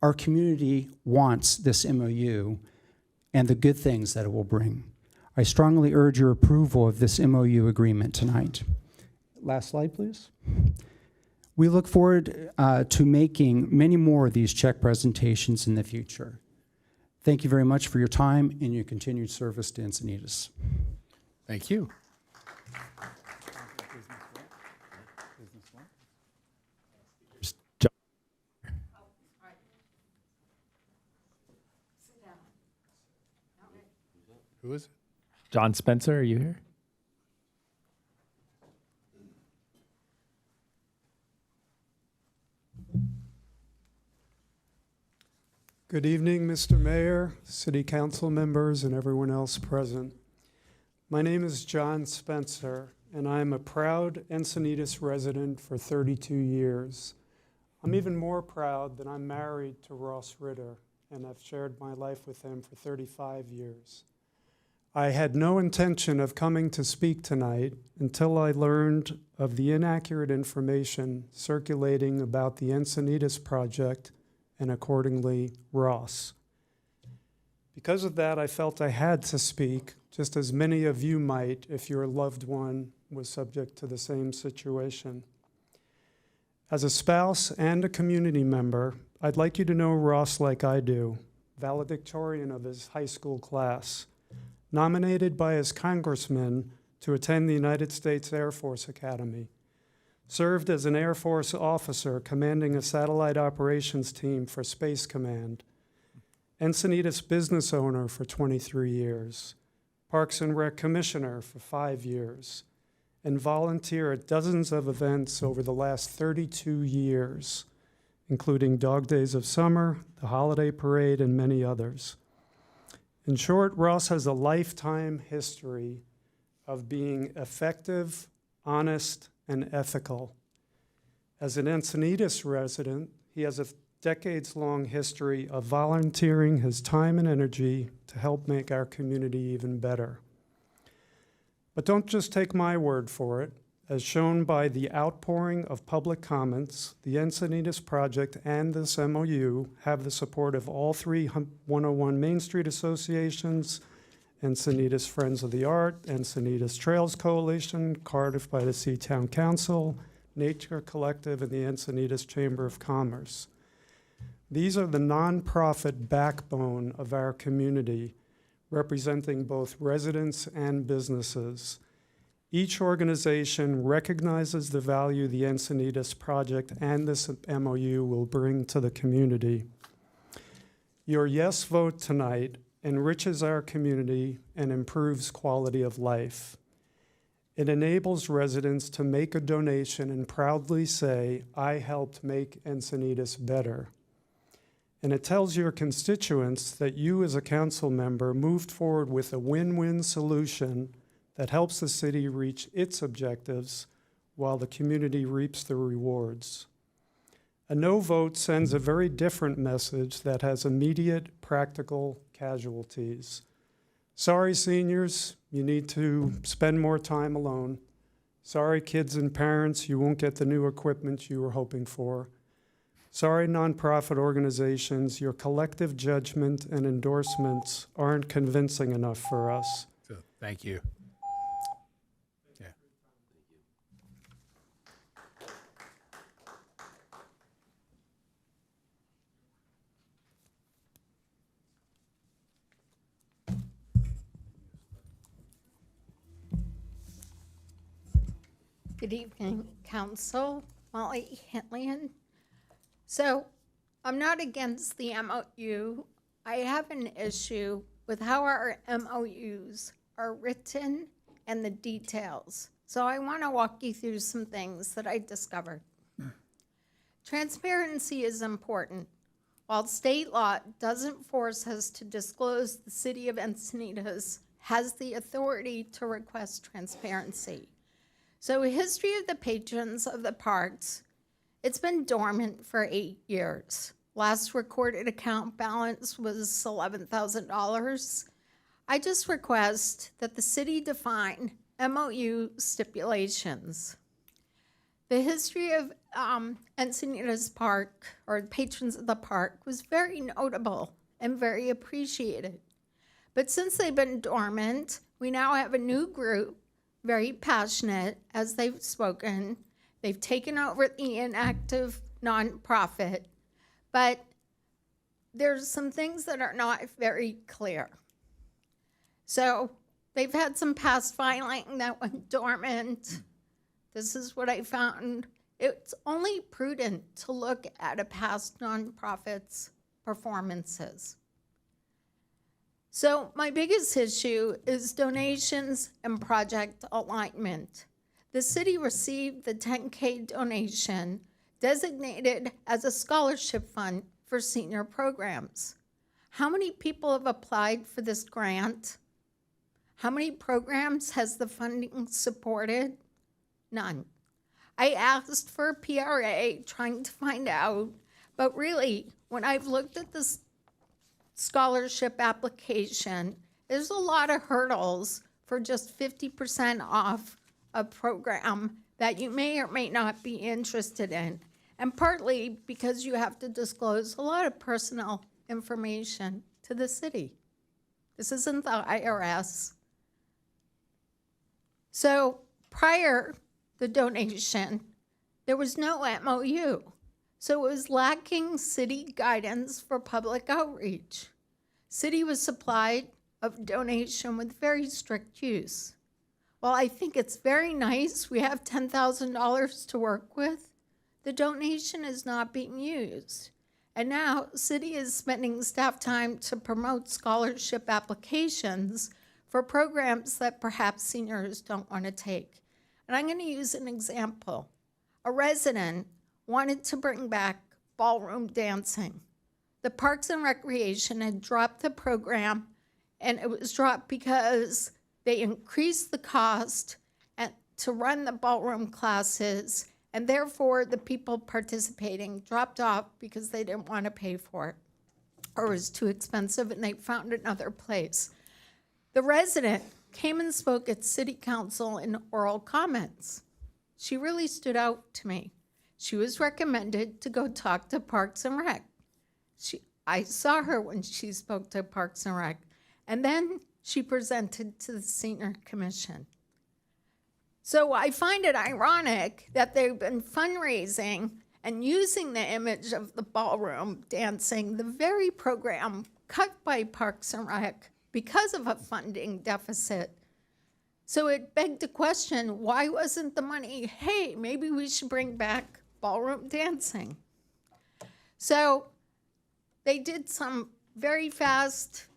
Our community wants this MOU and the good things that it will bring. I strongly urge your approval of this MOU agreement tonight. Last slide, please. We look forward to making many more of these check presentations in the future. Thank you very much for your time and your continued service to Encinitas. Thank you. Who is it? John Spencer, are you here? Good evening, Mr. Mayor, City Council members, and everyone else present. My name is John Spencer, and I'm a proud Encinitas resident for 32 years. I'm even more proud that I'm married to Ross Ritter, and I've shared my life with him for 35 years. I had no intention of coming to speak tonight until I learned of the inaccurate information circulating about the Encinitas project and accordingly Ross. Because of that, I felt I had to speak, just as many of you might if your loved one was subject to the same situation. As a spouse and a community member, I'd like you to know Ross like I do, valedictorian of his high school class, nominated by his congressman to attend the United States Air Force Academy, served as an Air Force officer commanding a satellite operations team for Space Command, Encinitas business owner for 23 years, Parks and Rec commissioner for 5 years, and volunteer at dozens of events over the last 32 years, including Dog Days of Summer, the Holiday Parade, and many others. In short, Ross has a lifetime history of being effective, honest, and ethical. As an Encinitas resident, he has a decades-long history of volunteering his time and energy to help make our community even better. But don't just take my word for it. As shown by the outpouring of public comments, the Encinitas project and this MOU have the support of all three 101 Main Street associations, Encinitas Friends of the Art, Encinitas Trails Coalition, Cardiff by the Sea Town Council, Nature Collective, and the Encinitas Chamber of Commerce. These are the nonprofit backbone of our community, representing both residents and businesses. Each organization recognizes the value the Encinitas project and this MOU will bring to the community. Your yes vote tonight enriches our community and improves quality of life. It enables residents to make a donation and proudly say, I helped make Encinitas better. And it tells your constituents that you as a council member moved forward with a win-win solution that helps the city reach its objectives while the community reaps the rewards. A no vote sends a very different message that has immediate, practical casualties. Sorry, seniors, you need to spend more time alone. Sorry, kids and parents, you won't get the new equipment you were hoping for. Sorry, nonprofit organizations, your collective judgment and endorsements aren't convincing enough for us. So, thank you. Yeah. Good evening, Council. Molly Hitlian. So, I'm not against the MOU. I have an issue with how our MOUs are written and the details. So I want to walk you through some things that I discovered. Transparency is important. While state law doesn't force us to disclose, the city of Encinitas has the authority to request transparency. So history of the patrons of the parks, it's been dormant for 8 years. Last recorded account balance was $11,000. I just request that the city define MOU stipulations. The history of Encinitas Park, or patrons of the park, was very notable and very appreciated. But since they've been dormant, we now have a new group, very passionate, as they've spoken. They've taken over the inactive nonprofit, but there's some things that are not very clear. So they've had some past filing that went dormant. This is what I found. It's only prudent to look at a past nonprofit's performances. So my biggest issue is donations and project alignment. The city received the $10K donation designated as a scholarship fund for senior programs. How many people have applied for this grant? How many programs has the funding supported? None. I asked for a PRA, trying to find out, but really, when I've looked at this scholarship application, there's a lot of hurdles for just 50% off a program that you may or may not be interested in. And partly because you have to disclose a lot of personal information to the city. This isn't the IRS. So prior the donation, there was no MOU. So it was lacking city guidance for public outreach. City was supplied of donation with very strict use. Well, I think it's very nice. We have $10,000 to work with. The donation is not being used. And now city is spending staff time to promote scholarship applications for programs that perhaps seniors don't want to take. And I'm going to use an example. A resident wanted to bring back ballroom dancing. The Parks and Recreation had dropped the program, and it was dropped because they increased the cost to run the ballroom classes, and therefore the people participating dropped off because they didn't want to pay for it, or it was too expensive, and they found another place. The resident came and spoke at City Council in oral comments. She really stood out to me. She was recommended to go talk to Parks and Rec. I saw her when she spoke to Parks and Rec, and then she presented to the Senior Commission. So I find it ironic that they've been fundraising and using the image of the ballroom dancing, the very program cut by Parks and Rec because of a funding deficit. So it begged the question, why wasn't the money, hey, maybe we should bring back ballroom dancing? So they did some very fast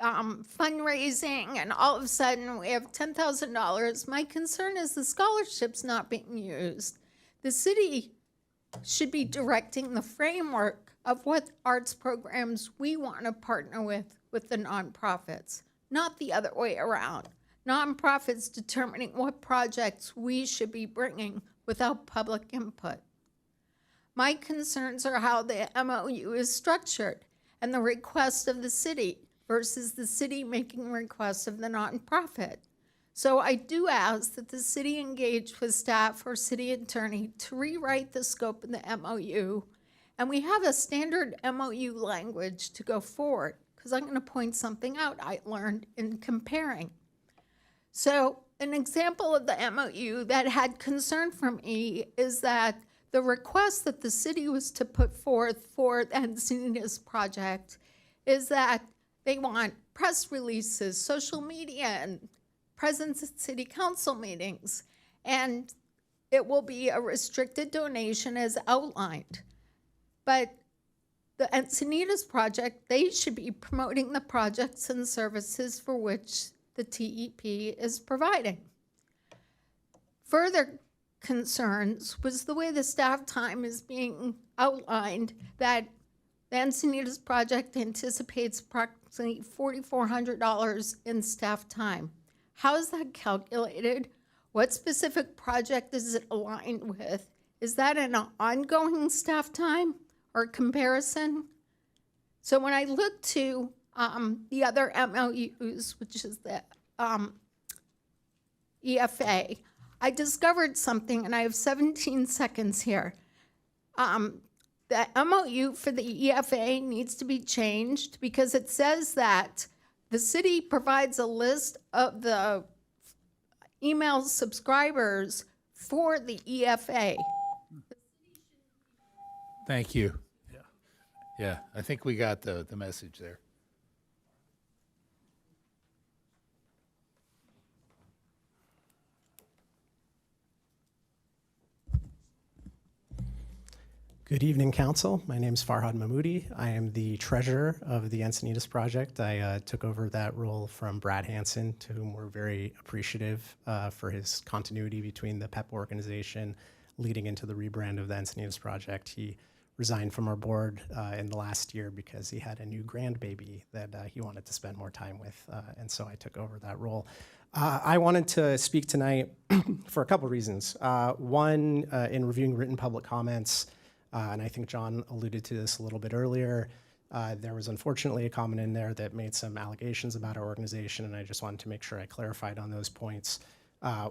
fundraising, and all of a sudden we have $10,000. My concern is the scholarship's not being used. The city should be directing the framework of what arts programs we want to partner with the nonprofits, not the other way around. Nonprofits determining what projects we should be bringing without public input. My concerns are how the MOU is structured and the request of the city versus the city making requests of the nonprofit. So I do ask that the city engage with staff or city attorney to rewrite the scope of the MOU, and we have a standard MOU language to go forward, because I'm going to point something out I learned in comparing. So an example of the MOU that had concern from me is that the request that the city was to put forth for the Encinitas project is that they want press releases, social media, and presence at city council meetings. And it will be a restricted donation as outlined. But the Encinitas project, they should be promoting the projects and services for which the TEP is providing. Further concerns was the way the staff time is being outlined, that the Encinitas project anticipates approximately $4,400 in staff time. How is that calculated? What specific project is it aligned with? Is that an ongoing staff time or comparison? So when I look to the other MOUs, which is the EFA, I discovered something, and I have 17 seconds here. The MOU for the EFA needs to be changed because it says that the city provides a list of the email subscribers for the EFA. Thank you. Yeah, I think we got the message there. Good evening, Council. My name is Farhad Mahmoudi. I am the treasurer of the Encinitas project. I took over that role from Brad Hansen, to whom we're very appreciative for his continuity between the PEP organization leading into the rebrand of the Encinitas project. He resigned from our board in the last year because he had a new grandbaby that he wanted to spend more time with, and so I took over that role. I wanted to speak tonight for a couple reasons. One, in reviewing written public comments, and I think John alluded to this a little bit earlier, there was unfortunately a comment in there that made some allegations about our organization, and I just wanted to make sure I clarified on those points.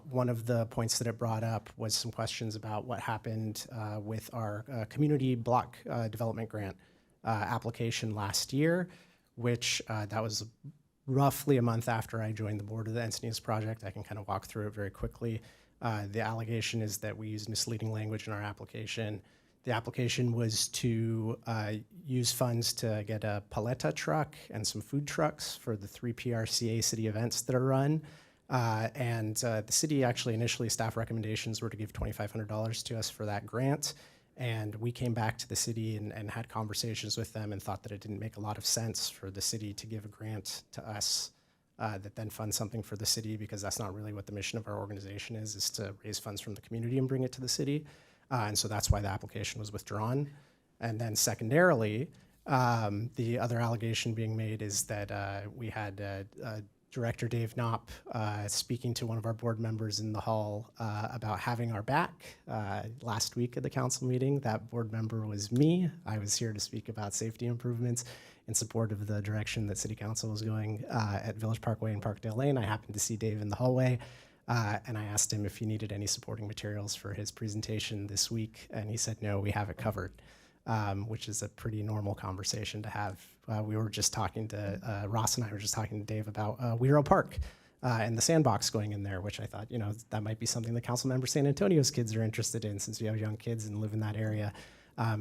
One of the points that it brought up was some questions about what happened with our community block development grant application last year, which that was roughly a month after I joined the board of the Encinitas project. I can kind of walk through it very quickly. The allegation is that we used misleading language in our application. The application was to use funds to get a paleta truck and some food trucks for the 3 PRCA city events that are run. The city actually initially, staff recommendations were to give $2,500 to us for that grant. And we came back to the city and had conversations with them and thought that it didn't make a lot of sense for the city to give a grant to us that then funds something for the city, because that's not really what the mission of our organization is to raise funds from the community and bring it to the city. And so that's why the application was withdrawn. And then secondarily, the other allegation being made is that we had Director Dave Knopp speaking to one of our board members in the hall about having our back last week at the council meeting. That board member was me. I was here to speak about safety improvements in support of the direction that City Council was going at Village Parkway and Parkdale Lane. I happened to see Dave in the hallway, and I asked him if he needed any supporting materials for his presentation this week, and he said, no, we have it covered. Which is a pretty normal conversation to have. We were just talking to, Ross and I were just talking to Dave about Wero Park and the sandbox going in there, which I thought, that might be something the council member San Antonio's kids are interested in, since we have young kids and live in that area.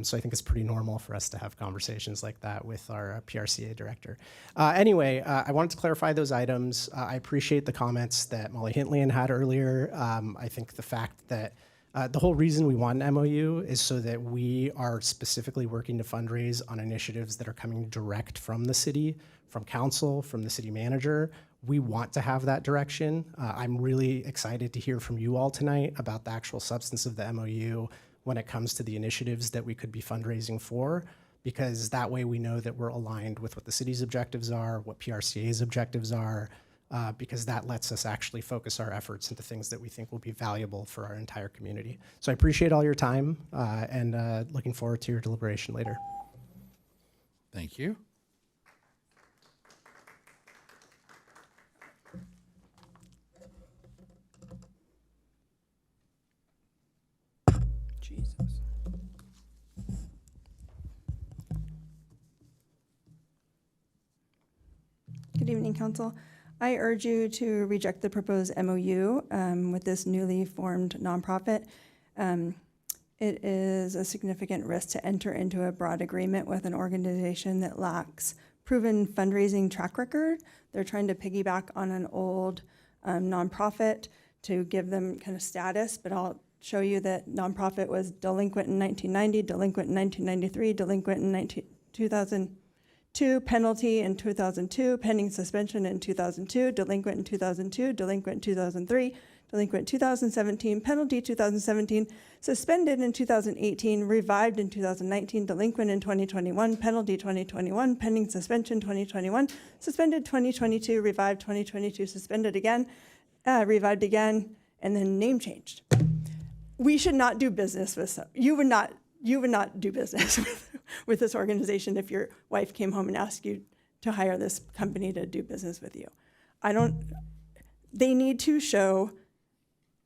So I think it's pretty normal for us to have conversations like that with our PRCA director. Anyway, I wanted to clarify those items. I appreciate the comments that Molly Hintlian had earlier. I think the fact that the whole reason we want an MOU is so that we are specifically working to fundraise on initiatives that are coming direct from the city, from council, from the city manager. We want to have that direction. I'm really excited to hear from you all tonight about the actual substance of the MOU when it comes to the initiatives that we could be fundraising for, because that way we know that we're aligned with what the city's objectives are, what PRCA's objectives are, because that lets us actually focus our efforts into things that we think will be valuable for our entire community. So I appreciate all your time and looking forward to your deliberation later. Thank you. Jesus. Good evening, Council. I urge you to reject the proposed MOU with this newly formed nonprofit. It is a significant risk to enter into a broad agreement with an organization that lacks proven fundraising track record. They're trying to piggyback on an old nonprofit to give them kind of status, but I'll show you that nonprofit was delinquent in 1990, delinquent in 1993, delinquent in 2002, penalty in 2002, pending suspension in 2002, delinquent in 2002, delinquent in 2003, delinquent 2017, penalty 2017, suspended in 2018, revived in 2019, delinquent in 2021, penalty 2021, pending suspension 2021, suspended 2022, revived 2022, suspended again, revived again, and then name changed. We should not do business with you would not do business with this organization if your wife came home and asked you to hire this company to do business with you. They need to show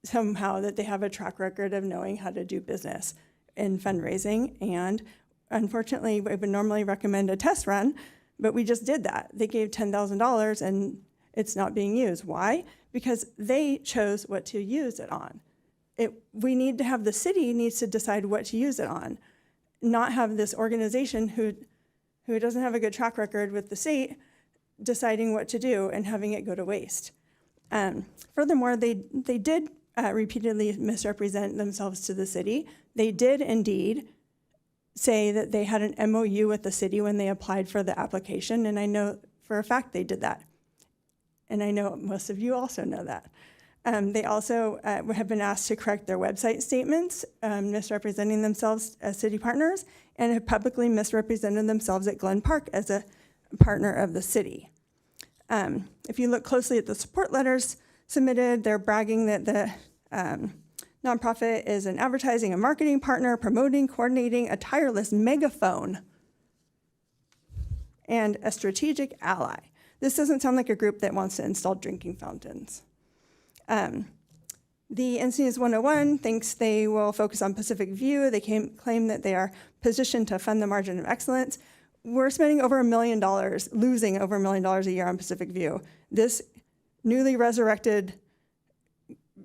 somehow that they have a track record of knowing how to do business in fundraising. And unfortunately, we would normally recommend a test run, but we just did that. They gave $10,000 and it's not being used. Why? Because they chose what to use it on. We need to have the city needs to decide what to use it on, not have this organization who doesn't have a good track record with the state deciding what to do and having it go to waste. Furthermore, they did repeatedly misrepresent themselves to the city. They did indeed say that they had an MOU with the city when they applied for the application, and I know for a fact they did that. And I know most of you also know that. They also have been asked to correct their website statements, misrepresenting themselves as city partners, and have publicly misrepresented themselves at Glen Park as a partner of the city. If you look closely at the support letters submitted, they're bragging that the nonprofit is an advertising and marketing partner, promoting, coordinating a tireless megaphone, and a strategic ally. This doesn't sound like a group that wants to install drinking fountains. The Encinitas 101 thinks they will focus on Pacific View. They claim that they are positioned to fund the margin of excellence. We're spending over $1 million, losing over $1 million a year on Pacific View. This newly resurrected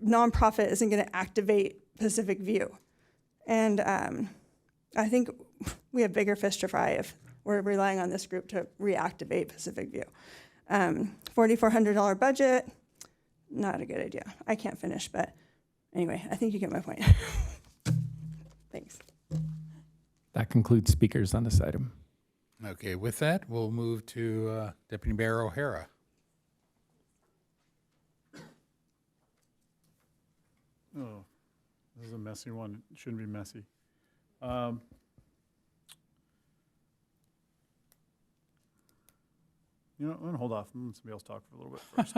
nonprofit isn't going to activate Pacific View. And I think we have bigger fish to fry if we're relying on this group to reactivate Pacific View. $4,400 budget, not a good idea. I can't finish, but anyway, I think you get my point. Thanks. That concludes speakers on this item. Okay, with that, we'll move to Deputy Mayor O'Hara. Oh, this is a messy one. It shouldn't be messy. You know, I'm gonna hold off and let somebody else talk for a little bit first.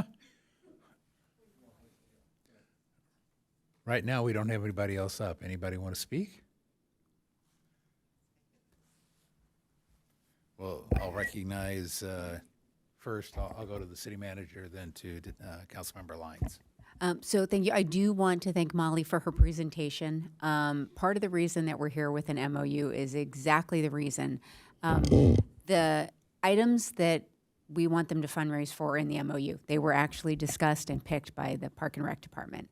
Right now, we don't have anybody else up. Anybody want to speak? Well, I'll recognize first, I'll go to the city manager, then to Councilmember Lyons. So thank you. I do want to thank Molly for her presentation. Part of the reason that we're here with an MOU is exactly the reason. The items that we want them to fundraise for in the MOU, they were actually discussed and picked by the Park and Rec Department.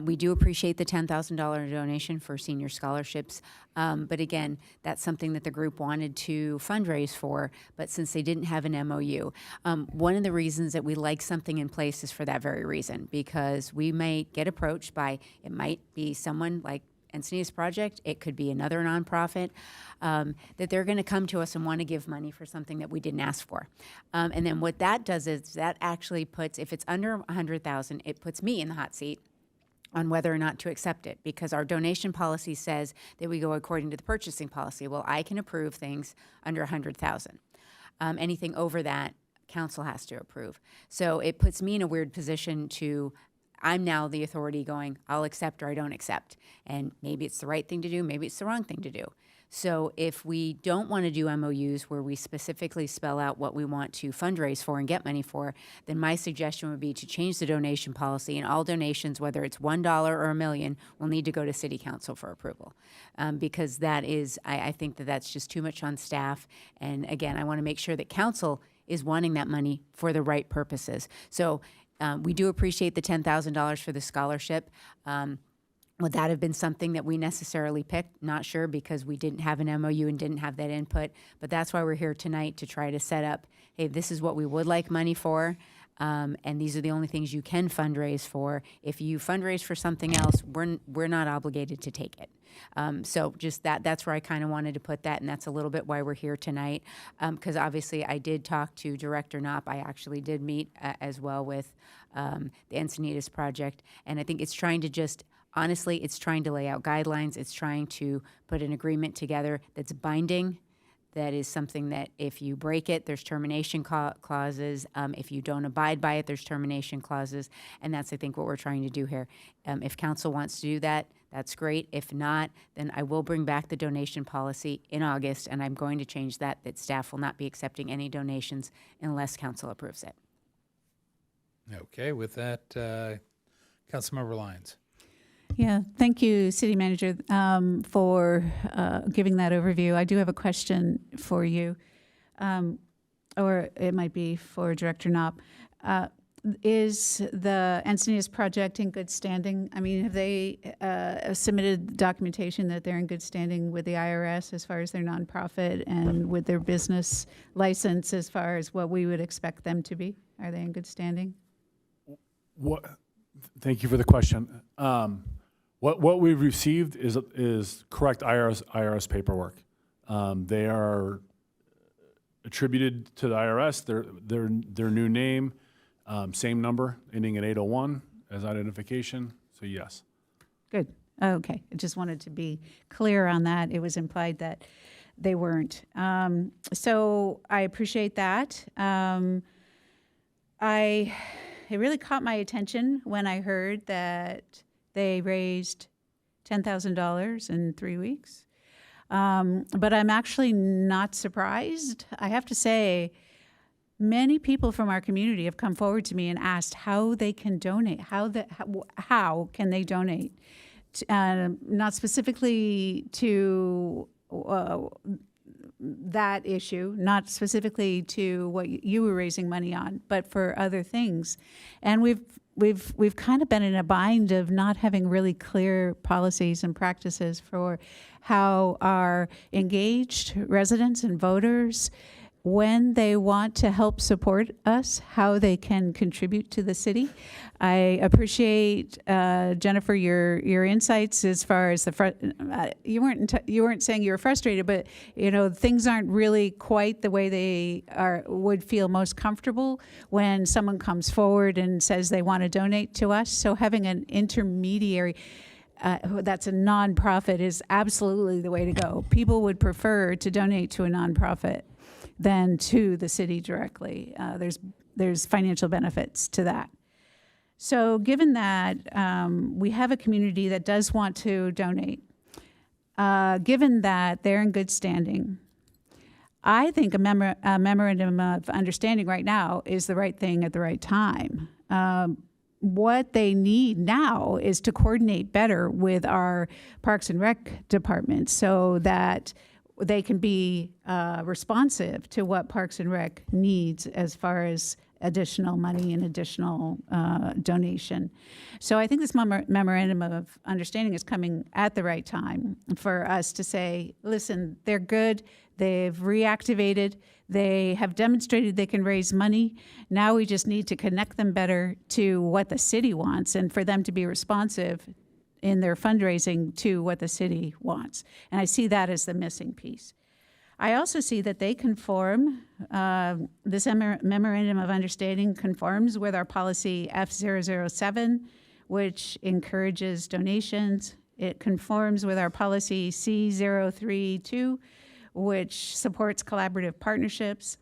We do appreciate the $10,000 donation for senior scholarships, but again, that's something that the group wanted to fundraise for, but since they didn't have an MOU. One of the reasons that we like something in place is for that very reason, because we may get approached by, it might be someone like Encinitas Project, it could be another nonprofit, that they're going to come to us and want to give money for something that we didn't ask for. And then what that does is that actually puts, if it's under 100,000, it puts me in the hot seat on whether or not to accept it, because our donation policy says that we go according to the purchasing policy. Well, I can approve things under 100,000. Anything over that, council has to approve. So it puts me in a weird position to, I'm now the authority going, I'll accept or I don't accept. And maybe it's the right thing to do, maybe it's the wrong thing to do. So if we don't want to do MOUs where we specifically spell out what we want to fundraise for and get money for, then my suggestion would be to change the donation policy, and all donations, whether it's $1 or $1 million, will need to go to City Council for approval. Because that is, I think that that's just too much on staff. And again, I want to make sure that Council is wanting that money for the right purposes. So we do appreciate the $10,000 for the scholarship. Would that have been something that we necessarily picked? Not sure, because we didn't have an MOU and didn't have that input. But that's why we're here tonight, to try to set up, hey, this is what we would like money for, and these are the only things you can fundraise for. If you fundraise for something else, we're not obligated to take it. So just that's where I kind of wanted to put that, and that's a little bit why we're here tonight. Because obviously I did talk to Director Knopp. I actually did meet as well with the Encinitas project, and I think it's trying to just, honestly, it's trying to lay out guidelines. It's trying to put an agreement together that's binding, that is something that if you break it, there's termination clauses. If you don't abide by it, there's termination clauses. And that's, I think, what we're trying to do here. If council wants to do that, that's great. If not, then I will bring back the donation policy in August, and I'm going to change that staff will not be accepting any donations unless council approves it. Okay, with that, Councilmember Lyons. Yeah, thank you, City Manager, for giving that overview. I do have a question for you, or it might be for Director Knopp. Is the Encinitas project in good standing? I mean, have they submitted documentation that they're in good standing with the IRS as far as their nonprofit and with their business license as far as what we would expect them to be? Are they in good standing? Thank you for the question. What we've received is correct IRS paperwork. They are attributed to the IRS. Their new name, same number ending in 801, as identification, so yes. Good. Okay. I just wanted to be clear on that. It was implied that they weren't. So I appreciate that. It really caught my attention when I heard that they raised $10,000 in 3 weeks. But I'm actually not surprised. I have to say, many people from our community have come forward to me and asked how they can donate, how can they donate? Not specifically to that issue, not specifically to what you were raising money on, but for other things. And we've kind of been in a bind of not having really clear policies and practices for how our engaged residents and voters, when they want to help support us, how they can contribute to the city. I appreciate, Jennifer, your insights as far as you weren't saying you were frustrated, but things aren't really quite the way they would feel most comfortable when someone comes forward and says they want to donate to us. So having an intermediary that's a nonprofit is absolutely the way to go. People would prefer to donate to a nonprofit than to the city directly. There's financial benefits to that. So given that we have a community that does want to donate, given that they're in good standing, I think a memorandum of understanding right now is the right thing at the right time. What they need now is to coordinate better with our Parks and Rec department so that they can be responsive to what Parks and Rec needs as far as additional money and additional donation. So I think this memorandum of understanding is coming at the right time for us to say, listen, they're good, they've reactivated, they have demonstrated they can raise money. Now we just need to connect them better to what the city wants and for them to be responsive in their fundraising to what the city wants. And I see that as the missing piece. I also see that they conform, this memorandum of understanding conforms with our policy F007, which encourages donations. It conforms with our policy C032, which supports collaborative partnerships.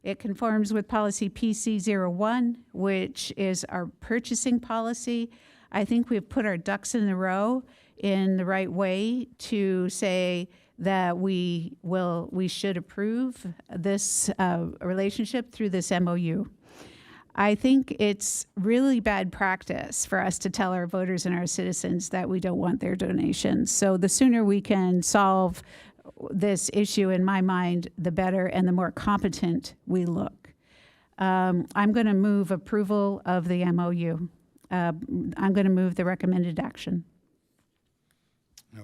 It conforms with policy PC01, which is our purchasing policy. I think we've put our ducks in a row in the right way to say that we should approve this relationship through this MOU. I think it's really bad practice for us to tell our voters and our citizens that we don't want their donations. So the sooner we can solve this issue, in my mind, the better and the more competent we look. I'm going to move approval of the MOU. I'm going to move the recommended action.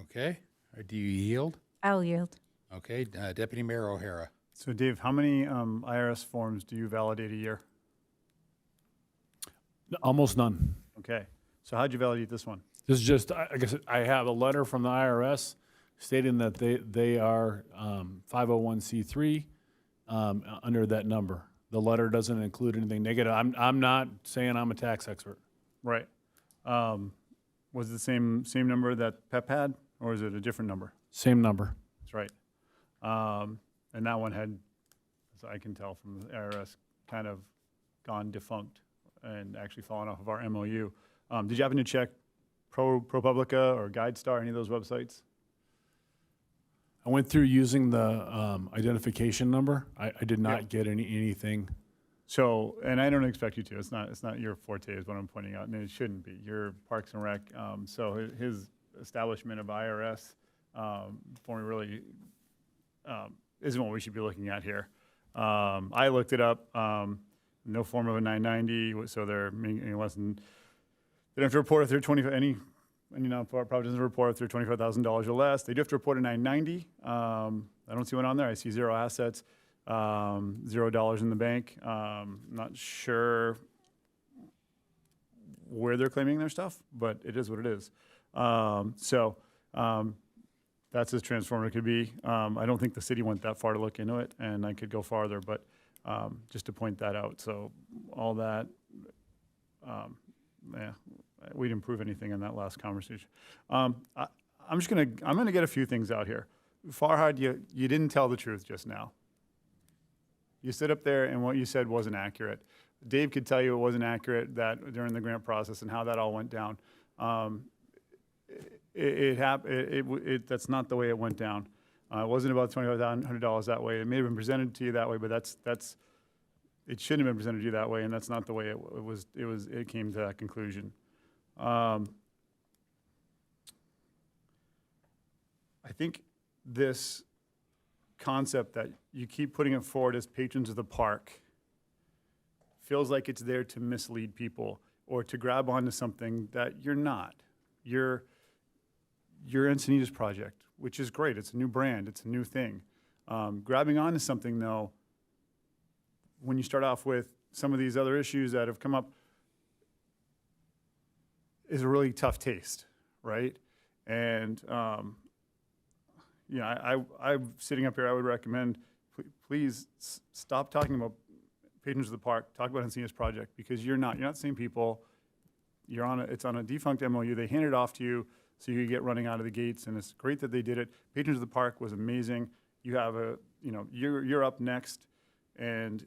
Okay. Do you yield? I'll yield. Okay. Deputy Mayor O'Hara. So Dave, how many IRS forms do you validate a year? Almost none. Okay. So how'd you validate this one? This is just, I guess I have a letter from the IRS stating that they are 501c3 under that number. The letter doesn't include anything negative. I'm not saying I'm a tax expert. Right. Was it the same number that PEP had, or is it a different number? Same number. That's right. And that one had, as I can tell from the IRS, kind of gone defunct and actually fallen off of our MOU. Did you happen to check ProPublica or GuideStar, any of those websites? I went through using the identification number. I did not get anything. So, and I don't expect you to. It's not your forte, is what I'm pointing out, and it shouldn't be. You're Parks and Rec. So his establishment of IRS for me really isn't what we should be looking at here. I looked it up. No form of a 990. So they're making less than. They don't have to report if they're 25. Any nonprofit doesn't report if they're $25,000 or less. They do have to report a 990. I don't see one on there. I see 0 assets. $0 in the bank. Not sure where they're claiming their stuff, but it is what it is. That's as transformative it could be. I don't think the city went that far to look into it, and I could go farther, but just to point that out. So all that, we didn't prove anything in that last conversation. I'm gonna get a few things out here. Farhad, you didn't tell the truth just now. You stood up there and what you said wasn't accurate. Dave could tell you it wasn't accurate that during the grant process and how that all went down. That's not the way it went down. It wasn't about $2,500 that way. It may have been presented to you that way, but it shouldn't have been presented to you that way, and that's not the way it came to that conclusion. I think this concept that you keep putting it forward as patrons of the park feels like it's there to mislead people or to grab onto something that you're not. You're Encinitas project, which is great. It's a new brand. It's a new thing. Grabbing onto something, though, when you start off with some of these other issues that have come up, is a really tough taste, right? And I'm sitting up here. I would recommend, please stop talking about patrons of the park. Talk about Encinitas project, because you're not the same people. It's on a defunct MOU. They handed it off to you so you could get running out of the gates, and it's great that they did it. Patrons of the park was amazing. You have you're up next, and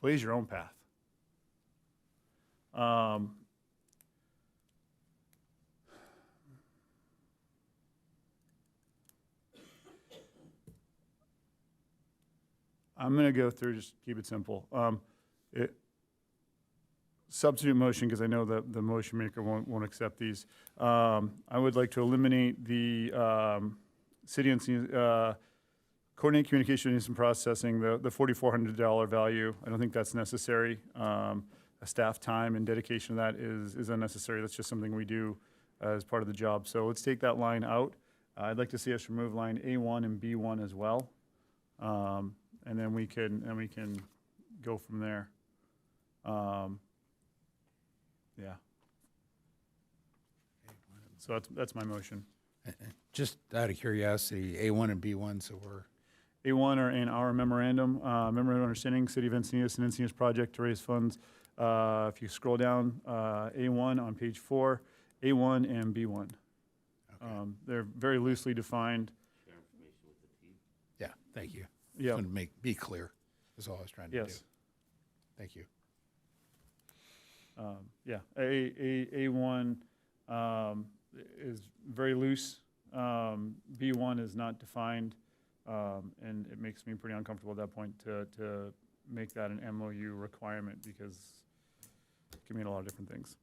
blaze your own path. I'm going to go through, just keep it simple. Substitute motion, because I know that the motion maker won't accept these. I would like to eliminate the city and coordinate communication and processing, the $4,400 value. I don't think that's necessary. A staff time and dedication to that is unnecessary. That's just something we do as part of the job. So let's take that line out. I'd like to see us remove line A1 and B1 as well. And then we can go from there. Yeah. So that's my motion. Just out of curiosity, A1 and B1, so we're... A1 are in our memorandum of understanding, City of Encinitas and Encinitas project to raise funds. If you scroll down, A1 on page 4, A1 and B1. Okay. They're very loosely defined. Yeah, thank you. Yeah. Just want to be clear is all I was trying to do. Thank you. A1 is very loose. B1 is not defined, and it makes me pretty uncomfortable at that point to make that an MOU requirement, because it can mean a lot of different things.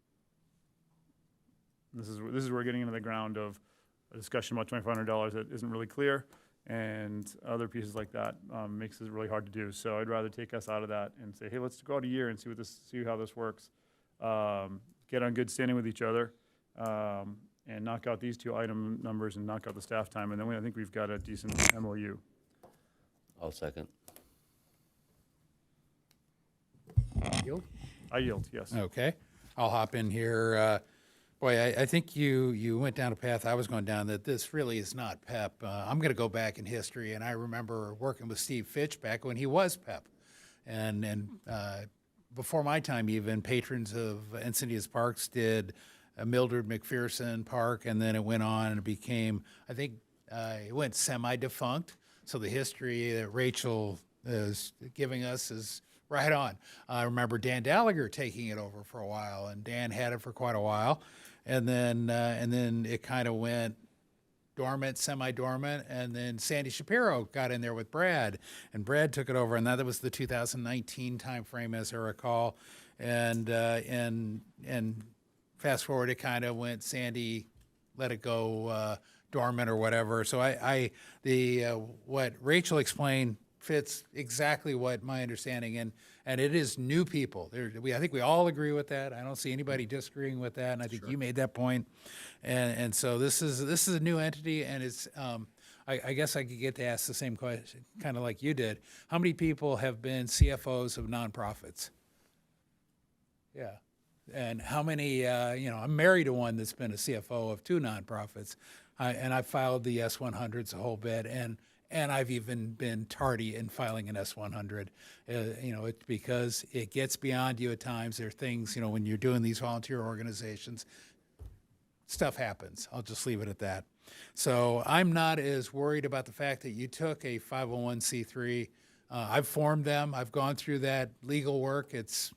This is where we're getting into the ground of a discussion about $2,500 that isn't really clear, and other pieces like that makes it really hard to do. So I'd rather take us out of that and say, hey, let's go out a year and see how this works. Get on good standing with each other, and knock out these two item numbers and knock out the staff time, and then I think we've got a decent MOU. I'll second. Yield? I yield, yes. Okay. I'll hop in here. Boy, I think you went down a path I was going down, that this really is not PEP. I'm going to go back in history, and I remember working with Steve Fitch back when he was PEP. And before my time even, patrons of Encinitas Parks did Mildred McPherson Park, and then it went on and it became, I think it went semi-defunct. So the history that Rachel is giving us is right on. I remember Dan Gallagher taking it over for a while, and Dan had it for quite a while. And then it kind of went dormant, semi-dormant, and then Sandy Shapiro got in there with Brad, and Brad took it over, and that was the 2019 timeframe, as I recall. And fast forward, it kind of went, Sandy let it go dormant or whatever. So what Rachel explained fits exactly what my understanding, and it is new people. I think we all agree with that. I don't see anybody disagreeing with that, and I think you made that point. And so this is a new entity, and it's I guess I could get to ask the same question, kind of like you did. How many people have been CFOs of nonprofits? Yeah. And how many, I'm married to one that's been a CFO of 2 nonprofits, and I filed the S-100s a whole bit, and And I've even been tardy in filing an S-100. It's because it gets beyond you at times. There are things, when you're doing these volunteer organizations, stuff happens. I'll just leave it at that. So I'm not as worried about the fact that you took a 501c3. I've formed them. I've gone through that legal work. It's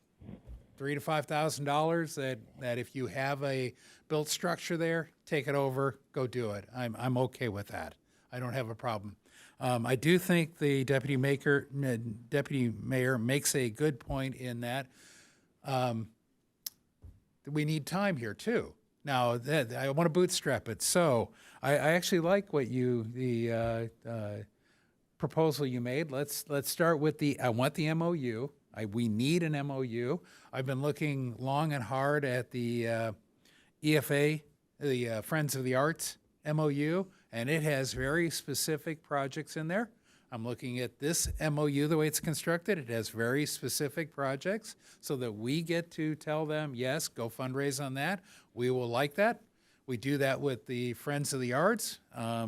$3,000 to $5,000 that if you have a built structure there, take it over, go do it. I'm okay with that. I don't have a problem. I do think the deputy mayor makes a good point in that we need time here too. Now, I want to bootstrap it. So I actually like what the proposal you made. Let's start with I want the MOU. We need an MOU. I've been looking long and hard at the EFA, the Friends of the Arts MOU, and it has very specific projects in there. I'm looking at this MOU, the way it's constructed. It has very specific projects so that we get to tell them, yes, go fundraise on that. We will like that. We do that with the Friends of the Arts. I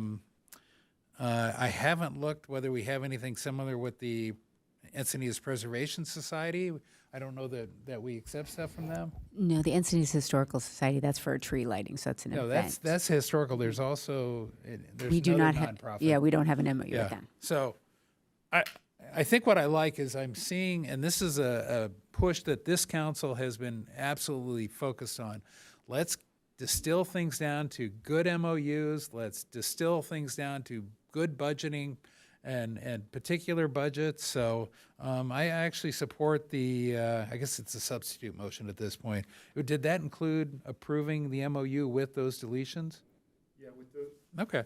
haven't looked whether we have anything similar with the Encinitas Preservation Society. I don't know that we accept stuff from them. No, the Encinitas Historical Society, that's for tree lighting, so it's an No, event. that's historical. There's also there's We do another not have, nonprofit. yeah, we don't have an MOU Yeah. with them. So I think what I like is I'm seeing, and this is a push that this council has been absolutely focused on. Let's distill things down to good MOUs. Let's distill things down to good budgeting and particular budgets. So I actually support I guess it's a substitute motion at this point. Did that include approving the MOU with those deletions? Yeah, with those. Okay.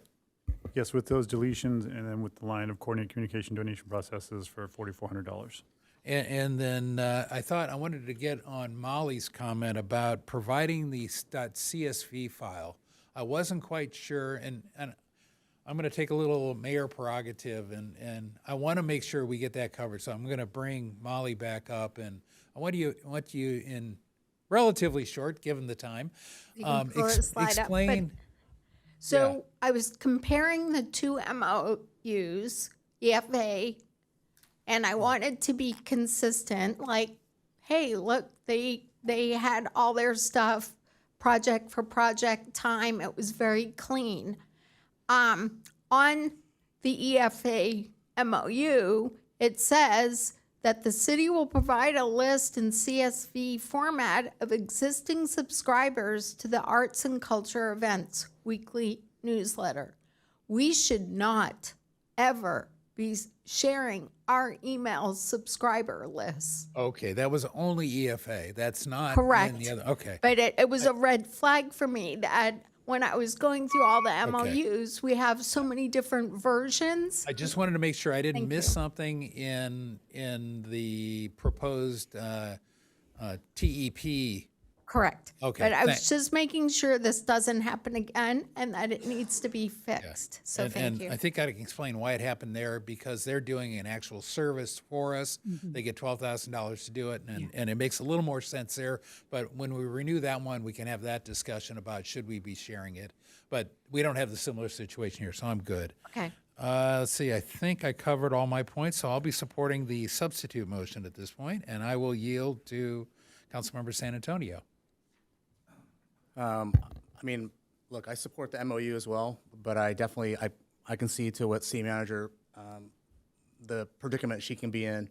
Yes, with those deletions, and then with the line of coordinated communication donation processes for $4,400. And then I wanted to get on Molly's comment about providing the .csv file. I wasn't quite sure, and I'm going to take a little mayor prerogative, and I want to make sure we get that covered. So I'm going to bring Molly back up, and I want you in relatively short, given the time, You can pull the slide up, explain. So I was comparing the two MOUs, EFA, and I wanted to be consistent. Like, hey, look, they had all their stuff, project for project time. It was very clean. On the EFA MOU, it says that the city will provide a list in CSV format of existing subscribers to the Arts and Culture Events weekly newsletter. We should not ever be sharing our email subscriber lists. Okay, that was only EFA. That's not Correct. in the other. Okay. But it was a red flag for me that when I was going through all the MOUs, we have so many different versions. I just wanted to make sure I didn't Thank miss you. something in the proposed TEP. Correct. Okay, But I was thank- just making sure this doesn't happen again and that it needs to be fixed. So thank you. And I think I can explain why it happened there, because they're doing an actual service for us. Mhm. They get $12,000 to do it, and it makes a little more sense there. But when we renew that one, we can have that discussion about should we be sharing it. But we don't have the similar situation here, so I'm good. Okay. Let's see, I think I covered all my points, so I'll be supporting the substitute motion at this point, and I will yield to Councilmember San Antonio. I mean, look, I support the MOU as well, but I definitely, I can see to what city manager, the predicament she can be in,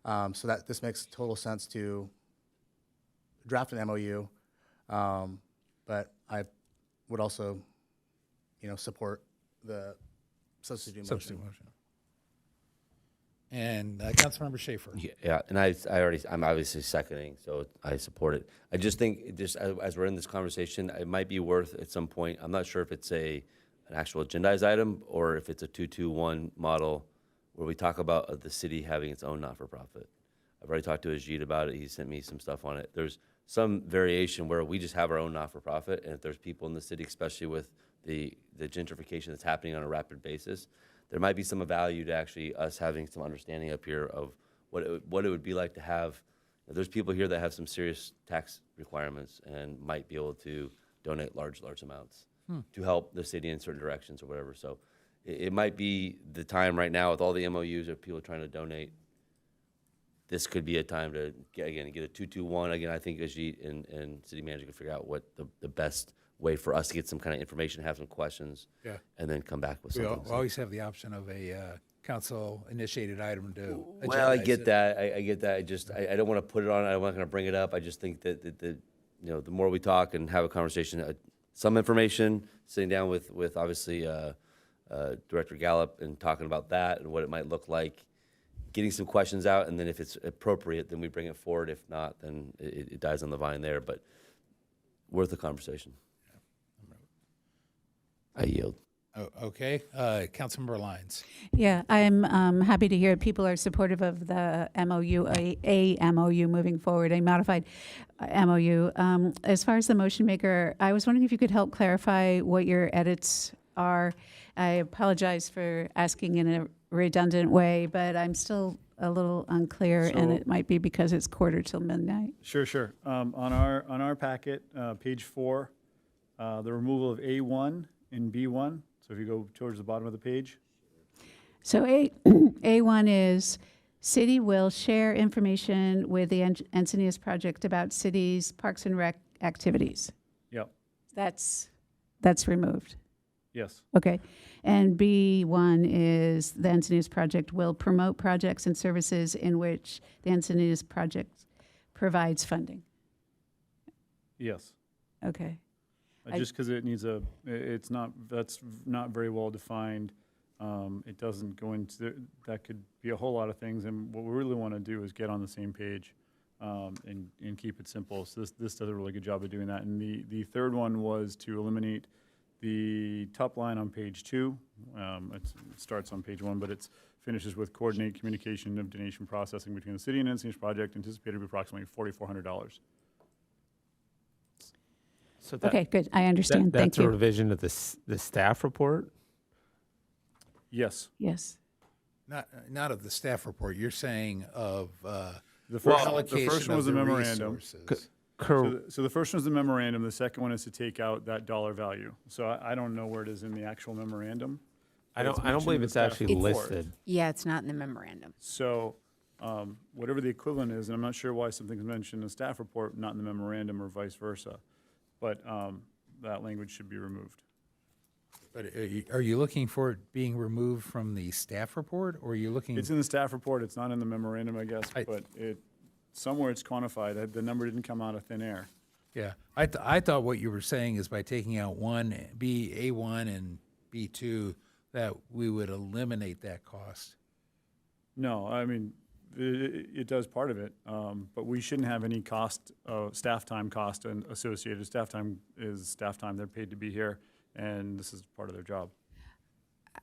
so that this makes total sense to draft an MOU. But I would also, support the substitute motion. Substitute motion. And Councilmember Schaefer. Yeah, and I'm obviously seconding, so I support it. I just think, as we're in this conversation, it might be worth at some point, I'm not sure if it's an actual agendized item or if it's a 2-2-1 model where we talk about the city having its own not-for-profit. I've already talked to Ajit about it. He sent me some stuff on it. There's some variation where we just have our own not-for-profit, and if there's people in the city, especially with the gentrification that's happening on a rapid basis, there might be some value to actually us having some understanding up here of what it would be like to have. There's people here that have some serious tax requirements and might be able to donate large amounts to help the city in certain directions or whatever. So it might be the time right now with all the MOUs of people trying to donate. This could be a time to, get a 2-2-1. Again, I think Ajit and city manager can figure out what the best way for us to get some kind of information, have some questions, and then come back with We something. always have the option of a council-initiated item to Well, I agendize get it. that. I get that. I don't want to put it on. I'm not going to bring it up. I just think that the more we talk and have a conversation, some information, sitting down with obviously Director Gallup and talking about that and what it might look like, getting some questions out, and then if it's appropriate, then we bring it forward. If not, then it dies on the vine there. But worth a conversation. I yield. Oh, okay. Councilmember Lyons. Yeah, I'm happy to hear people are supportive of the MOU, a MOU moving forward, a modified MOU. As far as the motion maker, I was wondering if you could help clarify what your edits are. I apologize for asking in a redundant way, but I'm still a little unclear, and it might be because it's 1:45 Sure. On our packet, page 4, the removal of A1 and B1. So if you go towards the bottom of the page. So A1 is city will share information with the Encinitas project about cities' parks and rec activities. Yep. That's removed. Yes. Okay. And B1 is the Encinitas project will promote projects and services in which the Encinitas project provides funding. Yes. Okay. Just because that's not very well defined. It doesn't go into, that could be a whole lot of things. And what we really want to do is get on the same page and keep it simple. So this does a really good job of doing that. And the third one was to eliminate the top line on page 2. It starts on page 1, but it finishes with coordinate communication of donation processing between the city and Encinitas project, anticipated to be approximately $4,400. So Okay, good. I understand. Thank That's you. a revision of the staff report? Yes. Yes. Not of the staff report. You're saying of The first allocation one was of a the memorandum. resources. So the first one is the memorandum. The second one is to take out that dollar value. So I don't know where it is in the actual memorandum. I but it's don't mentioned believe in the it's staff actually report. listed. Yeah, it's not in the memorandum. So whatever the equivalent is, and I'm not sure why something's mentioned in the staff report, not in the memorandum, or vice versa. But that language should be removed. But are you looking for it being removed from the staff report, or are you looking? It's in the staff report. It's not in the memorandum, I guess, but somewhere it's quantified. The number didn't come out of thin air. Yeah, I thought what you were saying is by taking out A1 and B2, that we would eliminate that cost. No, I mean, it does part of it, but we shouldn't have any cost, staff time cost associated. Staff time is staff time. They're paid to be here, and this is part of their job.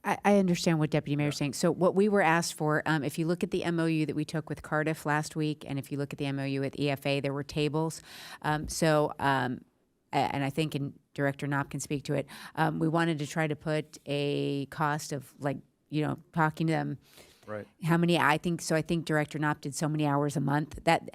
I understand what Deputy Mayor's saying. So what we were asked for, if you look at the MOU that we took with Cardiff last week, and if you look at the MOU with EFA, there were tables. And I think, and Director Knopp can speak to it, we wanted to try to put a cost of, like, talking to them. Right. How many? I think Director Knopp did so many hours a month. But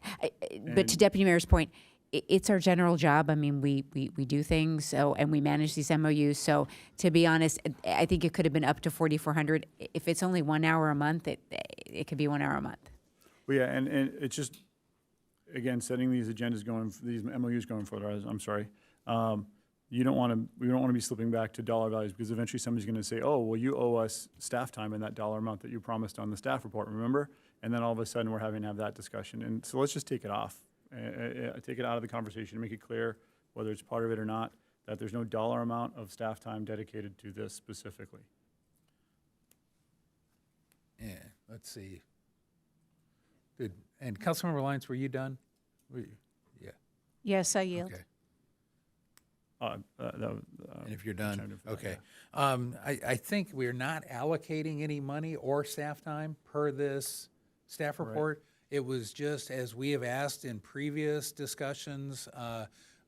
to Deputy Mayor's point, it's our general job. I mean, we do things, and we manage these MOUs. So to be honest, I think it could have been up to $4,400. If it's only 1 hour a month, it could be 1 hour a month. Well, yeah, and it's just, again, setting these agendas these MOUs going forward. I'm sorry. We don't want to be slipping back to dollar values, because eventually somebody's going to say, oh, well, you owe us staff time in that dollar amount that you promised on the staff report, remember? And then all of a sudden we're having to have that discussion. And so let's just take it off. Take it out of the conversation and make it clear, whether it's part of it or not, that there's no dollar amount of staff time dedicated to this specifically. Yeah, let's see. Good. And Councilmember Lyons, were you done? Yeah. Yes, I yield. Okay. And if you're done, okay. I think we're not allocating any money or staff time per this staff report. It was just, as we have asked in previous discussions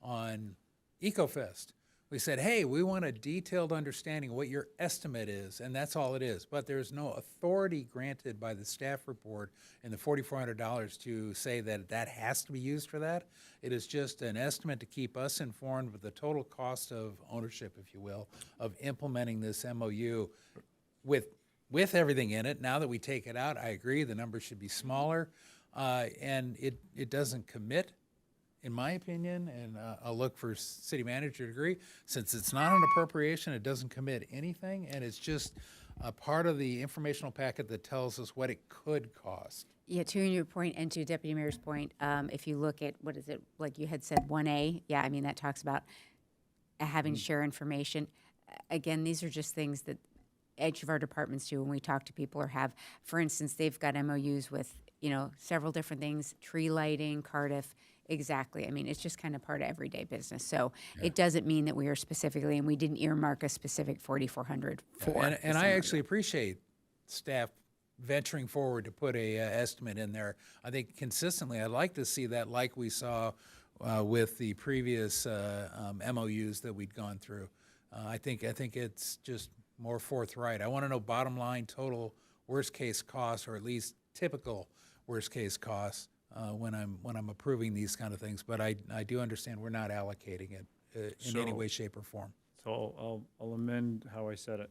on EcoFest, we said, hey, we want a detailed understanding of what your estimate is, and that's all it is. But there's no authority granted by the staff report and the $4,400 to say that that has to be used for that. It is just an estimate to keep us informed with the total cost of ownership, if you will, of implementing this MOU. with everything in it, now that we take it out, I agree, the number should be smaller. And it doesn't commit, in my opinion, and I'll look for city manager to agree, since it's not an appropriation, it doesn't commit anything, and it's just a part of the informational packet that tells us what it could cost. Yeah, to your point and to Deputy Mayor's point, if you look at, what is it, like you had said, 1A, yeah, I mean, that talks about having to share information. Again, these are just things that each of our departments do when we talk to people or have, for instance, they've got MOUs with, several different things, tree lighting, Cardiff, exactly. I mean, it's just kind of part of everyday business. So it doesn't mean that we are specifically, and we didn't earmark a specific 4,400 for. And I actually appreciate staff venturing forward to put a estimate in there. I think consistently, I'd like to see that like we saw with the previous MOUs that we'd gone through. I think it's just more forthright. I want to know bottom line total worst case costs, or at least typical worst case costs when I'm approving these kind of things. But I do understand we're not allocating it in any way, shape, or form. So I'll amend how I said it.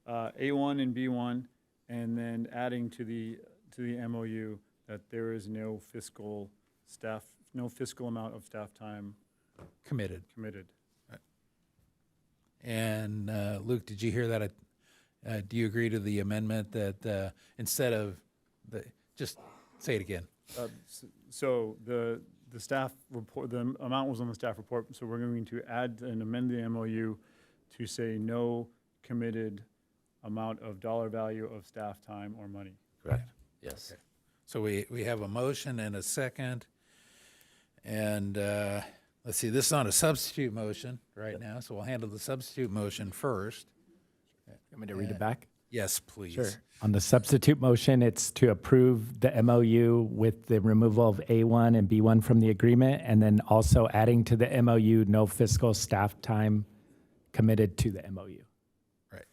A1 and B1, and then adding to the MOU that there is no fiscal amount of staff time Committed. committed. And Luke, did you hear that? Do you agree to the amendment that instead of just say it again? So the staff report, the amount was on the staff report, so we're going to add and amend the MOU to say no committed amount of dollar value of staff time or money. Correct. Yes. Okay. So we have a motion and a second. And let's see, this is on a substitute motion right now, so we'll handle the substitute motion first. You want me to read it back? Yes, please. Sure. On the substitute motion, it's to approve the MOU with the removal of A1 and B1 from the agreement, and then also adding to the MOU no fiscal staff time committed to the MOU. Right.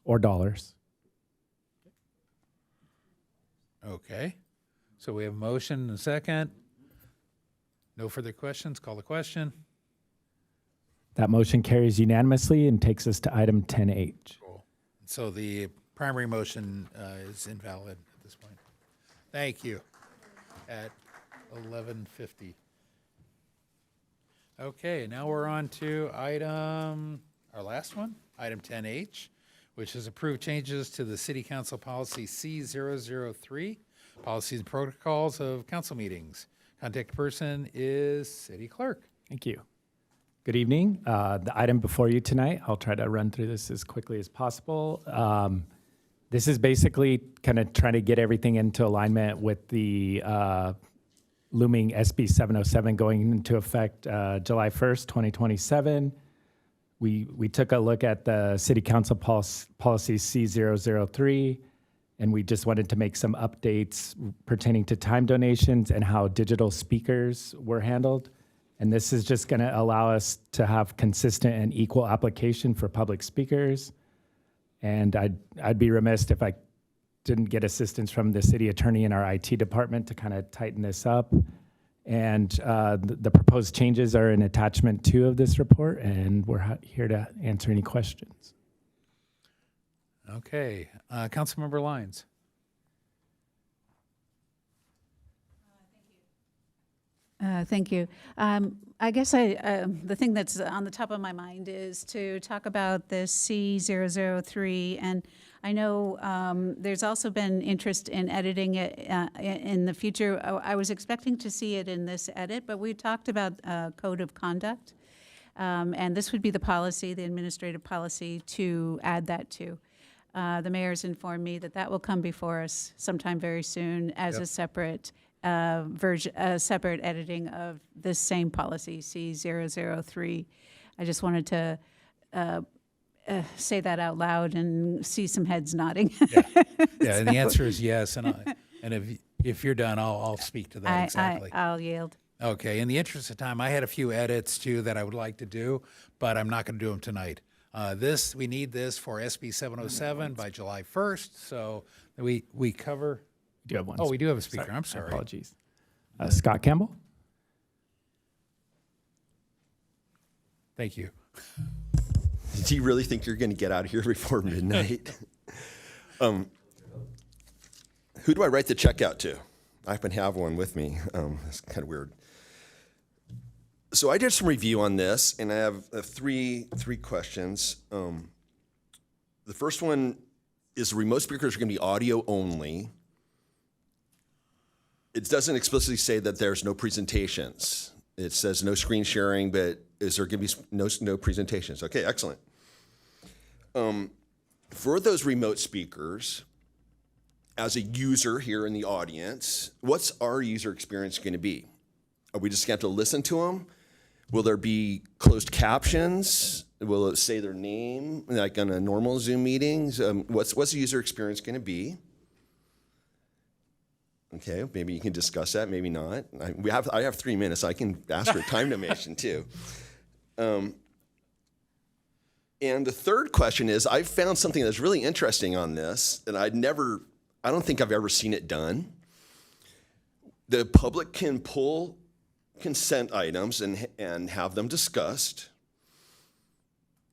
Or dollars. Okay. So we have a motion and a second. No further questions? Call the question. That motion carries unanimously and takes us to item 10H. Cool. So the primary motion is invalid at this point. Thank you. At 11:50. Okay, now we're on to our last one, item 10H, which is approved changes to the City Council Policy C003, Policies and Protocols of Council Meetings. Contact person is City Clerk. Thank you. Good evening. The item before you tonight, I'll try to run through this as quickly as possible. This is basically kind of trying to get everything into alignment with the looming SB 707 going into effect July 1st, 2027. We took a look at the City Council Policy C003, and we just wanted to make some updates pertaining to time donations and how digital speakers were handled. And this is just going to allow us to have consistent and equal application for public speakers. And I'd be remiss if I didn't get assistance from the city attorney and our IT department to kind of tighten this up. And the proposed changes are in attachment 2 of this report, and we're here to answer any questions. Okay, Councilmember Lyons. Thank you. I guess the thing that's on the top of my mind is to talk about this C003, and I know there's also been interest in editing it in the future. I was expecting to see it in this edit, but we talked about code of conduct, and this would be the policy, the administrative policy, to add that to. The mayor's informed me that that will come before us sometime very soon as a separate version, a separate editing of this same policy, C003. I just wanted to say that out loud and see some heads nodding. Yeah, and the answer is yes. And if you're done, I'll speak to that exactly. I'll yield. Okay, in the interest of time, I had a few edits too that I would like to do, but I'm not going to do them tonight. We need this for SB 707 by July 1st, so we cover. We do have one. Oh, we do have a speaker. I'm sorry. Apologies. Scott Campbell. Thank you. Do you really think you're going to get out of here before midnight? Who do I write the check out to? I happen to have one with me. It's kind of weird. So I did some review on this, and I have three questions. The first one is remote speakers are going to be audio only. It doesn't explicitly say that there's no presentations. It says no screen sharing, but is there going to be no presentations? Okay, excellent. For those remote speakers, as a user here in the audience, what's our user experience going to be? Are we just going to have to listen to them? Will there be closed captions? Will it say their name, like on a normal Zoom meetings? What's the user experience going to be? Okay, maybe you can discuss that, maybe not. I have 3 minutes. I can ask for time donation too. And the third question is, I found something that's really interesting on this, and I don't think I've ever seen it done. The public can pull consent items and have them discussed.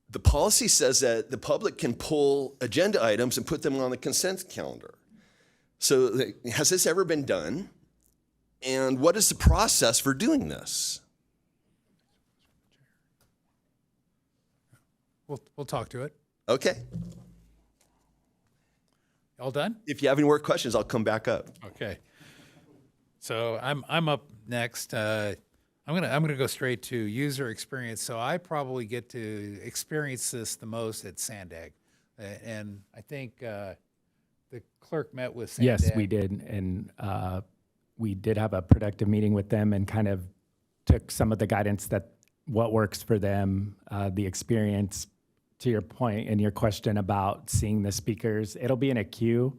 The policy says that the public can pull agenda items and put them on the consent calendar. So has this ever been done? And what is the process for doing this? We'll talk to it. Okay. All done? If you have any more questions, I'll come back up. Okay. So I'm up next. I'm gonna go straight to user experience. So I probably get to experience this the most at Sandag, and I think the clerk met with Sandag. Yes, we did, and we did have a productive meeting with them and kind of took some of the guidance that what works for them, the experience. To your point and your question about seeing the speakers, it'll be in a queue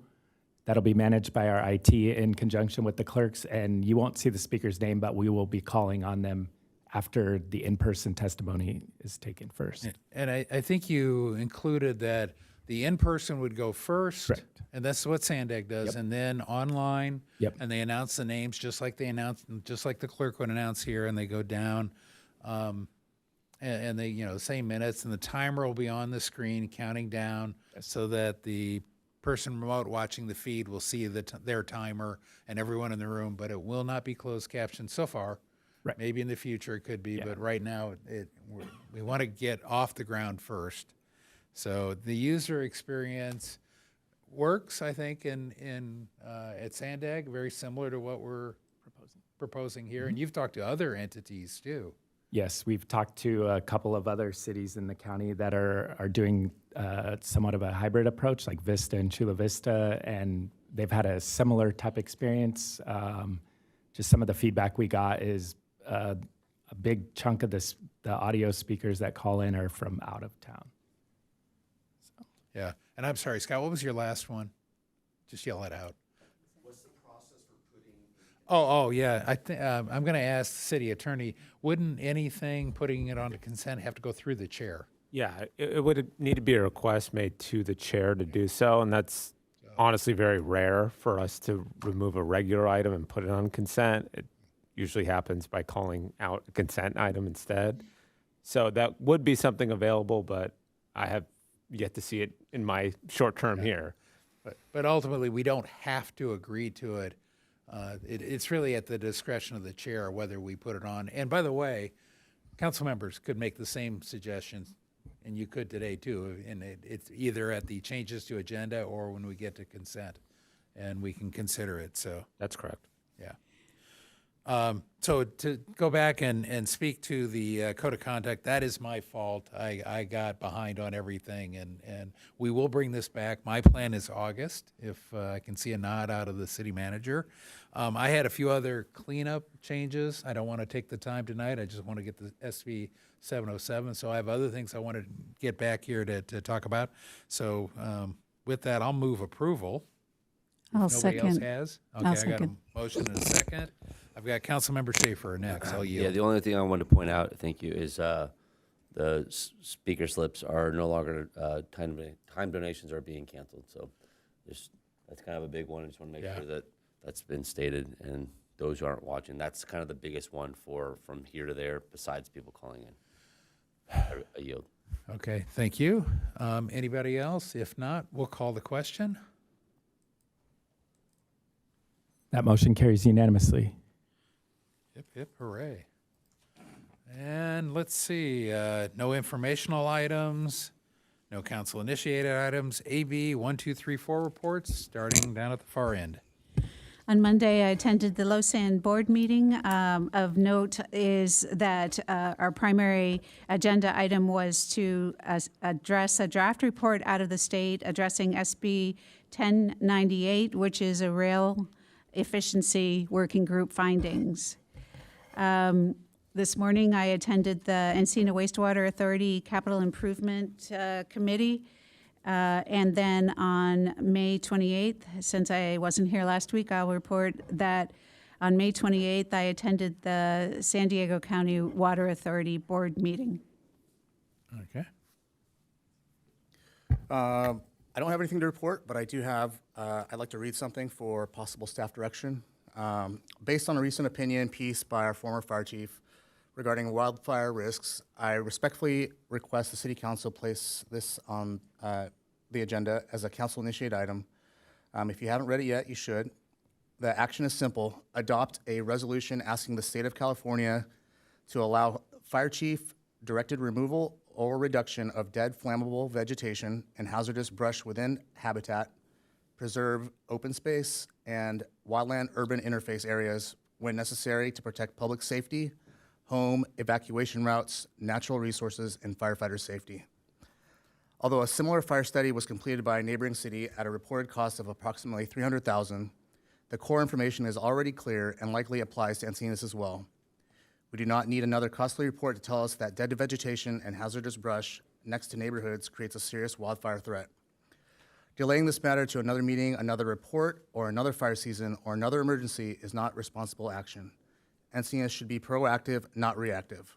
that'll be managed by our IT in conjunction with the clerks, and you won't see the speaker's name, but we will be calling on them after the in-person testimony is taken first. And I think you included that the in-person would go first. Correct. And that's what Sandag does. Yep. And then online. Yep. And they announce the names just like the clerk would announce here, and they go down. And they, same minutes, and the timer will be on the screen counting down so that the person remote watching the feed will see their timer and everyone in the room, but it will not be closed captioned so far. Right. Maybe in the future it could be, but right now we want to get off the ground first. So the user experience works, I think, at Sandag, very similar to what we're proposing here. And you've talked to other entities too. Yes, we've talked to a couple of other cities in the county that are doing somewhat of a hybrid approach, like Vista and Chula Vista, and they've had a similar type experience. Just some of the feedback we got is a big chunk of the audio speakers that call in are from out of town. So. Yeah, and I'm sorry, Scott, what was your last one? Just yell it out. Oh, yeah. I think I'm going to ask the city attorney. Wouldn't anything putting it on to consent have to go through the chair? Yeah, it would need to be a request made to the chair to do so, and that's honestly very rare for us to remove a regular item and put it on consent. It usually happens by calling out a consent item instead. So that would be something available, but I have yet to see it in my short term here. But ultimately, we don't have to agree to it. It's really at the discretion of the chair whether we put it on. And by the way, council members could make the same suggestions, and you could today too. And it's either at the changes to agenda or when we get to consent, and we can consider it. So that's correct. Yeah. So to go back and speak to the code of conduct, that is my fault. I got behind on everything, and we will bring this back. My plan is August, if I can see a nod out of the city manager. I had a few other cleanup changes. I don't want to take the time tonight. I just want to get the SB 707. So I have other things I want to get back here to talk about. So with that, I'll move approval. I'll Nobody second. else has? Okay, I'll I got a second. motion and a second. I've got Councilmember Schaefer next. I'll yield. Yeah, the only thing I wanted to point out, thank you, is the speaker slips are no longer, time donations are being canceled. So that's kind of a big one. I just want to make sure that that's been stated. And those who aren't watching, that's kind of the biggest one from here to there, besides people calling in. I yield. Okay, thank you. Anybody else? If not, we'll call the question. That motion carries unanimously. Hip, hip, hooray. And let's see, no informational items, no council-initiated items, AB 1234 reports, starting down at the far end. On Monday, I attended the LoSAN board meeting. Of note is that our primary agenda item was to address a draft report out of the state addressing SB 1098, which is a rail efficiency working group findings. This morning, I attended the Encina Wastewater Authority Capital Improvement Committee. And then on May 28th, since I wasn't here last week, I'll report that on May 28th, I attended the San Diego County Water Authority board meeting. Okay. I don't have anything to report, but I do have, I'd like to read something for possible staff direction. Based on a recent opinion piece by our former fire chief regarding wildfire risks, I respectfully request the City Council place this on the agenda as a council-initiated item. If you haven't read it yet, you should. The action is simple. Adopt a resolution asking the state of California to allow fire chief directed removal or reduction of dead flammable vegetation and hazardous brush within habitat, preserve open space, and wildland-urban interface areas when necessary to protect public safety, home, evacuation routes, natural resources, and firefighter safety. Although a similar fire study was completed by a neighboring city at a reported cost of approximately $300,000, the core information is already clear and likely applies to Encinitas as well. We do not need another costly report to tell us that dead vegetation and hazardous brush next to neighborhoods creates a serious wildfire threat. Delaying this matter to another meeting, another report, or another fire season, or another emergency is not responsible action. Encinitas should be proactive, not reactive.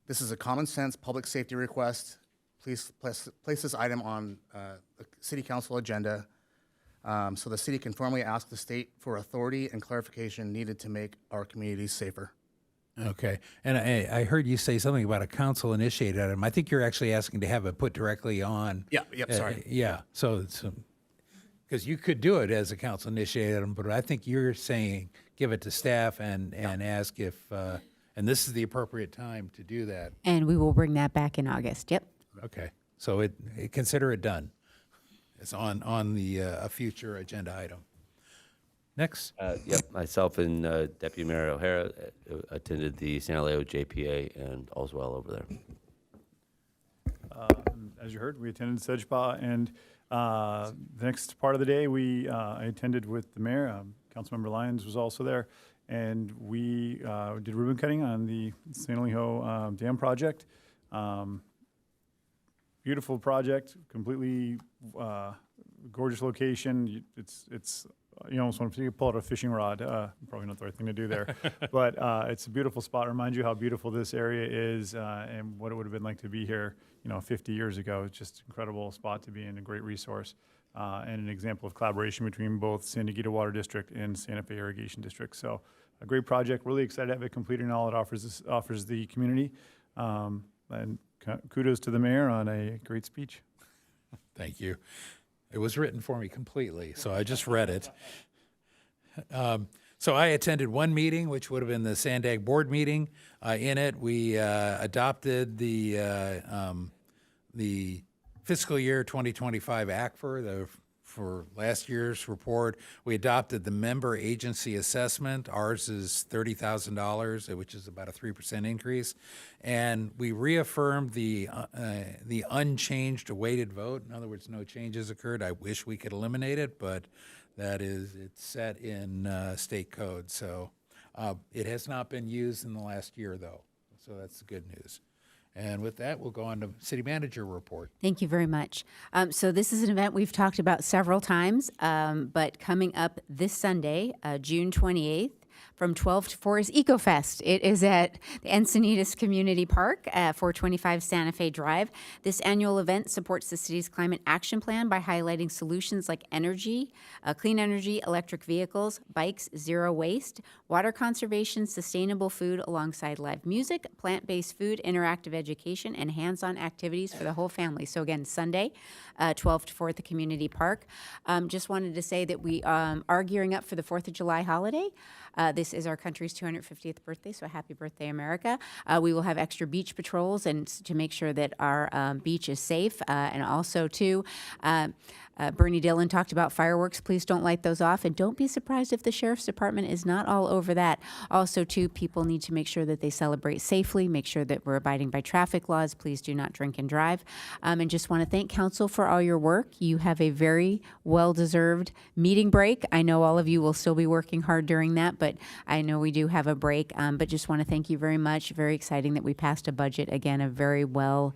This is a common sense public safety request. Please place this item on the City Council agenda so the city can formally ask the state for authority and clarification needed to make our communities safer. Okay. And I heard you say something about a council-initiated item. I think you're actually asking to have it put directly on. Yeah, yep, sorry. Yeah, so because you could do it as a council-initiated item, but I think you're saying give it to staff and ask if, and this is the appropriate time to do that. And we will bring that back in August. Yep. Okay, so consider it done. It's on the a future agenda item. Next. Yep, myself and Deputy Mayor O'Hara attended the San Leo JPA and all's well over there. As you heard, we attended SEDGPA, and the next part of the day, I attended with the mayor. Councilmember Lyons was also there, and we did ribbon cutting on the San Elijo Dam project. Beautiful project, completely gorgeous location. It's you almost want to pull out a fishing rod. Probably not the right thing to do there, but it's a beautiful spot. Remind you how beautiful this area is and what it would have been like to be here, 50 years ago. It's just an incredible spot to be in, a great resource, and an example of collaboration between both San Diego Water District and Santa Fe Irrigation District. So a great project. Really excited to have it completed and all it offers the community. And kudos to the mayor on a great speech. Thank you. It was written for me completely, so I just read it. So I attended one meeting, which would have been the Sandag board meeting. In it, we adopted the fiscal year 2025 ACFR, for last year's report. We adopted the member agency assessment. Ours is $30,000, which is about a 3% increase. And we reaffirmed the unchanged weighted vote. In other words, no changes occurred. I wish we could eliminate it, but it's set in state code. So it has not been used in the last year, though. So that's the good news. And with that, we'll go on to City Manager report. Thank you very much. So this is an event we've talked about several times, but coming up this Sunday, June 28th, from 12 to 4 is EcoFest. It is at the Encinitas Community Park at 425 Santa Fe Drive. This annual event supports the city's climate action plan by highlighting solutions like energy, clean energy, electric vehicles, bikes, zero waste, water conservation, sustainable food alongside live music, plant-based food, interactive education, and hands-on activities for the whole family. So again, Sunday, 12 to 4 at the Community Park. Just wanted to say that we are gearing up for the 4th of July holiday. This is our country's 250th birthday, so happy birthday, America. We will have extra beach patrols and to make sure that our beach is safe. And also, too, Bernie Dillon talked about fireworks. Please don't light those off, and don't be surprised if the Sheriff's Department is not all over that. Also, too, people need to make sure that they celebrate safely, make sure that we're abiding by traffic laws. Please do not drink and drive. And just want to thank Council for all your work. You have a very well-deserved meeting break. I know all of you will still be working hard during that, but I know we do have a break. But just want to thank you very much. Very exciting that we passed a budget. Again, a very well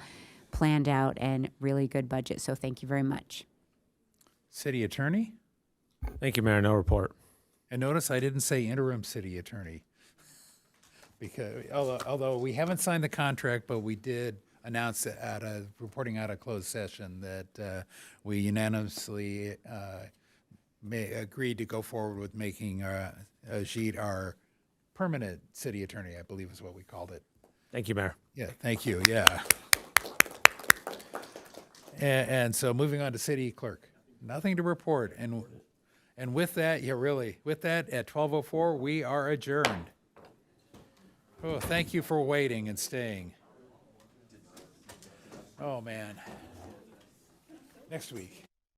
planned out and really good budget. So thank you very much. City Attorney? Thank you, Mayor. No report. And notice I didn't say interim city attorney. Because although we haven't signed the contract, but we did announce reporting out a closed session that we unanimously agreed to go forward with making Ajit our permanent city attorney, I believe is what we called it. Thank you, Mayor. Yeah, thank you, yeah. And so moving on to city clerk. Nothing to report. And with that, with that, at 12:04, we are adjourned. Oh, thank you for waiting and staying. Oh, man. Next week.